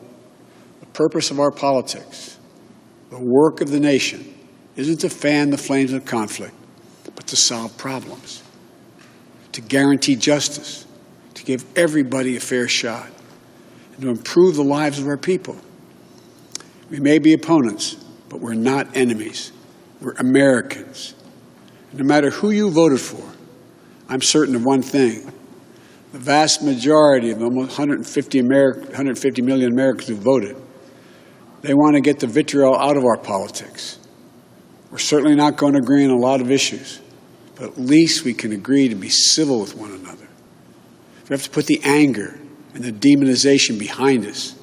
the purpose of our politics, the work of the nation, isn't to fan the flames of conflict, but to solve problems, to guarantee justice, to give everybody a fair shot, and to improve the lives of our people. We may be opponents, but we're not enemies. We're Americans. And no matter who you voted for, I'm certain of one thing. The vast majority of almost 150 million Americans who voted, they want to get the vitriol out of our politics. We're certainly not going to agree on a lot of issues, but at least we can agree to be civil with one another. We have to put the anger and the demonization behind us.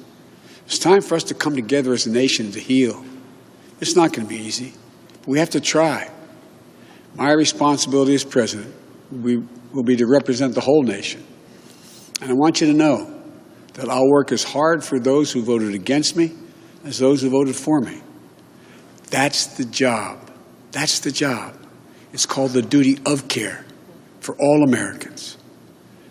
It's time for us to come together as a nation to heal. It's not going to be easy, but we have to try. My responsibility as president will be to represent the whole nation. And I want you to know that I'll work as hard for those who voted against me as those who voted for me. That's the job. That's the job. It's called the duty of care for all Americans.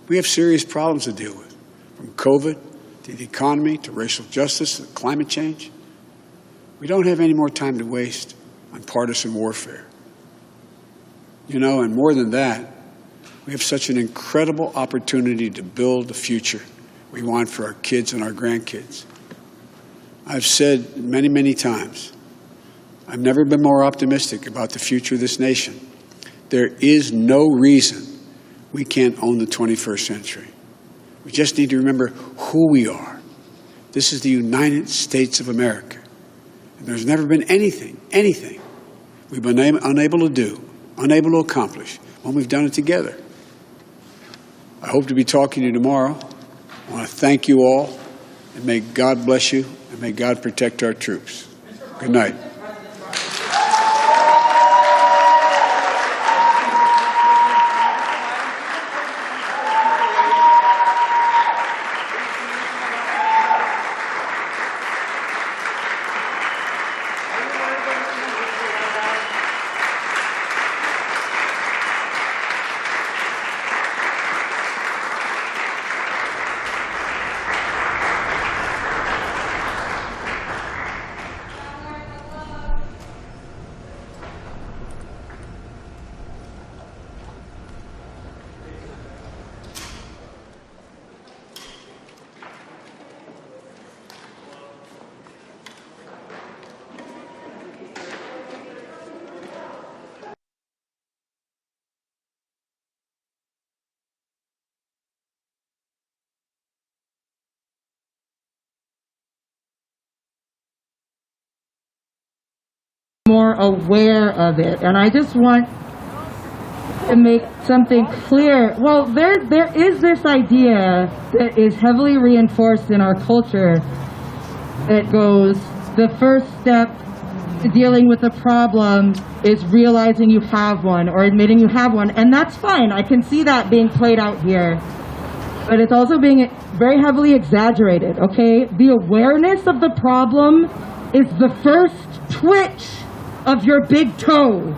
We have serious problems to deal with, from COVID to the economy to racial justice to climate change. We don't have any more time to waste on partisan warfare. You know, and more than that, we have such an incredible opportunity to build the future we want for our kids and our grandkids. I've said many, many times, I've never been more optimistic about the future of this nation. There is no reason we can't own the 21st century. We just need to remember who we are. This is the United States of America. And there's never been anything we've been unable to do, unable to accomplish when we've done it together. I hope to be talking to you tomorrow. I want to thank you all, and may God bless you, and may God protect our troops. Good night. More aware of it, and I just want to make something clear. Well, there is this idea that is heavily reinforced in our culture that goes, the first step to dealing with a problem is realizing you have one or admitting you have one, and that's fine. I can see that being played out here, but it's also being very heavily exaggerated, okay? The awareness of the problem is the first twitch of your big toe.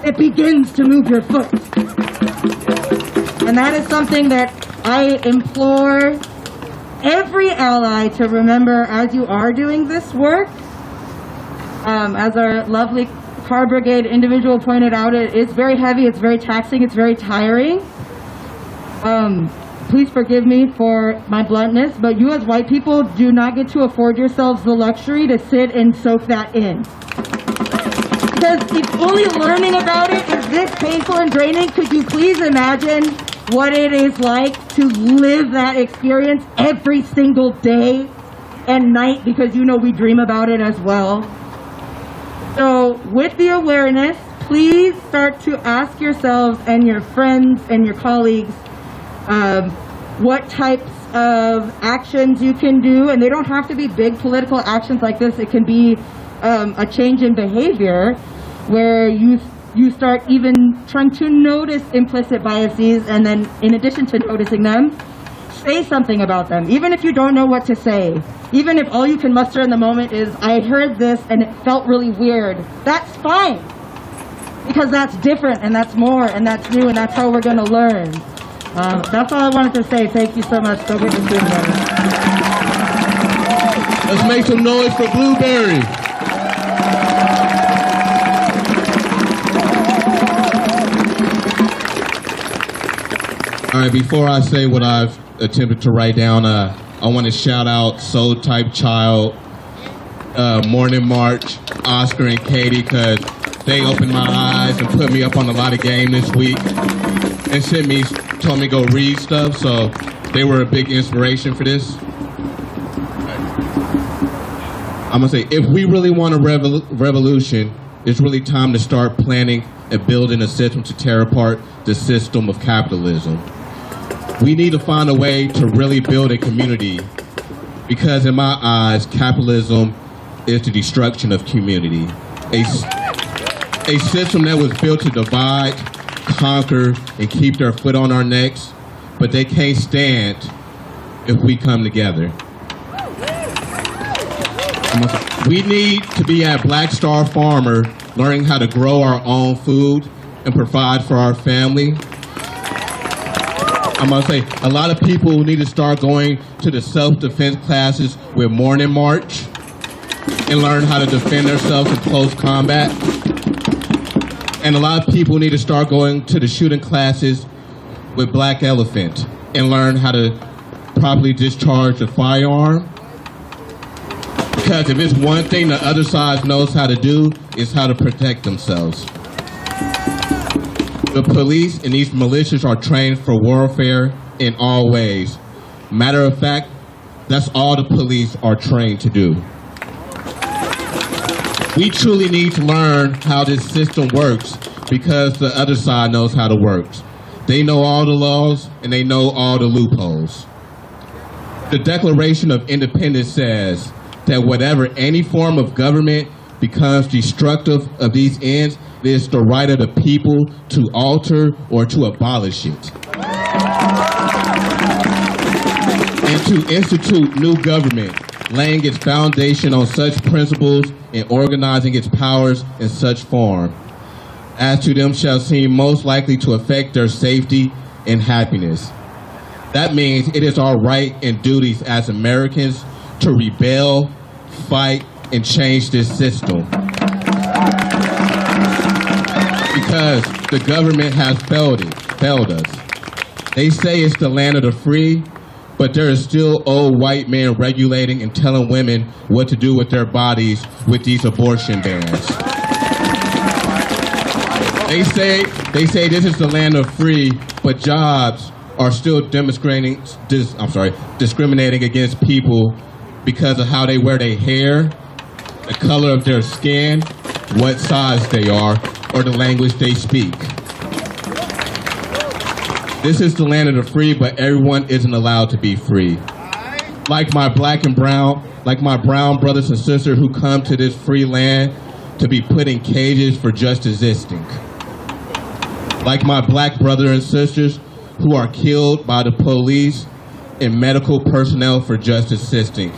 It begins to move your foot. And that is something that I implore every ally to remember as you are doing this work. As our lovely car brigade individual pointed out, it is very heavy, it's very taxing, it's very tiring. Please forgive me for my bluntness, but you as white people do not get to afford yourselves the luxury to sit and soak that in. Because if only learning about it is this painful and draining, could you please imagine what it is like to live that experience every single day and night, because you know we dream about it as well. So with the awareness, please start to ask yourselves and your friends and your colleagues what types of actions you can do, and they don't have to be big political actions like this. It can be a change in behavior where you start even trying to notice implicit biases, and then in addition to noticing them, say something about them, even if you don't know what to say. Even if all you can muster in the moment is, I heard this and it felt really weird. That's fine. Because that's different and that's more and that's new and that's how we're going to learn. That's all I wanted to say. Thank you so much. Go get the student money. Let's make some noise for Blueberry. All right, before I say what I've attempted to write down, I want to shout out Soul Type Child, Morning March, Oscar and Katie, because they opened my eyes and put me up on a lot of game this week and told me to go read stuff, so they were a big inspiration for this. I'm going to say, if we really want a revolution, it's really time to start planning and building a system to tear apart the system of capitalism. We need to find a way to really build a community, because in my eyes, capitalism is the destruction of community. A system that was built to divide, conquer, and keep their foot on our necks, but they can't stand if we come together. We need to be at Black Star Farmer, learning how to grow our own food and provide for our family. I'm going to say, a lot of people need to start going to the self-defense classes with Morning March and learn how to defend themselves in close combat. And a lot of people need to start going to the shooting classes with Black Elephant and learn how to properly discharge a firearm. Because if it's one thing the other side knows how to do, it's how to protect themselves. The police and these militias are trained for warfare in all ways. Matter of fact, that's all the police are trained to do. We truly need to learn how this system works, because the other side knows how it works. They know all the laws and they know all the loopholes. The Declaration of Independence says that whatever any form of government becomes destructive of these ends, it is the right of the people to alter or to abolish it. And to institute new government, laying its foundation on such principles and organizing its powers in such form as to them shall seem most likely to affect their safety and happiness. That means it is our right and duties as Americans to rebel, fight, and change this system. Because the government has failed us. They say it's the land of the free, but there is still old white men regulating and telling women what to do with their bodies with these abortion bans. They say this is the land of free, but jobs are still discriminating against people because of how they wear their hair, the color of their skin, what size they are, or the language they speak. This is the land of the free, but everyone isn't allowed to be free. Like my brown brothers and sisters who come to this free land to be put in cages for just existing. Like my black brothers and sisters who are killed by the police and medical personnel for just existing.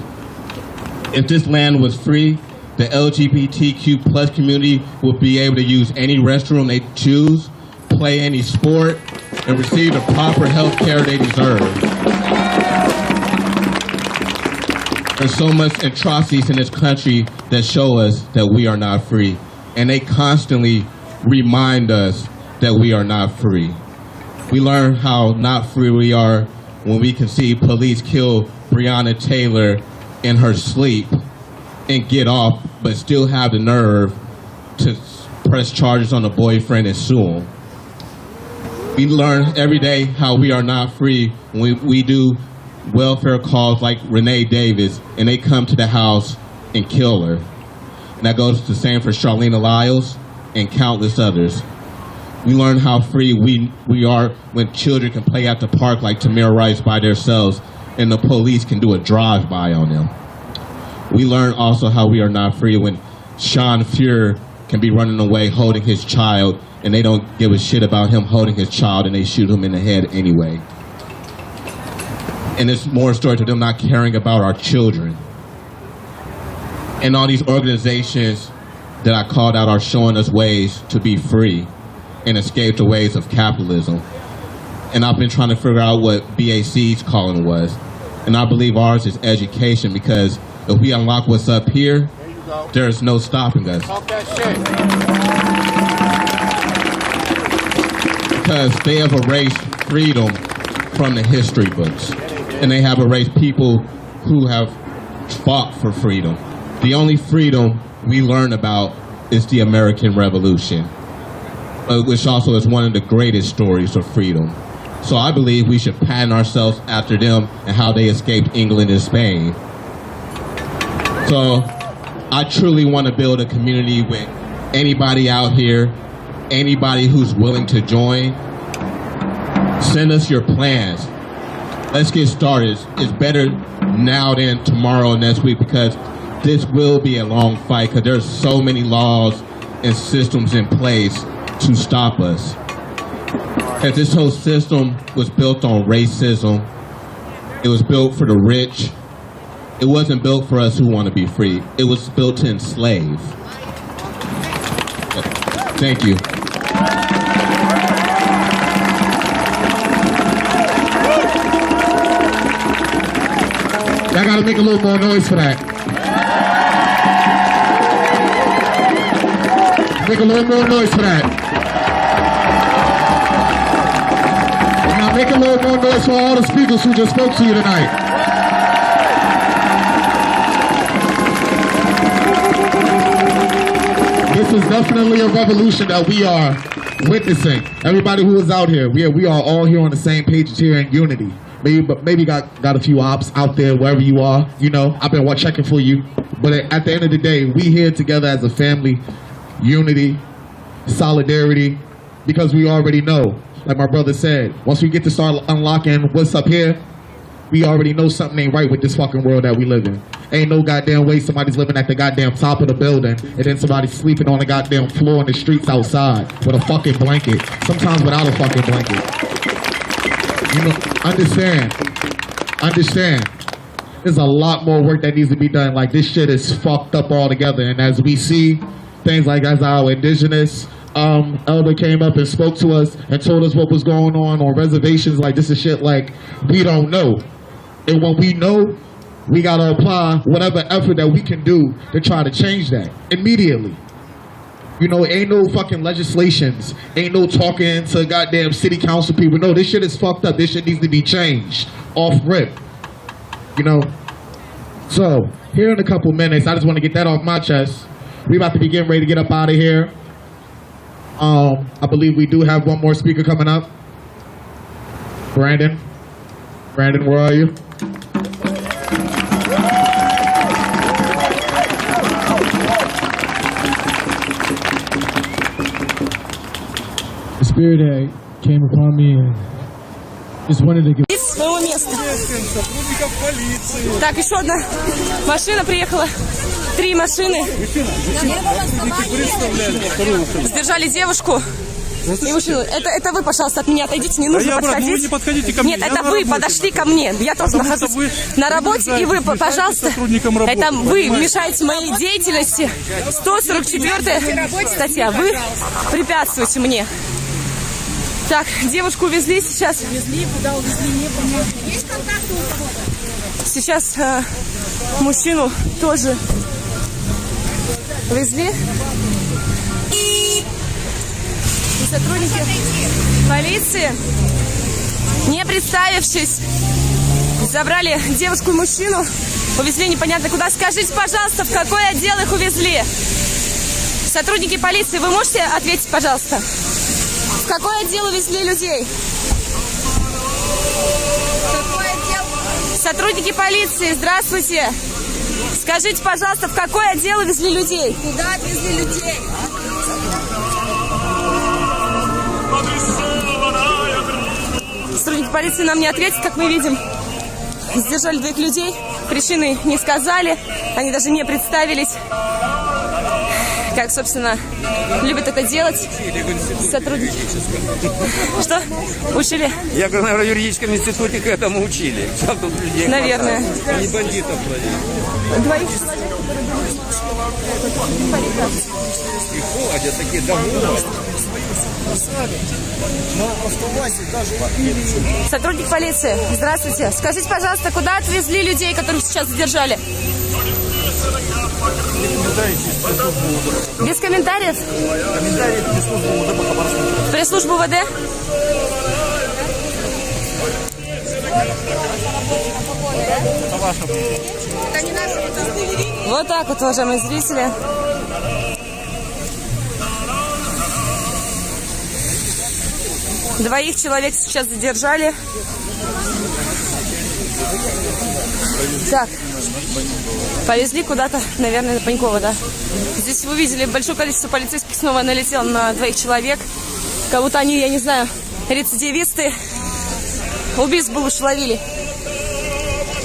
If this land was free, the LGBTQ plus community would be able to use any restroom they choose, play any sport, and receive the proper health care they deserve. There's so much atrocities in this country that show us that we are not free. And they constantly remind us that we are not free. We learn how not free we are when we can see police kill Breonna Taylor in her sleep and get off, but still have the nerve to press charges on the boyfriend and sue him. We learn every day how we are not free when we do welfare calls like Renee Davis, and they come to the house and kill her. And that goes the same for Charlene Lyles and countless others. We learn how free we are when children can play at the park like Tamir Rice by themselves and the police can do a drive-by on them. We learn also how we are not free when Sean Fuhrer can be running away holding his child, and they don't give a shit about him holding his child, and they shoot him in the head anyway. And it's more a story to them not caring about our children. And all these organizations that I called out are showing us ways to be free and escape the ways of capitalism. And I've been trying to figure out what BAC's calling was. And I believe ours is education, because if we unlock what's up here, there's no stopping us. Because they have erased freedom from the history books. And they have erased people who have fought for freedom. The only freedom we learn about is the American Revolution, which also is one of the greatest stories of freedom. So I believe we should pattern ourselves after them and how they escaped England and Spain. So I truly want to build a community with anybody out here, anybody who's willing to join. Send us your plans. Let's get started. It's better now than tomorrow or next week, because this will be a long fight, because there's so many laws and systems in place to stop us. And this whole system was built on racism. It was built for the rich. It wasn't built for us who want to be free. It was built to enslave. Thank you. I gotta make a little more noise for that. Make a little more noise for that. Now make a little more noise for all the speakers who just spoke to you tonight. This is definitely a revolution that we are witnessing. Everybody who is out here, we are all here on the same page here in unity. Maybe got a few ops out there wherever you are. You know, I've been checking for you. But at the end of the day, we here together as a family, unity, solidarity, because we already know, like my brother said, once we get to start unlocking what's up here, we already know something ain't right with this fucking world that we live in. Ain't no goddamn way somebody's living at the goddamn top of the building and then somebody's sleeping on the goddamn floor in the streets outside with a fucking blanket, sometimes without a fucking blanket. You know, understand. There's a lot more work that needs to be done. Like, this shit is fucked up altogether. And as we see things like as our indigenous elder came up and spoke to us and told us what was going on reservations, like, this is shit like we don't know. And when we know, we gotta apply whatever effort that we can do to try to change that immediately. You know, ain't no fucking legislations. Ain't no talking to goddamn city council people. No, this shit is fucked up. This shit needs to be changed off rip. You know? So, here in a couple minutes, I just want to get that off my chest. We about to be getting ready to get up out of here. I believe we do have one more speaker coming up. Brandon, where are you? The spirit that came upon me and just wanted to give... Своего места. Так, еще одна машина приехала. 3 машины. Сдержали девушку. И мужчину. Это вы, пожалуйста, от меня отойдите, не нужно подходить. Вы не подходите ко мне. Нет, это вы подошли ко мне. Я тоже нахожусь на работе, и вы, пожалуйста, это вы мешаете моей деятельности. 144 статья. Вы препятствуете мне. Так, девушку увезли сейчас. Увезли, куда увезли, не было. Есть контакты у кого-то? Сейчас мужчину тоже увезли. И сотрудники полиции, не представившись, забрали девушку и мужчину, увезли непонятно куда. Скажите, пожалуйста, в какой отдел их увезли? Сотрудники полиции, вы можете ответить, пожалуйста? В какой отдел увезли людей? Какой отдел? Сотрудники полиции, здравствуйте. Скажите, пожалуйста, в какой отдел увезли людей? Куда отвезли людей? Сотрудники полиции нам не ответят, как мы видим. задержали 2 людей. Причины не сказали, они даже не представились. Как, собственно, любят это делать сотрудники. Что? Учили? Я говорю, наверное, в юридическом институте к этому учили. Там тут людей Наверное. хватает. Не бандитов вроде. 2 человек, которые были И ходят такие довольные. Сотрудник полиции, здравствуйте. Скажите, пожалуйста, куда отвезли людей, которых сейчас задержали? Без комментариев? В пресс-службу УВД? Вот так вот, уважаемые зрители. Двоих человек сейчас задержали. Так, повезли куда-то, наверное, на Панькова, да. Здесь вы видели, большое количество полицейских снова налетело на 2 человек. Как будто они, я не знаю, рецидивисты. Убийц бы лучше ловили.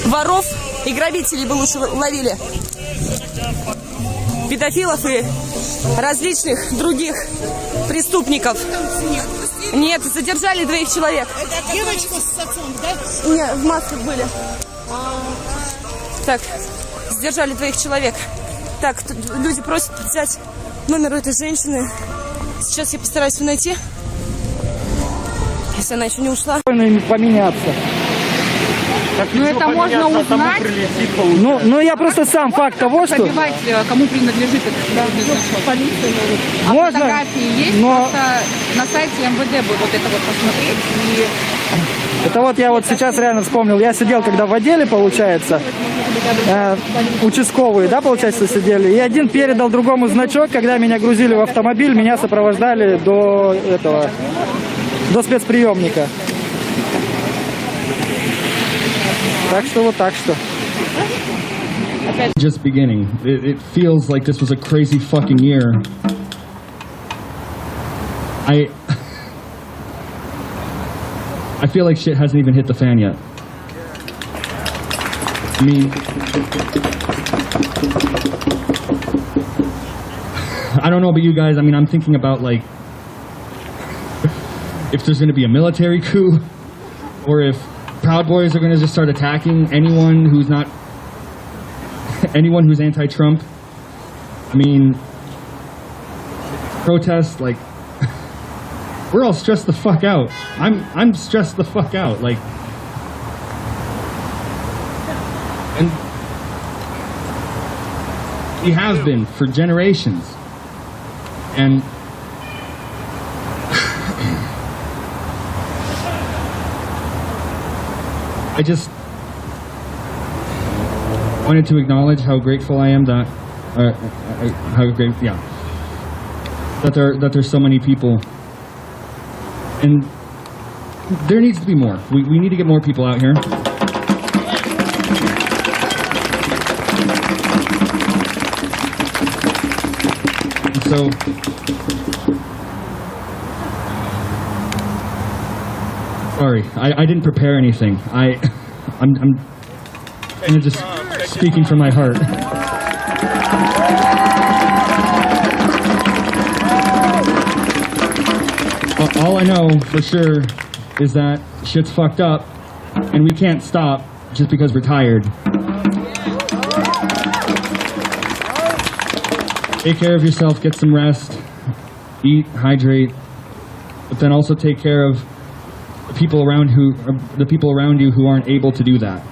Воров и грабителей бы лучше ловили. Педофилов и различных других преступников. Нет, задержали 2 человек. Это девочка с отцом, да? Нет, в масках были. Так, задержали 2 человек. Так, люди просят взять номер у этой женщины. Сейчас я постараюсь ее найти. Если она еще не ушла. Поменяться. Ну это можно узнать. Ну я просто сам факт того, что... Забивать, кому принадлежит этот значок. Полиция. А Можно, фотографии есть, но... просто на сайте МВД будет вот это вот посмотреть. И... Это вот я вот сейчас реально вспомнил. Я сидел, когда в отделе, получается, участковые, да, получается, сидели. И один передал другому значок, когда меня грузили в автомобиль, меня сопровождали до спецприемника. Так что вот так что. Just beginning. It feels like this was a crazy fucking year. I feel like shit hasn't even hit the fan yet. I mean, I don't know about you guys. I mean, I'm thinking about like if there's going to be a military coup, or if Proud Boys are going to just start attacking anyone who's not, anyone who's anti-Trump. I mean, protests, like, we're all stressed the fuck out. I'm stressed the fuck out, like, and we have been for generations, and I just wanted to acknowledge how grateful I am that, that there's so many people, and there needs to be more. We need to get more people out here. And so, sorry, I didn't prepare anything. I'm kind of just speaking from my heart. All I know for sure is that shit's fucked up, and we can't stop just because we're tired. Take care of yourself, get some rest, eat, hydrate, but then also take care of the people around you who aren't able to do that.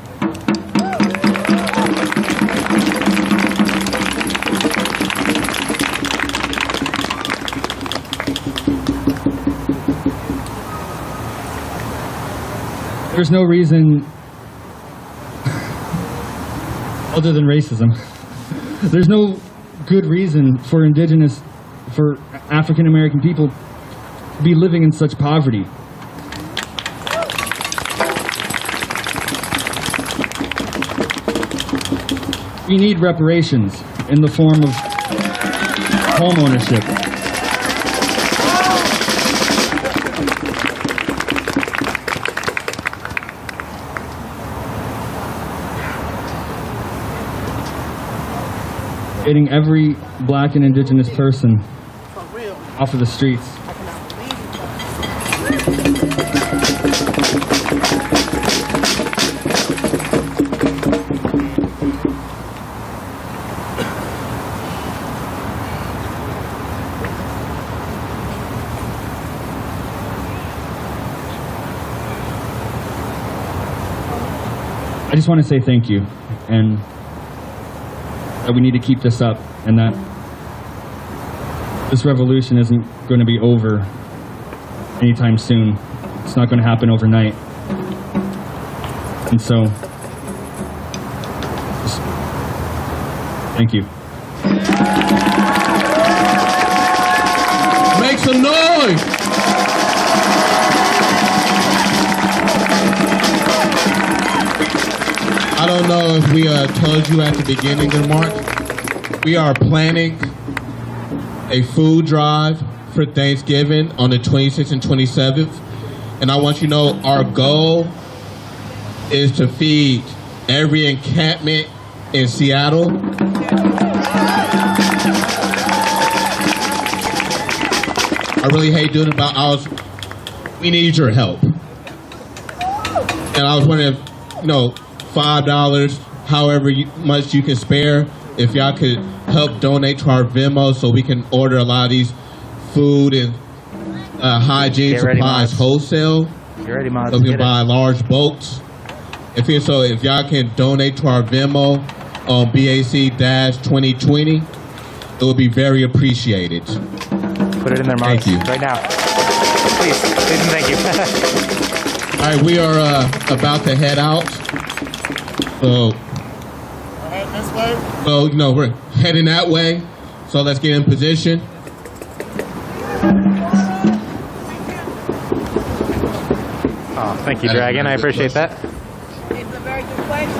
There's no reason other than racism. There's no good reason for African American people to be living in such poverty. We need reparations in the form of home ownership. getting every black and indigenous person off of the streets. I just want to say thank you, and that we need to keep this up, and that this revolution isn't going to be over anytime soon. It's not going to happen overnight. And so, just thank you. Make some noise! I don't know if we told you at the beginning of the march, we are planning a food drive for Thanksgiving on the 26th and 27th. And I want you to know our goal is to feed every encampment in Seattle. I really hate doing it, but we need your help. And I was wondering if, $5, however much you can spare, if y'all could help donate to our Venmo so we can order a lot of these food and hygiene supplies wholesale. So we can buy large bulks. If y'all can donate to our Venmo on BAC-2020, it would be very appreciated. Put it in their mouths. Thank you. Right now. Please and thank you. All right, we are about to head out. So, we're heading that way. So let's get in position. Oh, thank you, Dragon. I appreciate that. It's a very good question.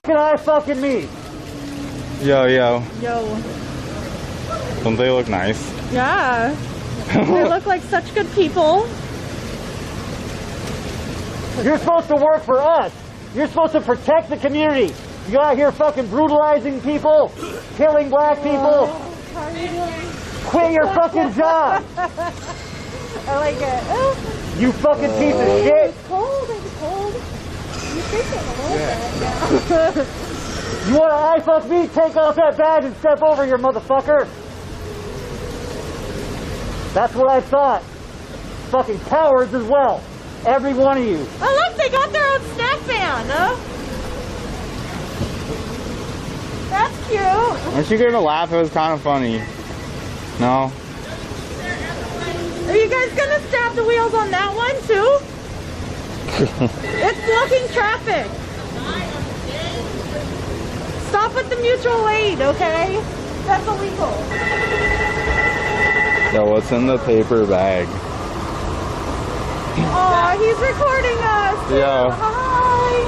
Can I fucking meet? Yo. Yo. Don't they look nice? Yeah. They look like such good people. You're supposed to work for us. You're supposed to protect the community. You out here fucking brutalizing people, killing black people. Quit your fucking job. I like it. You fucking piece of shit. It's cold. It's cold. You think it a little bit. You want to eye fuck me? Take off that badge and step over here, motherfucker. That's what I thought. Fucking cowards as well. Every one of you. Oh, look, they got their own snack van, huh? That's cute. Weren't you gonna laugh? It was kind of funny. No? Are you guys gonna stab the wheels on that one, too? It's blocking traffic. Stop at the mutual aid, okay? That's illegal. Yo, what's in the paper bag? Aw, he's recording us. Yo. Hi.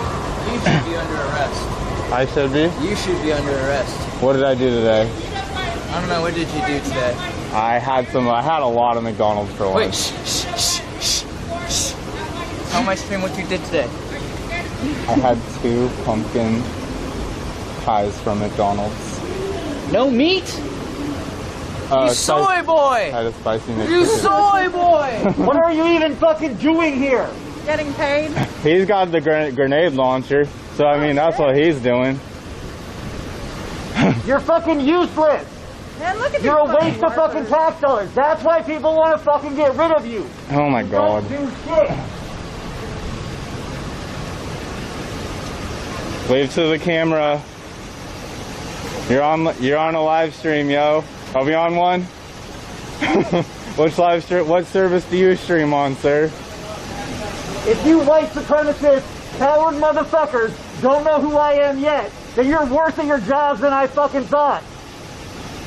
You should be under arrest. I should be? You should be under arrest. What did I do today? I don't know, what did you do today? I had a lot of McDonald's for lunch. Wait, shh. Tell my stream what you did today. I had 2 pumpkin pies from McDonald's. No meat? You soy boy! I had a spicy McChicken. You soy boy! What are you even fucking doing here? Getting paid? He's got the grenade launcher, so I mean that's what he's doing. You're fucking useless. Man, look at You're a waste of fucking tax dollars. That's why people want to fucking get rid of you. Oh my god. Don't do shit. Wave to the camera. You're on a live stream, yo. Are we on one? What service do you stream on, sir? If you white supremacist, coward motherfuckers don't know who I am yet, then you're worse at your jobs than I fucking thought.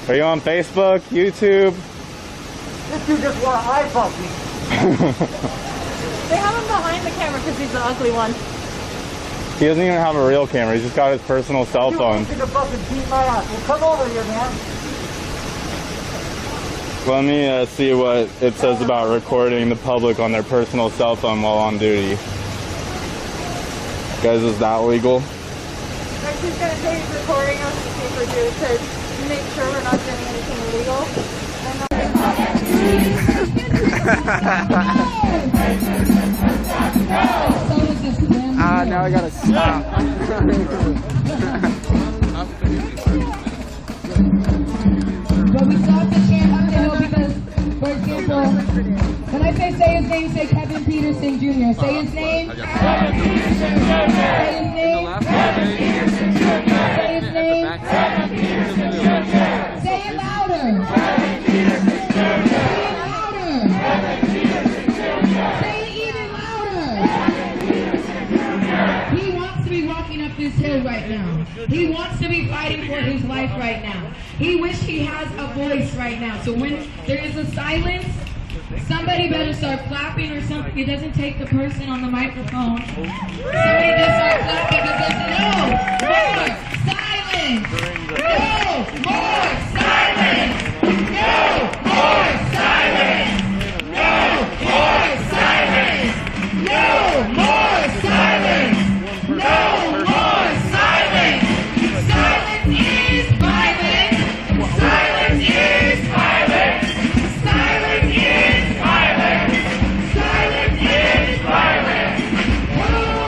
Are you on Facebook, YouTube? This dude just want to eye fuck me. They have him behind the camera because he's the ugly one. He doesn't even have a real camera. He's just got his personal cell phone. You to fucking beat my ass. Well, come over here, man. Let me see what it says about recording the public on their personal cell phone while on duty. Guys, is that legal? Like he's gonna say he's recording us to paper too, to make sure we're not doing anything illegal. Now I gotta stop. But we still have to chant up the hill because, for example, when I say his name, say Kevin Peterson Jr. Say his name. Say his name. Say his name. Say it louder. Say it even louder. He wants to be walking up this hill right now. He wants to be fighting for his life right now. He wishes he has a voice right now. So when there is a silence, somebody better start clapping or something. It doesn't take the person on the microphone. Somebody does start clapping because there's no more silence. No more silence. No more silence. No more silence. No more silence. No more silence. Silence is violence. Silence is violence. Silence is violence. Silence is violence.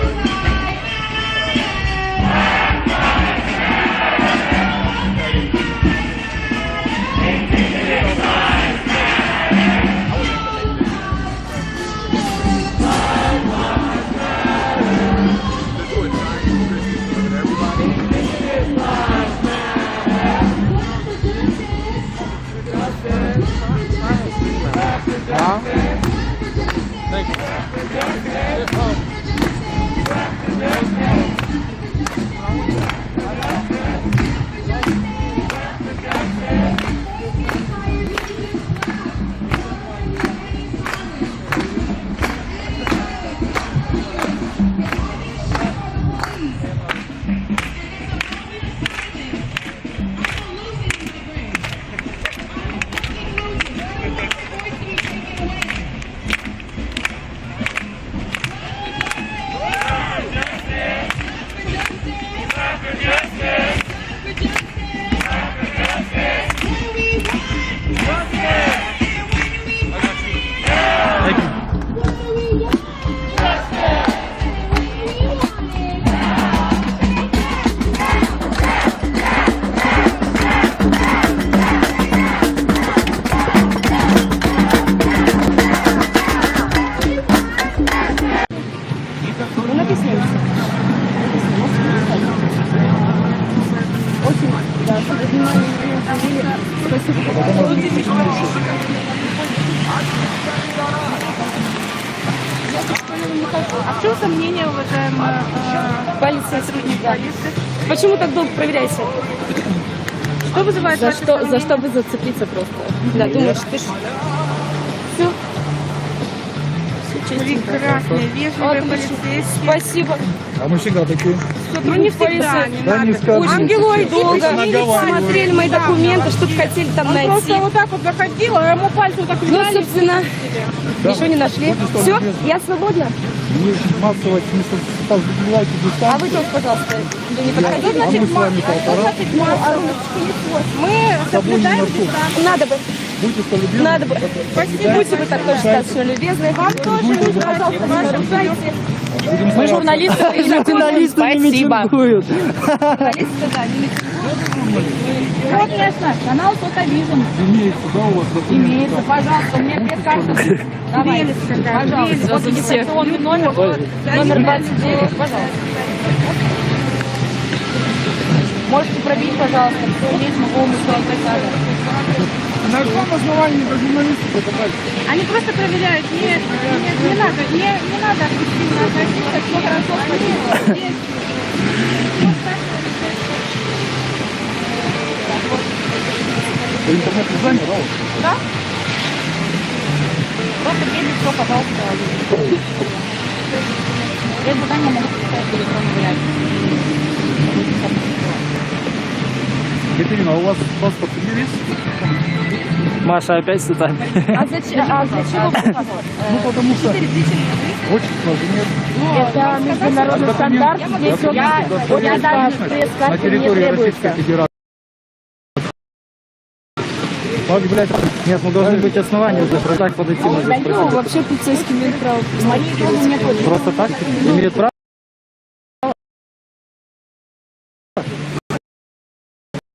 Who's my А в чем сомнения в этом полиции? Почему так долго проверяете? Что вызывает за ваши что, сомнения? за что вы зацепиться просто? Да, думаешь, ты ж... Все. Прекрасные, вежливые полицейские. Спасибо. А мы всегда такие. Ну не всегда, не Да, не надо. скажу. Очень долго Наговариваю. смотрели мои документы, что-то хотели там Он найти. просто вот так вот заходил, а ему пальцем так Ну, взяли. собственно, ничего не нашли. Все, я свободна. Массово соблюдайте А вы тоже, пожалуйста, не подходите. А мы с вами полтора. Мы соблюдаем дистанцию. Надо бы. Будьте солидны. Надо бы. Будьте вы так тоже достаточно любезны. Вам тоже, пожалуйста, не нарушайте. Мы журналисты, Журналисты не митингуют. Журналисты, да, не митингуют. Вот, конечно, канал Фотовизм. Имеется, да, у вас документы? Имеется, пожалуйста, у меня две карты. Давай, пожалуйста. Вот регистрационный номер. Номер 29, пожалуйста. Можете пробить, пожалуйста, кто есть, могу вам устроить так. На каком основании вы журналисты покупаете? Они просто проверяют. Не надо агрессивно относиться, все хорошо, спасибо. Здесь. Интернет не занят? Да? Просто бедный, все, пожалуйста. Без задания могу поставить электронный вариант. Екатерина, а у вас паспорт юрист? Маша опять с цветами. А для чего? Ну, потому что очень много нет. Это международный стандарт. Здесь я даже на территории Российской Федерации. Как, блядь, нет, ну должны быть основания, просто так подойти можно спросить. Вообще полицейский имеет право. Просто так? Имеет право?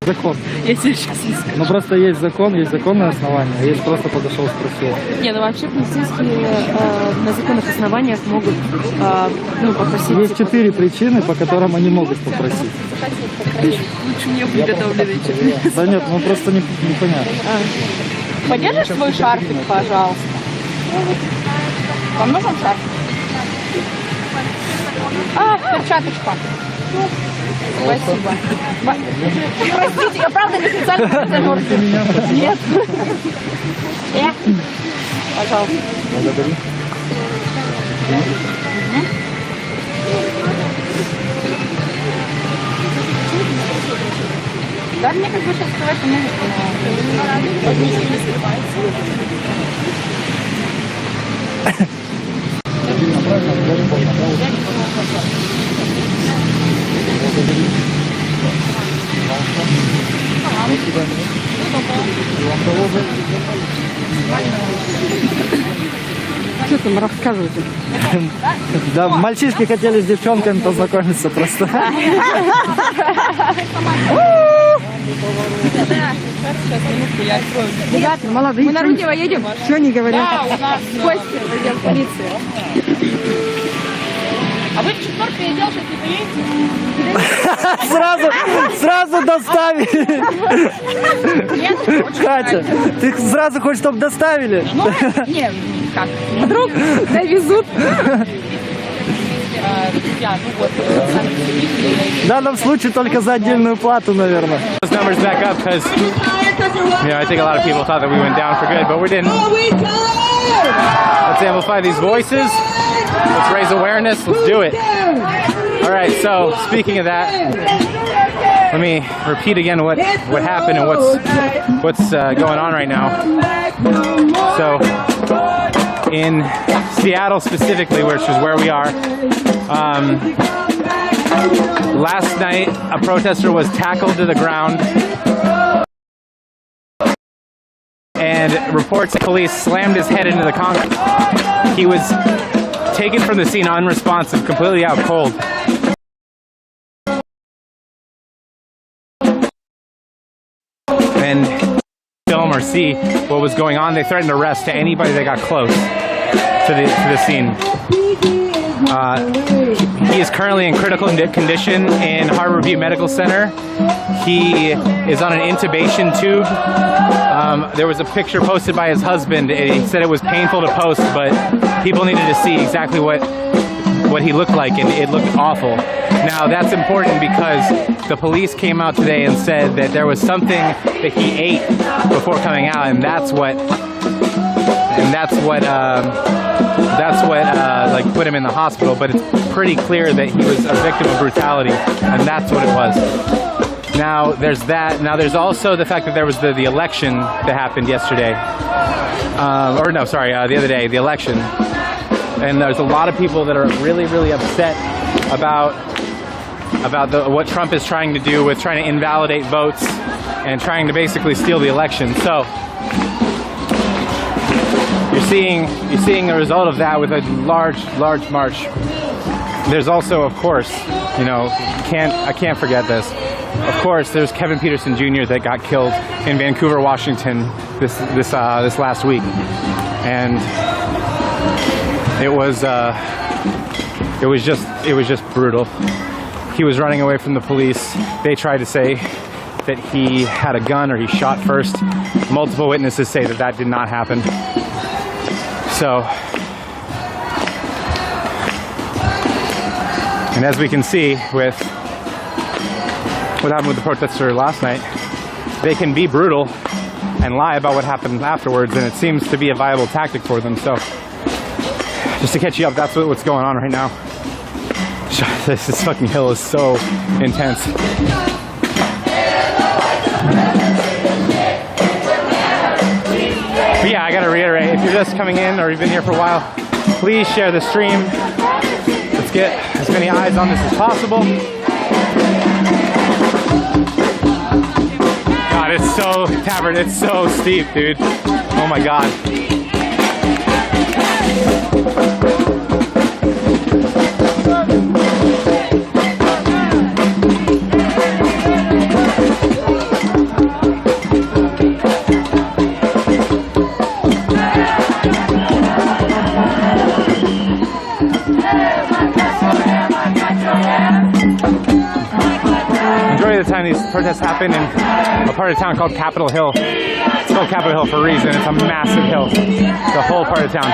Закон. Я тебе сейчас не скажу. Ну просто есть законное основание, а есть просто подошел, спросил. Не, ну вообще полицейские на законных основаниях могут попросить... Есть 4 причины, по которым они могут попросить. Лучше не приготовленный. Да нет, ну просто непонятно. Подержишь свой шарфик, пожалуйста? Вам нужен шарфик? Перчаточка. Спасибо. Простите, я правда не специально. Нет. Пожалуйста. Благодарю. Да, мне как бы сейчас сказать, что Что там рассказываете? Да, мальчишки хотели с девчонками познакомиться просто. Ребята, молодые. Мы на Руднево едем? Что не говорят? Да, у нас Костя, отдел полиции. А вы в четвертый отдел сейчас не поедете? Сразу доставили. Катя, ты сразу хочешь, чтобы доставили? Ну, нет, как? Вдруг довезут. В данном случае только за отдельную плату, наверное. Those numbers back up because, I think a lot of people thought that we went down for good, but we didn't. Let's amplify these voices. Let's raise awareness. Let's do it. All right. So speaking of that, let me repeat again what happened and what's going on right now. So in Seattle specifically, which is where we are. Last night, a protester was tackled to the ground, and reports that police slammed his head into the concrete. He was taken from the scene unresponsive, completely out cold. And film or see what was going on. They threatened arrest to anybody that got close to the scene. He is currently in critical condition in Harborview Medical Center. He is on an intubation tube. There was a picture posted by his husband. He said it was painful to post, but people needed to see exactly what he looked like, and it looked awful. Now that's important because the police came out today and said that there was something that he ate before coming out, and that's what like put him in the hospital. But it's pretty clear that he was a victim of brutality, and that's what it was. Now there's that. Now there's also the fact that there was the election that happened yesterday, the other day, the election. And there's a lot of people that are really, really upset about what Trump is trying to do with trying to invalidate votes and trying to basically steal the election. So you're seeing the result of that with a large march. There's also, of course, I can't forget this. Of course, there's Kevin Peterson Jr. that got killed in Vancouver, Washington this last week, and it was just brutal. He was running away from the police. They tried to say that he had a gun or he shot first. Multiple witnesses say that did not happen. So, and as we can see with what happened with the protester last night, they can be brutal and lie about what happened afterwards, and it seems to be a viable tactic for them. So, just to catch you up, that's what's going on right now. This fucking hill is so intense. We just coming in or you've been here for a while, please share the stream. Let's get as many eyes on this as possible. God, it's so Tavern, it's so steep, dude. Oh my God. Majority of the time these protests happen in a part of town called Capitol Hill. It's called Capitol Hill for a reason. It's a massive hill. It's the whole part of town.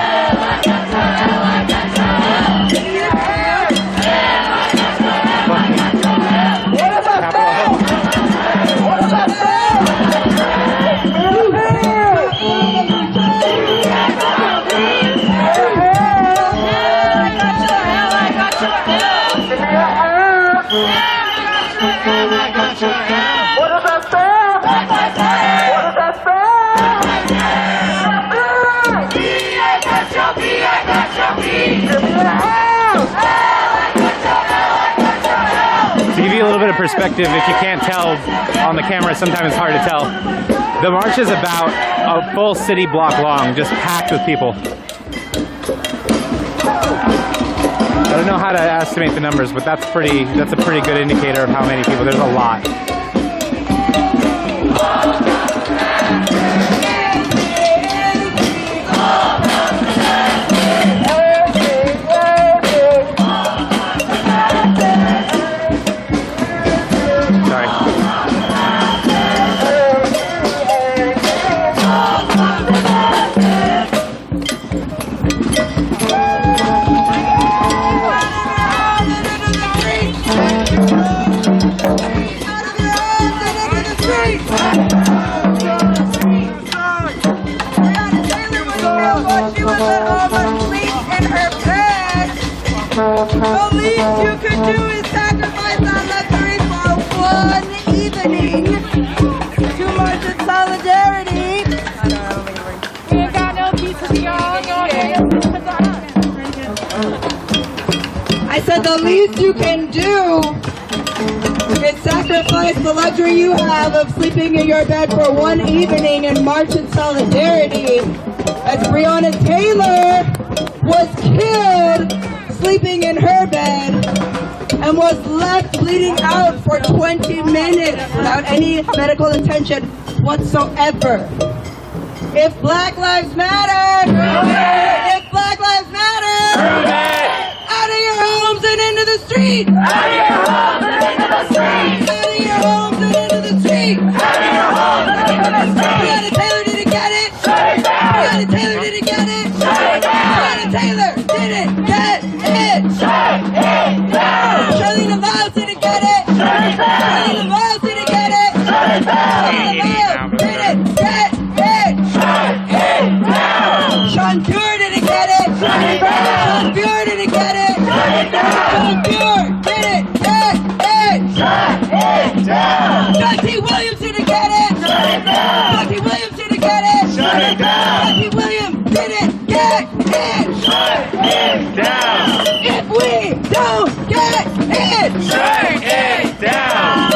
To give you a little bit of perspective, if you can't tell on the camera, sometimes it's hard to tell. The march is about a full city block long, just packed with people. I don't know how to estimate the numbers, but that's a pretty good indicator of how many people. There's a lot. The least you could do is sacrifice our luxury for one evening. Too much in solidarity. We ain't got no pizza, y'all. I said the least you can do is sacrifice the luxury you have of sleeping in your bed for one evening and march in solidarity. As Breonna Taylor was killed sleeping in her bed and was left bleeding out for 20 minutes without any medical attention whatsoever. If Black Lives Matter, if Black Lives Matter, out of your homes and into the streets, out of your homes and into the streets, out of your homes and into the streets, out of your homes and into the streets. Breonna Taylor didn't get it. Breonna Taylor didn't get it. Breonna Taylor didn't get it. Shut it down. Charlene Lyles didn't get it. Charlene Lyles didn't get it. Charlene Lyles didn't get it. Shut it down. Sean Pure didn't get it. Sean Pure didn't get it. Sean Pure didn't get it. Shut it down. John T. Williams didn't get it. Shut it down. John T. Williams didn't get it. Shut it down. John T. Williams didn't get it. Shut it down. If we don't get it, shut it down.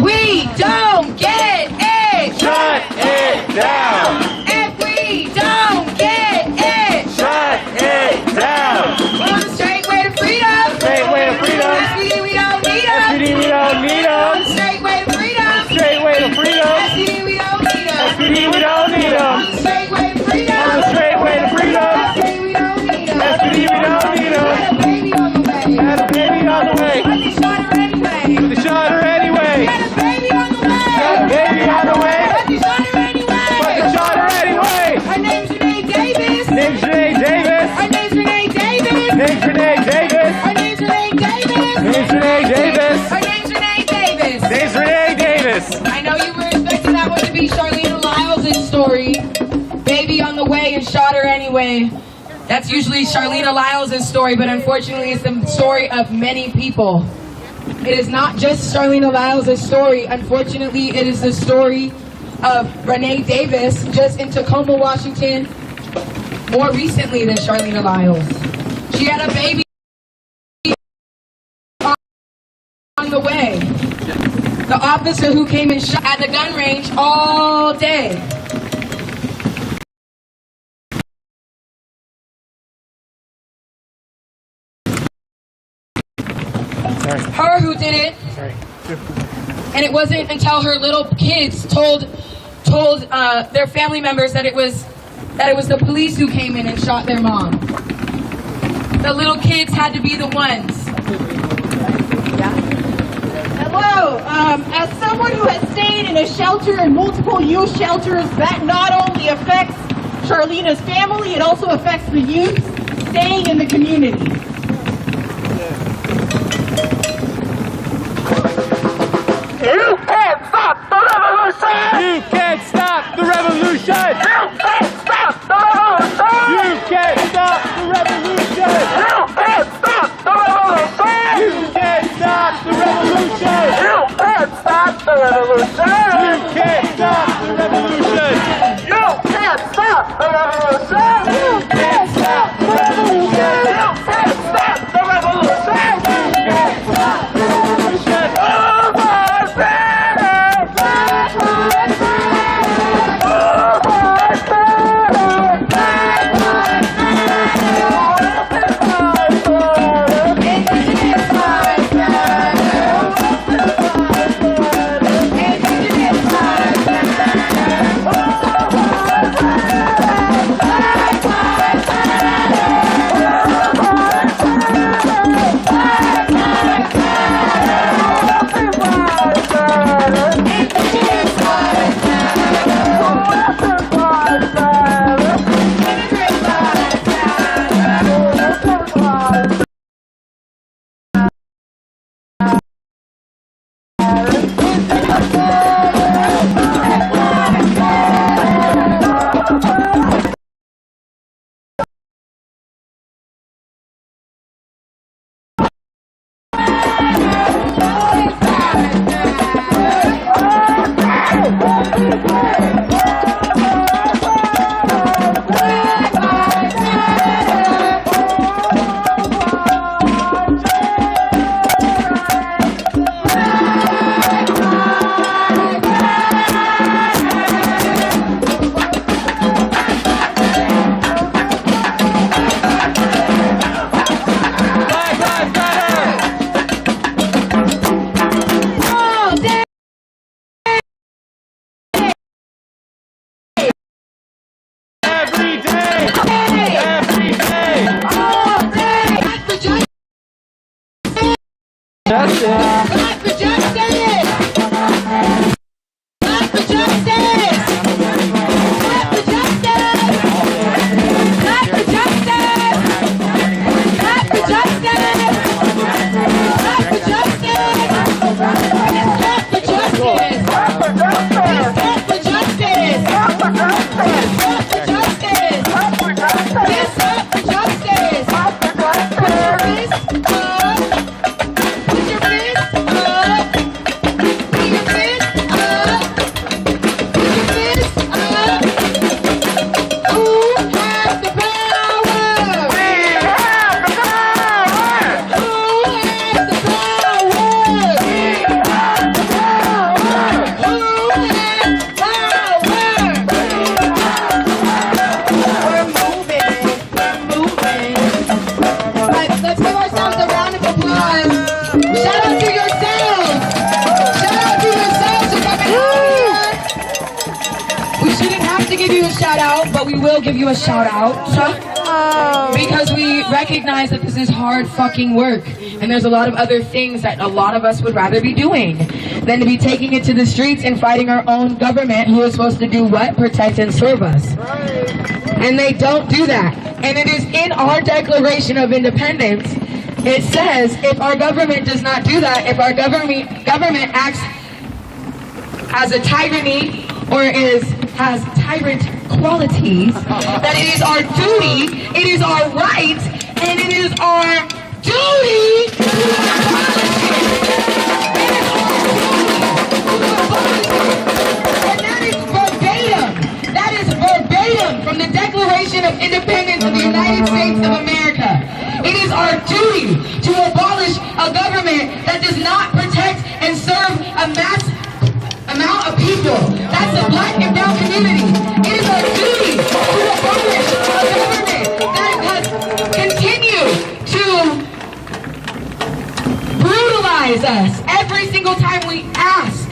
We don't get it. Shut it down. If we don't get it, shut it down. On the straight way to freedom. Straight way to freedom. SPD, we don't need them. SPD, we don't need them. On the straight way to freedom. Straight way to freedom. SPD, we don't need them. SPD, we don't need them. On the straight way to freedom. On the straight way to freedom. SPD, we don't need them. SPD, we don't need them. Had a baby on the way. Had a baby on the way. But they shot her anyway. But they shot her anyway. Had a baby on the way. Had a baby on the way. But they shot her anyway. But they shot her anyway. Her name's Renee Davis. Name's Renee Davis. Her name's Renee Davis. Name's Renee Davis. Her name's Renee Davis. Name's Renee Davis. Her name's Renee Davis. Name's Renee Davis. I know you were expecting that one to be Charlene Lyles' story. Baby on the way and shot her anyway. That's usually Charlene Lyles' story, but unfortunately it's the story of many people. It is not just Charleena Lyles' story. Unfortunately, it is the story of Renee Davis, just in Tacoma, Washington, more recently than Charleena Lyles. She had a baby on the way. The officer who came and shot at the gun range all day. Her who did it. And it wasn't until her little kids told their family members that it was the police who came in and shot their mom. The little kids had to be the ones. Hello, as someone who has stayed in a shelter and multiple youth shelters, that not only affects Charleena's family, it also affects the youth staying in the community. You can't stop the revolution! You can't stop the revolution! You can't stop the revolution! You can't stop the revolution! You can't stop the revolution! You can't stop the revolution! You can't stop the revolution! You can't stop the revolution! You can't stop the revolution! You can't stop the revolution! You can't stop the revolution! You can't stop the revolution! But we will give you a shout out because we recognize that this is hard fucking work and there's a lot of other things that a lot of us would rather be doing than to be taking it to the streets and fighting our own government who is supposed to do what? Protect and serve us. And they don't do that. And it is in our Declaration of Independence, it says if our government does not do that, if our government acts as a tyranny or has tyrant qualities, that it is our duty, it is our right, and it is our duty to abolish it. abolish it. And that is verbatim. That is verbatim from the Declaration of Independence of the United States of America. It is our duty to abolish a government that does not protect and serve a mass amount of people. That's the black and brown community. It is our duty to abolish a government that has continued to brutalize us every single time we ask.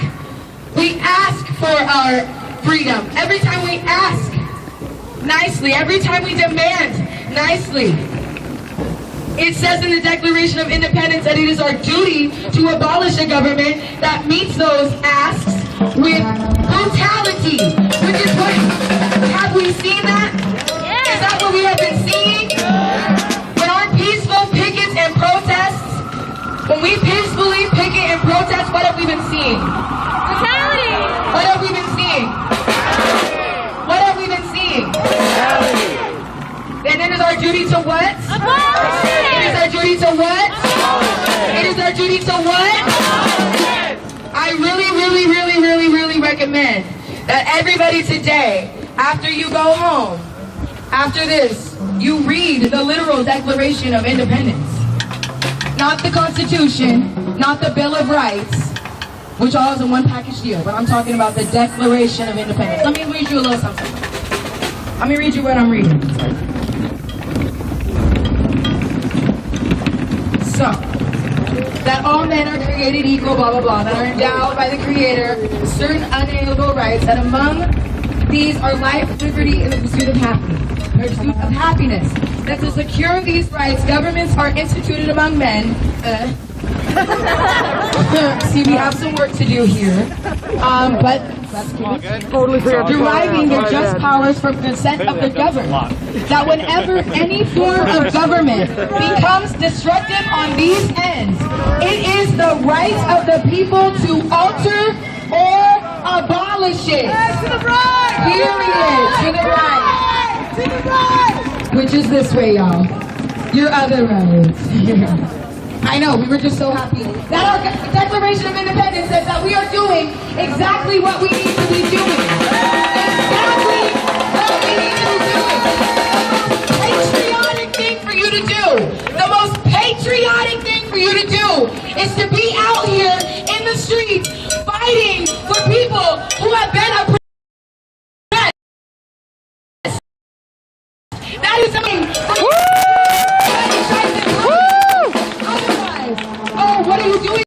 We ask for our freedom. Every time we ask nicely. Every time we demand nicely. It says in the Declaration of Independence that it is our duty to abolish a government that meets those asks with brutality. Which is what, have we seen that? Is that what we have been seeing? When our peaceful pickets and protests, when we peacefully picket and protest, what have we been seeing? Brutality! What have we been seeing? What have we been seeing? Brutality! And it is our duty to what? Abolish it! It is our duty to what? It is our duty to what? I really recommend that everybody today, after you go home, after this, you read the literal Declaration of Independence. Not the Constitution, not the Bill of Rights, which all is a one package deal, but I'm talking about the Declaration of Independence. Let me read you a little something. Let me read you what I'm reading. So, that all men are created equal, blah, blah, blah, that are endowed by the Creator with certain unalienable rights, that among these are life, liberty, and the pursuit of happiness. That to secure these rights, governments are instituted among men. See, we have some work to do here. But that's totally fair. Deriving their just powers from consent of the governed. That whenever any form of government becomes destructive on these ends, it is the right of the people to alter or abolish it. Period. To the right. To the right. Which is this way, y'all. Your other rights. I know, we were just so happy that our Declaration of Independence says that we are doing exactly what we need to be doing. Exactly what we need to be doing. The most patriotic thing for you to do, the most patriotic thing for you to do is to be out here in the streets fighting for people who have been oppressed. That is something. What are you doing?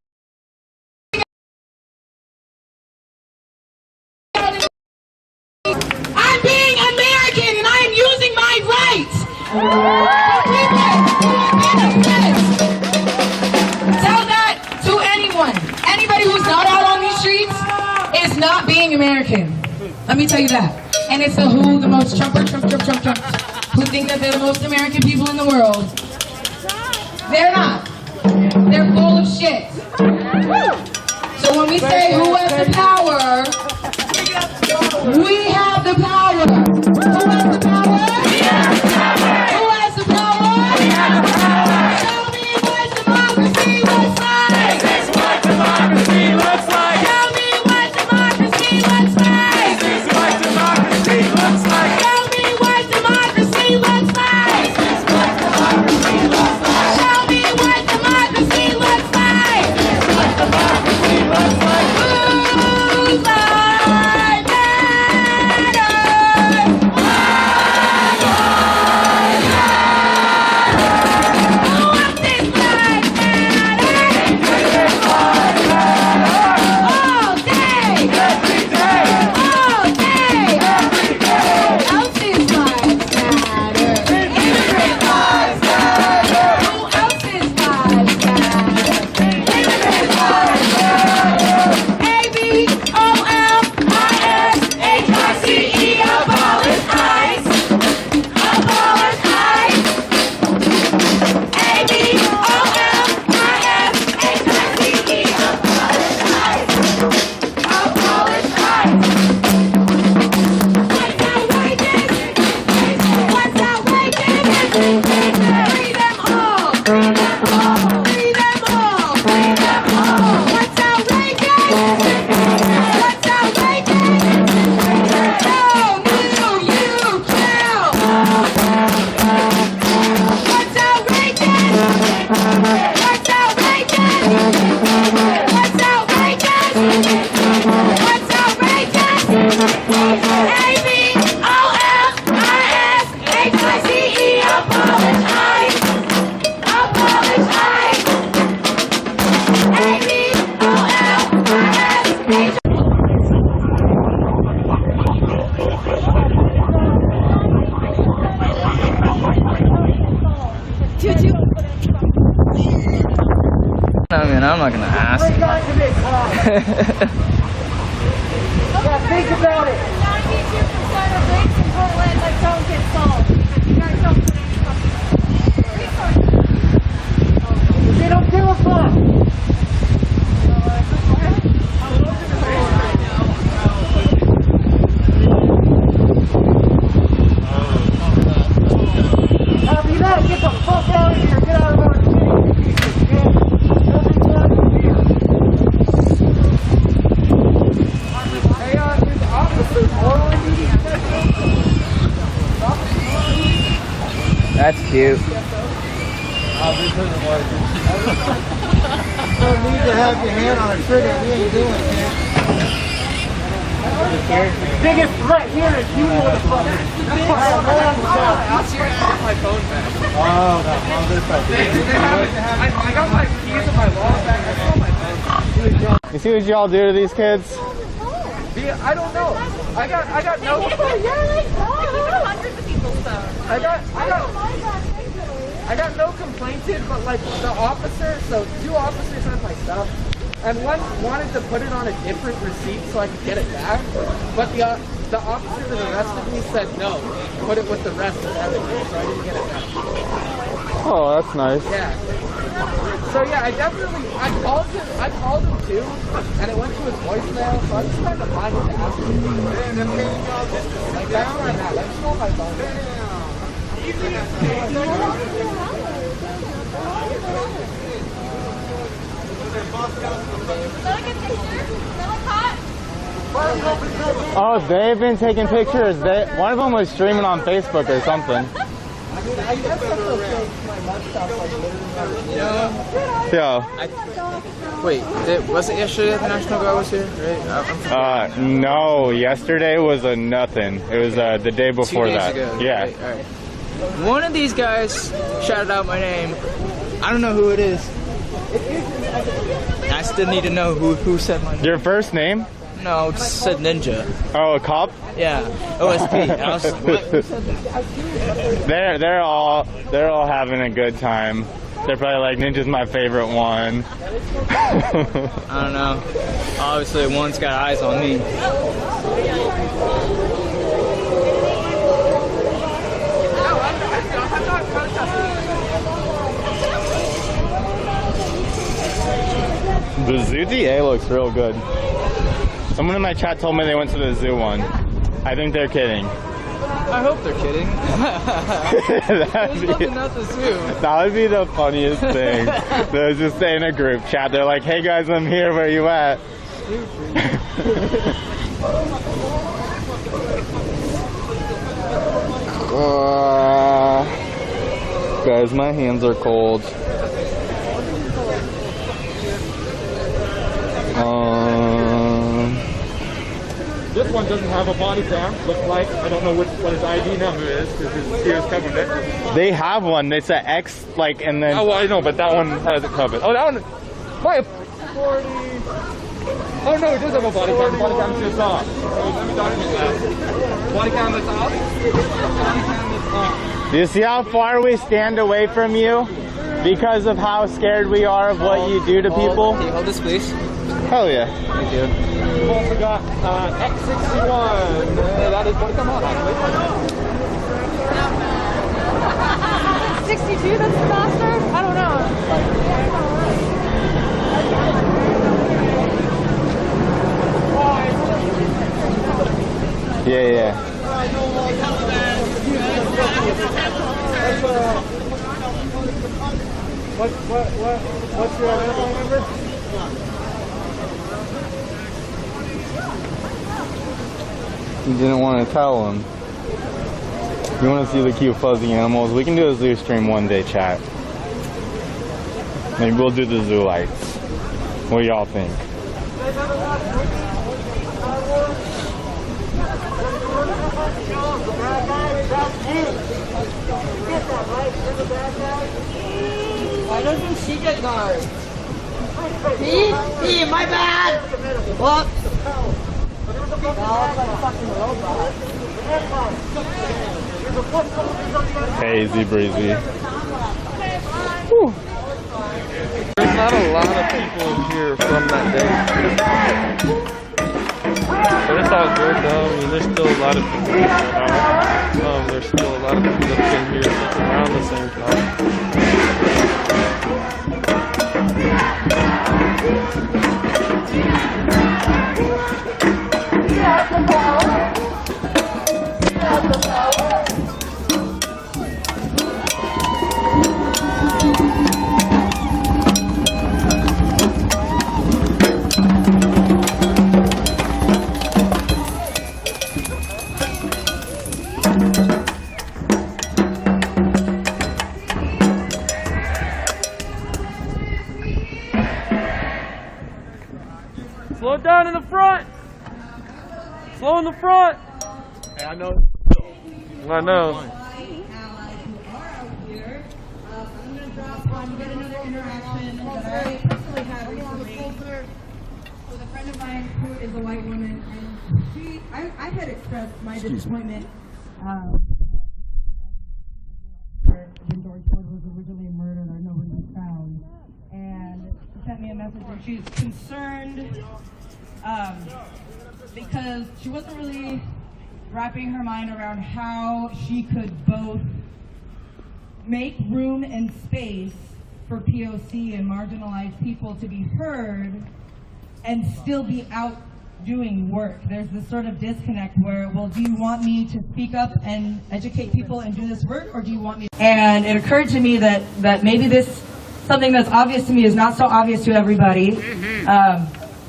I'm being American and I'm using my rights. Tell that to anyone. Anybody who's not out on these streets is not being American. Let me tell you that. And it's the who, the most Trump, who think that they're the most American people in the world. They're not. They're full of shit. So when we say who has the power, we have the power. Who has the power? We have the power. Who has the power? We have the power. Tell me what democracy looks like. This is what democracy looks like. Tell me what democracy looks like. This is what democracy looks like. Tell me what democracy looks like. This is what democracy looks like. Tell me what democracy looks like. This is what democracy looks like. Who's my man? I'm not gonna ask. Yeah, think about it. 92% of rates in Portland that don't get solved. You guys don't put any fucking resources. They don't give a fuck. Copy that. Get the fuck out of here. Get out of our city. That's cute. You don't need to have your hand on a trigger. We ain't doing it, man. The biggest threat here is you, motherfucker. That's why I'm on the show. My phone back. Oh, no. I got my keys in my wallet back. I saw my phone. You see what y'all do to these kids? I don't know. I got no. Hundreds of people's phones. I got no complaints in, but like the officer, so 2 officers had my stuff, and one wanted to put it on a different receipt so I could get it back, but the officer that arrested me said no, put it with the rest of everything, so I didn't get it back. Oh, that's nice. Yeah. So yeah, I called him too, and it went to his voicemail, so I'm just trying to find him to ask him. Like that's where I'm at. I just want my phone. Oh, they've been taking pictures. One of them was streaming on Facebook or something. I guess that's okay. My mugshot's like literally Yeah. Wait, was it yesterday that the National Guard was here? Right? No, yesterday was a nothing. It was the day 2 before days that. ago. Yeah. Right, all right. One of these guys shouted out my name. I don't know who it is. I still need to know who said my name. Your first name? No, it said Ninja. Oh, a cop? Yeah, OSP. I was like, what? Who said that? They're all having a good time. They're probably like, Ninja's my favorite one. I don't know. Obviously, one's got eyes on me. The Zoo DA looks real good. Someone in my chat told me they went to the zoo one. I think they're kidding. I hope they're kidding. There's nothing at the zoo. That would be the funniest thing. They're just in a group chat. They're like, hey guys, I'm here. Where you at? Guys, my hands are cold. This one doesn't have a body cam. Looks like, I don't know what his ID number is because his ears covered it. They have one. It's an X, like, and then. Oh, well, I know, but that one has it covered. Oh, that one. My 40. Oh no, it does have a body cam. Body cam's just off. Body cam that's off. Body cam that's off. Do you see how far we stand away from you? Because of how scared we are of what you do to people? Can you hold this, please? Hell yeah. Thank you. We've also got X61. That is body cam on, actually. 62, that's faster? I don't know. Yeah. What's your telephone number? You didn't want to tell them. You want to see the cute fuzzy animals? We can do a zoo stream one day, chat. Maybe we'll do the zoo lights. What do y'all think? Why doesn't she get guard? Me, my bad! What? Hazy breezy. There's not a lot of people here from that day. But it's all good though. I mean, there's still a lot of people around. There's still a lot of people that have been here around the same time. Slow down in the front. Slow in the front. Hey, I know. I know. With a friend of mine who is a white woman, and I had expressed my disappointment when George Floyd was originally murdered or nobody was found, and she sent me a message where she's concerned because she wasn't really wrapping her mind around how she could both make room and space for POC and marginalized people to be heard and still be out doing work. There's this sort of disconnect where, well, do you want me to speak up and educate people and do this work, or do you want me to... And it occurred to me that maybe this, something that's obvious to me is not so obvious to everybody.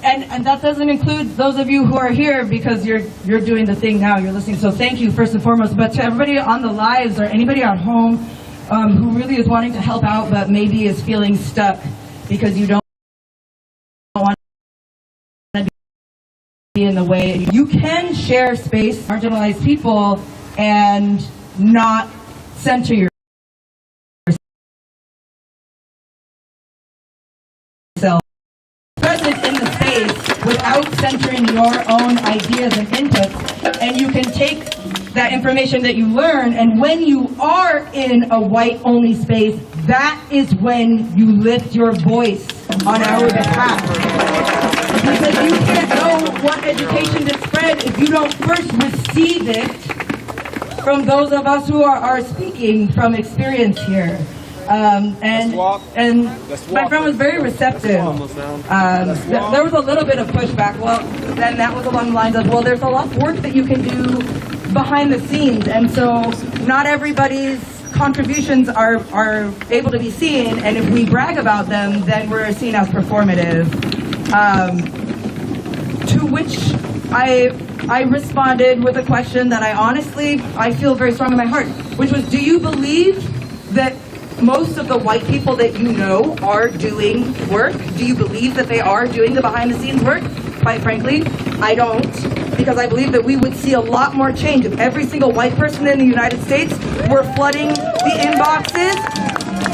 And that doesn't include those of you who are here because you're doing the thing now, you're listening. So thank you first and foremost. But to everybody on the lives or anybody at home who really is wanting to help out but maybe is feeling stuck because you don't want to be in the way, you can share space, marginalized people, and not center yourself. Present in the space without centering your own ideas and inputs, and you can take that information that you learn, and when you are in a white-only space, that is when you lift your voice on our behalf. Because you can't know what education to spread if you don't first receive it from those of us who are speaking from experience here. And my friend was very receptive. There was a little bit of pushback. Well, then that was along the lines of, well, there's a lot of work that you can do behind the scenes, and so not everybody's contributions are able to be seen, and if we brag about them, then we're seen as performative. To which I responded with a question that I feel very strong in my heart, which was, do you believe that most of the white people that you know are doing work? Do you believe that they are doing the behind-the-scenes work? Quite frankly, I don't, because I believe that we would see a lot more change if every single white person in the United States were flooding the inboxes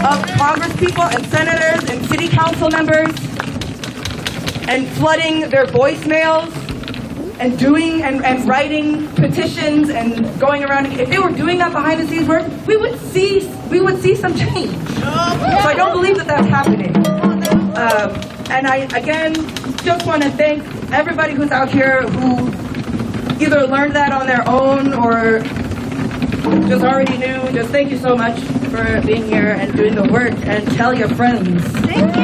of congresspeople and senators and city council members and flooding their voicemails and doing and writing petitions and going around. If they were doing that behind the scenes work, we would see some change. So I don't believe that that's happening. And I, again, just want to thank everybody who's out here who either learned that on their own or just already knew. Just thank you so much for being here and doing the work, and tell your friends. Thank you!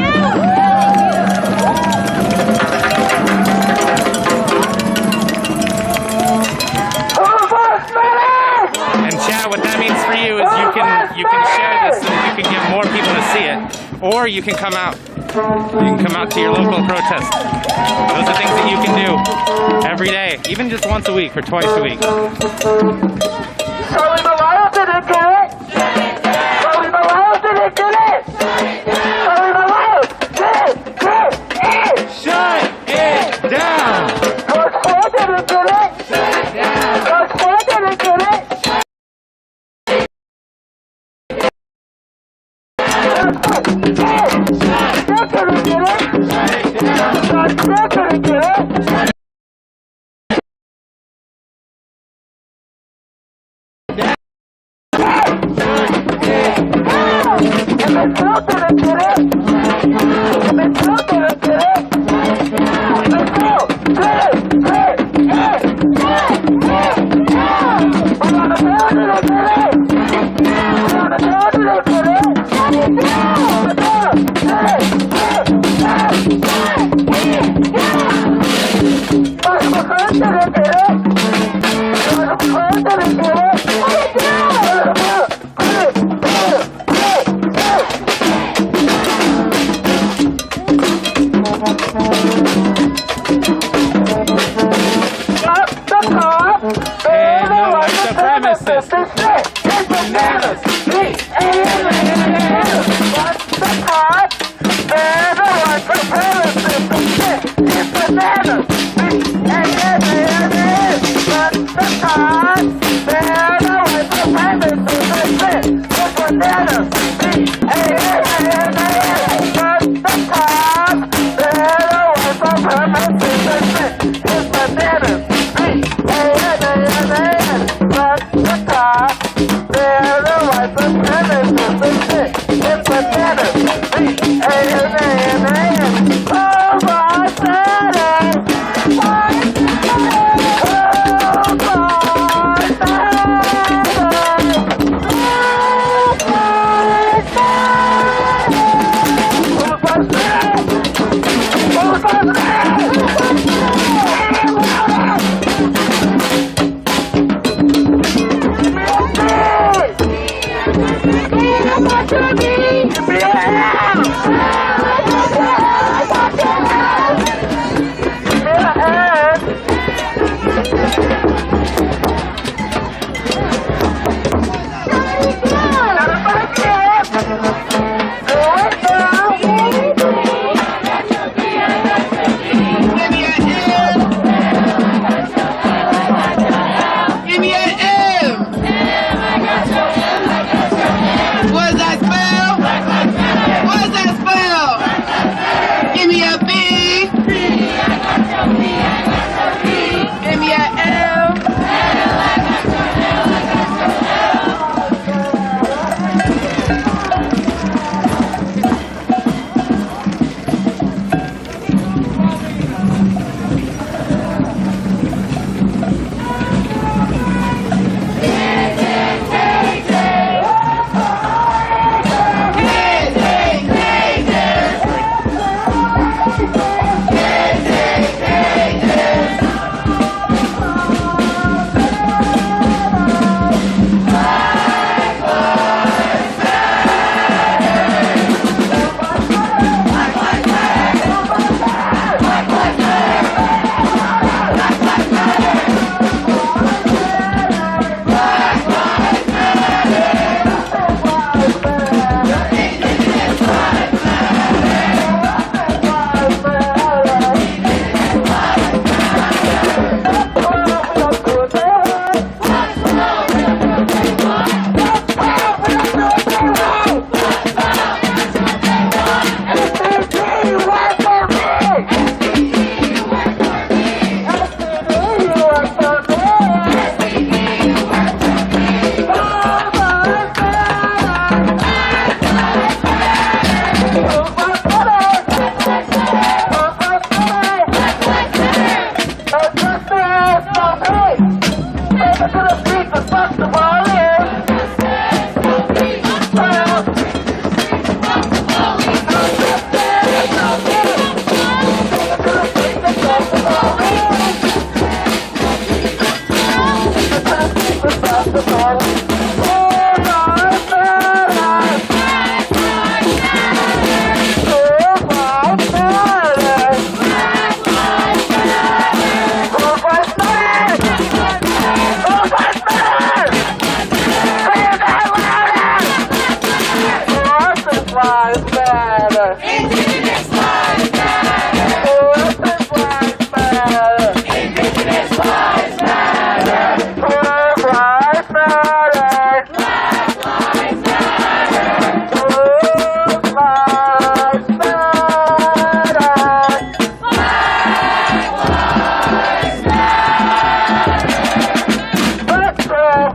And chat, what that means for you is you can share this so that you can get more people to see it, or you can come out. You can come out to your local protest. Those are things that you can do every day, even just once a week or twice a week. Shut it down! Get it! We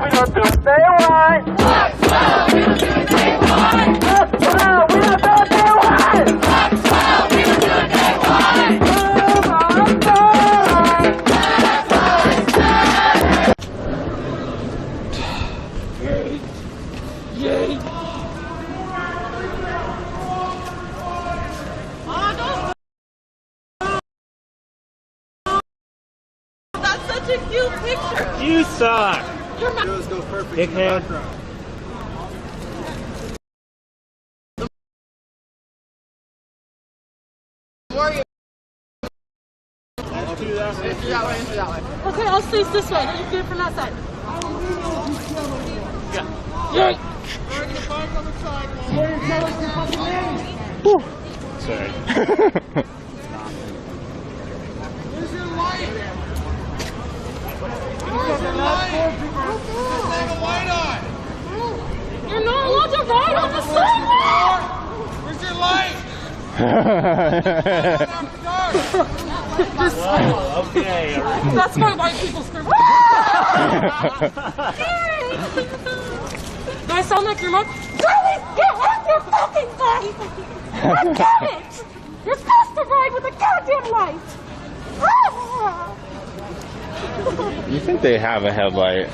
don't do what they want. Yay! That's such a cute picture. You suck. Those go perfect. Dickhead. Warrior. Let's do that way. That way. Okay, I'll face this way. Then you do it from that side. Yeah. Yay! Sorry. Where's your light? You're not allowed to ride on the sidewalk! Where's your light? Okay. That's my white people scream. Do I sound like your mom? Charlie, get off your fucking bike! God damn it! You're supposed to ride with a goddamn light! You think they have a headlight?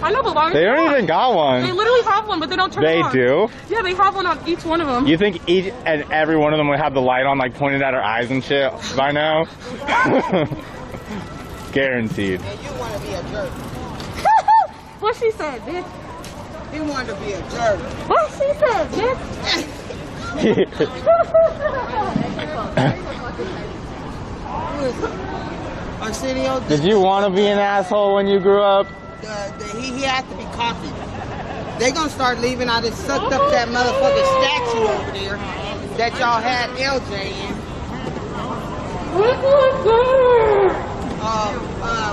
I know, but why? They don't even got one. They literally have one, but they don't turn it on. They do? Yeah, they have one on each one of them. You think each and every one of them would have the light on, like pointed at her eyes and shit by now? Guaranteed. You want to be a jerk. What she said, bitch? You want to be a jerk. What she said, bitch? Arsenio, Did you want to be an asshole when you grew up? he has to be cocky. They gonna start leaving. I just sucked up that motherfucking statue over there that y'all had LJ in.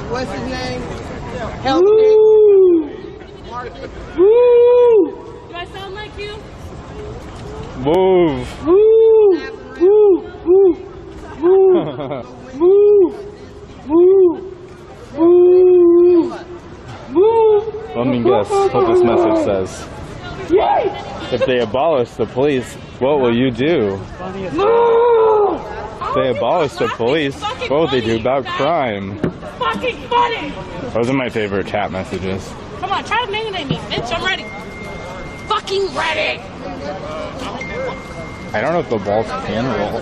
What's his name? Help me. Do I sound like you? Move. Let me guess what this message says. If they abolish the police, what will you do? If they abolish the police, what will they do about crime? Fucking funny! Those are my favorite chat messages. Come on, try to name me, bitch. I'm ready. Fucking ready! I don't know if the balls can roll.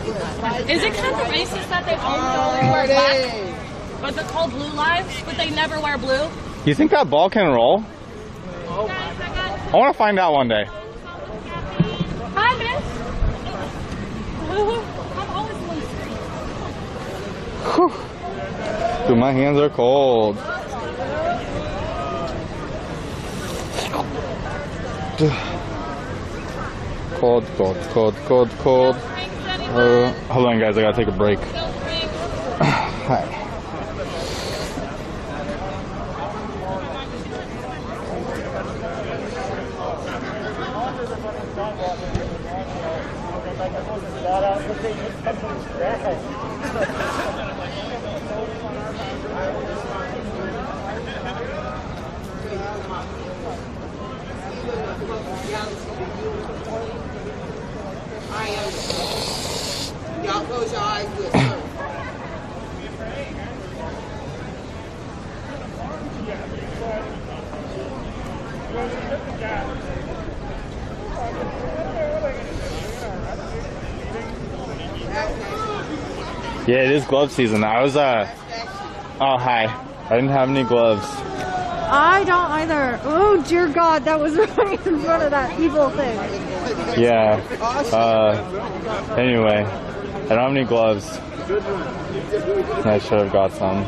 Is it kind of racist that they only wear black? But they're called blue lives, but they never wear blue? You think that ball can roll? I want to find out one day. Hi, miss. I'm always loose. Dude, my hands are cold. Cold. Hold on, guys. I gotta take a break. Hi. Y'all close your eyes with Yeah, it is glove season. I was, oh, hi. I didn't have any gloves. I don't either. Oh, dear God, that was right in front of that evil thing. Yeah. Anyway, I don't have any gloves. I should have got some.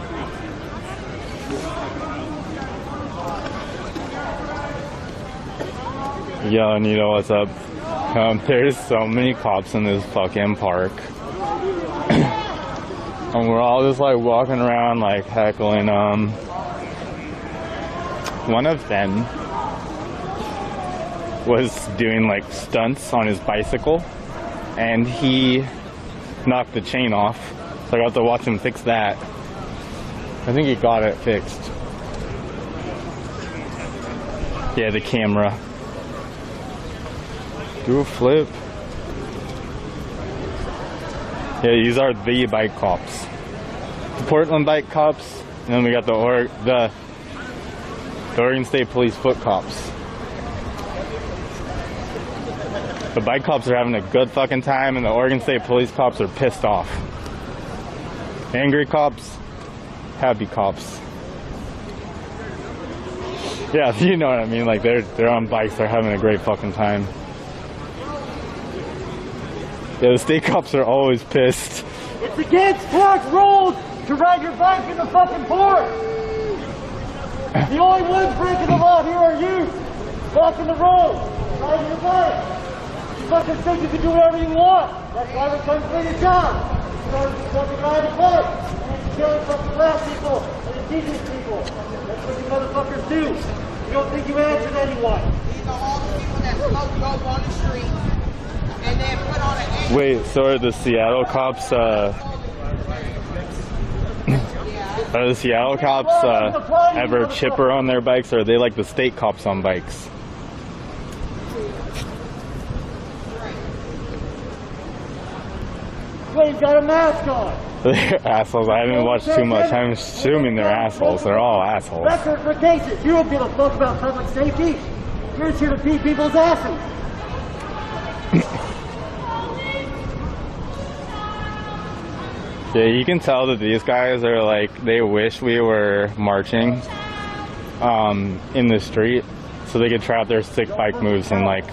Yo, Anita, what's up? There's so many cops in this fucking park. And we're all just like walking around like heckling them. One of them was doing like stunts on his bicycle and he knocked the chain off. So I got to watch him fix that. I think he got it fixed. Yeah, the camera. Do a flip. Yeah, these are the bike cops. The Portland bike cops, and then we got the Oregon State Police foot cops. The bike cops are having a good fucking time, and the Oregon State Police cops are pissed off. Angry cops, happy cops. Yeah, you know what I mean. Like they're on bikes, they're having a great fucking time. Yeah, the state cops are always pissed. It's against park rules to ride your bike in the fucking park. The only ones breaking the law here are you. Blocking the road, riding your bike. You fucking think you can do whatever you want. That's why we're trying to do your job. You know, you fucking ride a bike. And you're killing fucking black people and indigenous people. That's what you motherfuckers do. You don't think you answer to anyone. These are all the people that smoke dope on the street and then put on an... Wait, so are the Seattle cops, ever chipper on their bikes, or are they like the state cops on bikes? Well, you've got a mask on. They're assholes. I haven't watched too much. I'm assuming they're assholes. They're all assholes. Record for cases. You don't give a fuck about public safety. You're just here to beat people's asses. Yeah, you can tell that these guys are like, they wish we were marching in the street so they could try out their sick bike moves and like,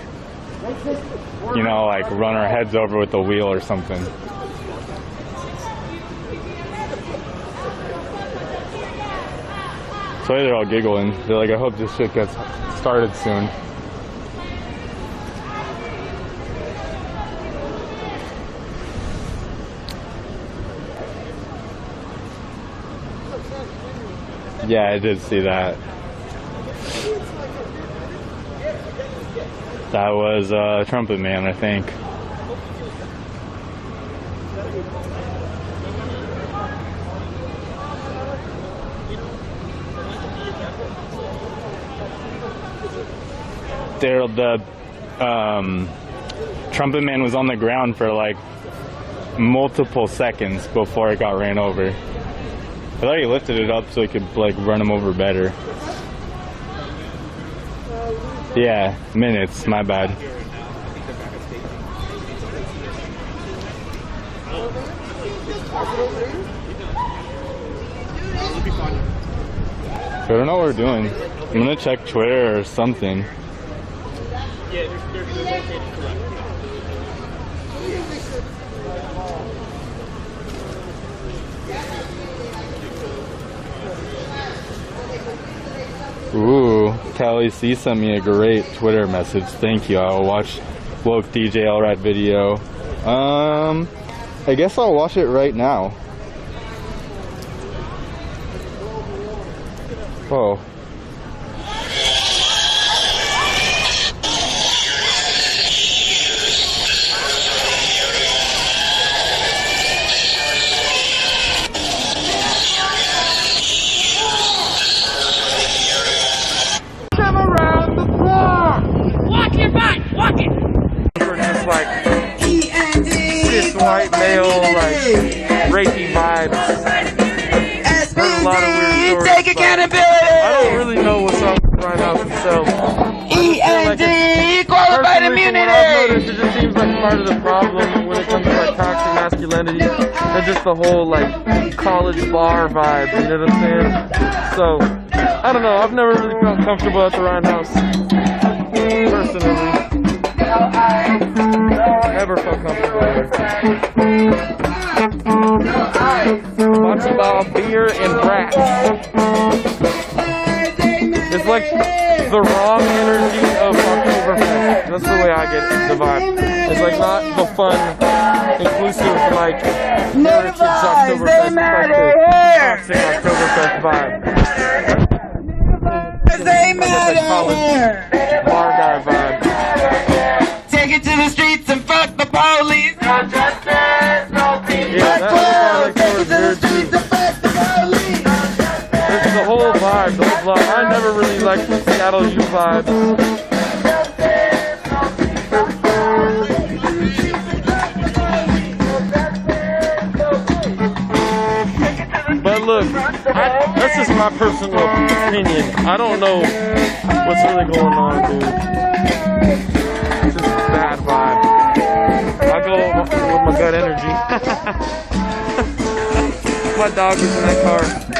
you know, like run our heads over with the wheel or something. So they're all giggling. They're like, I hope this shit gets started soon. Yeah, I did see that. That was Trumpet Man, I think. The Trumpet Man was on the ground for like multiple seconds before it got ran over. I thought he lifted it up so he could like run him over better. Yeah, minutes, my bad. I don't know what we're doing. I'm gonna check Twitter or something. Ooh, Callie C sent me a great Twitter message. Thank you. I'll watch Woke DJ Elrat video. I guess I'll watch it right now. Whoa. White male, like rapey vibes. Heard a lot of weird stories. Take accountability. I don't really know what's up with Ryan House himself. Qualified immunity. I've noticed it just seems like part of the problem when it comes to like toxic masculinity and just the whole like college bar vibe. You know what I'm saying? So I don't know. I've never really felt comfortable at the Ryan House personally. Never felt comfortable there. Lots about beer and rats. It's like the wrong energy of Oktoberfest. That's the way I get the vibe. It's like not the fun, inclusive, like heritage Oktoberfest. It's like the toxic Oktoberfest vibe. They matter. Bar guy vibe. Take it to the streets and fuck the police. No justice, no peace. Yeah, that's take it to the streets and fuck the police. It's the whole vibe, the whole vibe. I never really liked the Seattle U vibe. But look, that's just my personal opinion. I don't know what's really going on, dude. It's just bad vibe. my dog was in that car.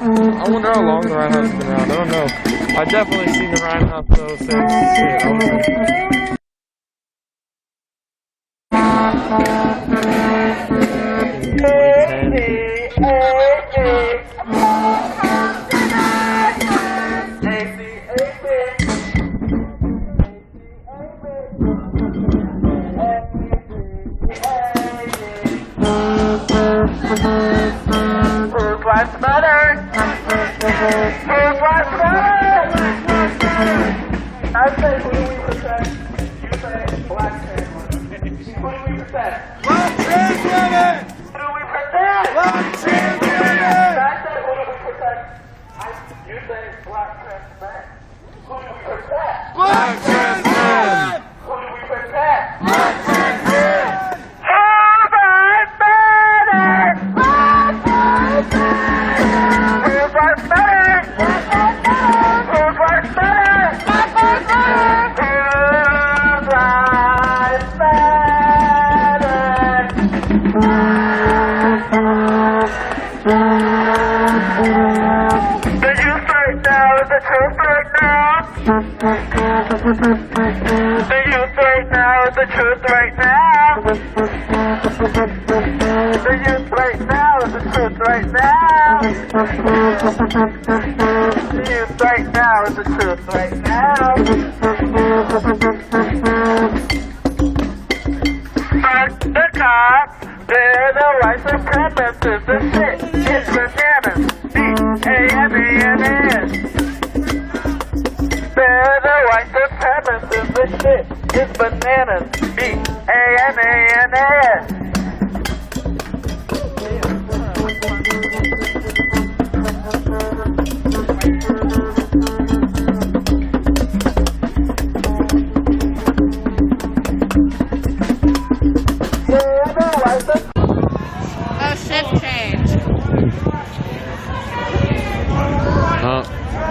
I wonder how long the Ryan House has been around. I don't know. I've definitely seen the Ryan House though since shit, I don't know.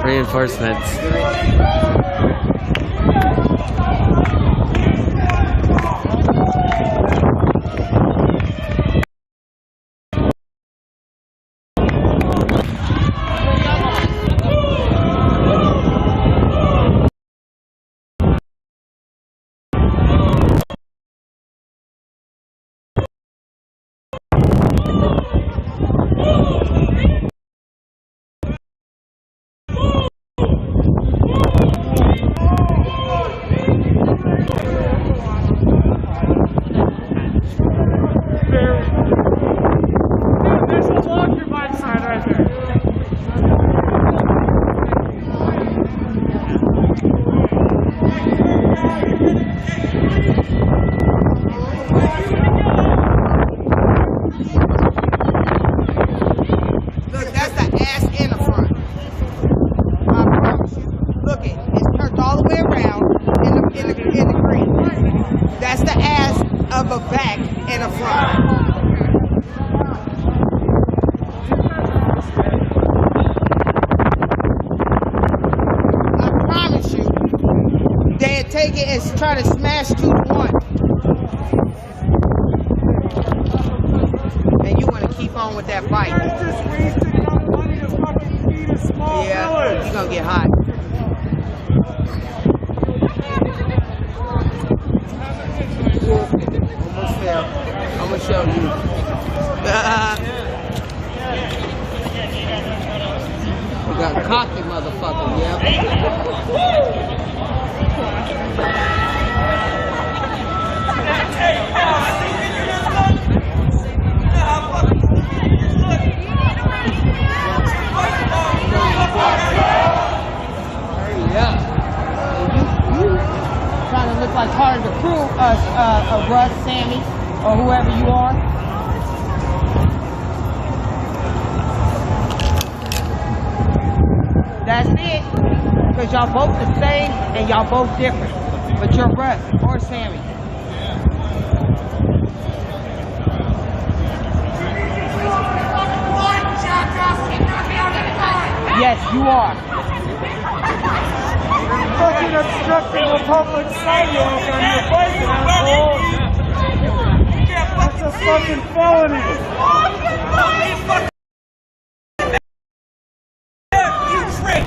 reinforcements. Look, that's the ass in the front. I promise you. Look it, it's turned all the way around in the green. That's the ass of the back and the front. I promise you, they'd take it and try to smash 2 to 1. And you want to keep on with that bike. Yeah, you're gonna get hot. Almost fell. I'm gonna show you. We got a cocky motherfucker, yeah. Trying to look like part of the crew, Russ, Sammy, or whoever you are. That's it. Because y'all both the same and y'all both different. But you're Russ or Sammy. Yes, you are. Fucking obstructing a public sidewalk on your bike, asshole! That's a fucking felony! You trick!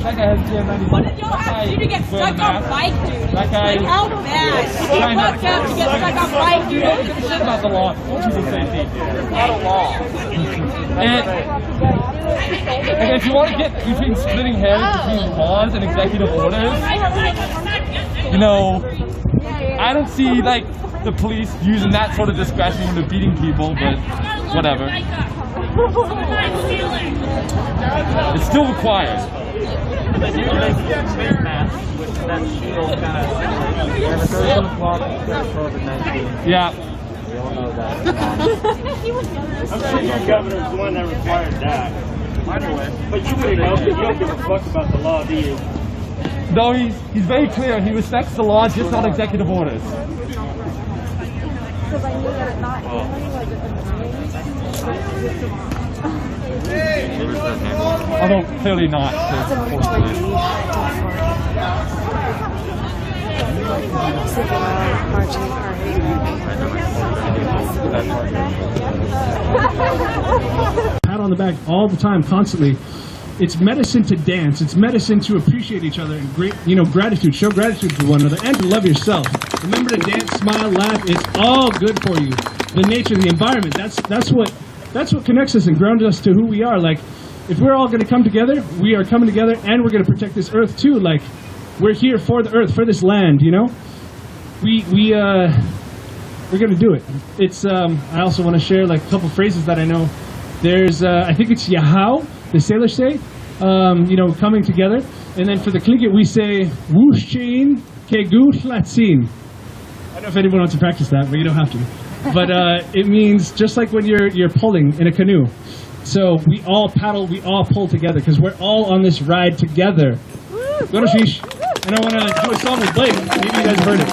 That guy has GM90. What did y'all have to do to get stuck on bike, dude? That guy Like, how bad? You fucked up to get stuck on bike, dude. Don't give a shit about the law. People safety. It's not a law. And if you want to get between splitting hairs between laws and executive orders, you know, I don't see like the police using that sort of discretion when they're beating people, but whatever. It's still required. Yeah. We all know that. I'm sure your governor's the one that required that. But you wouldn't know, you don't give a fuck about the law, do you? No, he's very clear. He respects the law, just not executive orders. Although clearly not. Marching pat on the back all the time, constantly. It's medicine to dance. It's medicine to appreciate each other and gratitude. Show gratitude to one another and to love yourself. Remember to dance, smile, laugh. It's all good for you. The nature, the environment. That's what connects us and grounds us to who we are. Like, if we're all going to come together, we are coming together, and we're going to protect this earth too. Like, we're here for the earth, for this land. We're going to do it. It's. I also want to share like a couple phrases that I know. There's. I think it's Yahau. The sailors say, coming together. And then for the Tlingit, we say, Wushin Kegu Tlatsin. I don't know if anyone wants to practice that, but you don't have to. But it means just like when you're pulling in a canoe. So we all paddle, we all pull together, because we're all on this ride together. Go to Shish. And I want to do a song with Blake. Maybe you guys have heard it.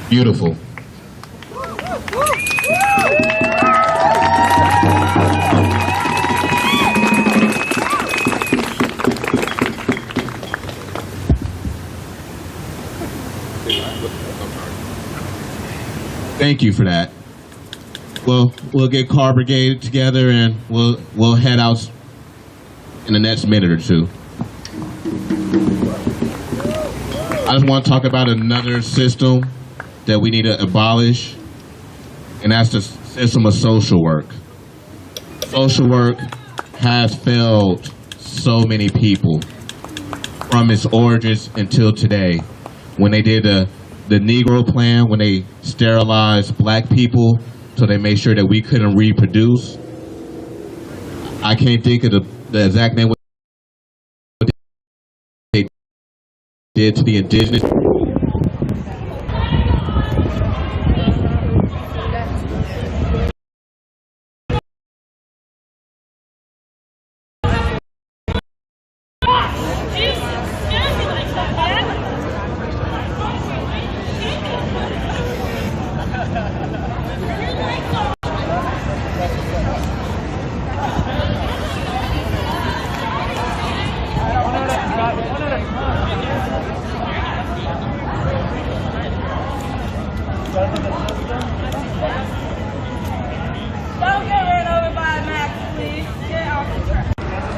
Beautiful. Thank you for that. Well, we'll get Car Brigade together and we'll head out in the next minute or two. I just want to talk about another system that we need to abolish, and that's the system of social work. Social work has failed so many people from its origins until today. When they did the Negro Plan, when they sterilized black people so they made sure that we couldn't reproduce. I can't think of the exact name what they did to the indigenous. Don't get ran over by a Max, please. Get off the track.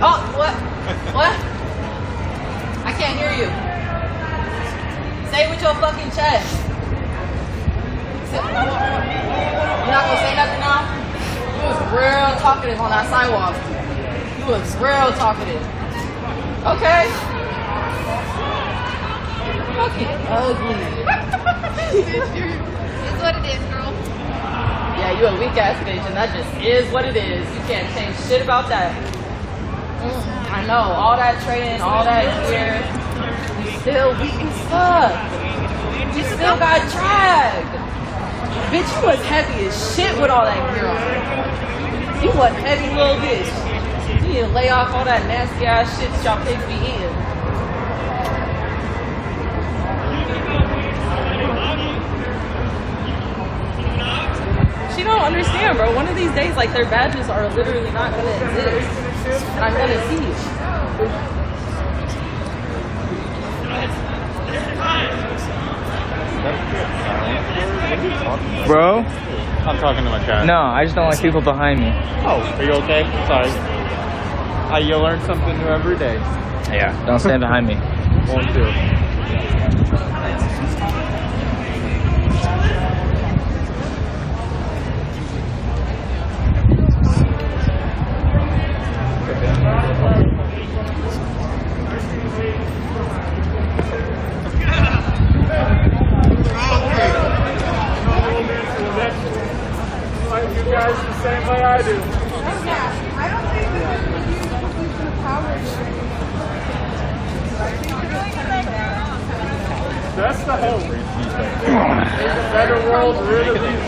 Oh, what? What? I can't hear you. Say it with your fucking chest. You're not gonna say nothing now? You was real talkative on that sidewalk. You was real talkative. Okay? Fucking ugly. It's what it is, girl. Yeah, you a weak ass bitch, and that just is what it is. You can't change shit about that. I know, all that training, all that gear, you still weak as fuck. You still got dragged. Bitch, you was heavy as shit with all that gear on. You was heavy little bitch. You need to lay off all that nasty ass shit that y'all pigs be eating. She don't understand, bro. One of these days, like, their badges are literally not gonna exist. And I'm gonna see you. Bro? I'm talking to my cat. No, I just don't like people behind me. Oh, are you okay? Sorry. You learn something new every day. Yeah, don't stand behind me. Won't do. You guys the same way I do. That's the hope. Make a better world, rid of these.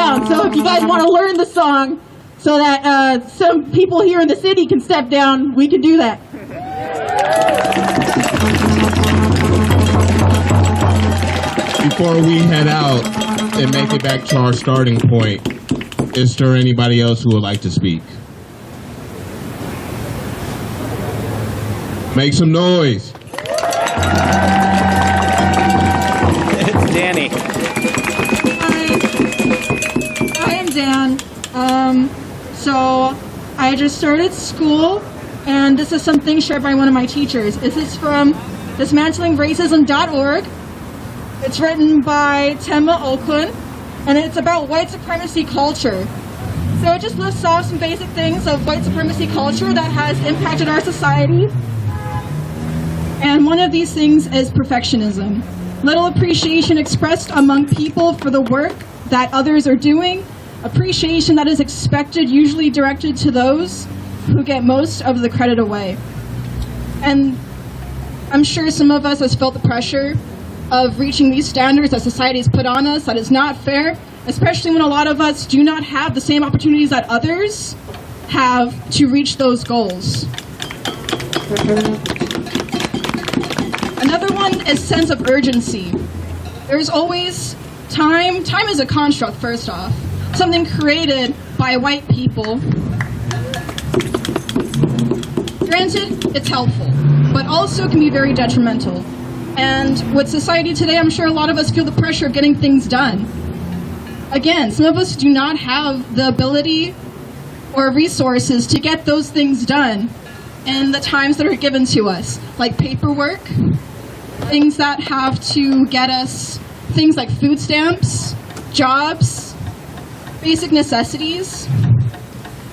down. So if you guys want to learn the song so that some people here in the city can step down, we can do that. Before we head out and make it back to our starting point, is there anybody else who would like to speak? Make some noise. It's Danny. I am Dan. So I just started school, and this is something shared by one of my teachers. This is from dismantlingracism.org. It's written by Tema Oakland, and it's about white supremacy culture. So it just lists off some basic things of white supremacy culture that has impacted our society. And one of these things is perfectionism. Little appreciation expressed among people for the work that others are doing. Appreciation that is expected, usually directed to those who get most of the credit away. And I'm sure some of us has felt the pressure of reaching these standards that society has put on us. That is not fair, especially when a lot of us do not have the same opportunities that others have to reach those goals. Another one is sense of urgency. There's always time. Time is a construct, first off. Something created by white people. Granted, it's helpful, but also can be very detrimental. And with society today, I'm sure a lot of us feel the pressure of getting things done. Again, some of us do not have the ability or resources to get those things done in the times that are given to us, like paperwork, things that have to get us, things like food stamps, jobs, basic necessities.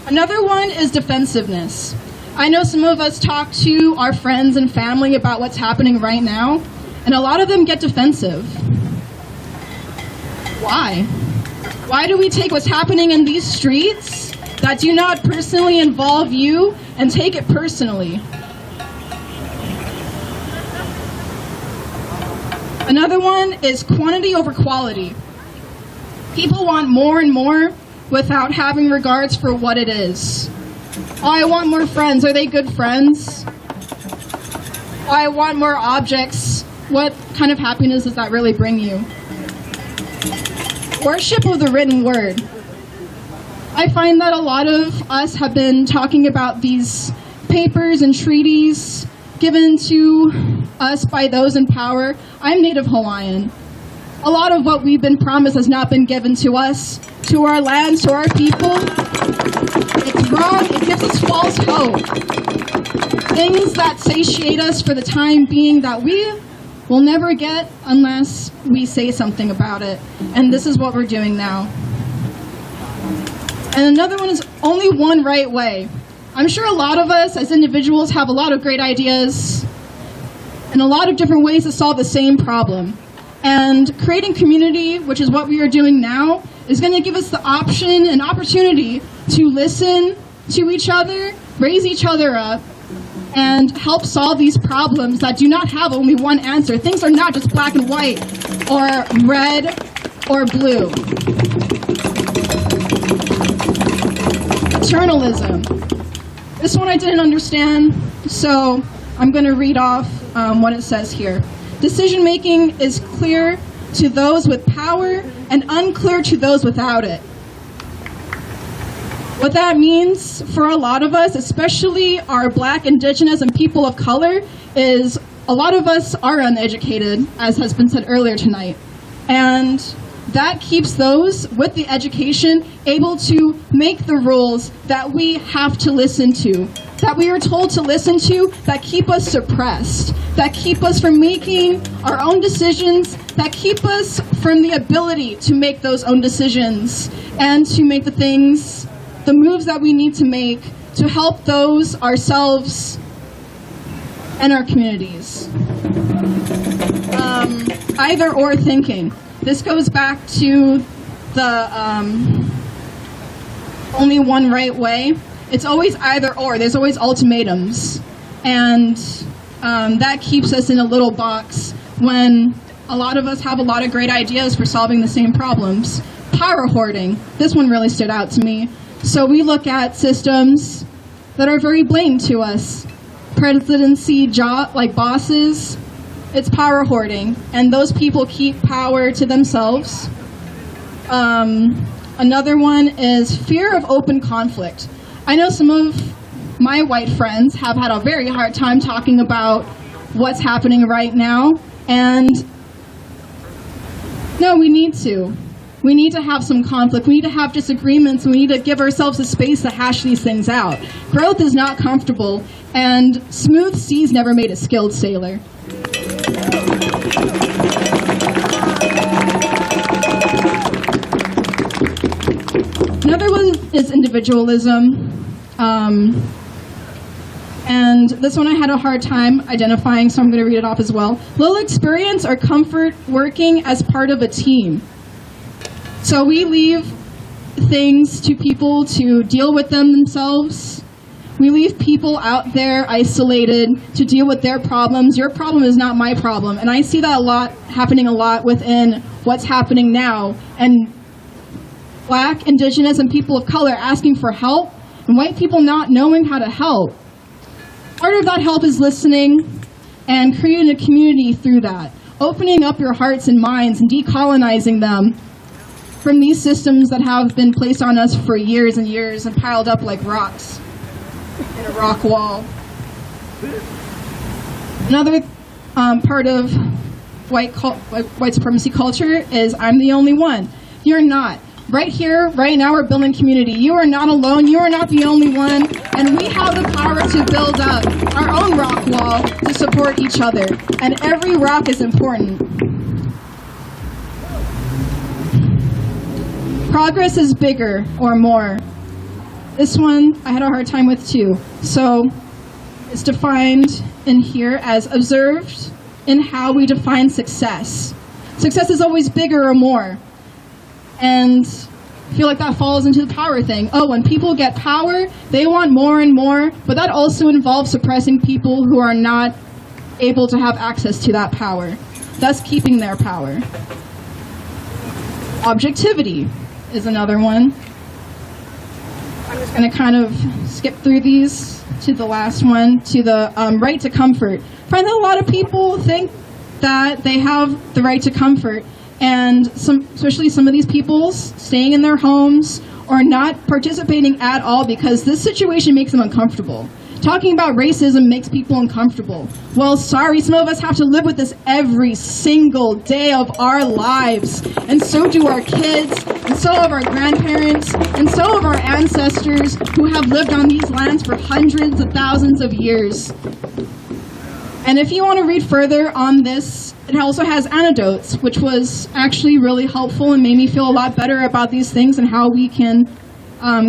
Another one is defensiveness. I know some of us talk to our friends and family about what's happening right now, and a lot of them get defensive. Why? Why do we take what's happening in these streets that do not personally involve you and take it personally? Another one is quantity over quality. People want more and more without having regards for what it is. Oh, I want more friends. Are they good friends? Oh, I want more objects. What kind of happiness does that really bring you? Worship of the written word. I find that a lot of us have been talking about these papers and treaties given to us by those in power. I'm Native Hawaiian. A lot of what we've been promised has not been given to us, to our lands, to our people. It's wrong. It gives us false hope. Things that satiate us for the time being that we will never get unless we say something about it. And this is what we're doing now. And another one is only one right way. I'm sure a lot of us as individuals have a lot of great ideas and a lot of different ways to solve the same problem. And creating community, which is what we are doing now, is going to give us the option and opportunity to listen to each other, raise each other up, and help solve these problems that do not have only one answer. Things are not just black and white, or red, or blue. Paternalism. This one I didn't understand, so I'm going to read off what it says here. Decision-making is clear to those with power and unclear to those without it. What that means for a lot of us, especially our Black, Indigenous, and people of color, is a lot of us are uneducated, as has been said earlier tonight. And that keeps those with the education able to make the rules that we have to listen to, that we are told to listen to, that keep us suppressed, that keep us from making our own decisions, that keep us from the ability to make those own decisions and to make the moves that we need to make to help those, ourselves, and our communities. Either or thinking. This goes back to the only one right way. It's always either or. There's always ultimatums. And that keeps us in a little box when a lot of us have a lot of great ideas for solving the same problems. Power hoarding. This one really stood out to me. So we look at systems that are very blatant to us. Presidency, like bosses, it's power hoarding. And those people keep power to themselves. Another one is fear of open conflict. I know some of my white friends have had a very hard time talking about what's happening right now. And no, we need to. We need to have some conflict. We need to have disagreements. We need to give ourselves a space to hash these things out. Growth is not comfortable, and smooth seas never made a skilled sailor. Another one is individualism. And this one I had a hard time identifying, so I'm going to read it off as well. Little experience or comfort working as part of a team. So we leave things to people to deal with them themselves. We leave people out there isolated to deal with their problems. Your problem is not my problem. And I see that happening a lot within what's happening now. And Black, Indigenous, and people of color asking for help, and white people not knowing how to help. Part of that help is listening and creating a community through that. Opening up your hearts and minds and decolonizing them from these systems that have been placed on us for years and years and piled up like rocks in a rock wall. Another part of white supremacy culture is I'm the only one. You're not. Right here, right now, we're building community. You are not alone. You are not the only one. And we have the power to build up our own rock wall to support each other. And every rock is important. Progress is bigger or more. This one I had a hard time with too. So it's defined in here as observed in how we define success. Success is always bigger or more. And I feel like that falls into the power thing. Oh, when people get power, they want more and more, but that also involves suppressing people who are not able to have access to that power, thus keeping their power. Objectivity is another one. I'm just going to kind of skip through these to the last one, to the right to comfort. I find that a lot of people think that they have the right to comfort, and especially some of these people staying in their homes or not participating at all because this situation makes them uncomfortable. Talking about racism makes people uncomfortable. Well, sorry, some of us have to live with this every single day of our lives, and so do our kids, and so have our grandparents, and so have our ancestors who have lived on these lands for hundreds of thousands of years. And if you want to read further on this, it also has anecdotes, which was actually really helpful and made me feel a lot better about these things and how we can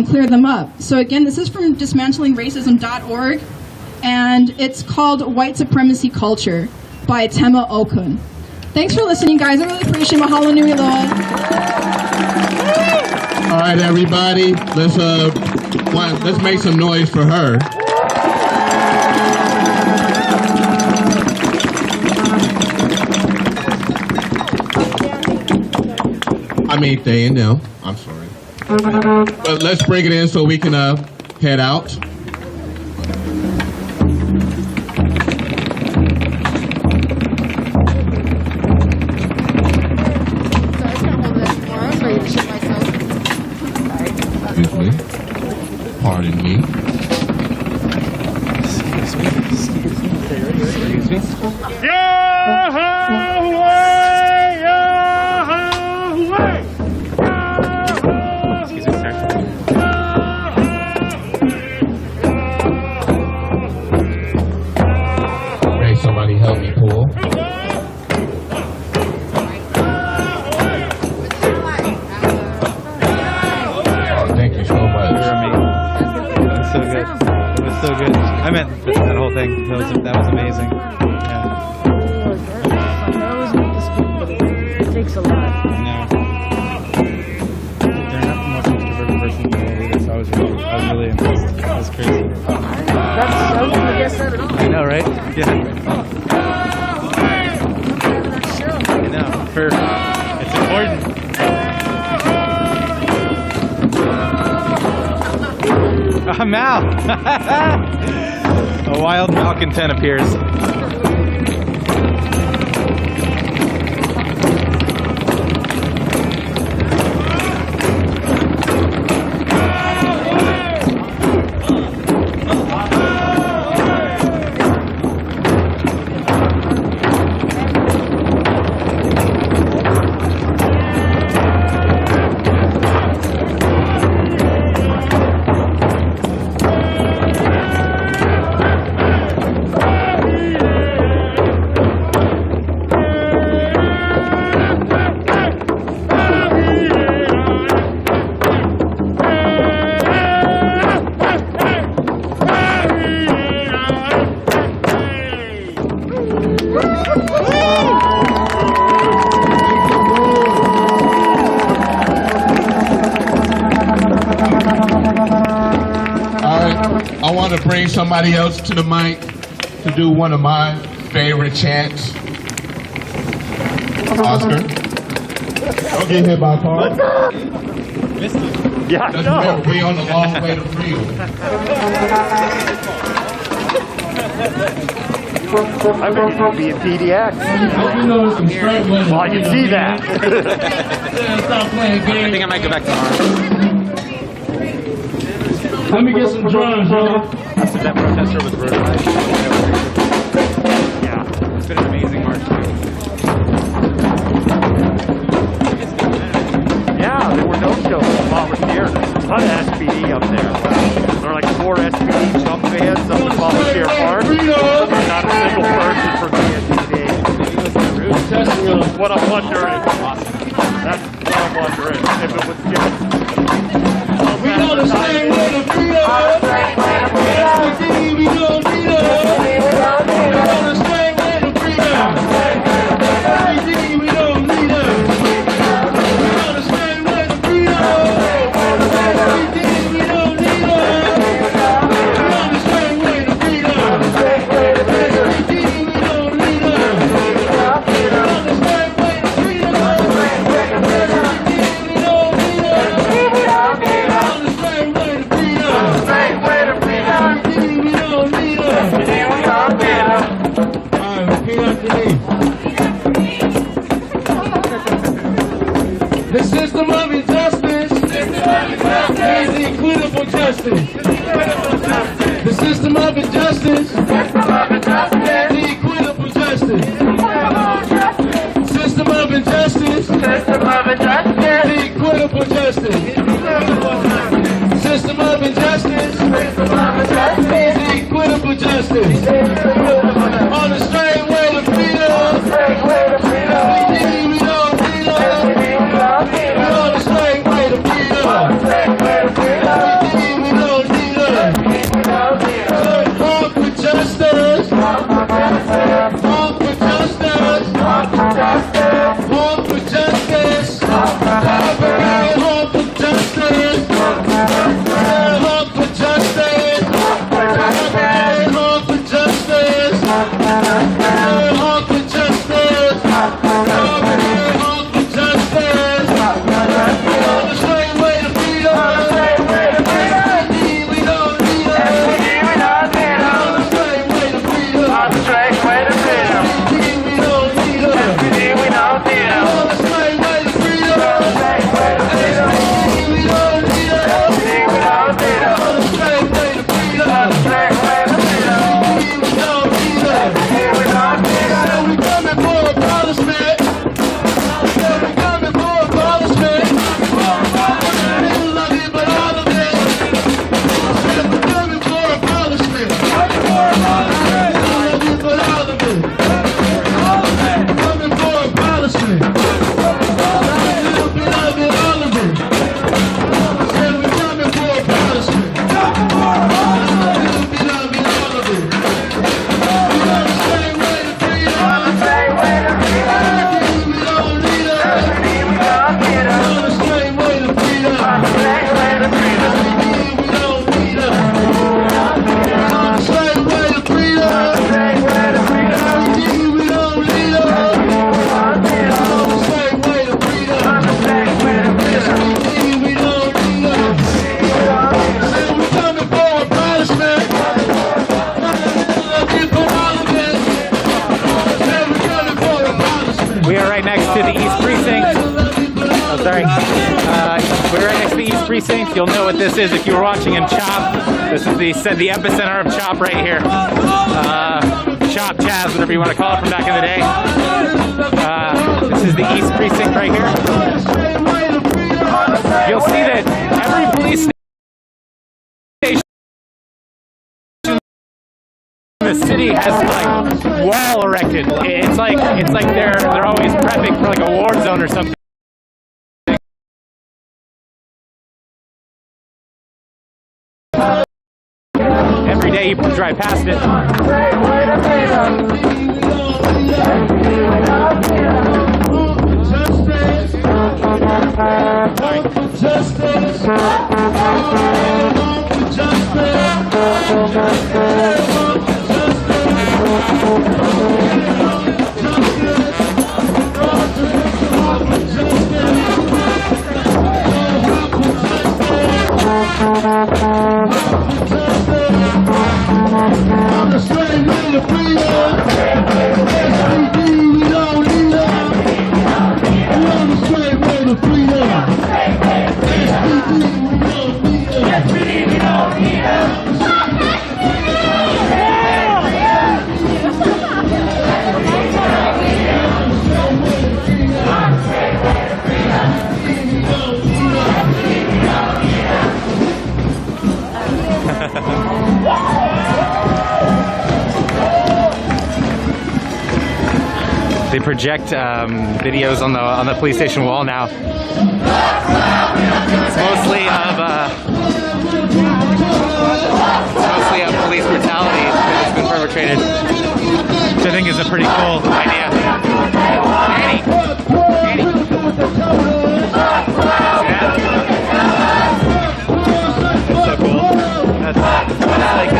clear them up. So again, this is from dismantlingracism.org, and it's called White Supremacy Culture by Tema Okun. Thanks for listening, guys. I really appreciate it. Mahalo nui loa. All right, everybody, let's make some noise for her. I mean, they and them. I'm sorry. But let's bring it in so we can head out. Excuse me. Pardon me. Excuse me. Somebody help me pull. Oh, thank you so much. You're amazing. That was so good. It was so good. I meant that whole thing. That was amazing. Yeah. It takes a lot. I know. They're not the most extroverted person in the world either, so I was really impressed. That was crazy. I wouldn't have guessed that at all. I know, right? Yeah. I know. It's important. I'm out. A wild malcontent appears. I want to bring somebody else to the mic to do one of my favorite chants. Oscar. Don't get hit by a car. Yeah, Just remember, we on the long way to freedom. I bet you could be in PDX. Oh, I can see that. I think I might go back tomorrow. Let me get some drums, bro. That protester was brutalized. Yeah, it's been an amazing march. Yeah, there were no shows. process of the volunteer part. Not a single person for me at DDA. What I'm wondering, that's what I'm wondering, if it was just we don't understand where the freedom. We don't need us. We don't understand where the freedom. We don't need us. We understand where the freedom. We don't need us. We understand where the freedom. We don't need us. We understand where the freedom. The system of injustice is equitable justice. The system of injustice is equitable justice. System of injustice is equitable justice. System of injustice is equitable justice. On the straight way to freedom. We don't need us. On the straight way to freedom. We don't need us. Walk for justice. Walk for justice. Walk for justice. Walk for justice. Walk for justice. Walk for justice. Walk for justice. Walk for justice. Precinct. You'll know what this is if you were watching in CHOP. This is the epicenter of CHOP right here. CHOP, Chaz, whatever you want to call it from back in the day. This is the East Precinct right here. You'll see that every police station in the city has like wall erected. It's like they're always prepping for like a war zone or something. Every day you drive past it. They project videos on the police station wall now. It's mostly of police brutality that's been perpetrated, which I think is a pretty cool idea. Annie. That's so cool. That's like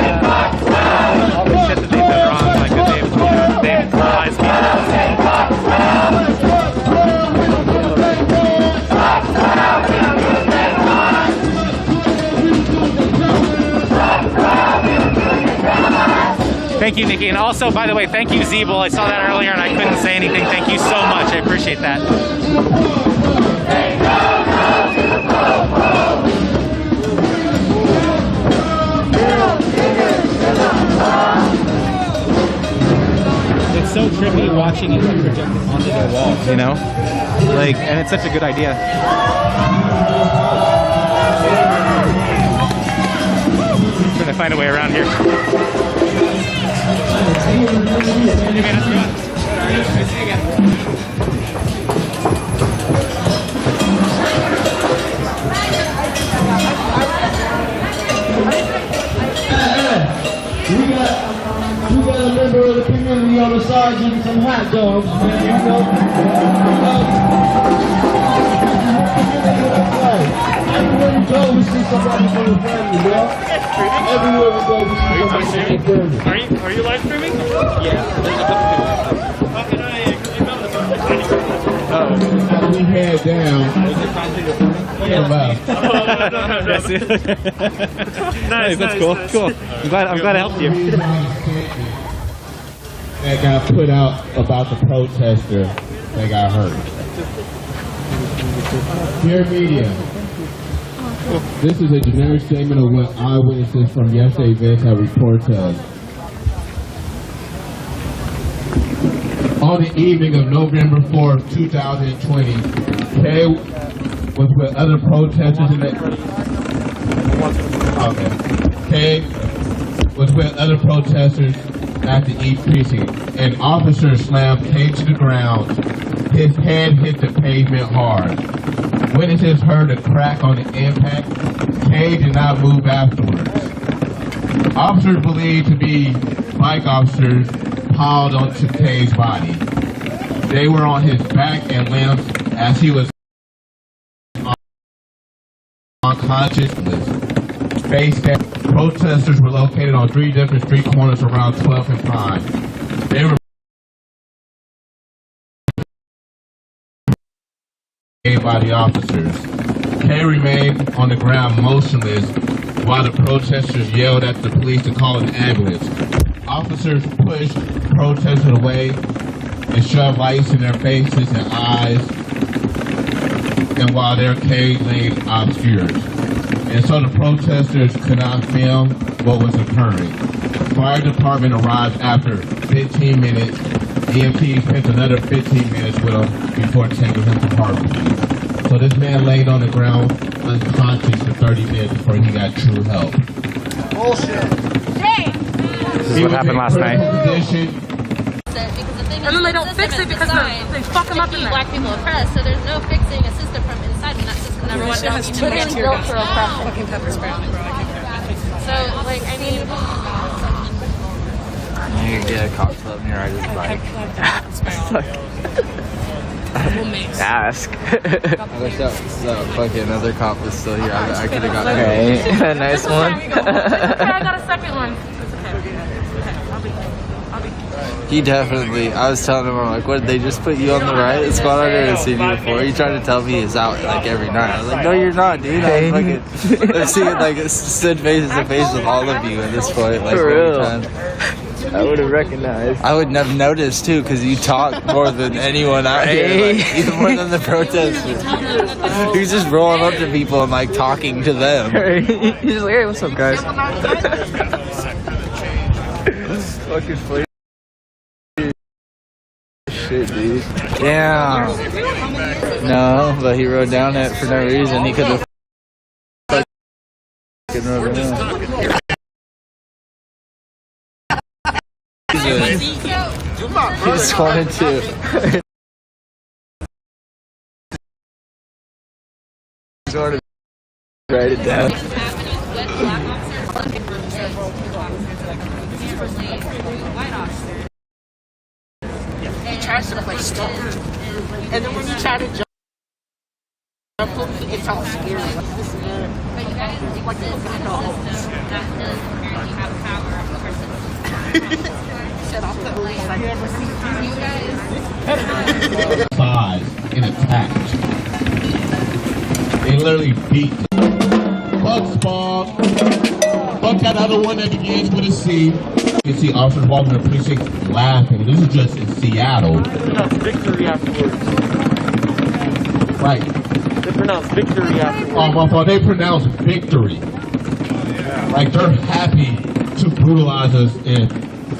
all the shit that they've done wrong, like that they've realized Thank you, Nikki. And also, by the way, thank you, Zeeble. I saw that earlier and I couldn't say anything. Thank you so much. I appreciate that. It's so trippy watching it projected onto their walls, you know? Like, and it's such a good idea. Trying to find a way around here. We got a member of the community on the side getting some hot dogs, man. You know, everywhere we go, we see somebody from the family, yo. Everywhere we go, we see somebody from the family. Are you live streaming? Yeah. Oh. We head down. Nice, that's cool. Cool. I'm glad I helped you. That got put out about the protester that got hurt. Dear media, this is a generic statement of what eyewitnesses from yesterday's events have reported to us. On the evening of November 4th, 2020, Kay was with other protesters in the... Okay. Kay was with other protesters at the East Precinct. An officer slammed Kay to the ground. His head hit the pavement hard. Witnesses heard a crack on the impact. Kay did not move afterwards. Officers believed to be bike officers piled onto Kay's body. They were on his back and limbs as he was unconscious. Face down. Protesters were located on 3 different street corners around 12th and Pine. They were by the officers. Kay remained on the ground motionless while the protesters yelled at the police to call an ambulance. Officers pushed protesters away and shoved lights in their faces and eyes, and while their Kay lay obscured. And so the protesters could not film what was occurring. The fire department arrived after 15 minutes. EMT spent another 15 minutes with him before taking him to Harvard. So this man laid on the ground unconscious for 30 minutes before he got true help. Bullshit. This is what happened last night. And then they don't fix it because they fuck them up in there. Black people oppressed, so there's no fixing a system from inside when that system never went down. It's literally built for oppression. Fucking pepper spray on me, bro. So, like, I mean... You can get a cop club near I just bike. Ask. I wish that fucking other cop was still here. I could have got a nice one. Okay, I got a second one. It's okay. He definitely, I was telling him, I'm like, what, they just put you on the right spot? I've never seen you before. He tried to tell me he's out like every night. I was like, no, you're not, dude. I'm fucking, I've seen like stood face to face with all of you at this point. Like, For real. I would have recognized. I would have noticed too, because you talk more than anyone out here, like, even more than the protesters. He's just rolling up to people and like talking to them. He's just like, hey, what's up, guys? Fucking funny. Shit, dude. Yeah. No, but he rode down it for no reason. He could have fucking rode around. He just wanted to. Just wanted to write it down. He tries to play stuff. And then when you try to jump him, it's all scary. Size and attack. They literally beat Bug Spawn. Bug that other one that begins with a C. You can see officers walking the precinct laughing. This is just in Seattle. They pronounce victory afterwards. Right. They pronounce victory afterwards. Oh, my fault. They pronounce victory. Like they're happy to brutalize us, and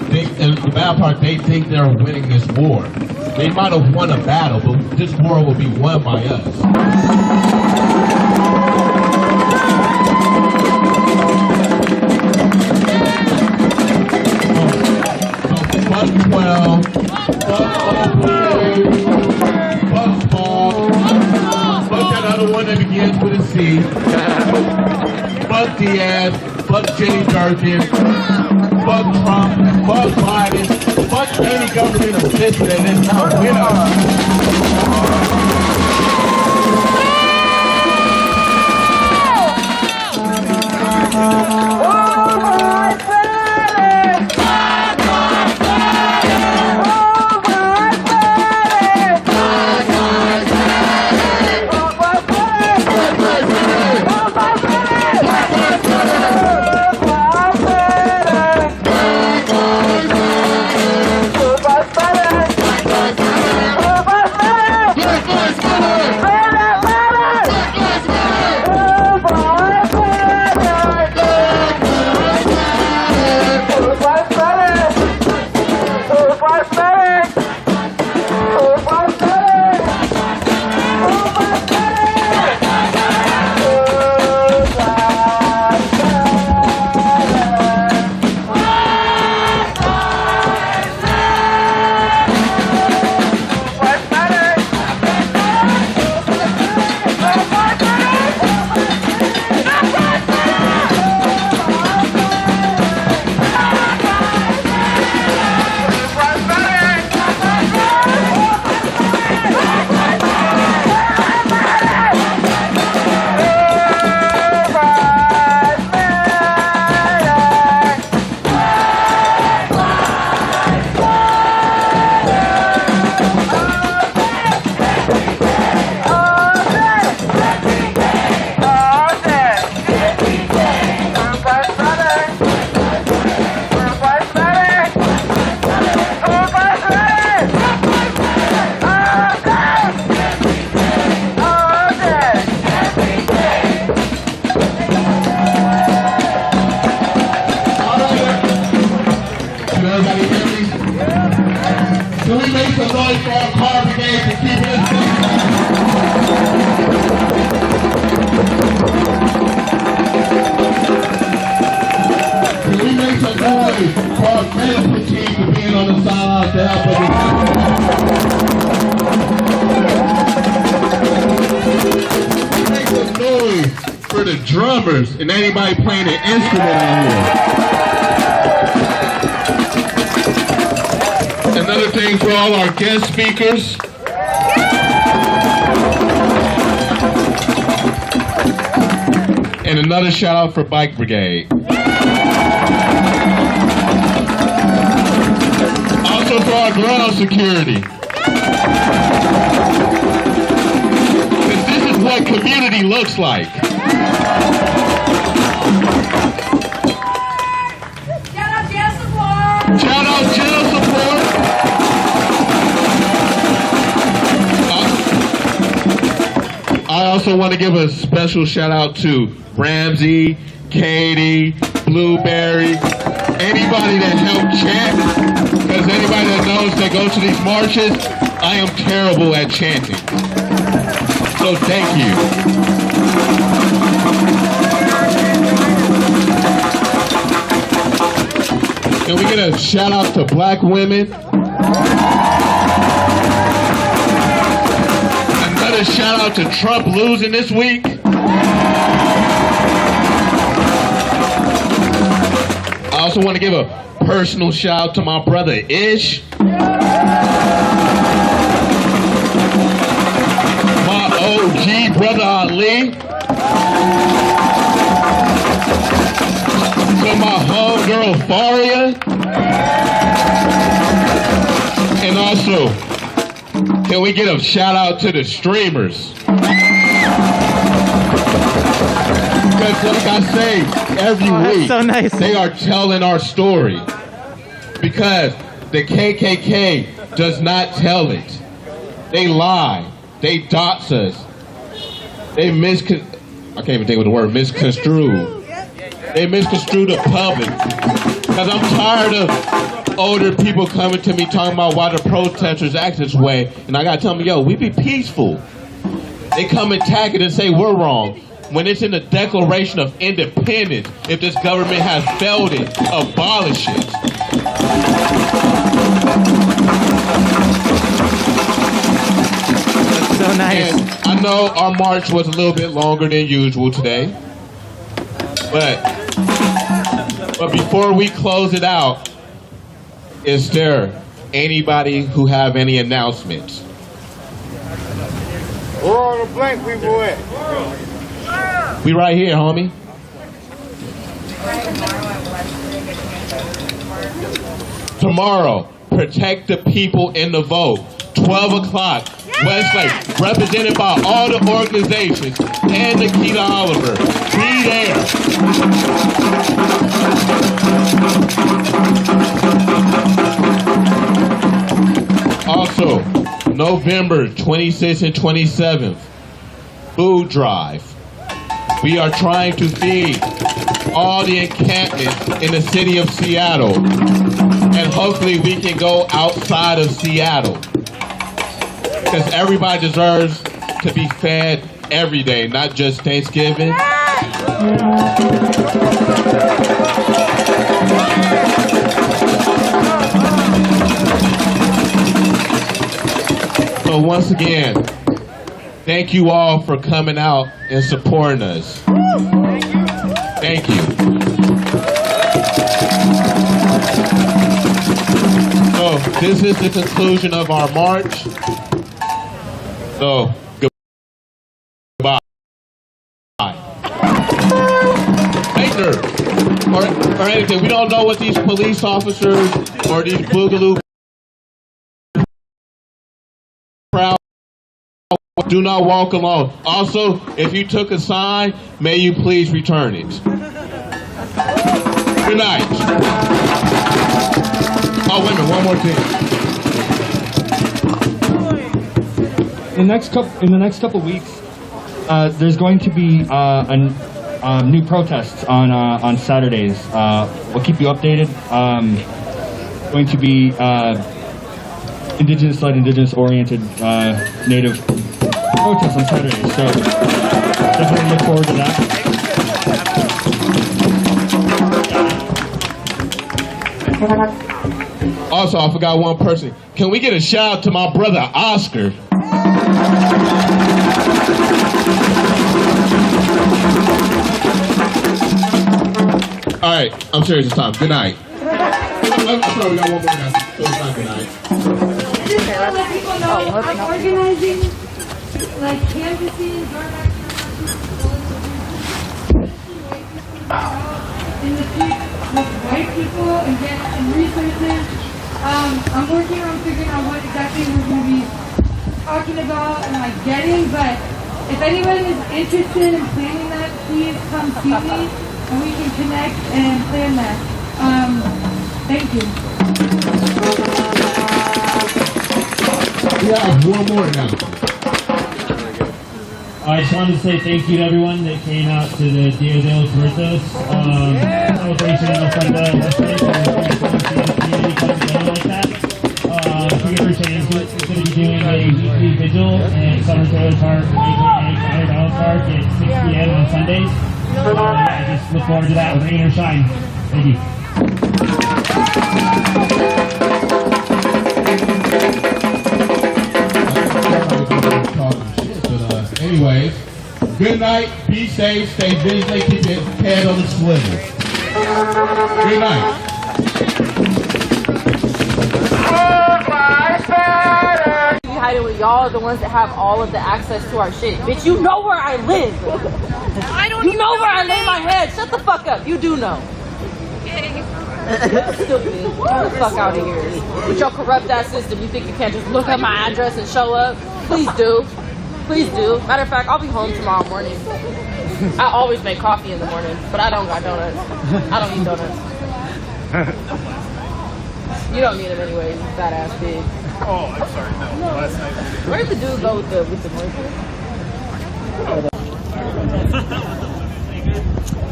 the bad part, they think they're winning this war. They might have won a battle, but this war will be won by us. 12, Bug Ball, Bug that other one that begins with a C, Bug Diaz, Bug Jenny Durkin, Bug Trump, Bug Biden, Bug any government official that is not with us. For the drummers and anybody playing an instrument out here. Another thing for all our guest speakers. And another shout out for Bike Brigade. Also for our ground security. This is what community looks like. Shout out jail support. I also want to give a special shout out to Ramsey, Katie, Blueberry, anybody that helped chant. Because anybody that knows that goes to these marches, I am terrible at chanting. So thank you. Can we get a shout out to black women? Another shout out to Trump losing this week. I also want to give a personal shout out to my brother Ish. My OG brother Ali. To my homegirl Faria. And also, can we get a shout out to the streamers? Because like I say, every week, they are telling our story. Because the KKK does not tell it. They lie. They dox us. They I can't even think of the word, misconstrue. They misconstrue the public. Because I'm tired of older people coming to me talking about why the protesters act this way. And I gotta tell them, yo, we be peaceful. They come attack it and say we're wrong. When it's in the Declaration of Independence, if this government has failed it, abolish it. That's so nice. And I know our march was a little bit longer than usual today. But before we close it out, is there anybody who have any announcements? Where are the black people at? We right here, homie. Tomorrow, protect the people in the vote. 12 o'clock, Westlake, represented by all the organizations, and Nikita Oliver. Be there. Also, November 26th and 27th, food drive. We are trying to feed all the encampments in the city of Seattle. And hopefully we can go outside of Seattle. Because everybody deserves to be fed every day, not just Thanksgiving. So once again, thank you all for coming out and supporting us. Thank you. So this is the conclusion of our march. So goodbye. Later, or anything. We don't know what these police officers or these boogaloo crowd. Do not walk alone. Also, if you took a sign, may you please return it. Good night. Oh, wait a minute, one more thing. In the next couple weeks, there's going to be new protests on Saturdays. We'll keep you updated. Going to be indigenous-led, indigenous-oriented, native protests on Saturdays. So definitely look forward to that. Also, I forgot one person. Can we get a shout out to my brother Oscar? All right, I'm serious this time. Good night. I'm sorry, we got one more now. So it's not good night. Organizing, like canvassing, in the future with white people and get some resources. I'm working on figuring out what exactly we're going to be talking about and like getting, but if anyone is interested in planning that, please come see me and we can connect and plan that. Thank you. We have one more now. I just wanted to say thank you to everyone that came out to the Dia de los Muertos celebration in Ofrenda yesterday. So the community come together like that. If you get your chance, we're going to be doing a weekly vigil in Summer Taylor Park, aka Connor Dallas Park at 6 p.m. on Sundays. I just look forward to that, rain or shine. Thank you. Good night. Be safe. Stay vigilant. Keep your head on the swivel. Good night. You hiding with y'all are the ones that have all of the access to our shit. Bitch, you know where I live. I don't. You know where I lay my head. Shut the fuck up. You do know. Stupid. Get the fuck out of here. With your corrupt ass system, you think you can't just look at my address and show up? Please do. Please do. Matter of fact, I'll be home tomorrow morning. I always make coffee in the morning, but I don't got donuts. I don't eat donuts. You don't need them anyway, you fat ass pig. Oh, I'm sorry. No, last night. Where did the dude go with the mercury?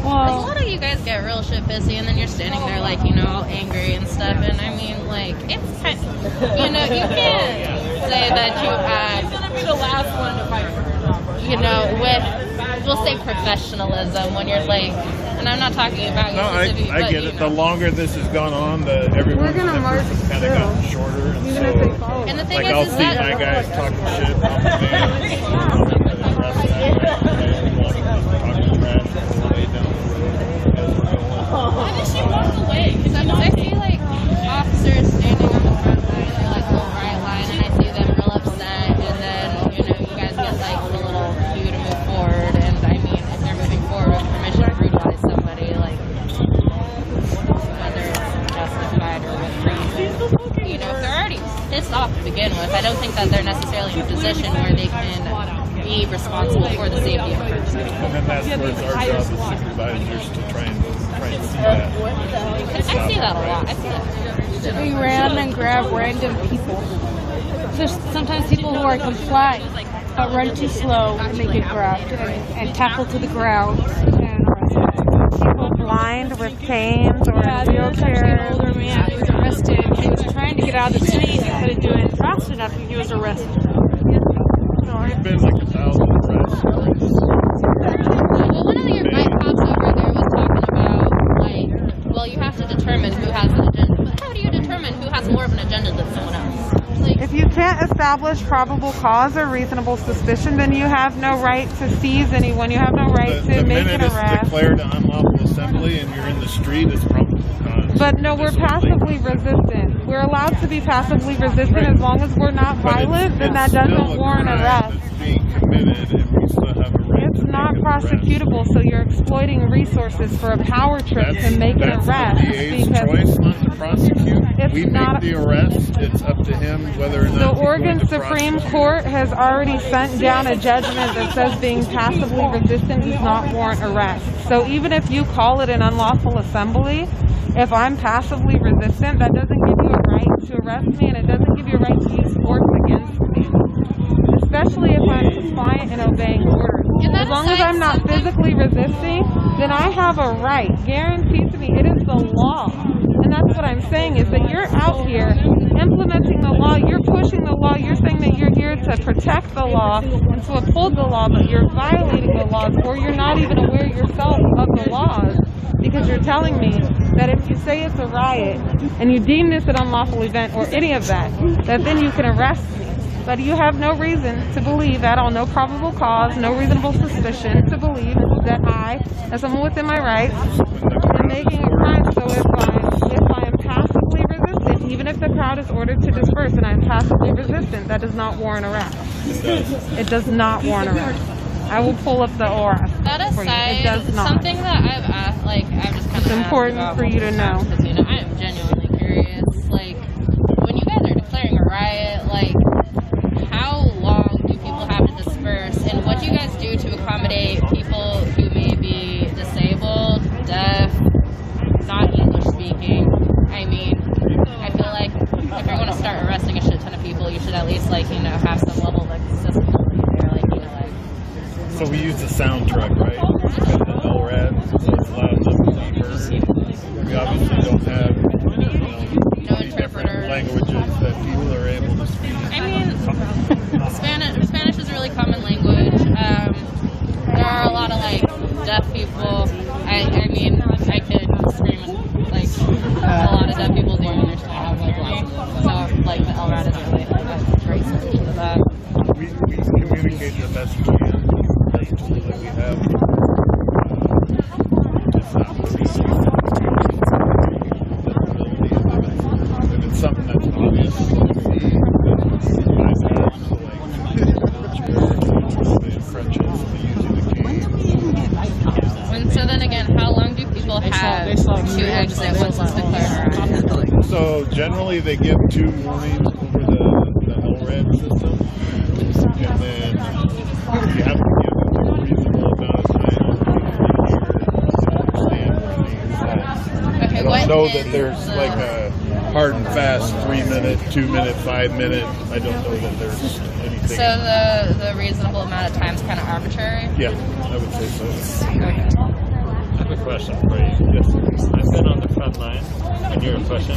Well, a lot of you guys get real shit busy, and then you're standing there like, you know, all angry and stuff. And I mean, like, it's kind of, you know, you can't say that you He's gonna be the last one to fight for her. you know, with, we'll say professionalism when you're like, and I'm not talking about you No, specifically, I but, get you it. know. The longer this has gone on, the everyone's kind of gotten shorter. And so, And the thing like, is, I'll is see that my guys talking shit on the Why did she walk away? Because I see like officers standing on the front line or like the right line, and I see them real upset, and then you know you guys get like a little cue to move forward. And I mean, if they're moving forward with permission to brutalize somebody, like whether it's justified or with reason, you know, if they're already pissed off to begin with, I don't think that they're necessarily in a position where they can be responsible for the safety of a person. And then that's where it's our job as supervisors to try and see that. I see that a lot. I see that. We ran and grab random people. There's sometimes people who are compliant but run too slow and they get grabbed and tackled to the ground and arrested. People blind with canes or Yeah, in there was actually an wheelchairs. older man who was arrested. He was trying to get out of the city. He couldn't do it fast enough and he was arrested. There's been like 1,000 arrests. Well, one of my cops over there was talking about, like, well, you have to determine who has an agenda. But how do you determine who has more of an agenda than someone else? Like, If you can't establish probable cause or reasonable suspicion, then you have no right to seize anyone. You have no right to The make minute an it's arrest. declared an unlawful assembly and you're in the street, it's probable cause. But no, we're passively resistant. We're allowed to be passively resistant as long as we're not violent, then that doesn't warrant arrest. It's being committed and we still have a right It's not prosecutable, so you're exploiting resources for a power trip to make an arrest. the DA's choice not to prosecute. We not make the arrest. It's up to him whether or not The he's going Oregon to Supreme prosecute. Court has already sent down a judgment that says being passively resistant does not warrant arrest. So even if you call it an unlawful assembly, if I'm passively resistant, that doesn't give you a right to arrest me, and it doesn't give you a right to use force against me. Especially if I'm compliant and obeying orders. As long as I'm not physically resisting, then I have a right, guaranteed to me. It is the law. And that's what I'm saying, is that you're out here implementing the law, you're pushing the law, you're saying that you're here to protect the law and to uphold the law, but you're violating the laws, or you're not even aware yourself of the laws, because you're telling me that if you say it's a riot and you deem this an unlawful event or any of that then you can arrest me. But you have no reason to believe at all, no probable cause, no reasonable suspicion to believe that I, as someone within my rights, am making a crime. So if I am passively resistant, even if the crowd is ordered to disperse and I'm passively resistant, that does not warrant arrest. It does not warrant arrest. I will pull up the ORF that for you. aside, It does not. something that I've asked, like, I've just kind of It's important for you to know. Because, you know, I am genuinely curious. Like, when you guys are declaring a riot, like, how long do people have to disperse? And what do you guys do to accommodate people who may be disabled, deaf, not English speaking? I mean, I feel like if you're going to start arresting a shit ton of people, you should at least, like, you know, have some level of accessibility there. Like, you know, like, So we use the sound truck, right? We've got the LRAD, so it's loud enough to be heard. We obviously don't have, these different languages that people are able to speak. I mean, Spanish is a really common language. There are a lot of like deaf people. I mean, I could scream and, like, a lot of deaf people do understand like lots of them. So like the LRAD is really a great solution to that. We communicate the best we can. And so then again, how long do people have to exit once it's declared? So generally they give 2 warnings over the LRAD system, and then you have to give them a reasonable amount of time to understand where they are. Okay, I don't know that there's like a hard and fast 3 minute, 2 minute, 5 minute. I don't know that there's anything. So the reasonable amount of time is kind of arbitrary? Yeah, I would say so. Okay. I have a question for you. Yes. I've been on the front line, and you're a question.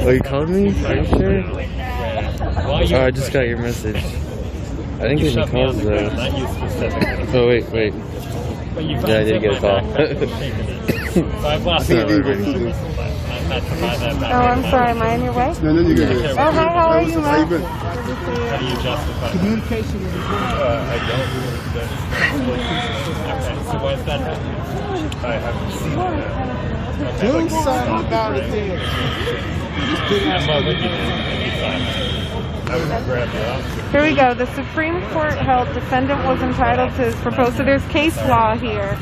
Oh, you called me? Are you sure? Oh, I just got your message. I think You it shut me on calls the though. ground, not you specifically. Oh, wait. But you Yeah, I did get a call. So I've lost my memory. I've had to buy that back. Oh, I'm sorry. Am I in your way? No, you're good. Oh, hi. How are you, How you been? How do you justify Communication is I don't. Okay, so why is that happening? I haven't seen that. Do something about it. What would you do? I would grab the officer. Here we go. The Supreme Court held defendant was entitled to propose. So there's case law here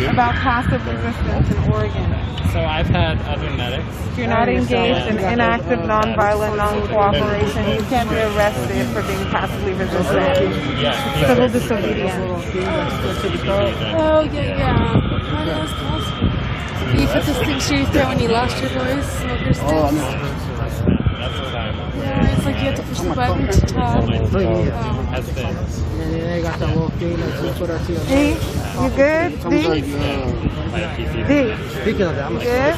about passive resistance in Oregon. So I've had other medics. If you're not engaged in inactive, nonviolent, non-cooperation, you can be arrested for being passively resistant. Civil disobedience. Oh, yeah. How that was possible. You put this thing to your throat when you lost your voice, smoker sticks. Yeah, it's like you have to push the button to talk. They got that little thing that we put our teeth on. D, you good? D? Speaking of that, I'm You good?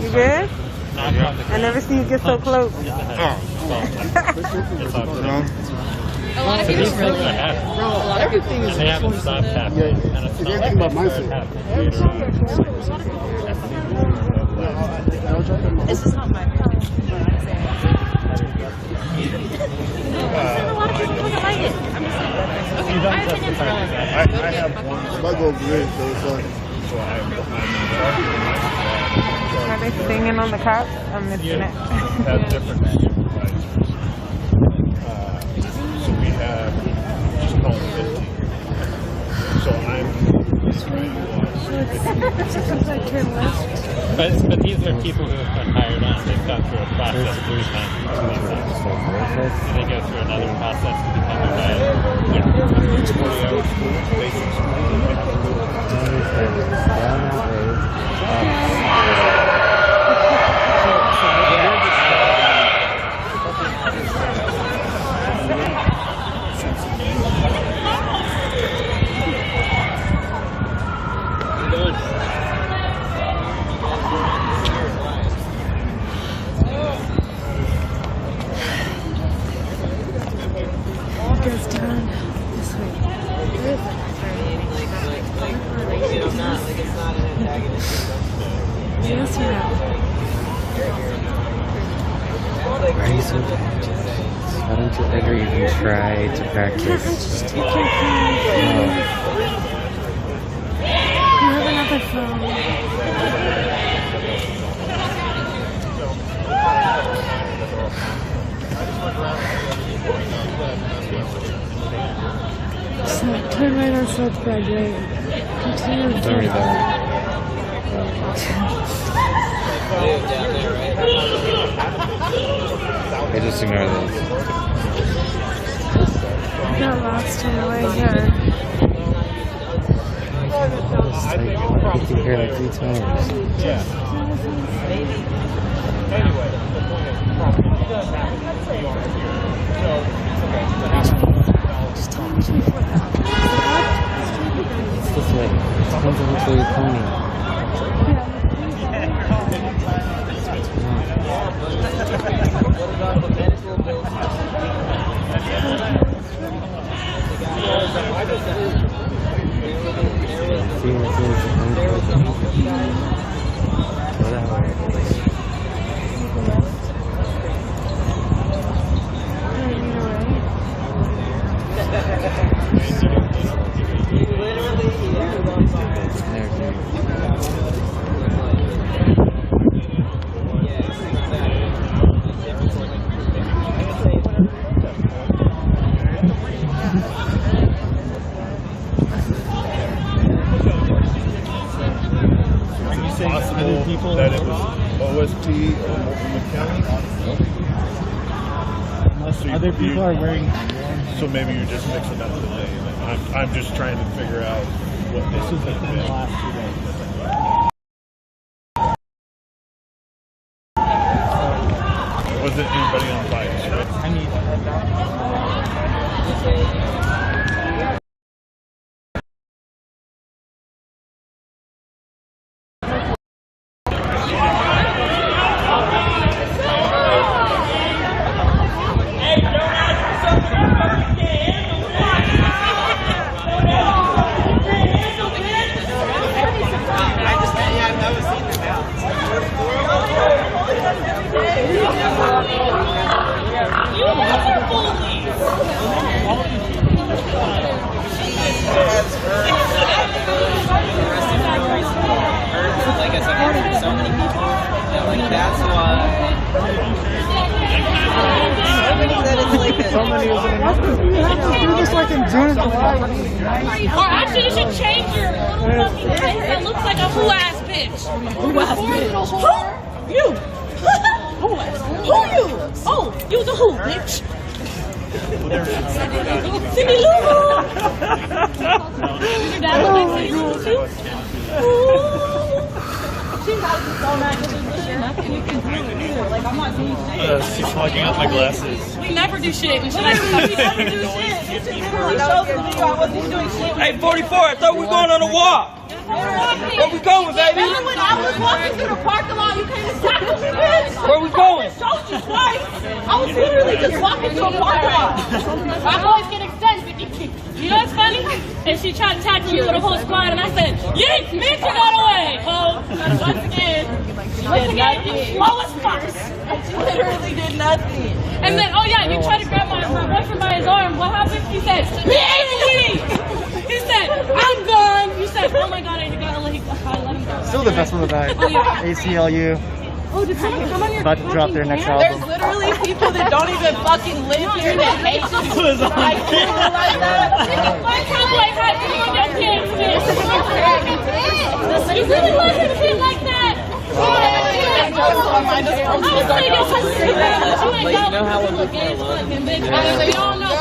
You good? I never seen you get so close. A lot of people really everything is They haven't stopped happening. And it's not like about my it's fault. This is not my fault. A lot of people don't like it. I'm just saying. Okay, my opinion's relevant. I have one. I go great, so it's like. So Are they singing on the cops? I'm missing it. have different supervisors. So we have just call it 15. So But these are people who have been hired on. They've gone through a process 3 times to be that. And they go through another process to become a guide. 40 hours school, basic Gets done this week. Yes, you know. Why are you so bad? Why don't you ever even try to practice? Can't I just take your phone? You have another phone. So turn right on South Broadway. Continue to Don't read that. I just ignore those. I got lost on the way here. I get to hear like 3 times. Just talk to me for that. It's this way. It depends on which way you're pointing. people that it was OSP or Multnomah County? Unless other people are wearing uniforms. So maybe you're just mixing up the name. I'm just trying to figure out what This was within the last 2 days. Wasn't anybody on bikes, right? I mean, Or actually, you should change your little fucking face that looks like a who-ass bitch. Who-ass bitch? Who? You. Who-ass? Who you? Oh, you the who, bitch? Cindy Lou. Your dad looks like Cindy Lou too? She's so mad because there's nothing you can do either. Like, I'm not doing shit. She's fogging out my glasses. We never do shit. We never do shit. Hey, 44, I thought we were going on a walk. Where we going, baby? When I was walking through the parking lot, you came and tackled me, bitch. Where we going? Showed you twice. I was literally just walking through a parking lot. I always get extended. You know what's funny? And she tried to tackle me with a whole squad, and I said, "Yeet, bitch, you got away." Oh, once again, slow as fuck. She literally did nothing. And then, oh yeah, you tried to grab my boyfriend by his arm. What happened? He said, "We ate a weed." He said, "I'm gone." You said, "Oh my god, I gotta let him go." still the best one of the night. Oh yeah. ACLU. Oh, did someone come on your About to drop their next There's album. literally people that don't even fucking live here that hate you. Like people like that. Like, how do you want your kids, bitch? You really want your kid like that? I was saying your pussy is bad, but you ain't got one. You look gay as fucking bitch. You don't know.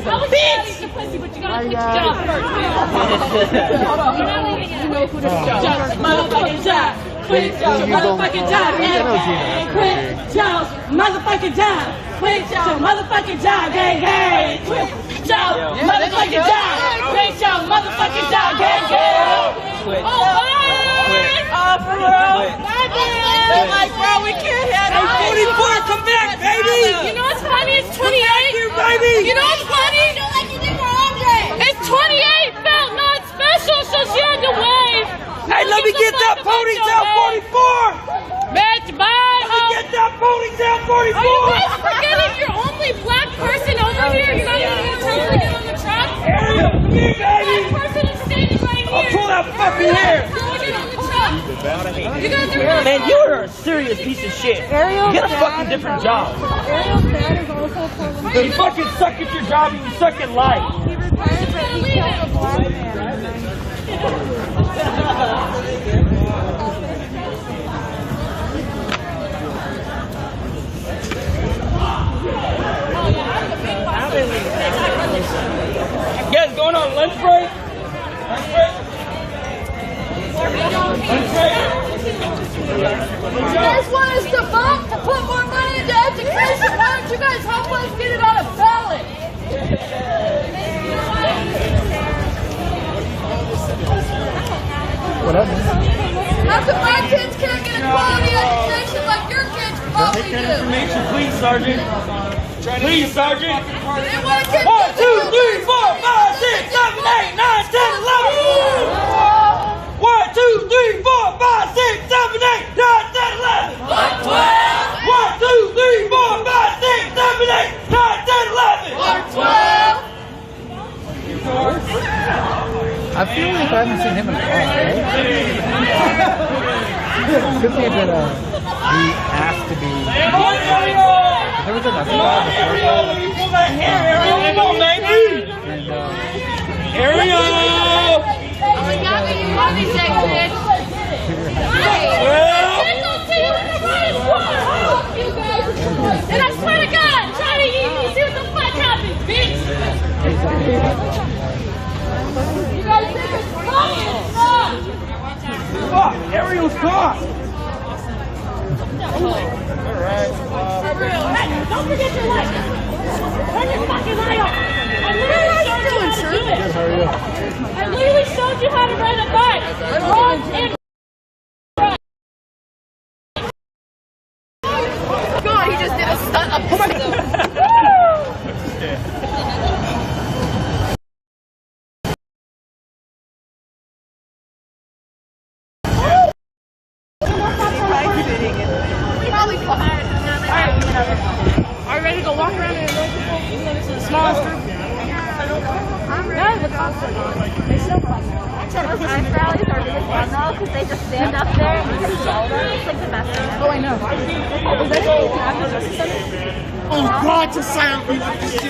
I was saying your pussy, but you gotta quit your job first. You're not leaving it. Know who the job. Motherfucking job. Quit your motherfucking job. Quit your motherfucking job. Quit your motherfucking job. Gang, gang. Quit your motherfucking job. Quit your motherfucking job. Gang, gang. Oh, bye. Oh, for real. Bye, man. Like, bro, we can't handle it. 44, come back, baby. You know what's funny? It's 28. You know what's funny? It's 28 felt not special, so she had to wave. Hey, let me get that ponytail, 44. Bitch, bye. Let me get that ponytail, 44. Are you guys forgetting you're only black person over here? You're not even gonna tell her to get on the truck? Ariel, come here, baby. Black person is standing right here. I'll pull that fucking hair. Tell her to get on the truck. You guys are Man, you are a serious piece of shit. Ariel's Get a dad- fucking different job. Ariel's dad is also problematic. You fucking suck at your job and you suck at life. He retired, but he killed a black man. You guys going on lunch break? Lunch break? Lunch break? You guys want us to vote to put more money into education? Why don't you guys help us get it on a ballot? How come my kids can't get a quality education like your kids probably Take that do? information, please, Sergeant. Please, Sergeant. 1, 2, 3, 4, 5, 6, 7, 8, 9, 10, 11. 1, 2, 3, 4, 5, 6, 7, 8, 9, 10, 11. 1, 2, 3, 4, 5, 6, 7, 8, 9, 10, 11. I feel like I haven't seen him in a while, right? Could be that he asked to be. There was another guy before that. Ariel, pull that hair, Ariel. Come on, baby. And, Ariel! Oh my God, And I swear to God, try to eat me, see what the fuck happens, bitch! You guys think it's funny? Fuck, Ariel's gone! For real. Hey, don't forget your light. Turn your fucking light off. I literally showed you how to do it. I literally showed you how to ride a bike. Wrong and God, he just did a stunt up his Are you ready to go walk around and annoy people? This is the smallest group. They still fun. Those ice rallies are really fun though, because they just stand up there and you just shoulder. It's like the best thing. Oh, I know. Oh, God, to silent me with this shit.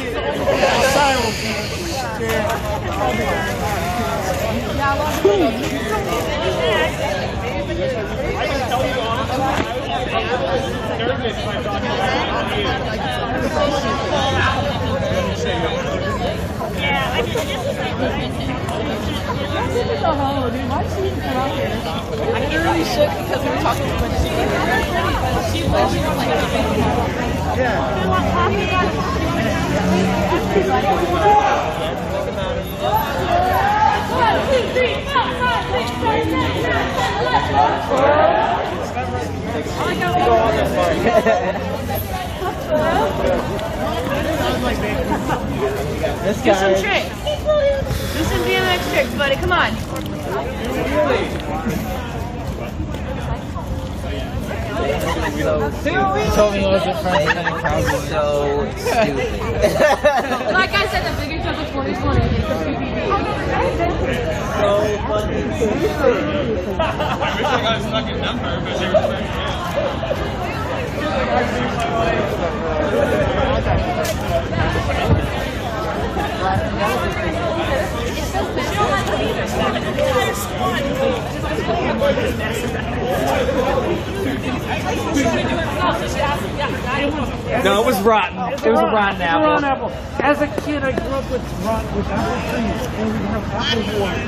I literally shook because we were talking too much shit. She was This Do guy. some tricks. Do some BMX tricks, buddy. Come on. He told me he wasn't friends with any crowd. So stupid. Like I said, the biggest joke of 2020 is the PPV. So funny. I wish I got his fucking number, but they were No, it was rotten. It was a rotten apple. Rotten apple. As a kid, I grew up with apple trees, and we'd have apple water.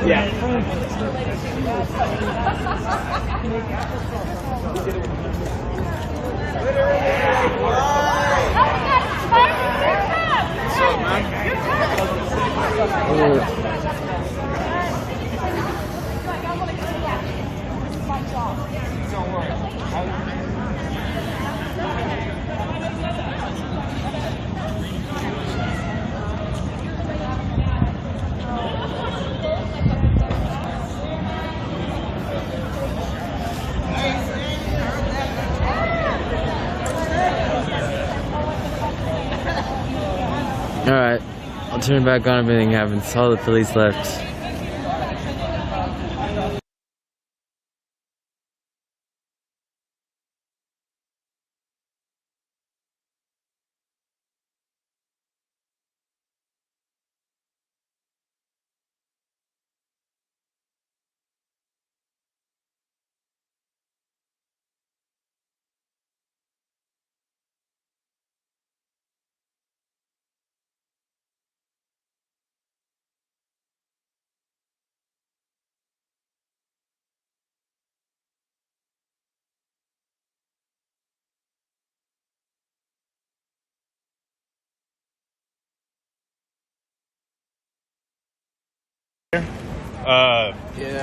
Alright, I'll turn it back on if anything happens. All the police left.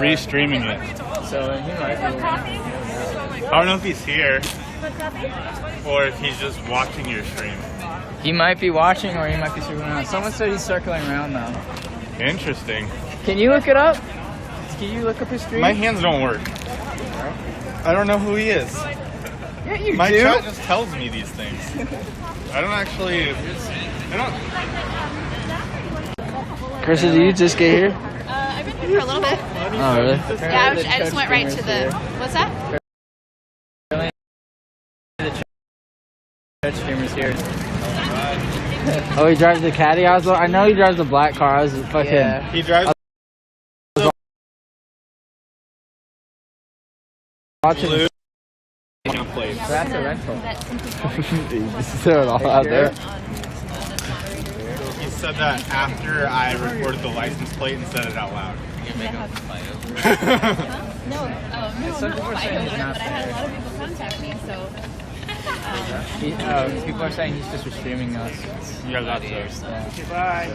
Restreaming it. So he might I don't know if he's here or if he's just watching your stream. He might be watching or he might be circling around. Someone said he's circling around now. Interesting. Can you look it up? Can you look up his stream? My hands don't work. I don't know who he is. Yeah, you My do. chat just tells me these things. I don't actually. Chris, did you just get here? I've been here for a little bit. Oh, really? Yeah, I just went right to the. What's that? The streamer's here. Oh, he drives the caddy? I know he drives the black car. I was fucking. Yeah. He drives Watching. That's a rental. Just throw it all out there. He said that after I recorded the license plate and said it out loud. No, Some people are saying he's not, but I had a lot of people contact me, so. People are saying he's just restreaming us. Yeah, that's it. Bye.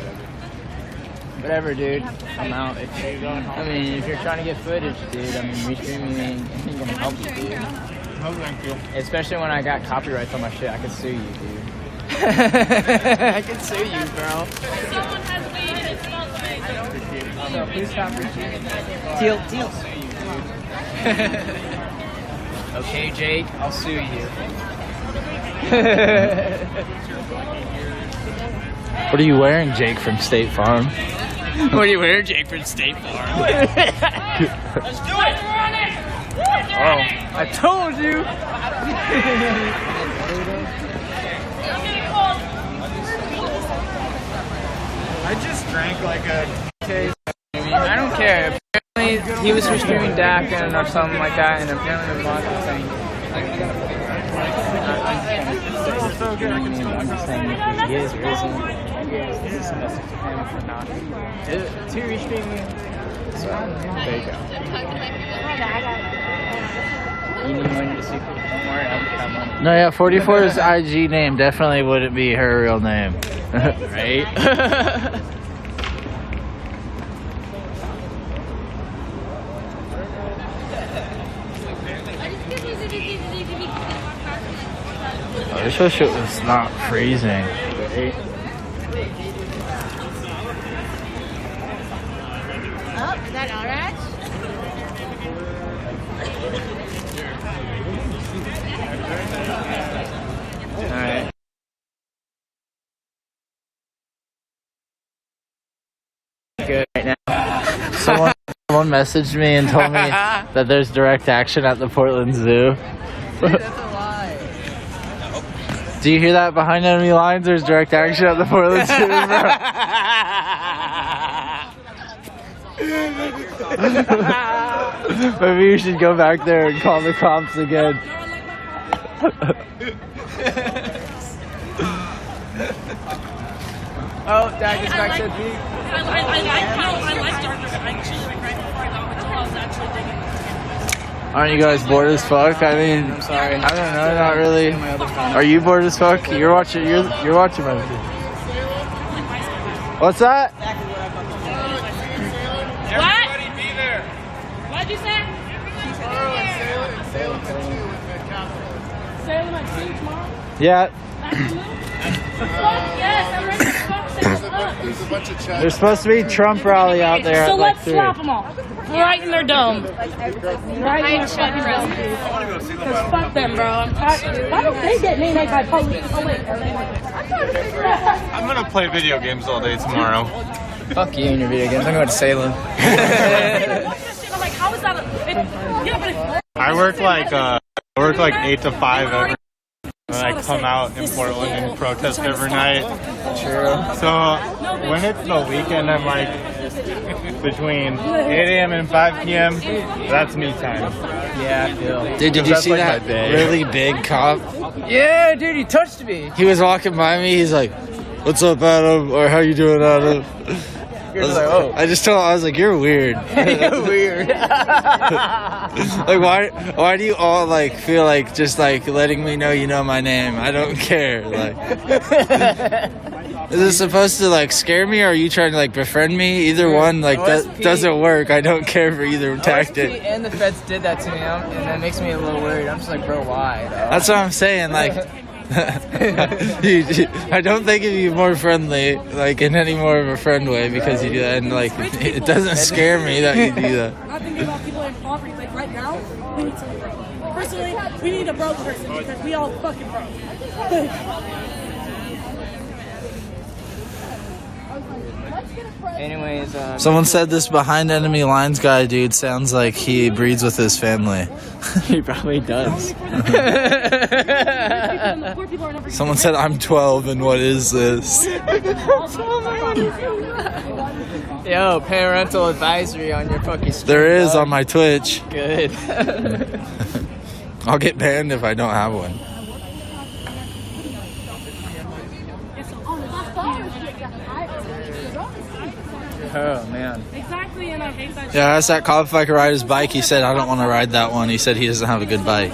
Whatever, dude. I'm out. If you're trying to get footage, dude, restreaming ain't gonna help you, dude. No, thank you. Especially when I got copyrights on my shit, I could sue you, dude. I could sue you, bro. Someone has weed and it smells amazing. So please stop restreaming. Teal. Okay, Jake, I'll sue you. What are you wearing, Jake from State Farm? What are you wearing, Jake from State Farm? Let's do it! Oh, I told you! I just drank like a case. I don't care. Apparently, he was restreaming Dakin or something like that, and apparently the boss was saying. I'm just saying if he is or isn't. This is a message to him for not. To restreaming. So, there you go. You need money to see people. Don't worry, I'll get that money. No, yeah, 44's IG name definitely wouldn't be her real name. Right? I wish it was not freezing. Right? Oh, is that alright? Alright. Good right now. Someone messaged me and told me that there's direct action at the Portland Zoo. That's a lie. Do you hear that behind enemy lines? There's direct action at the Portland Zoo, bro. Maybe you should go back there and call the cops again. Oh, Dag is back to the beat. I like darkness. I actually, right before I got until I was actually digging. Aren't you guys bored as fuck? I mean, I'm sorry. I don't know, not really. Are you bored as fuck? You're watching my video. What's that? What? What'd you say? Salem at 2 tomorrow? Yeah. Yes, I'm ready to fuck Salem up. There's a bunch of chat. There's supposed to be a Trump rally out there. So at like let's 3. slap them all. Right in their dome. Right in their fucking dome. Because fuck them, bro. I'm tired. Why don't they get named by police? Oh, wait. I'm trying to figure out. I'm gonna play video games all day tomorrow. Fuck you and your video games. I'm going to Salem. I'm like, how is that I work like 8 to 5 every. And I come out in Portland and protest every night. True. So when it's the weekend, I'm like between 8 a.m. and 5 p.m. That's me time. Yeah, I feel. Dude, did you see that really big cop? Yeah, dude, he touched me. He was walking by me. He's like, "What's up, Adam?" Or "How you doing, Adam?" I just told him, I was like, "You're weird." You're weird. Like, why do you all like feel like just like letting me know you know my name? I don't care. Like, is it supposed to like scare me, or are you trying to like befriend me? Either one, like that doesn't work. I don't care for either tactic. OSP and the feds did that to me, and that makes me a little worried. I'm just like, bro, why? Though? That's what I'm saying. Like, I don't think it'd be more friendly, like in any more of a friend way, because you do that, and like it doesn't scare me that you do that. I'm thinking about people in poverty. Like right now, we need someone broke. Personally, we need a broke person because we all fucking broke. Anyways, Someone said this behind enemy lines guy, dude, sounds like he breeds with his family. He probably does. Someone said I'm 12 and what is this? Yo, parental advisory on your fucking stream. There is dog. on my Twitch. Good. I'll get banned if I don't have one. Oh man. Exactly, and I hate that. Yeah, I asked that cop if I could ride his bike. He said, I don't want to ride that one. He said he doesn't have a good bike.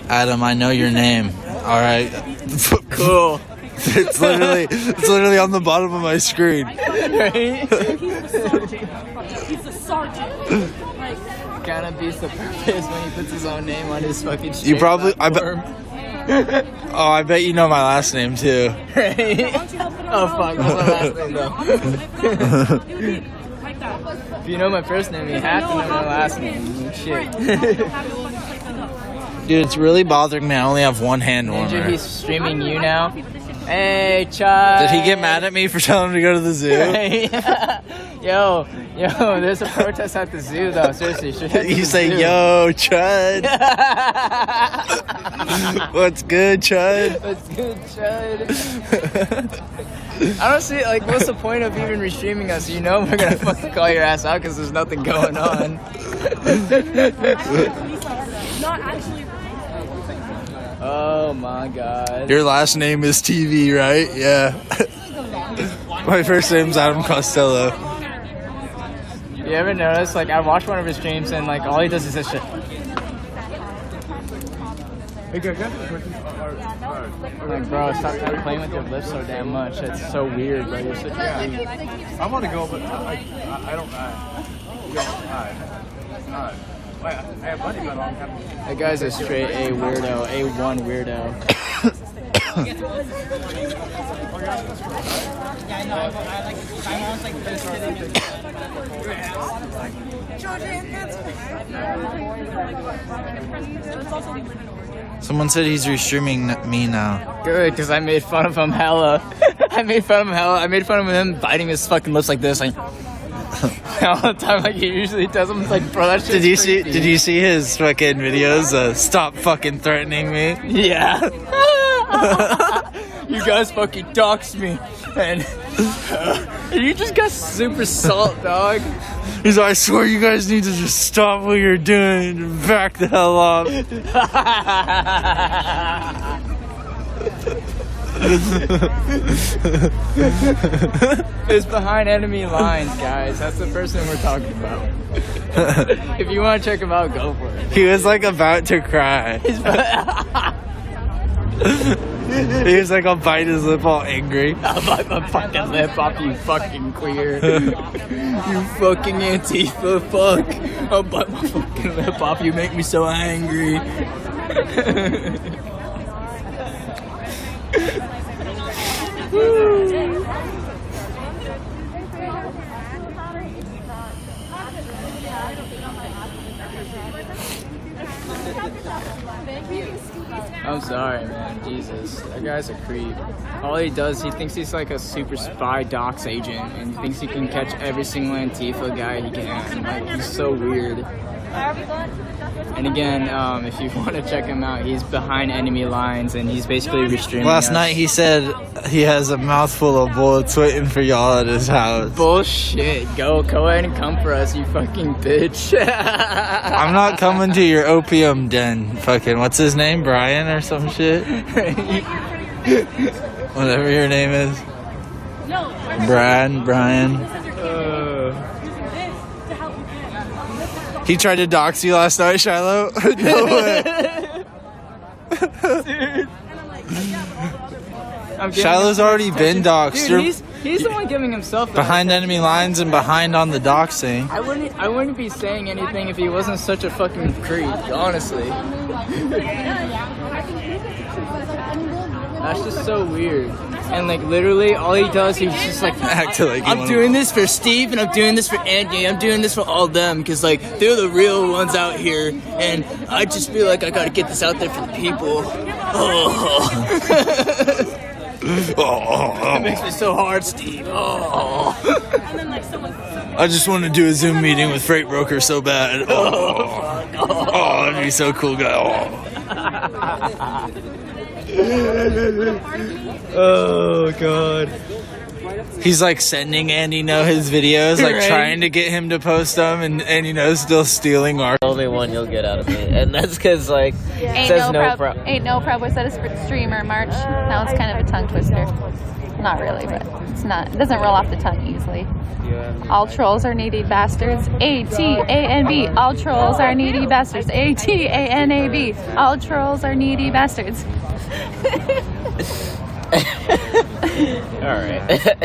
Adam, I know your name. All right. Cool. It's literally on the bottom of my screen. He's a sergeant. Like, Gonna be surprised when he puts his own name on his fucking You probably, platform. I bet you know my last name too. Oh fuck, what's my last name though? If you know my first name, you have to know my last name. Shit. Dude, it's really bothering me. I only have one hand Ninja, warmer. he's streaming you now. Hey, Chad. Did he get mad at me for telling him to go to the zoo? Yo, there's a protest at the zoo though. Seriously, should head to You the say, zoo. yo, Chud. What's good, Chud? What's good, Chud? I don't see, like, what's the point of even restreaming us? You know we're gonna fucking call your ass out because there's nothing going on. not actually. Oh my god. Your last name is TV, right? Yeah. My first name's Adam Costello. You ever notice, like, I watch one of his streams and, like, all he does is this shit. Like, bro, stop playing with your lips so damn much. It's so weird, bro. You're such a creep. I want to go, but I don't. I have money, but I don't have. That guy's a straight A weirdo, A1 weirdo. Someone said he's restreaming me now. Good, because I made fun of him hella. I made fun of him biting his fucking lips like this, like all the time, like he usually does. I'm like, bro, that shit's creepy. Did you see his fucking videos? Stop fucking threatening me. Yeah. You guys fucking doxed me, and you just got super salt, dog. He's like, I swear you guys need to just stop what you're doing and back the hell off. It's behind enemy lines, guys. That's the person we're talking about. If you want to check him out, go for it. He was like about to cry. He was like, I'll bite his lip all angry. I'll bite my fucking lip off, you fucking queer. You fucking Antifa fuck. I'll bite my fucking lip off, you make me so angry. I'm sorry, man. Jesus. That guy's a creep. All he does, he thinks he's like a super spy docs agent, and he thinks he can catch every single Antifa guy he can. Like, he's so weird. And again, if you want to check him out, he's behind enemy lines, and he's basically restraining Last us. night he said he has a mouthful of bullets waiting for y'all at his house. Bullshit. Go ahead and come for us, you fucking bitch. I'm not coming to your opium den. Fucking, what's his name? Brian or some shit? Whatever your name is. Brian. He tried to dox you last night, Shiloh? No way. Shiloh's already been doxed. Dude, he's the one giving himself behind enemy lines and behind on the doxing. I wouldn't be saying anything if he wasn't such a fucking creep, honestly. That's just so weird. And like literally all he does, he's just like acting like I'm doing this for Steve and I'm doing this for Andy, I'm doing this for all them because like they're the real ones out here and I just feel like I gotta get this out there for the people. It makes me so hard, Steve. I just want to do a Zoom meeting with Freight Broker so bad. That'd be so cool, guy. Oh god. He's like sending Andy his videos, like Right. trying to get him to post them, and still stealing our. Only one you'll get out of me, and that's because like it says no problem. Ain't no prob was at a streamer march. That was kind of a tongue twister. Not really, but it's not. It doesn't roll off the tongue easily. All trolls are needy bastards. A-T-A-N-B. All trolls are needy bastards. A-T-A-N-A-B. All trolls are needy bastards. Alright.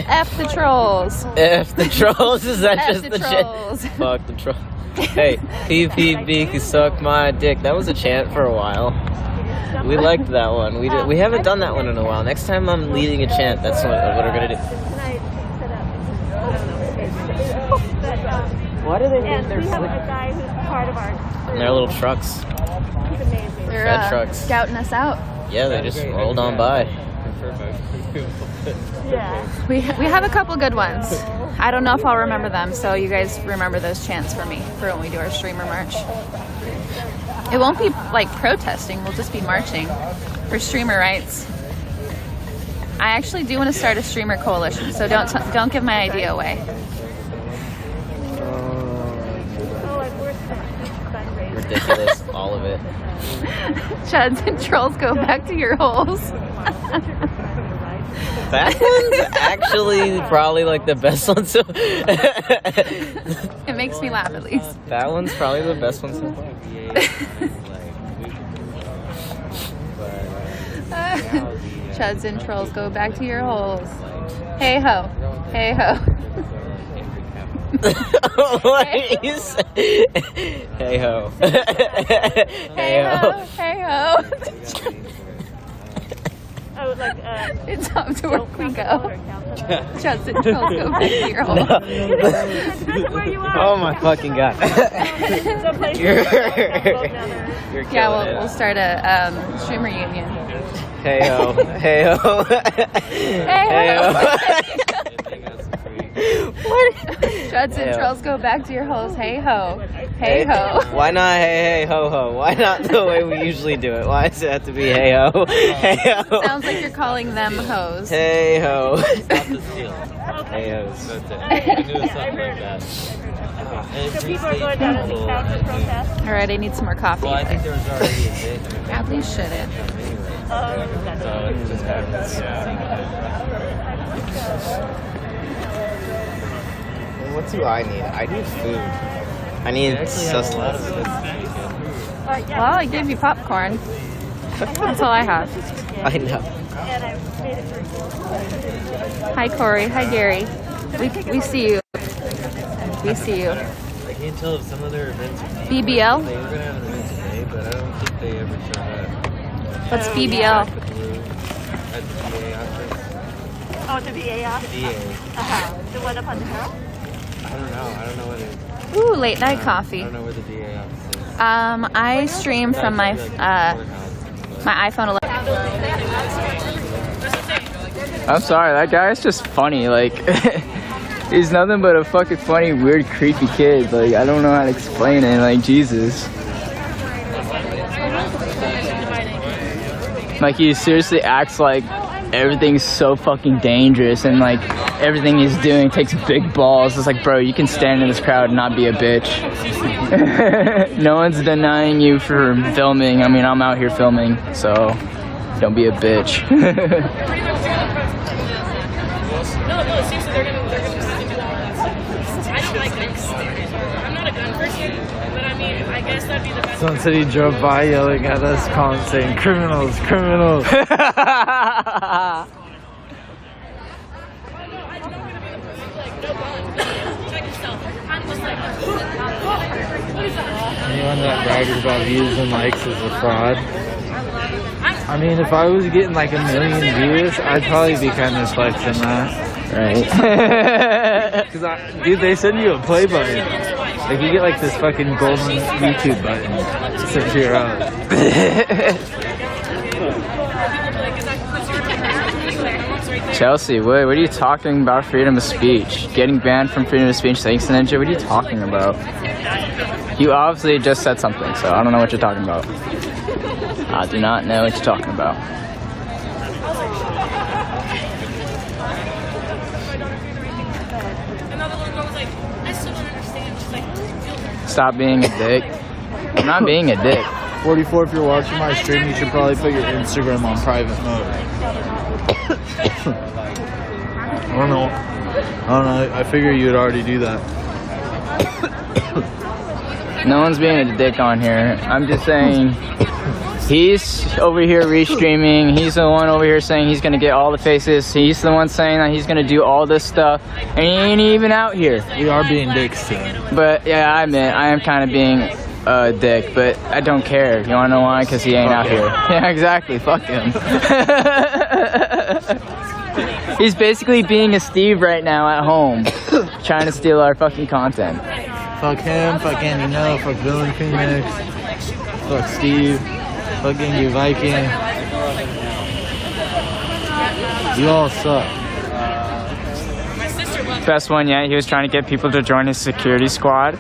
F the trolls. F the trolls? Is that F just the the trolls. shit? Fuck the troll. Hey, PPB can suck my dick. That was a chant for a while. We liked that one. We haven't done that one in a while. Next time I'm leading a chant, that's what we're gonna do. Why do they think they're slick? And their little trucks. They're Fed trucks. scouting us out. Yeah, they just rolled on by. We have a couple good ones. I don't know if I'll remember them, so you guys remember those chants for me for when we do our streamer march. It won't be like protesting, we'll just be marching for streamer rights. I actually do want to start a streamer coalition, so don't give my idea away. Ridiculous, all of it. Chuds and trolls, go back to your holes. That one's actually probably like the best one so It makes me laugh at least. That one's probably the best one so far. Chuds and trolls, go back to your holes. Hey ho. Hey ho. What did you say? Hey ho. Hey ho. Hey ho. It's time to work we go. Chuds and trolls, go back to your hole. Oh my fucking god. You're Yeah, we'll start a streamer union. Hey ho. Hey ho. Hey ho. Chuds and Hey-ho. trolls, go back to your holes. Hey ho. Hey ho. Why not hey hey ho ho? Why not the way we usually do it? Why does it have to be hey ho? Hey ho. Sounds like you're calling them hoes. Hey ho. Stop the steal. Hey hoes. That's it. I knew it was something like that. So people are going down to the town to protest? Alright, I need some more coffee. Well, I think there was already a date. At least shouldn't. So it just happens. What do I need? I need food. I need sustenance. Well, I gave you popcorn. That's all I have. I know. Hi, Corey. Hi, Gary. We see you. We see you. I can't tell if some of their events are BBL? They were going to have an event today, but I don't think they ever showed up. What's BBL? At the VA office. Oh, the VA office? VA. The one up on the hill? I don't know what it is. Ooh, late night coffee. I don't know where the VA office is. I stream from my my iPhone 11. I'm sorry, that guy's just funny. Like, he's nothing but a fucking funny, weird, creepy kid. Like, I don't know how to explain it. Like, Jesus. Like, he seriously acts like everything's so fucking dangerous, and like everything he's doing takes big balls. It's like, bro, you can stand in this crowd and not be a bitch. No one's denying you for filming. I mean, I'm out here filming, so don't be a bitch. No, seriously, they're gonna I don't like guns. I'm not a gun person, but I mean, I guess that'd be the best. Someone said he drove by yelling at us, calling, saying, criminals, criminals. Anyone that brags about views and likes is a fraud. I mean, if I was getting like 1 million views, I'd probably be kind of flexing that. Right. Because, dude, they send you a play button. Like, you get like this fucking golden YouTube button sent to your own. Chelsea, what are you talking about freedom of speech? Getting banned from freedom of speech, thanks to Ninja? What are you talking about? You obviously just said something, so I don't know what you're talking about. I do not know what you're talking about. stop being a dick. I'm not being a dick. 44, if you're watching my stream, you should probably put your Instagram on private mode. I don't know. I figure you would already do that. No one's being a dick on here. I'm just saying, he's over here restreaming. He's the one over here saying he's gonna get all the faces. He's the one saying that he's gonna do all this stuff, and he ain't even out here. We are being dicks to him. But yeah, I admit, I am kind of being a dick, but I don't care. You wanna know why? Because he ain't out here. Yeah, exactly. Fuck him. He's basically being a Steve right now at home, trying to steal our fucking content. Fuck him, fuck Andy No, fuck Villain Phoenix, fuck Steve, fucking you Viking. You all suck. Best one yet, he was trying to get people to join his security squad.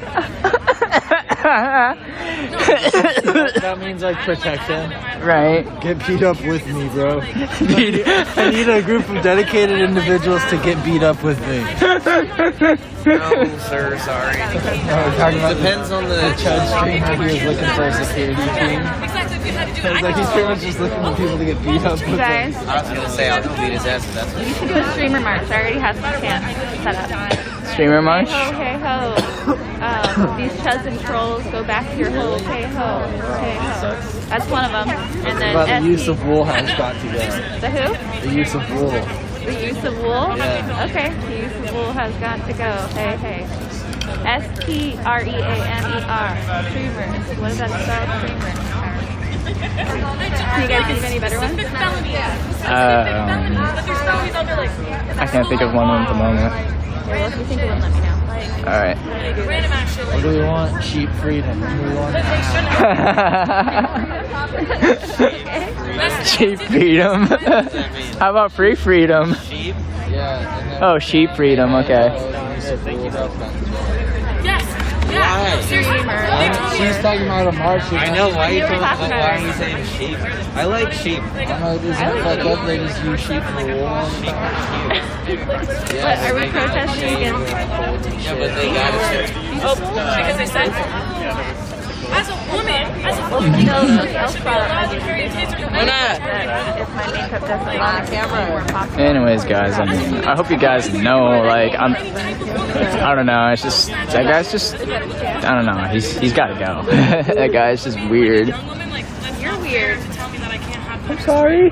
That means like protect him. Right. Get beat up with me, bro. I need a group of dedicated individuals to get beat up with me. No, sir, sorry. Depends on the Chud streamer who is looking for a security team. It's like he's pretty much just looking for people to get beat up with Guys. I was gonna say I'll just beat his ass, but that's You should do a streamer march. I already have some chants set up. Streamer march? Hey ho, hey ho. These chuds and trolls, go back to your hole. Hey ho, hey ho. That's one of them. And then But the use of wool has got to go. The who? The use of wool. The use of wool? Yeah. Okay, the use of wool has got to go. Hey, hey. STREAMER. Streamers. What is that spelled? Streamers. Can you guys think of any better ones? I can't think of one at the moment. Well, if you think of one, let me know. Alright. What do we want? Cheap freedom. What do we want? Cheap freedom. How about free freedom? sheep. Yeah. Oh, sheep freedom, okay. She's talking about a march. I know, why are you saying sheep? I like sheep. Isn't fucked up? They just use sheep for wool. What, are we protesting against? Yeah, but they got it. Because they said, as a woman, No, something else brought up my Why not? if my makeup doesn't last more popular. Anyways, guys, I mean, I hope you guys know, like, I don't know, it's just, that guy's just, I don't know, he's gotta go. That guy's just weird. You're weird. I'm sorry.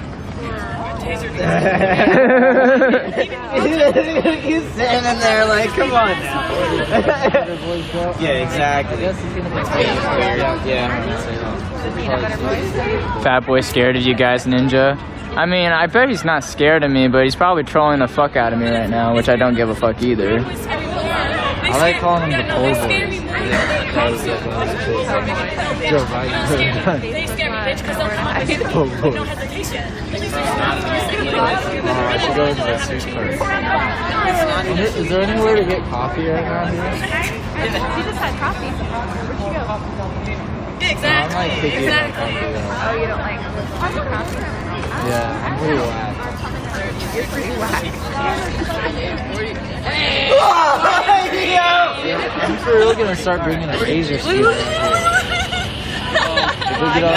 He's standing there like, come on now. Yeah, exactly. Yeah. Fat boy scared of you guys, Ninja? I mean, I bet he's not scared of me, but he's probably trolling the fuck out of me right now, which I don't give a fuck either. I like calling them the pole boys. Joe Biden. they scare me, bitch, because Pole boys. I should go into the soup cart. Is there anywhere to get coffee right now here? She just had coffee. Where'd she go? Exactly. I'm like picky about Exactly. coffee though. Oh, you don't like coffee? Yeah, I'm pretty whack. You're pretty whack. I'm for real gonna start bringing a razor scooter out here. If we get all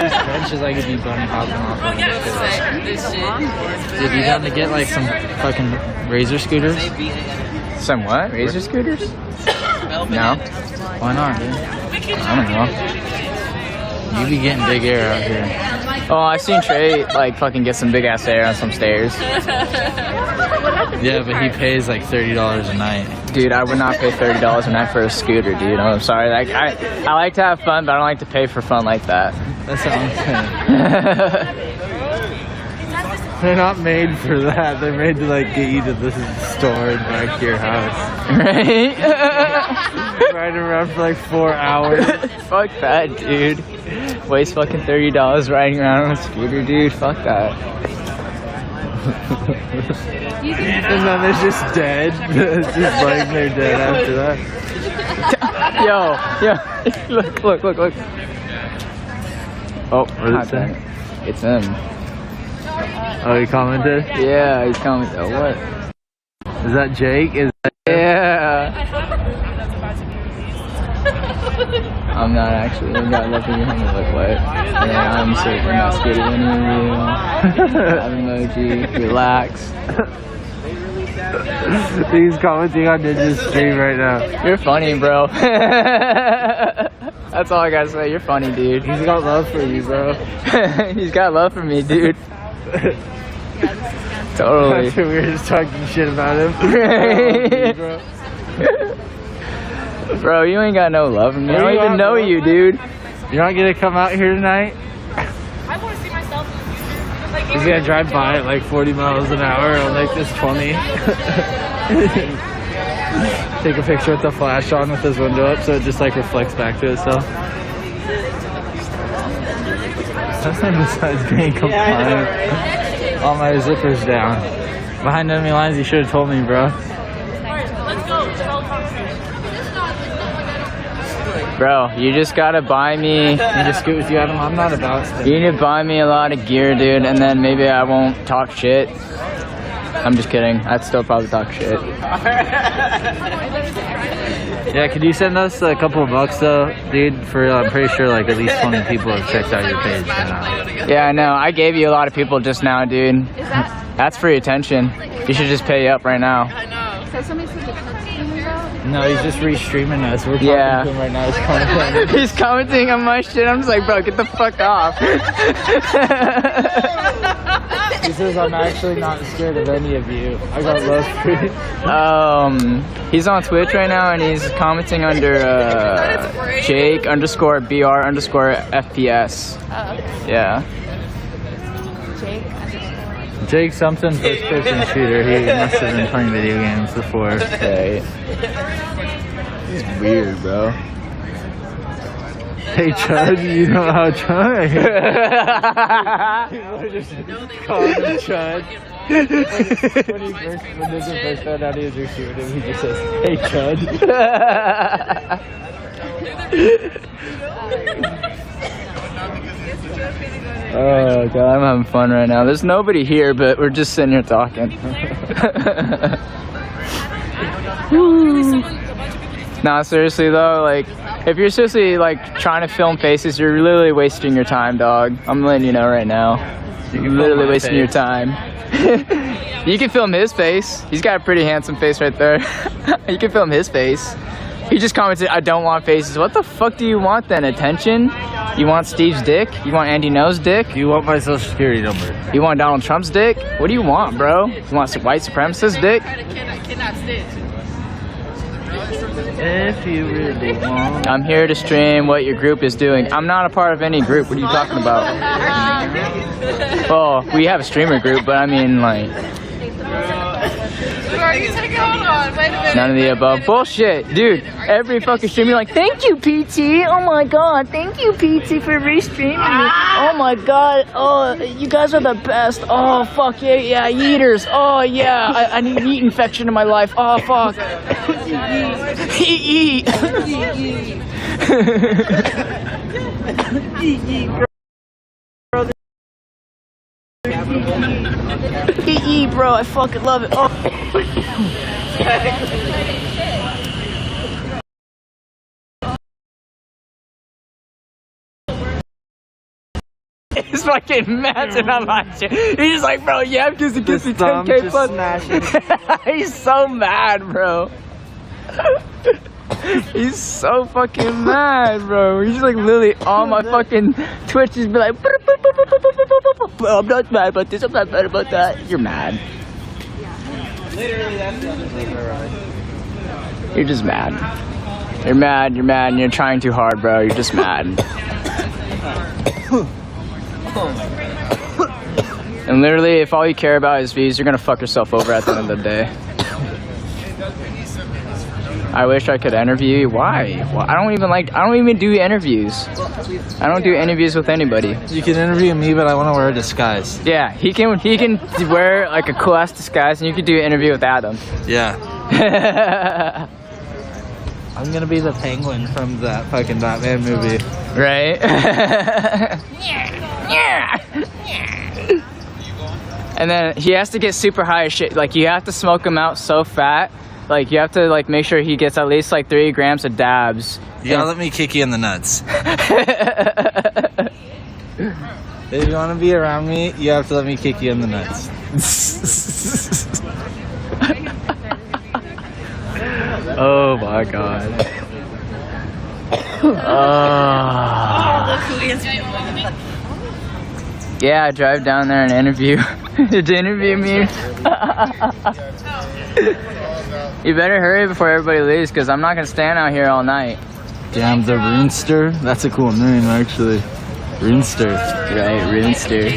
these benches, I could be bunny hopping off of them. Dude, you down to get like some fucking razor scooters? Some what? Razor scooters? No. Why not, dude? I don't know. You be getting big air out here. Oh, I've seen Trey, like, fucking get some big-ass air on some stairs. Yeah, but he pays like $30 a night. Dude, I would not pay $30 a night for a scooter, dude. I'm sorry. Like, I like to have fun, but I don't like to pay for fun like that. That's what I'm saying. They're not made for that. They're made to like get you to the store and back to your house. Right? Ride around for like 4 hours. Fuck that, dude. Waste fucking $30 riding around on a scooter, dude. Fuck that. And then they're just dead. It's just like they're dead after that. Yo. Look. Oh, what is it say? It's him. Oh, he commented? Yeah, he's commented. Oh, what? Is that Jake? Is that Yeah. I'm not actually. You got love for your homie, like what? And I'm certainly not scared of any of you. Love emoji, relax. He's commenting on Ninja's stream right now. You're funny, bro. That's all I gotta say. You're funny, dude. He's got love for you, bro. He's got love for me, dude. Totally. We were just talking shit about him. Bro, you ain't got no love for me. I don't even know you, dude. You're not gonna come out here tonight? I want to see myself. He's gonna drive by at like 40 miles an hour on like this 20. Take a picture with the flash on with his window up so it just like reflects back to itself. Something besides being compliant. All my zippers down. Behind enemy lines, you should have told me, bro. Let's go. Bro, you just gotta buy me. You just scoot with you, Adam. I'm not about it. You need to buy me a lot of gear, dude, and then maybe I won't talk shit. I'm just kidding. I'd still probably talk shit. Yeah, could you send us a couple of bucks though, dude? For I'm pretty sure like at least 20 people have checked out your page. Yeah, I know. I gave you a lot of people just now, dude. That's free attention. You should just pay up right now. So somebody said the clip's coming out? No, he's just restreaming us. We're talking to him right now. He's commenting. He's commenting on my shit. I'm just like, bro, get the fuck off. He says I'm actually not scared of any of you. I got love for you. He's on Twitch right now and he's commenting under Jake_BR_FPS. Oh, okay. Yeah. Jake something first person shooter. He must have been playing video games before. Right. He's weird, bro. Hey Chud, you know how to try. People are just calling him Chud. When Ninja first found out he was reshooting him, he just says, "Hey Chud." Oh god, I'm having fun right now. There's nobody here, but we're just sitting here talking. Nah, seriously though, like, if you're seriously like trying to film faces, you're literally wasting your time, dog. I'm letting you know right now. You're literally wasting your time. You can film his face. He's got a pretty handsome face right there. You can film his face. He just commented, "I don't want faces." What the fuck do you want then? Attention? You want Steve's dick? You want Andy No's dick? You want my social security number? You want Donald Trump's dick? What do you want, bro? You want white supremacist dick? If you really want. I'm here to stream what your group is doing. I'm not a part of any group. What are you talking about? Well, we have a streamer group, but I mean, like, none of the above. Bullshit, dude. Every fucking stream, you're like, "Thank you, PT. Oh my god, thank you, PT, for restreaming me. Oh my god. Oh, you guys are the best. Oh fuck yeah, yeeters. Oh yeah, I need yeet infection in my life. Oh fuck. Yeet, yeet, bro. I fucking love it. Oh. He's fucking messing on my shit. He's just like, "Bro, yeah, because it gives me 10K plus." He's so mad, bro. He's so fucking mad, bro. He's like literally on my fucking Twitch. He's be like, "I'm not mad about this. I'm not mad about that." You're mad. Literally, that's the other thing. You're just mad. You're mad. You're mad, and you're trying too hard, bro. You're just mad. And literally, if all you care about is views, you're gonna fuck yourself over at the end of the day. I wish I could interview you. Why? Well, I don't even do interviews. I don't do interviews with anybody. You can interview me, but I want to wear a disguise. Yeah, he can wear like a cool ass disguise, and you can do an interview with Adam. Yeah. I'm gonna be the Penguin from that fucking Batman movie. Right? And then he has to get super high as shit. Like, you have to smoke him out so fat. Like, you have to, like, make sure he gets at least, like, 3 grams of dabs You gotta let me kick you in the nuts. If you want to be around me, you have to let me kick you in the nuts. Oh my god. Yeah, I drive down there and interview to interview me. You better hurry before everybody leaves, because I'm not gonna stand out here all night. Damn, the Runester? That's a cool name, actually. Runester. Right, Runester.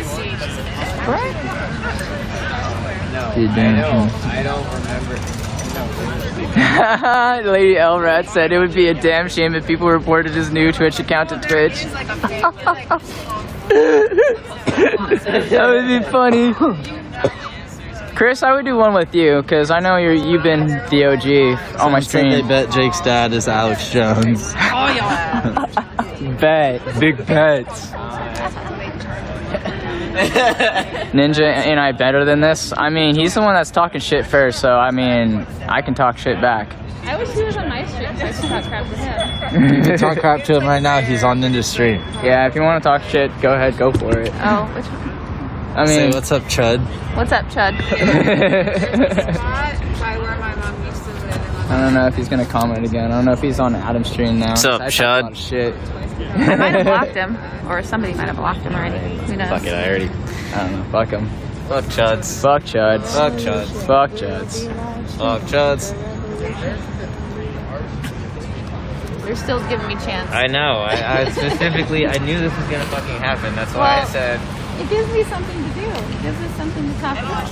You damn I don't remember. Lady Elrod said it would be a damn shame if people reported his new Twitch account to Twitch. That would be funny. Chris, I would do one with you, because I know you've been the OG on my stream. They bet Jake's dad is Alex Jones. Oh, yeah. Bet. Big bets. Ninja and I better than this? I mean, he's the one that's talking shit first, so I mean, I can talk shit back. I wish he was on my stream so I could talk crap to him. You can talk crap to him right now. He's on Ninja's stream. Yeah, if you want to talk shit, go ahead, go for it. Oh, which one? I mean, say, what's up, Chud? What's up, Chud? I don't know if he's gonna comment again. I don't know if he's on Adam's stream now. What's up, Chud? Shit. I might have blocked him, or somebody might have blocked him already. Who knows? Fuck it, I already. I don't know. Fuck him. Fuck Chuds. Fuck Chuds. Fuck Chuds. Fuck Chuds. Fuck Chuds. They're still giving me chance. I know. I specifically, I knew this was gonna fucking happen. That's why I said. It gives me something to do. It gives us something to talk about.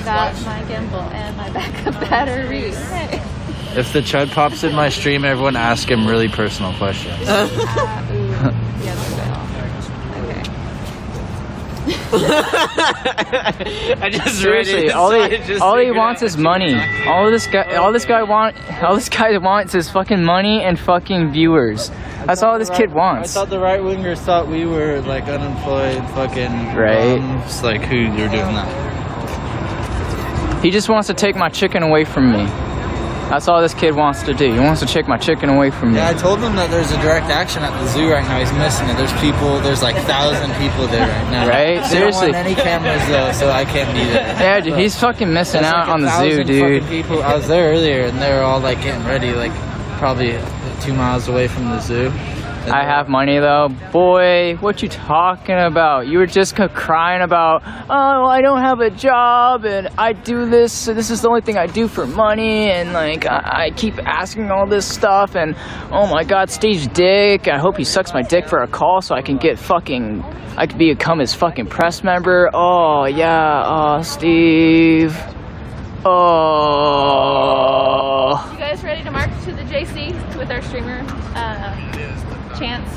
Got my gimbal and my backup battery. Hey. If the Chud pops in my stream, everyone ask him really personal questions. Yes, I just seriously, all he wants is money. All this guy wants is fucking money and fucking viewers. That's all this kid wants. I thought the right wingers thought we were like unemployed fucking right. It's like who you're doing that. He just wants to take my chicken away from me. That's all this kid wants to do. He wants to take my chicken away from me. Yeah, I told him that there's a direct action at the zoo right now. He's missing it. There's like 1,000 people there right now. Right? They Seriously. don't want any cameras though, so I can't be there. Yeah, dude, he's fucking missing out on the zoo, dude. People. I was there earlier, and they were all like getting ready, like probably 2 miles away from the zoo. I have money though. Boy, what you talking about? You were just crying about, oh, I don't have a job and I do this, so this is the only thing I do for money, and like I keep asking all this stuff, and oh my god, Steve's dick. I hope he sucks my dick for a call so I can get fucking, I could become his fucking press member. Oh yeah, Steve. Oh. You guys ready to march to the JC with our streamer chants?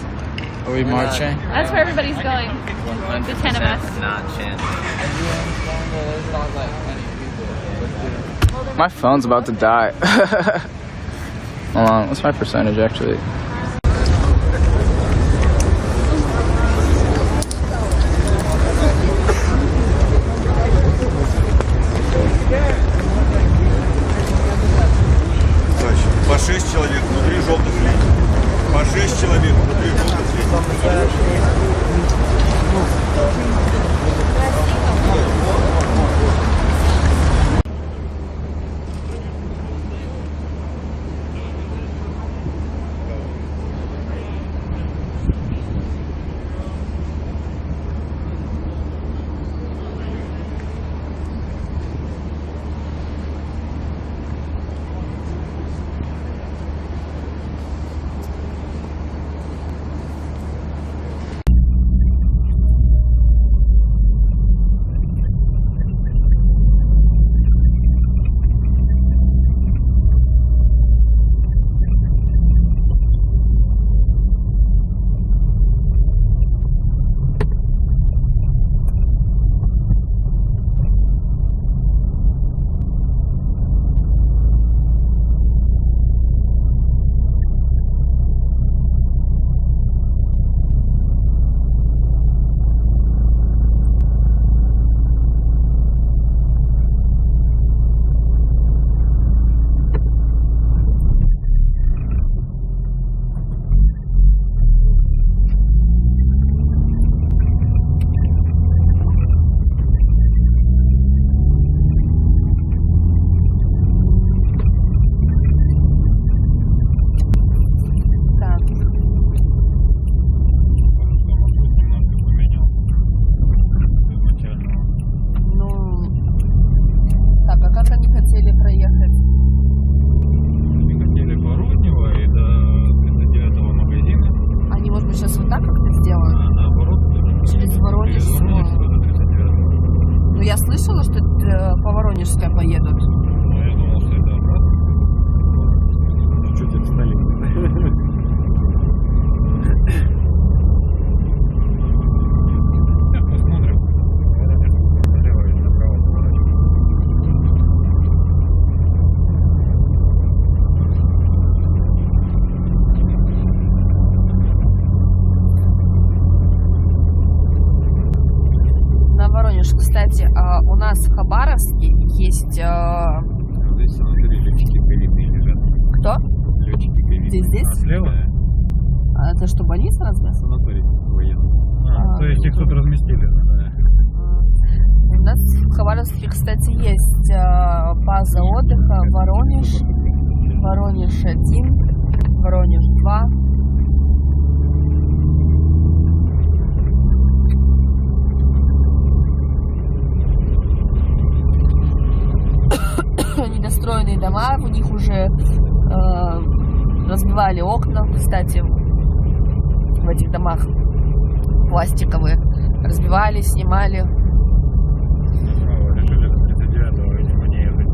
Are we marching? That's where everybody's going. The 10 of us. Not chance. My phone's about to die. Hold on, what's my percentage actually? По 6 человек внутри желтых линий. По 6 человек внутри желтых линий. Воронежское поедут. Ну, я думал, что это обратно. Чуть отстали. Сейчас посмотрим. Воронеж налево или направо поворачивать. На Воронеж, кстати, у нас в Хабаровске есть... Здесь санатории летчики ковидные лежат. Кто? Летчики ковидные. Здесь? Слева? А это что, больница разве? Санаторий военный. То есть их тут разместили, да? У нас в Хабаровске, кстати, есть база отдыха Воронеж, Воронеж-1, Воронеж-2. Недостроенные дома, в них уже разбивали окна, кстати, в этих домах пластиковые. Разбивали, снимали. Направо решили до 39-го, видимо, не ехать.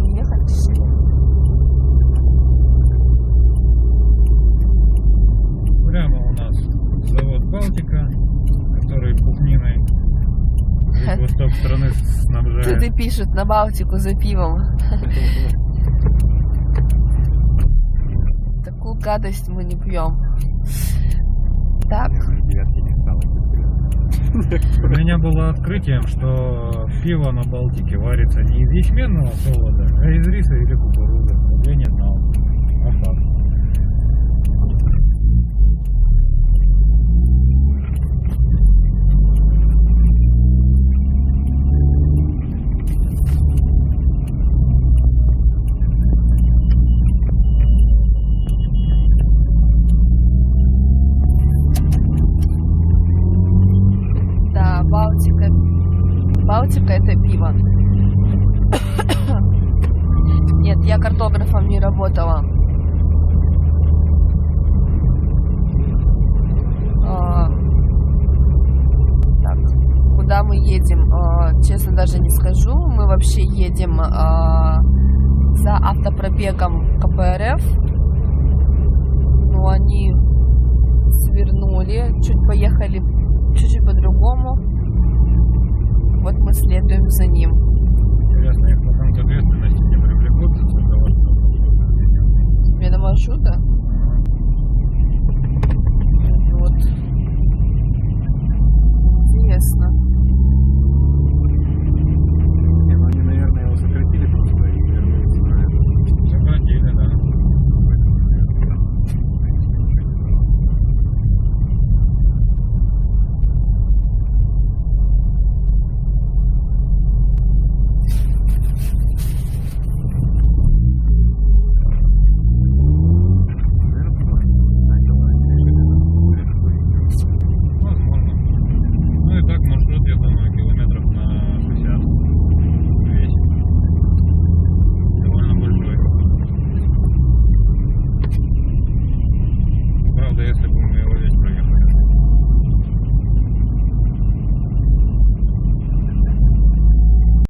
Не ехать? Прямо у нас завод «Балтика», который пухниной весь восток страны снабжает. Тут и пишут на Балтику за пивом. Такую гадость мы не пьем. Так. У меня было открытием, что пиво на Балтике варится не из ячменного солода, а из риса или кукурузы. Вот я не знал. А факт. Балтика это пиво. Нет, я картографом не работала. Так, куда мы едем? Честно даже не скажу. Мы вообще едем за автопробегом КПРФ. Но они свернули, чуть поехали чуть-чуть по-другому. Вот мы следуем за ним. Интересно, их потом к ответственности не привлекут за того, что... Смена маршрута?